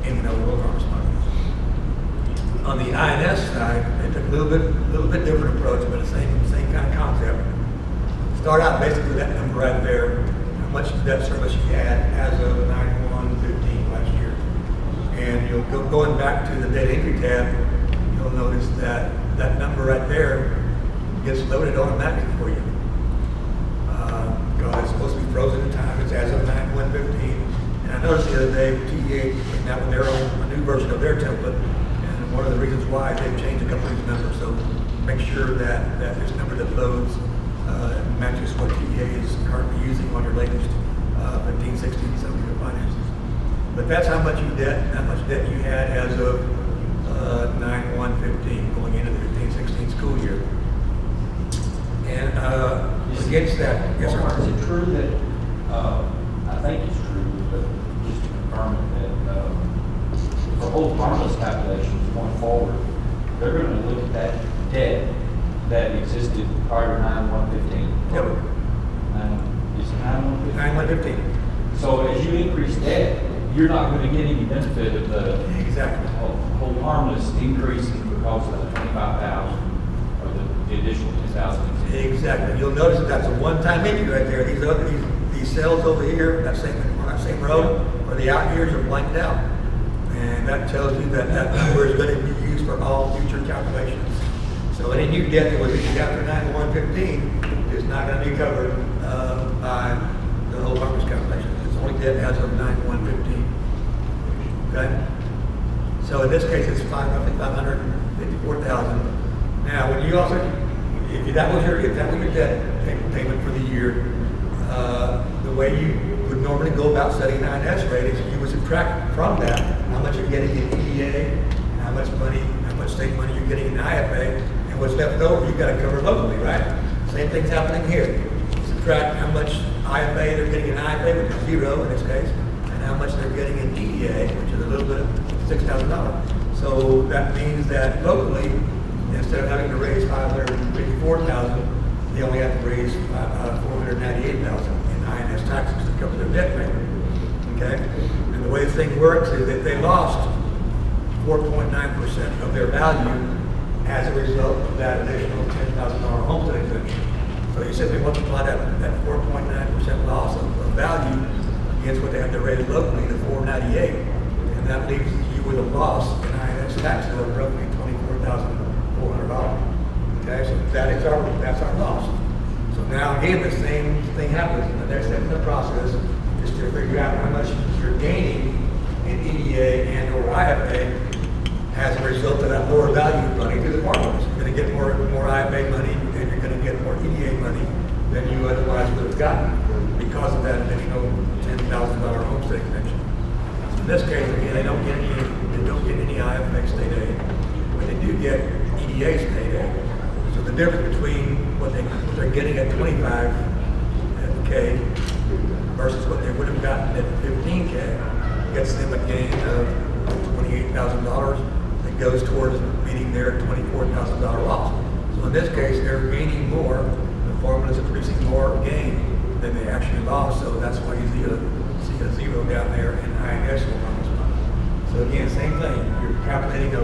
M&O roll harvest money. On the INS side, they took a little bit different approach, but the same kind of concept. Start out basically with that number right there, how much debt service you had as of 9/1/15 last year. And you'll go going back to the data entry tab, you'll notice that that number right there gets loaded automatically for you. Because it's supposed to be frozen in time, it's as of 9/1/15. And I noticed the other day, TPIA came out with a new version of their template, and one of the reasons why they've changed a couple of these numbers, so make sure that this number that loads matches what TPIA is currently using on your latest 15/16 subject of finances. But that's how much debt you had as of 9/1/15 going into the 15/16 school year. And against that, yes, sir. Omar, is it true that, I think it's true, but just to confirm it, that for whole harmless calculations going forward, they're going to look at that debt that existed prior to 9/1/15? Yep. Is it 9/1/15? 9/1/15. So as you increase debt, you're not going to get any benefit of the Exactly. whole harmless increasing because of the 25,000 or the additional 10,000. Exactly. You'll notice that that's a one-time entry right there. These cells over here, on that same row, or the out years are blanked out. And that tells you that that number is going to be used for all future calculations. So any new debt that was issued after 9/1/15 is not going to be covered by the whole harvest calculation. It's only debt as of 9/1/15. Okay? So in this case, it's roughly 554,000. Now, when you also, if that was your debt payment for the year, the way you would normally go about setting an INS rate is you would subtract from that how much you're getting in EDA, and how much state money you're getting in IFA, and what's left over you got to cover locally, right? Same thing's happening here. Subtract how much IFA they're getting in IFA, which is zero in this case, and how much they're getting in EDA, which is a little bit of $6,000. So that means that locally, instead of having to raise $554,000, they only have to raise $498,000 in INS taxes to cover their debt payment. Okay? And the way the thing works is that they lost 4.9% of their value as a result of that additional $10,000 homestead exemption. So you simply multiply that 4.9% loss of value against what they have to raise locally to $498, and that leaves you with a loss in INS taxes of roughly $24,400. Okay, so that's our loss. So now again, the same thing happens. The next step in the process is to figure out how much you're gaining in EDA and or IFA as a result of that lower value running through the farmers. You're going to get more IFA money, and you're going to get more EDA money than you otherwise would have gotten because of that additional $10,000 homestead exemption. So in this case, again, they don't get any IFA state aid, but they do get EDA state aid. So the difference between what they're getting at 25K versus what they would have gotten at 15K gets them a gain of $28,000 that goes towards meeting their $24,000 loss. So in this case, they're gaining more. The formulas are producing more gain than they actually lost, so that's why you see a zero down there in INS hold harmless money. So again, same thing, you're calculating a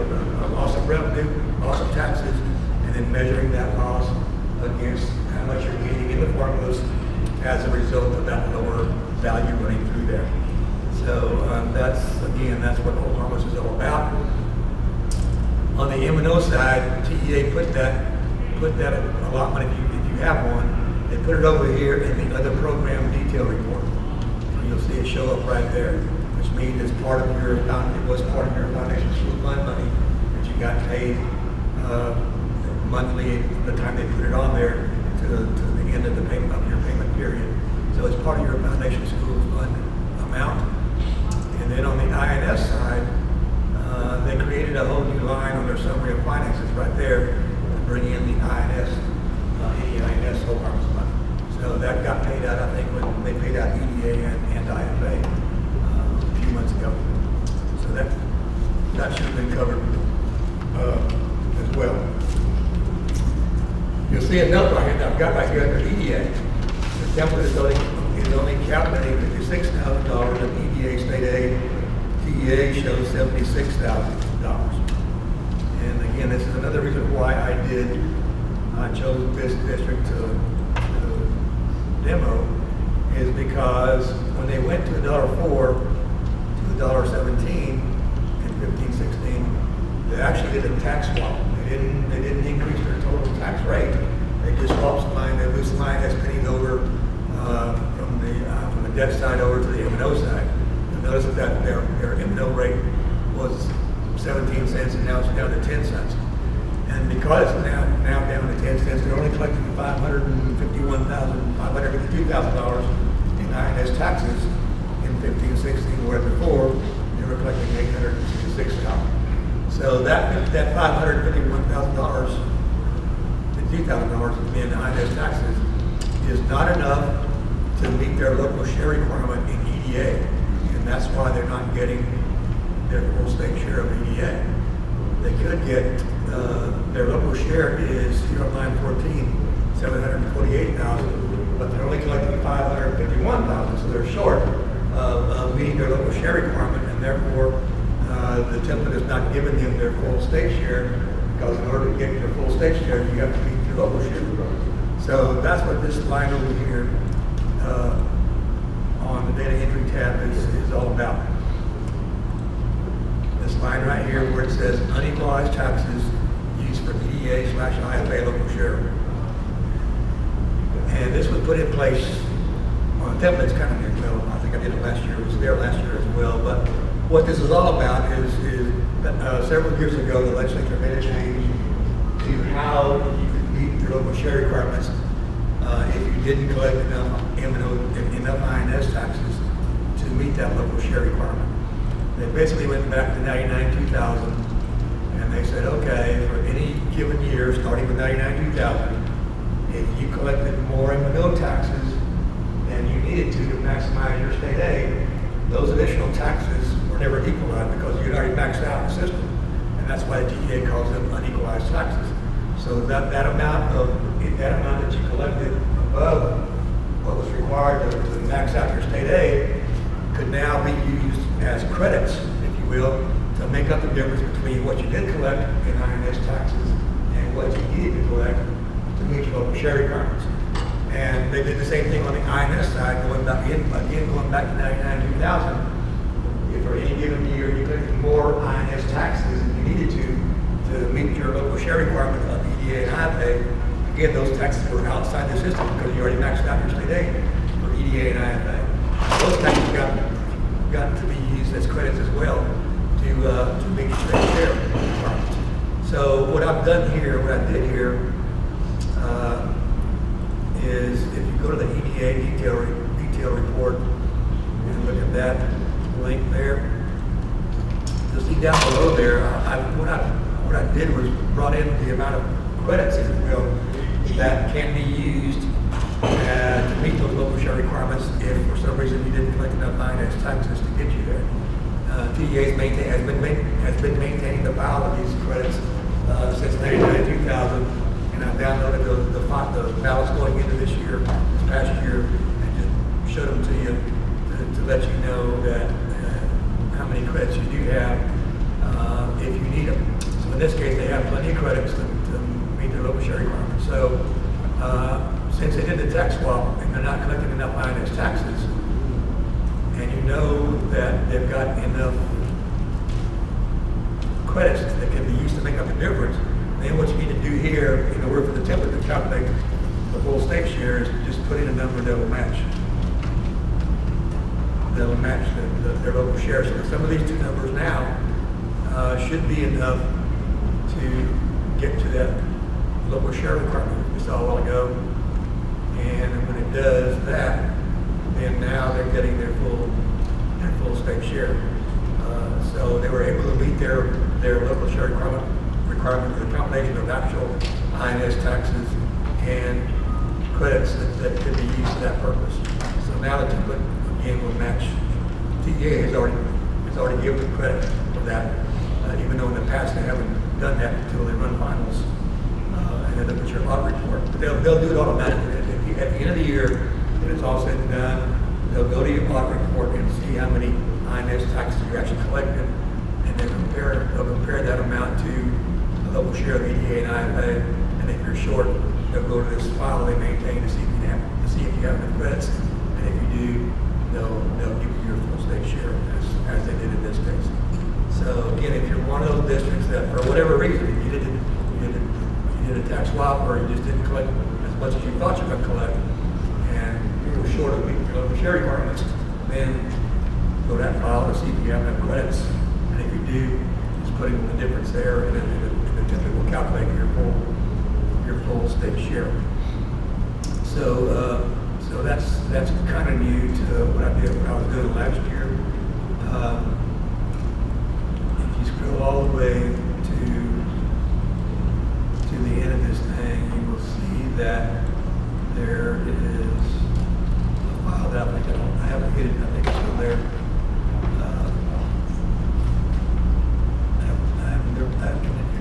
loss of revenue, loss of taxes, and then measuring that loss against how much you're gaining in the formulas as a result of that lower value running through there. So that's what hold harmless is all about. On the M&O side, TEA put that allotment, if you have one, they put it over here in the other program detail report. So you'll see it show up right there, which means it was part of your foundation school fund money that you got paid monthly the time they put it on there to the end of your payment period. So it's part of your foundation school fund amount. And then on the INS side, they created a whole new line on their summary of finances right there to bring in the INS, any INS hold harmless money. So that got paid out, I think, when they paid out EDA and IFA a few months ago. So that should have been covered as well. You'll see a note right here, I've got right here under EDA. The template is only calculating $56,000 of EDA state aid. TEA shows $76,000. And again, this is another reason why I chose this district to demo, is because when they went to $1.04 to $1.17 in 15-16, they actually did a tax swap. They didn't increase their total tax rate. They just swapped some line. They moved some line as pennies over from the debt side over to the M&O side. You'll notice that their M&O rate was 17 cents and now it's down to 10 cents. And because it's now down to 10 cents, they're only collecting $552,000 in INS taxes in 15-16, where before they were collecting $866,000. So that $551,000, $50,000 in INS taxes is not enough to meet their local share requirement in EDA, and that's why they're not getting their full state share of EDA. They could get their local share is here on line 14, $748,000, but they're only collecting $551,000, so they're short of meeting their local share requirement, and therefore the template is not giving them their full state share, because in order to get your full state share, you have to meet your local share. So that's what this line over here on the data entry tab is all about. This line right here where it says unequalized taxes used for EDA/IFA local share. And this was put in place on the template's kind of new. Well, I think I did it last year. It was there last year as well. But what this is all about is several years ago, the legislature made a change to how you could meet your local share requirements if you didn't collect enough INS taxes to meet that local share requirement. They basically went back to 99-2000, and they said, okay, for any given year, starting with 99-2000, if you collected more M&O taxes than you needed to maximize your state aid, those additional taxes were never equalized because you'd already maxed out the system, and that's why the TEA calls them unequalized taxes. So that amount that you collected above what was required to max out your state aid could now be used as credits, if you will, to make up the difference between what you did collect in INS taxes and what you needed to collect to meet your local share requirements. And they did the same thing on the INS side, going back to 99-2000. If for any given year you collected more INS taxes than you needed to meet your local share requirement of EDA and IFA, again, those taxes were outside the system because you already maxed out your state aid for EDA and IFA. Those taxes got to be used as credits as well to meet your state share requirements. So what I've done here, what I did here, is if you go to the EDA detail report and look at that link there, you'll see down below there, what I did was brought in the amount of credits, if you will, that can be used to meet those local share requirements if for some reason you didn't collect enough INS taxes to get you there. TEA has been maintaining the file of these credits since 1999-2000, and I've downloaded the ballots going into this year, this past year, and showed them to you to let you know that how many credits you do have if you need them. So in this case, they have plenty of credits to meet their local share requirements. So since they did the tax swap and they're not collecting enough INS taxes, and you know that they've got enough credits that can be used to make up the difference, then what you need to do here, in order for the template to calculate the full state share, is just put in a number that will match. That will match their local share. So some of these two numbers now should be enough to get to that local share requirement we saw a while ago. And when it does that, then now they're getting their full state share. So they were able to meet their local share requirement with a combination of actual INS taxes and credits that could be used for that purpose. So now the template again will match. TPIA has already given the credit for that, even though in the past they haven't done that until they run finals and then look at your audit report. But they'll do it automatically. At the end of the year, when it's all said and done, they'll go to your audit report and see how many INS taxes you actually collected, and they'll compare that amount to the local share of EDA and IFA. And if you're short, they'll go to this file they maintain to see if you have enough credits. And if you do, they'll give you your full state share as they did in this case. So again, if you're one of those districts that for whatever reason you did a tax swap or you just didn't collect as much as you thought you were going to collect, and you were short of meeting your local share requirements, then go to that file to see if you have enough credits. And if you do, just put in the difference there, and then the template will calculate your full state share. So that's kind of new to what I was doing last year. If you scroll all the way to the end of this thing, you will see that there is a file that I haven't hit it. I think it's still there. I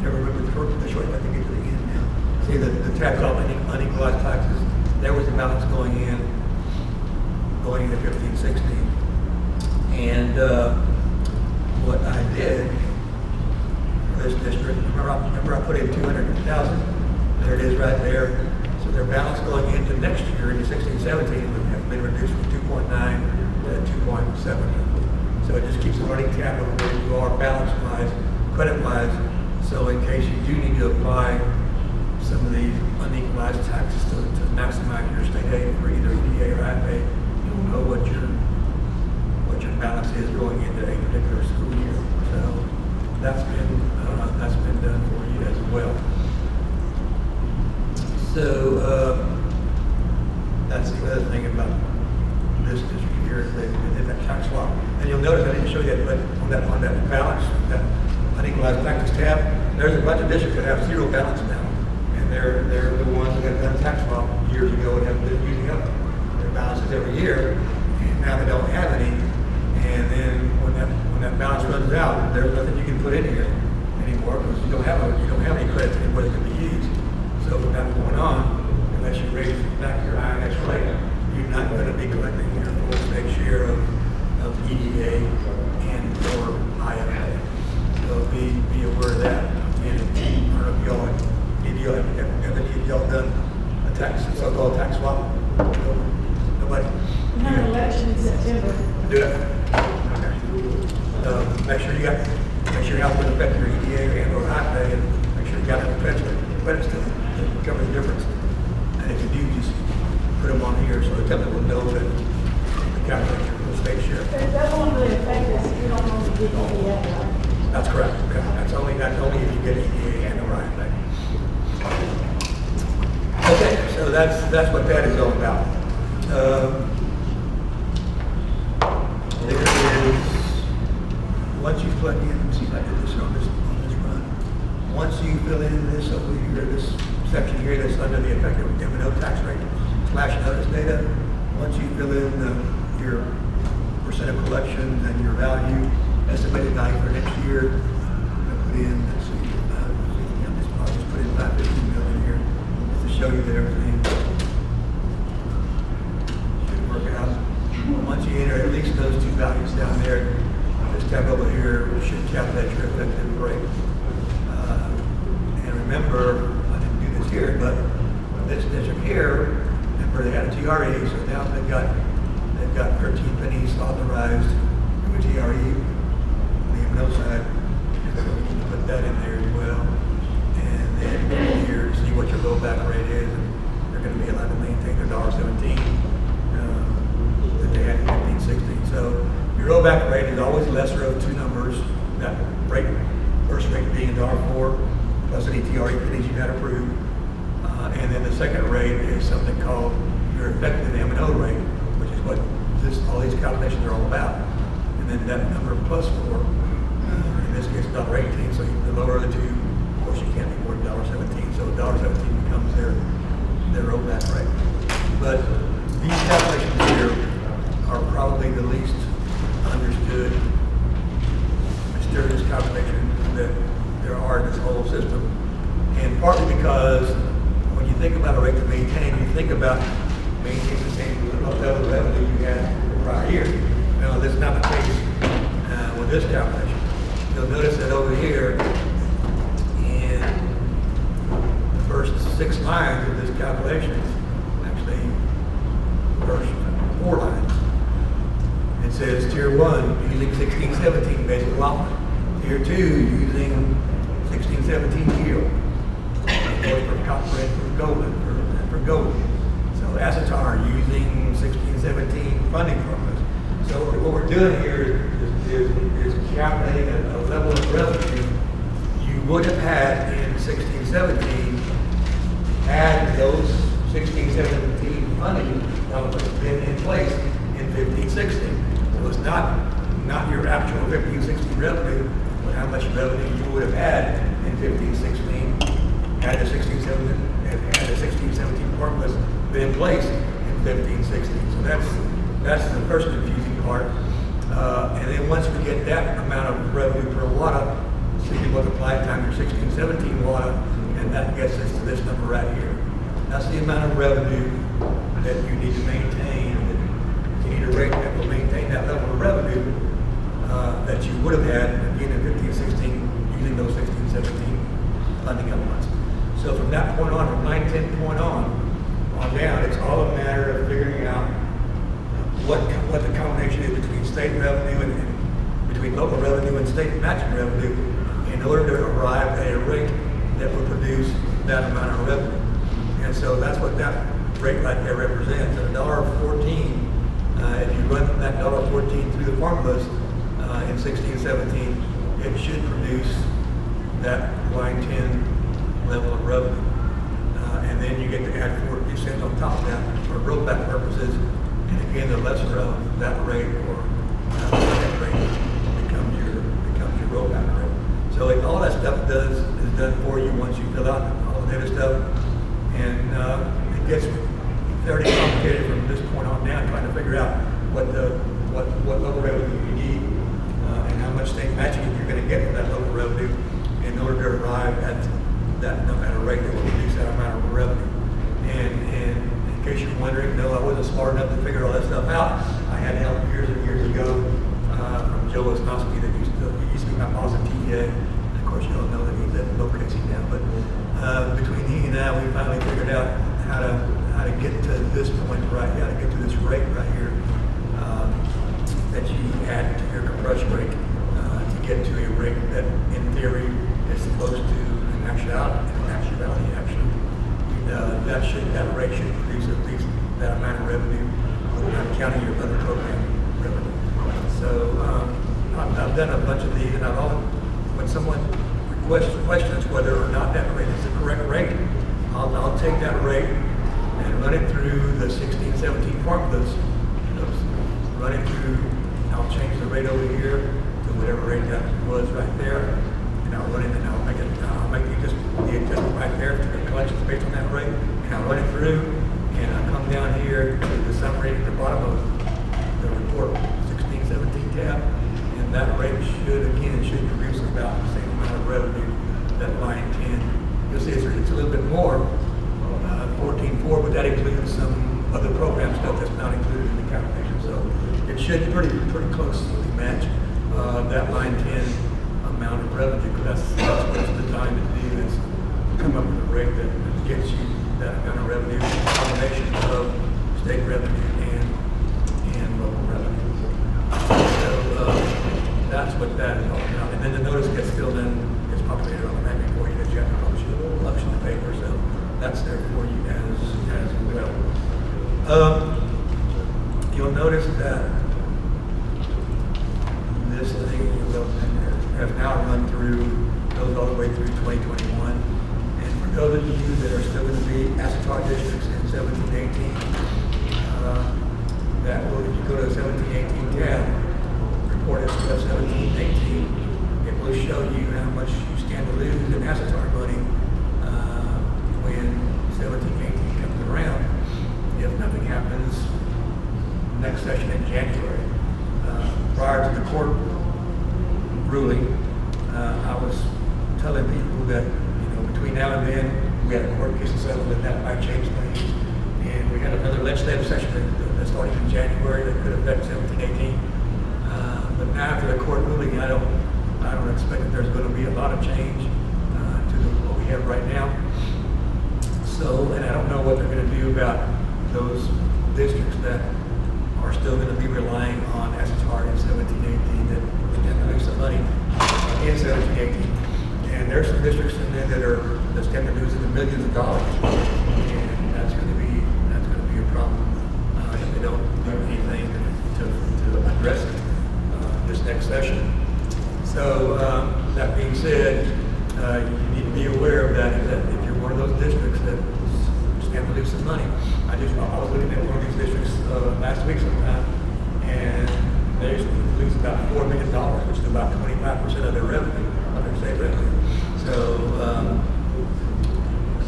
never remember the short. I think it's the end now. See the tax on unequalized taxes. There was a balance going into 15-16, and what I did for this district. Remember I put in 200,000. There it is right there. So their balance going into next year, into 16-17, would have been reduced from 2.9 to 2.7. So it just keeps a running tab of where you are balance-wise, credit-wise. So in case you do need to apply some of these unequalized taxes to maximize your state aid for either EDA or IFA, you'll know what your balance is going into a particular school year. So that's been done for you as well. So that's the other thing about this district here is they did that tax swap. And you'll notice I didn't show you that, but on that balance, that unequalized taxes tab, there's a bunch of districts that have zero balance now. And they're the ones that have done tax swap years ago and have been using up their balances every year. And now they don't have any. And then when that balance runs out, there's nothing you can put in here anymore because you don't have any credits anymore that can be used. So from that point on, unless you raise back your INS rate, you're not going to be collecting your full state share of EDA and or IFA. So be aware of that. And if y'all done a so-called tax swap? Nobody? No election in September. Do it. Okay. Make sure your house doesn't affect your EDA and or IFA, and make sure you got enough credits to cover the difference. And if you do, just put them on here so the template will know that the calculate your full state share. That won't really affect us if you don't only get EDA, right? That's correct. Yeah. That's only if you get EDA and or IFA. Okay, so that's what that is all about. There is, once you plug in, let me see if I did this on this run. Once you fill in this over here, this section here that's under the effective M&O tax rate / notice data, once you fill in your percent of collections and your value, estimated value for next year, I'm going to put in, let's see, I'll just put in about 15 million here just to show you that everything should work out. you enter at least those two values down there, this tab over here should calculate your effective rate. And remember, I didn't do this here, but this district here, remember they had a TRE, so now they've got 13 pennies authorized through a TRE. The M&O side, so we need to put that in there as well. And then here to see what your rollback rate is, and they're going to be allowed to maintain their $1.17 that they had in 15-16. So your rollback rate is always lesser of two numbers. That rate, first rate being $1.04 plus any TRE pennies you had approved. And then the second rate is something called your effective M&O rate, which is what all these calculations are all about. And then that number plus 4, in this case $1.18, so the lower of the two, of course you can't be more than $1.17, so $1.17 becomes their rollback rate. But these calculations here are probably the least understood, mysterious calculations that there are in this whole system. And partly because when you think about a rate to maintain, you think about maintaining the same level of revenue you had the prior year. Now, that's not the case with this calculation. You'll notice that over here, in the first 6 lines of this calculation, actually, first 4 lines, it says Tier 1 using 16-17 basic allotment. Tier 2 using 16-17 yield. For copper and for gold. So Acitar using 16-17 funding formulas. So what we're doing here is calculating a level of revenue you would have had in 16-17 had those 16-17 funding elements been in place in 15-16. So it's not your actual 15-16 revenue, but how much revenue you would have had in 15-16 had the 16-17 formulas been in place in 15-16. So that's the first confusing part. And then once we get that amount of revenue per watt, so you multiply it times your 16-17 watt, and that gets us to this number right here. That's the amount of revenue that you need to maintain. You need a rate that will maintain that level of revenue that you would have had again in 15-16 using those 16-17 funding elements. So from that point on, from 9-10 point on down, it's all a matter of figuring out what the combination is between state revenue and between local revenue and state matching revenue in order to arrive at a rate that will produce that amount of revenue. And so that's what that rate right there represents. At $1.14, if you run that $1.14 through the formulas in 16-17, it should produce that line 10 level of revenue. And then you get to add 40% on top of that for rollback purposes. And again, the lesser of that rate or that rate becomes your rollback rate. So all that stuff is done for you once you fill out all the data stuff. And it gets fairly complicated from this point on down, trying to figure out what local revenue you need and how much state matching you're going to get for that local revenue in order to arrive at that no matter rate that will produce that amount of revenue. And in case you're wondering, no, I wasn't smart enough to figure all that stuff out. I had help years and years ago from Joe Osnowski that used to be my boss at TPIA. And of course, you all know that he's at location now. But between he and I, we finally figured out how to get to this point right, how to get to this rate right here that you add to your compression rate to get to a rate that, in theory, is supposed to, in actuality, actually, that rate should produce at least that amount of revenue without counting your other program revenue. So I've done a bunch of these, and when someone questions whether or not that rate is the correct rate, I'll take that rate and run it through the 16-17 formulas. Run it through, I'll change the rate over here to whatever rate that was right there. And I'll run it, and I'll make the adjustment right there to the collections based on that rate. And I'll run it through, and I'll come down here to the summary at the bottom of the report, 16-17 tab. And that rate should produce about the same amount of revenue that line 10. You'll see it's a little bit more, 14.4, but that includes some other program stuff that's not included in the calculation. So it should pretty closely match that line 10 amount of revenue, because that's what it's designed to do, is come up with a rate that gets you that kind of revenue, combination of state revenue and local revenue. So that's what that is all about. And then the notice gets filled in, gets populated on the map for you, that you have to publish in the paper. So that's there for you as well. You'll notice that this thing has now run through, goes all the way through 2021. And for those of you that are still going to be ASSETAR districts in 1718, that will, if you go to the 1718 tab, report as of 1718, it will show you how much you stand to lose in ASSETAR money when 1718 comes around, if nothing happens next session in January. Prior to the court ruling, I was telling people that, between now and then, we had a court case to settle, and that might change things. And we had another legislative session that started in January that could affect 1718. But now after the court ruling, I don't expect that there's going to be a lot of change to what we have right now. So, and I don't know what they're going to do about those districts that are still going to be relying on ASSETAR in 1718 that stand to lose some money in 1718. And there's some districts in there that stand to lose in the millions of dollars, and that's going to be a problem if they don't do anything to address it this next session. So that being said, you need to be aware of that if you're one of those districts that stand to lose some money. I was looking at one of these districts last week sometime, and they lose about $4 million, which is about 25% of their revenue, of their state revenue. So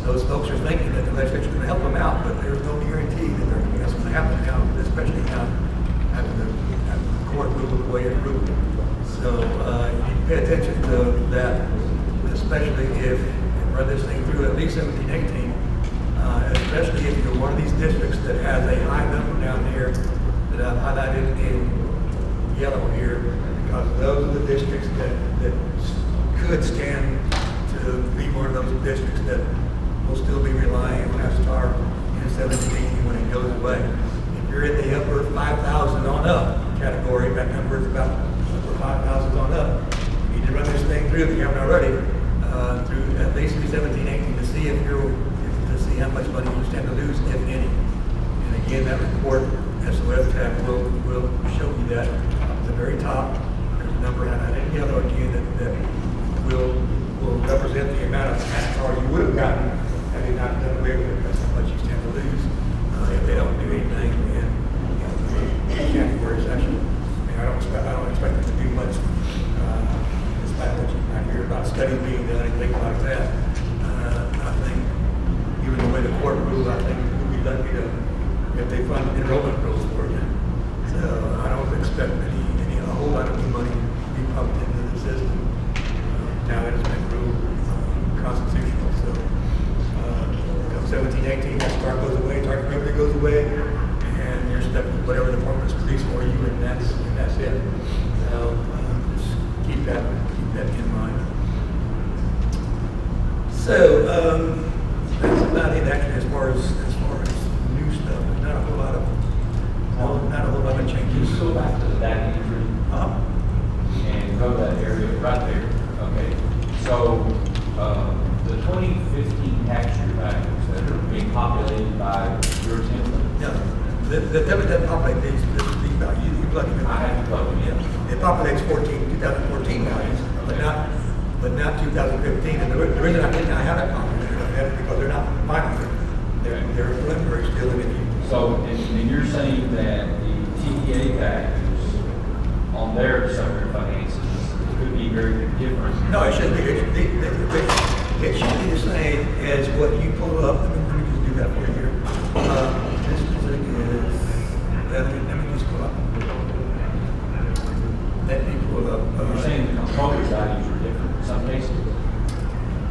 those folks are thinking that the legislature is going to help them out, but there's no guarantee that that's going to happen now, especially now after the court ruled the way it ruled. So you need to pay attention to that, especially if you run this thing through at least 1718, especially if you're one of these districts that has a high number down here that I've highlighted in yellow here, because those are the districts that could stand to be one of those districts that will still be relying on ASSETAR in 1718 when it goes away. If you're in the upper 5,000 on up category, that number is about upper 5,000 on up. You need to run this thing through, if you haven't already, through at least 1718 to see see how much money you stand to lose, if any. And again, that report, SOF tab, will show you that at the very top. There's a number highlighted in yellow again that will represent the amount of ASSETAR you would have gotten had they not done away with it. That's how much you stand to lose if they don't do anything in January session. And I don't expect them to do much, despite what you might hear about studies being done and things like that. I think even the way the court ruled, I think it would be lucky if they fund enrollment rules for you. So I don't expect a whole lot of new money to be pumped into the system now that it's been ruled constitutional. So 1718, that start goes away, target revenue goes away, and you're stuck with whatever the department is produced for you, and that's it. So just keep that in mind. So that's about it actually as far as new stuff. There's not a whole lot of changes. Just go back to the data entry and go to that area right there. Okay. So the 2015 tax year values that are being populated by your template. Yeah. That doesn't populate these values. You plug them in. I have to plug them in. It populates 2014 values, but not 2015. And the reason I have that populated on that is because they're not final. They're preliminary still in it. So, and you're saying that the TPIA values on their summary finances could be very different? No, it shouldn't be. It should be the same as what you pull up. Let me just do that for you here. This is, let me just pull up. Let me pull up. You're saying the controller values are different in some cases?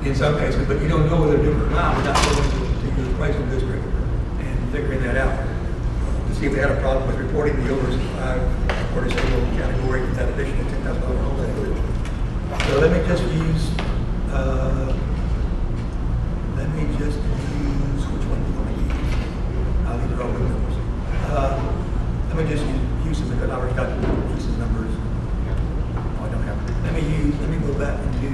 In some cases, but you don't know whether they're different now without going to the appraisal district and figuring that out. To see if they had a problem with reporting the oversupply for disabled category with that additional $10,000 home equity. So let me just use, which one do you want to use? These are all good numbers. Let me just use them because I already got Lisa's numbers. Oh, I don't have it. Let me go back and do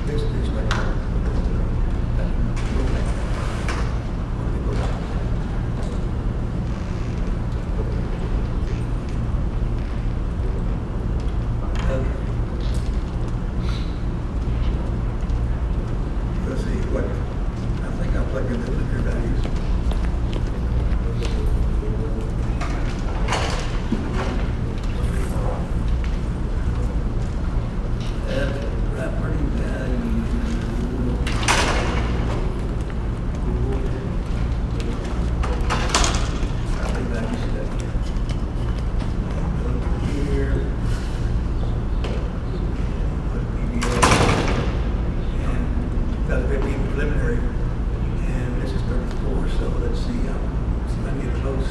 this right here. Let's see what, I think I'll plug in the liquor values. Property value. Property value stuff. Go to here. Put PBA. And 2015 preliminary. And this is 34, so let's see, see if I can get close.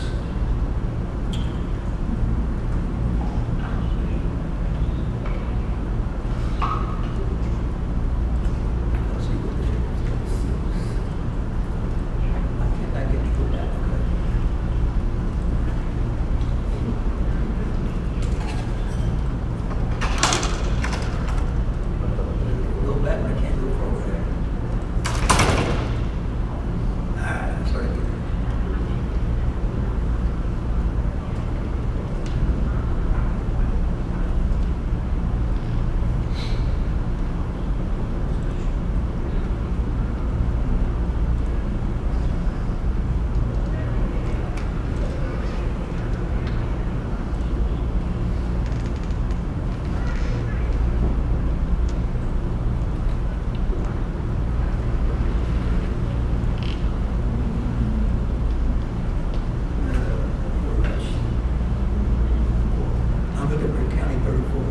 Let's see what this is. I get to go back. Go back, but I can't go forward. Alright, sorry. I'm looking for County 34.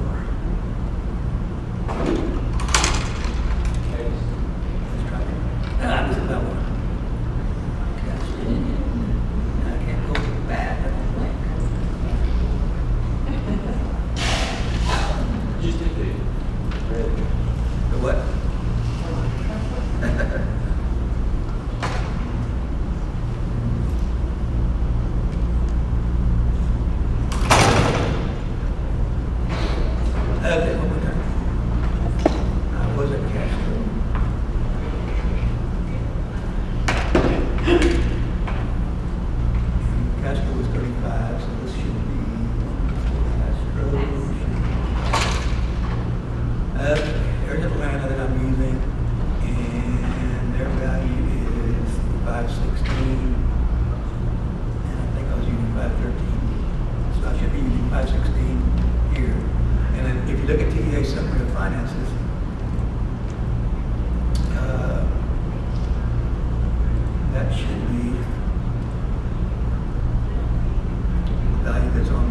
Let's try it. This is that one. I can't go back, I don't think. Just did The what? Okay, one more time. I was at Castro. Castro was 35, so this should be Castro. There's Atlanta that I'm using, and their value is 516. And I think I was using 513. So I should be using 516 here. And then if you look at TEA summary of finances, that should be the value that's on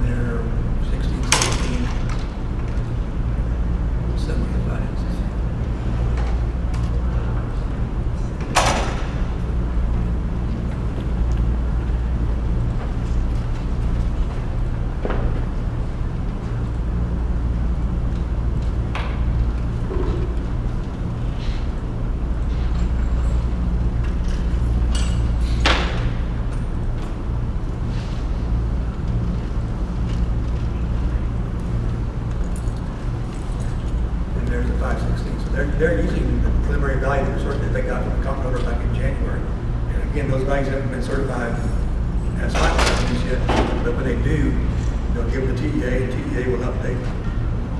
there 16, 17 summary of finances. And there's the 516. So they're using the preliminary values that they got from the comptroller back in January. And again, those values haven't been certified as final values yet, but when they do, they'll give the TEA, and TEA will update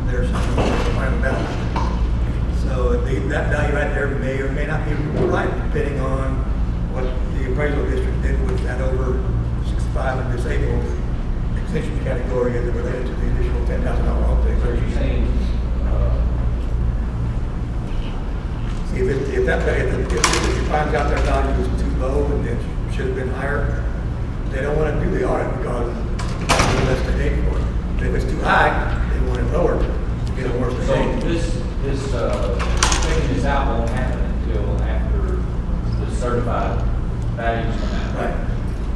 their final value. So that value right there may or may not be right, depending on what the appraisal district did with that over 65 and disabled extension category as it related to the additional $10,000 home So tax. you're saying, See, if it finds out their value is too low and it should have been higher, they don't want to do the audit because it's less than paid for it. But if it's too high, they want it lower to get a worse so than this, figuring this out won't happen until after the certified values come out. Right.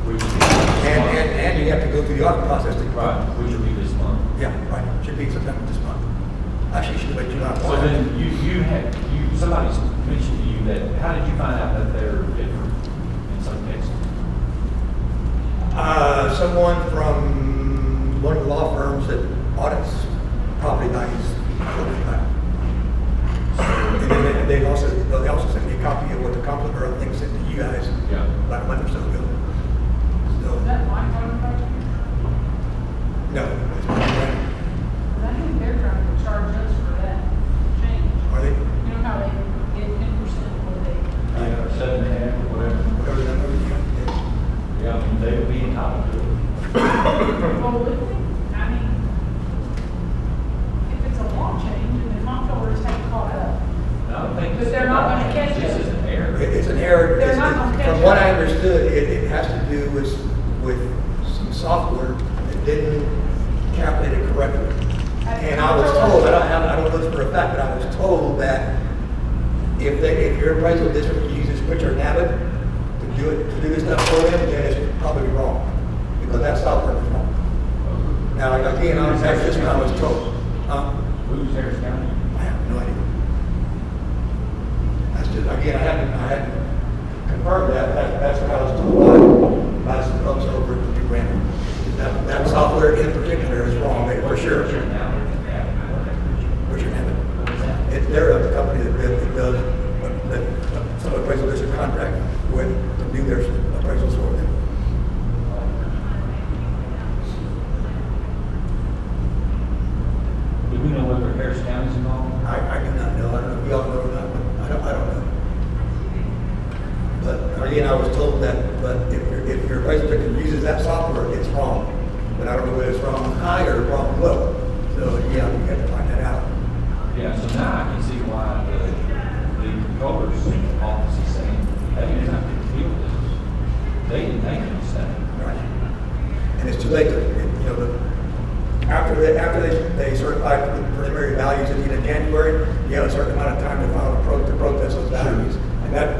Which will be this month. And you have to go through the audit process to. Right, which will be this month. Yeah, right, should be sometime this month. Actually, should wait July. So then somebody's mentioned to you that, how did you find out that they're different in some cases? Someone from one of the law firms that audits property values. And then they also sent me a copy of what the comptroller, I think, sent to you guys Yeah. about a month or so ago. So, Is that my phone number? no, it's not right. I think they're trying to charge us for that change. Are they? You know how they get 10% what they. 7.5 or whatever. Whatever that number is, yeah. Yeah, I mean, they would be entitled to it. Well, would they? I mean, if it's a law change and the comptrollers have caught up, I don't think. But they're not gonna catch This it. is an error. It's an error. They're not gonna catch From what up. I understood, it has to do with some software that didn't calculate it correctly. And I was told, I don't know this for a fact, but I was told that if your appraisal district uses Pritchard and Abbott to do this stuff for them, then it's probably wrong, because that software was wrong. Now, again, that's just what I was told. Who's Harris County? I have no idea. That's just, again, I hadn't confirmed that, that's what I was told by some folks over at the New Brandon. That software in particular is wrong, for sure. Richard Hammond. They're a company that does, that some appraisal district contract with, to do their appraisals for them. Do we know whether Harris County's involved? I do not know, I don't know if y'all know or not, but I don't know. But again, I was told that, but if your appraisal district uses that software, it's wrong. But I don't know whether it's wrong high or wrong low. So, yeah, we have to find that out. Yeah, so now I can see why the controller's office is saying, hey, you're not going to deal with this. They didn't make a mistake. Right. And it's too late to, after they certify the preliminary values at the end of January, you have a certain amount of time to file to protest those values. And that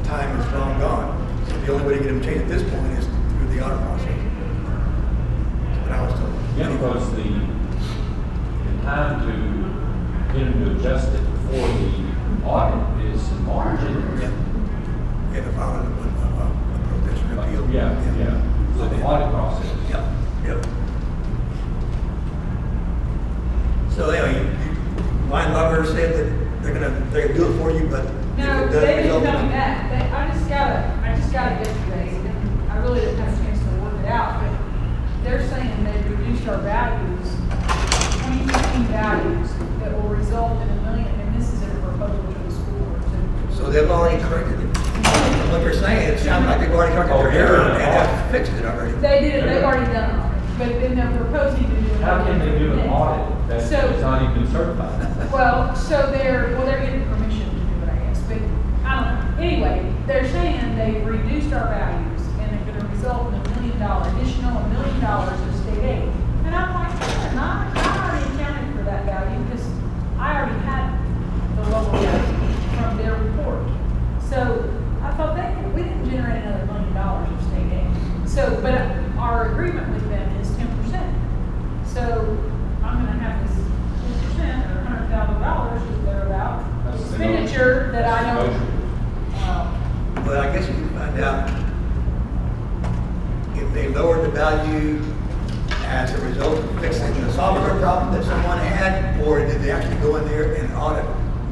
time is long gone. So the only way to get them changed at this point is through the audit process. That's what I was told. Yeah, because the time to get them to adjust it before the audit is in March. Yeah. You have to file a protest or appeal. Yeah. So the audit process. Yep. So anyway, Line Lover said that they're gonna do it for you, but No, if it doesn't they didn't result tell in- me that. I just got it yesterday, and I really didn't have a chance to work it out, but they're saying they reduced our values, 2015 values, that will result in $1 million, and this is a proposal to the school board to. So they've already corrected it. From what they're saying, it sounds like they've already corrected their error and have fixed it already. They did it, they've already done it, but then they're proposing to do it. How can they do an audit that's not even certified? Well, they're getting permission to do it, I guess, but I don't know. Anyway, they're saying they've reduced our values and they're gonna result in additional $1 million of state aid. And I'm like, I already accounted for that value because I already had the lower value from their report. So I thought we didn't generate another $1 million of state aid. So, but our agreement with them is 10%. So I'm gonna have this 10% or $100,000 or thereabout expenditure that I don't. But I guess you can find out if they lowered the value as a result of fixing the software problem that someone had, or did they actually go in there and audit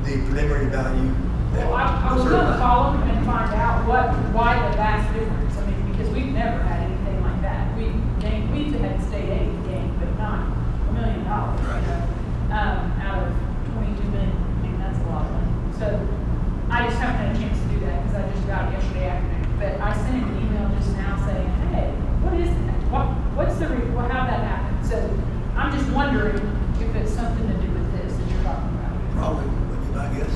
the preliminary value? Well, I was gonna call them and find out why the vast difference. I mean, because we've never had anything like that. We've had state aid gain, but not $1 million, out of 22 million. I mean, that's a lot of money. So I just haven't had a chance to do that because I just got it yesterday afternoon. But I sent him an email just now saying, hey, what is that? How that happened? So I'm just wondering if it's something to do with this that you're talking about. Probably, would be my guess.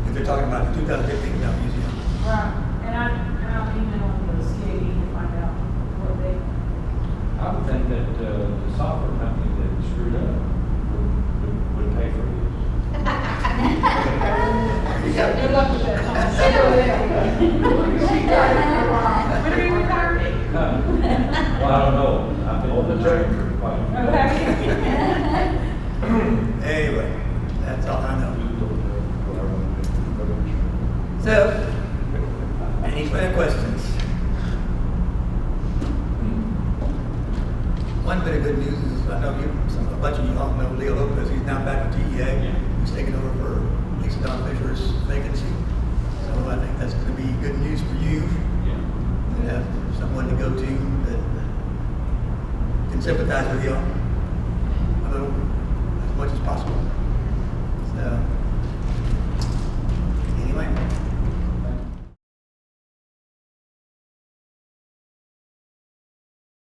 If they're talking about the 2015 values, yeah. Right, and I'll email the CAD to find out So, any further questions? One bit of good news is, I know a bunch of you all know Leo Lopez, he's now back with TEA. He's taking over for Lisa Don Fisher's vacancy. So I think that's gonna be good news for you. You have someone to go to that can sympathize with you a little, as much as possible. So, anyway.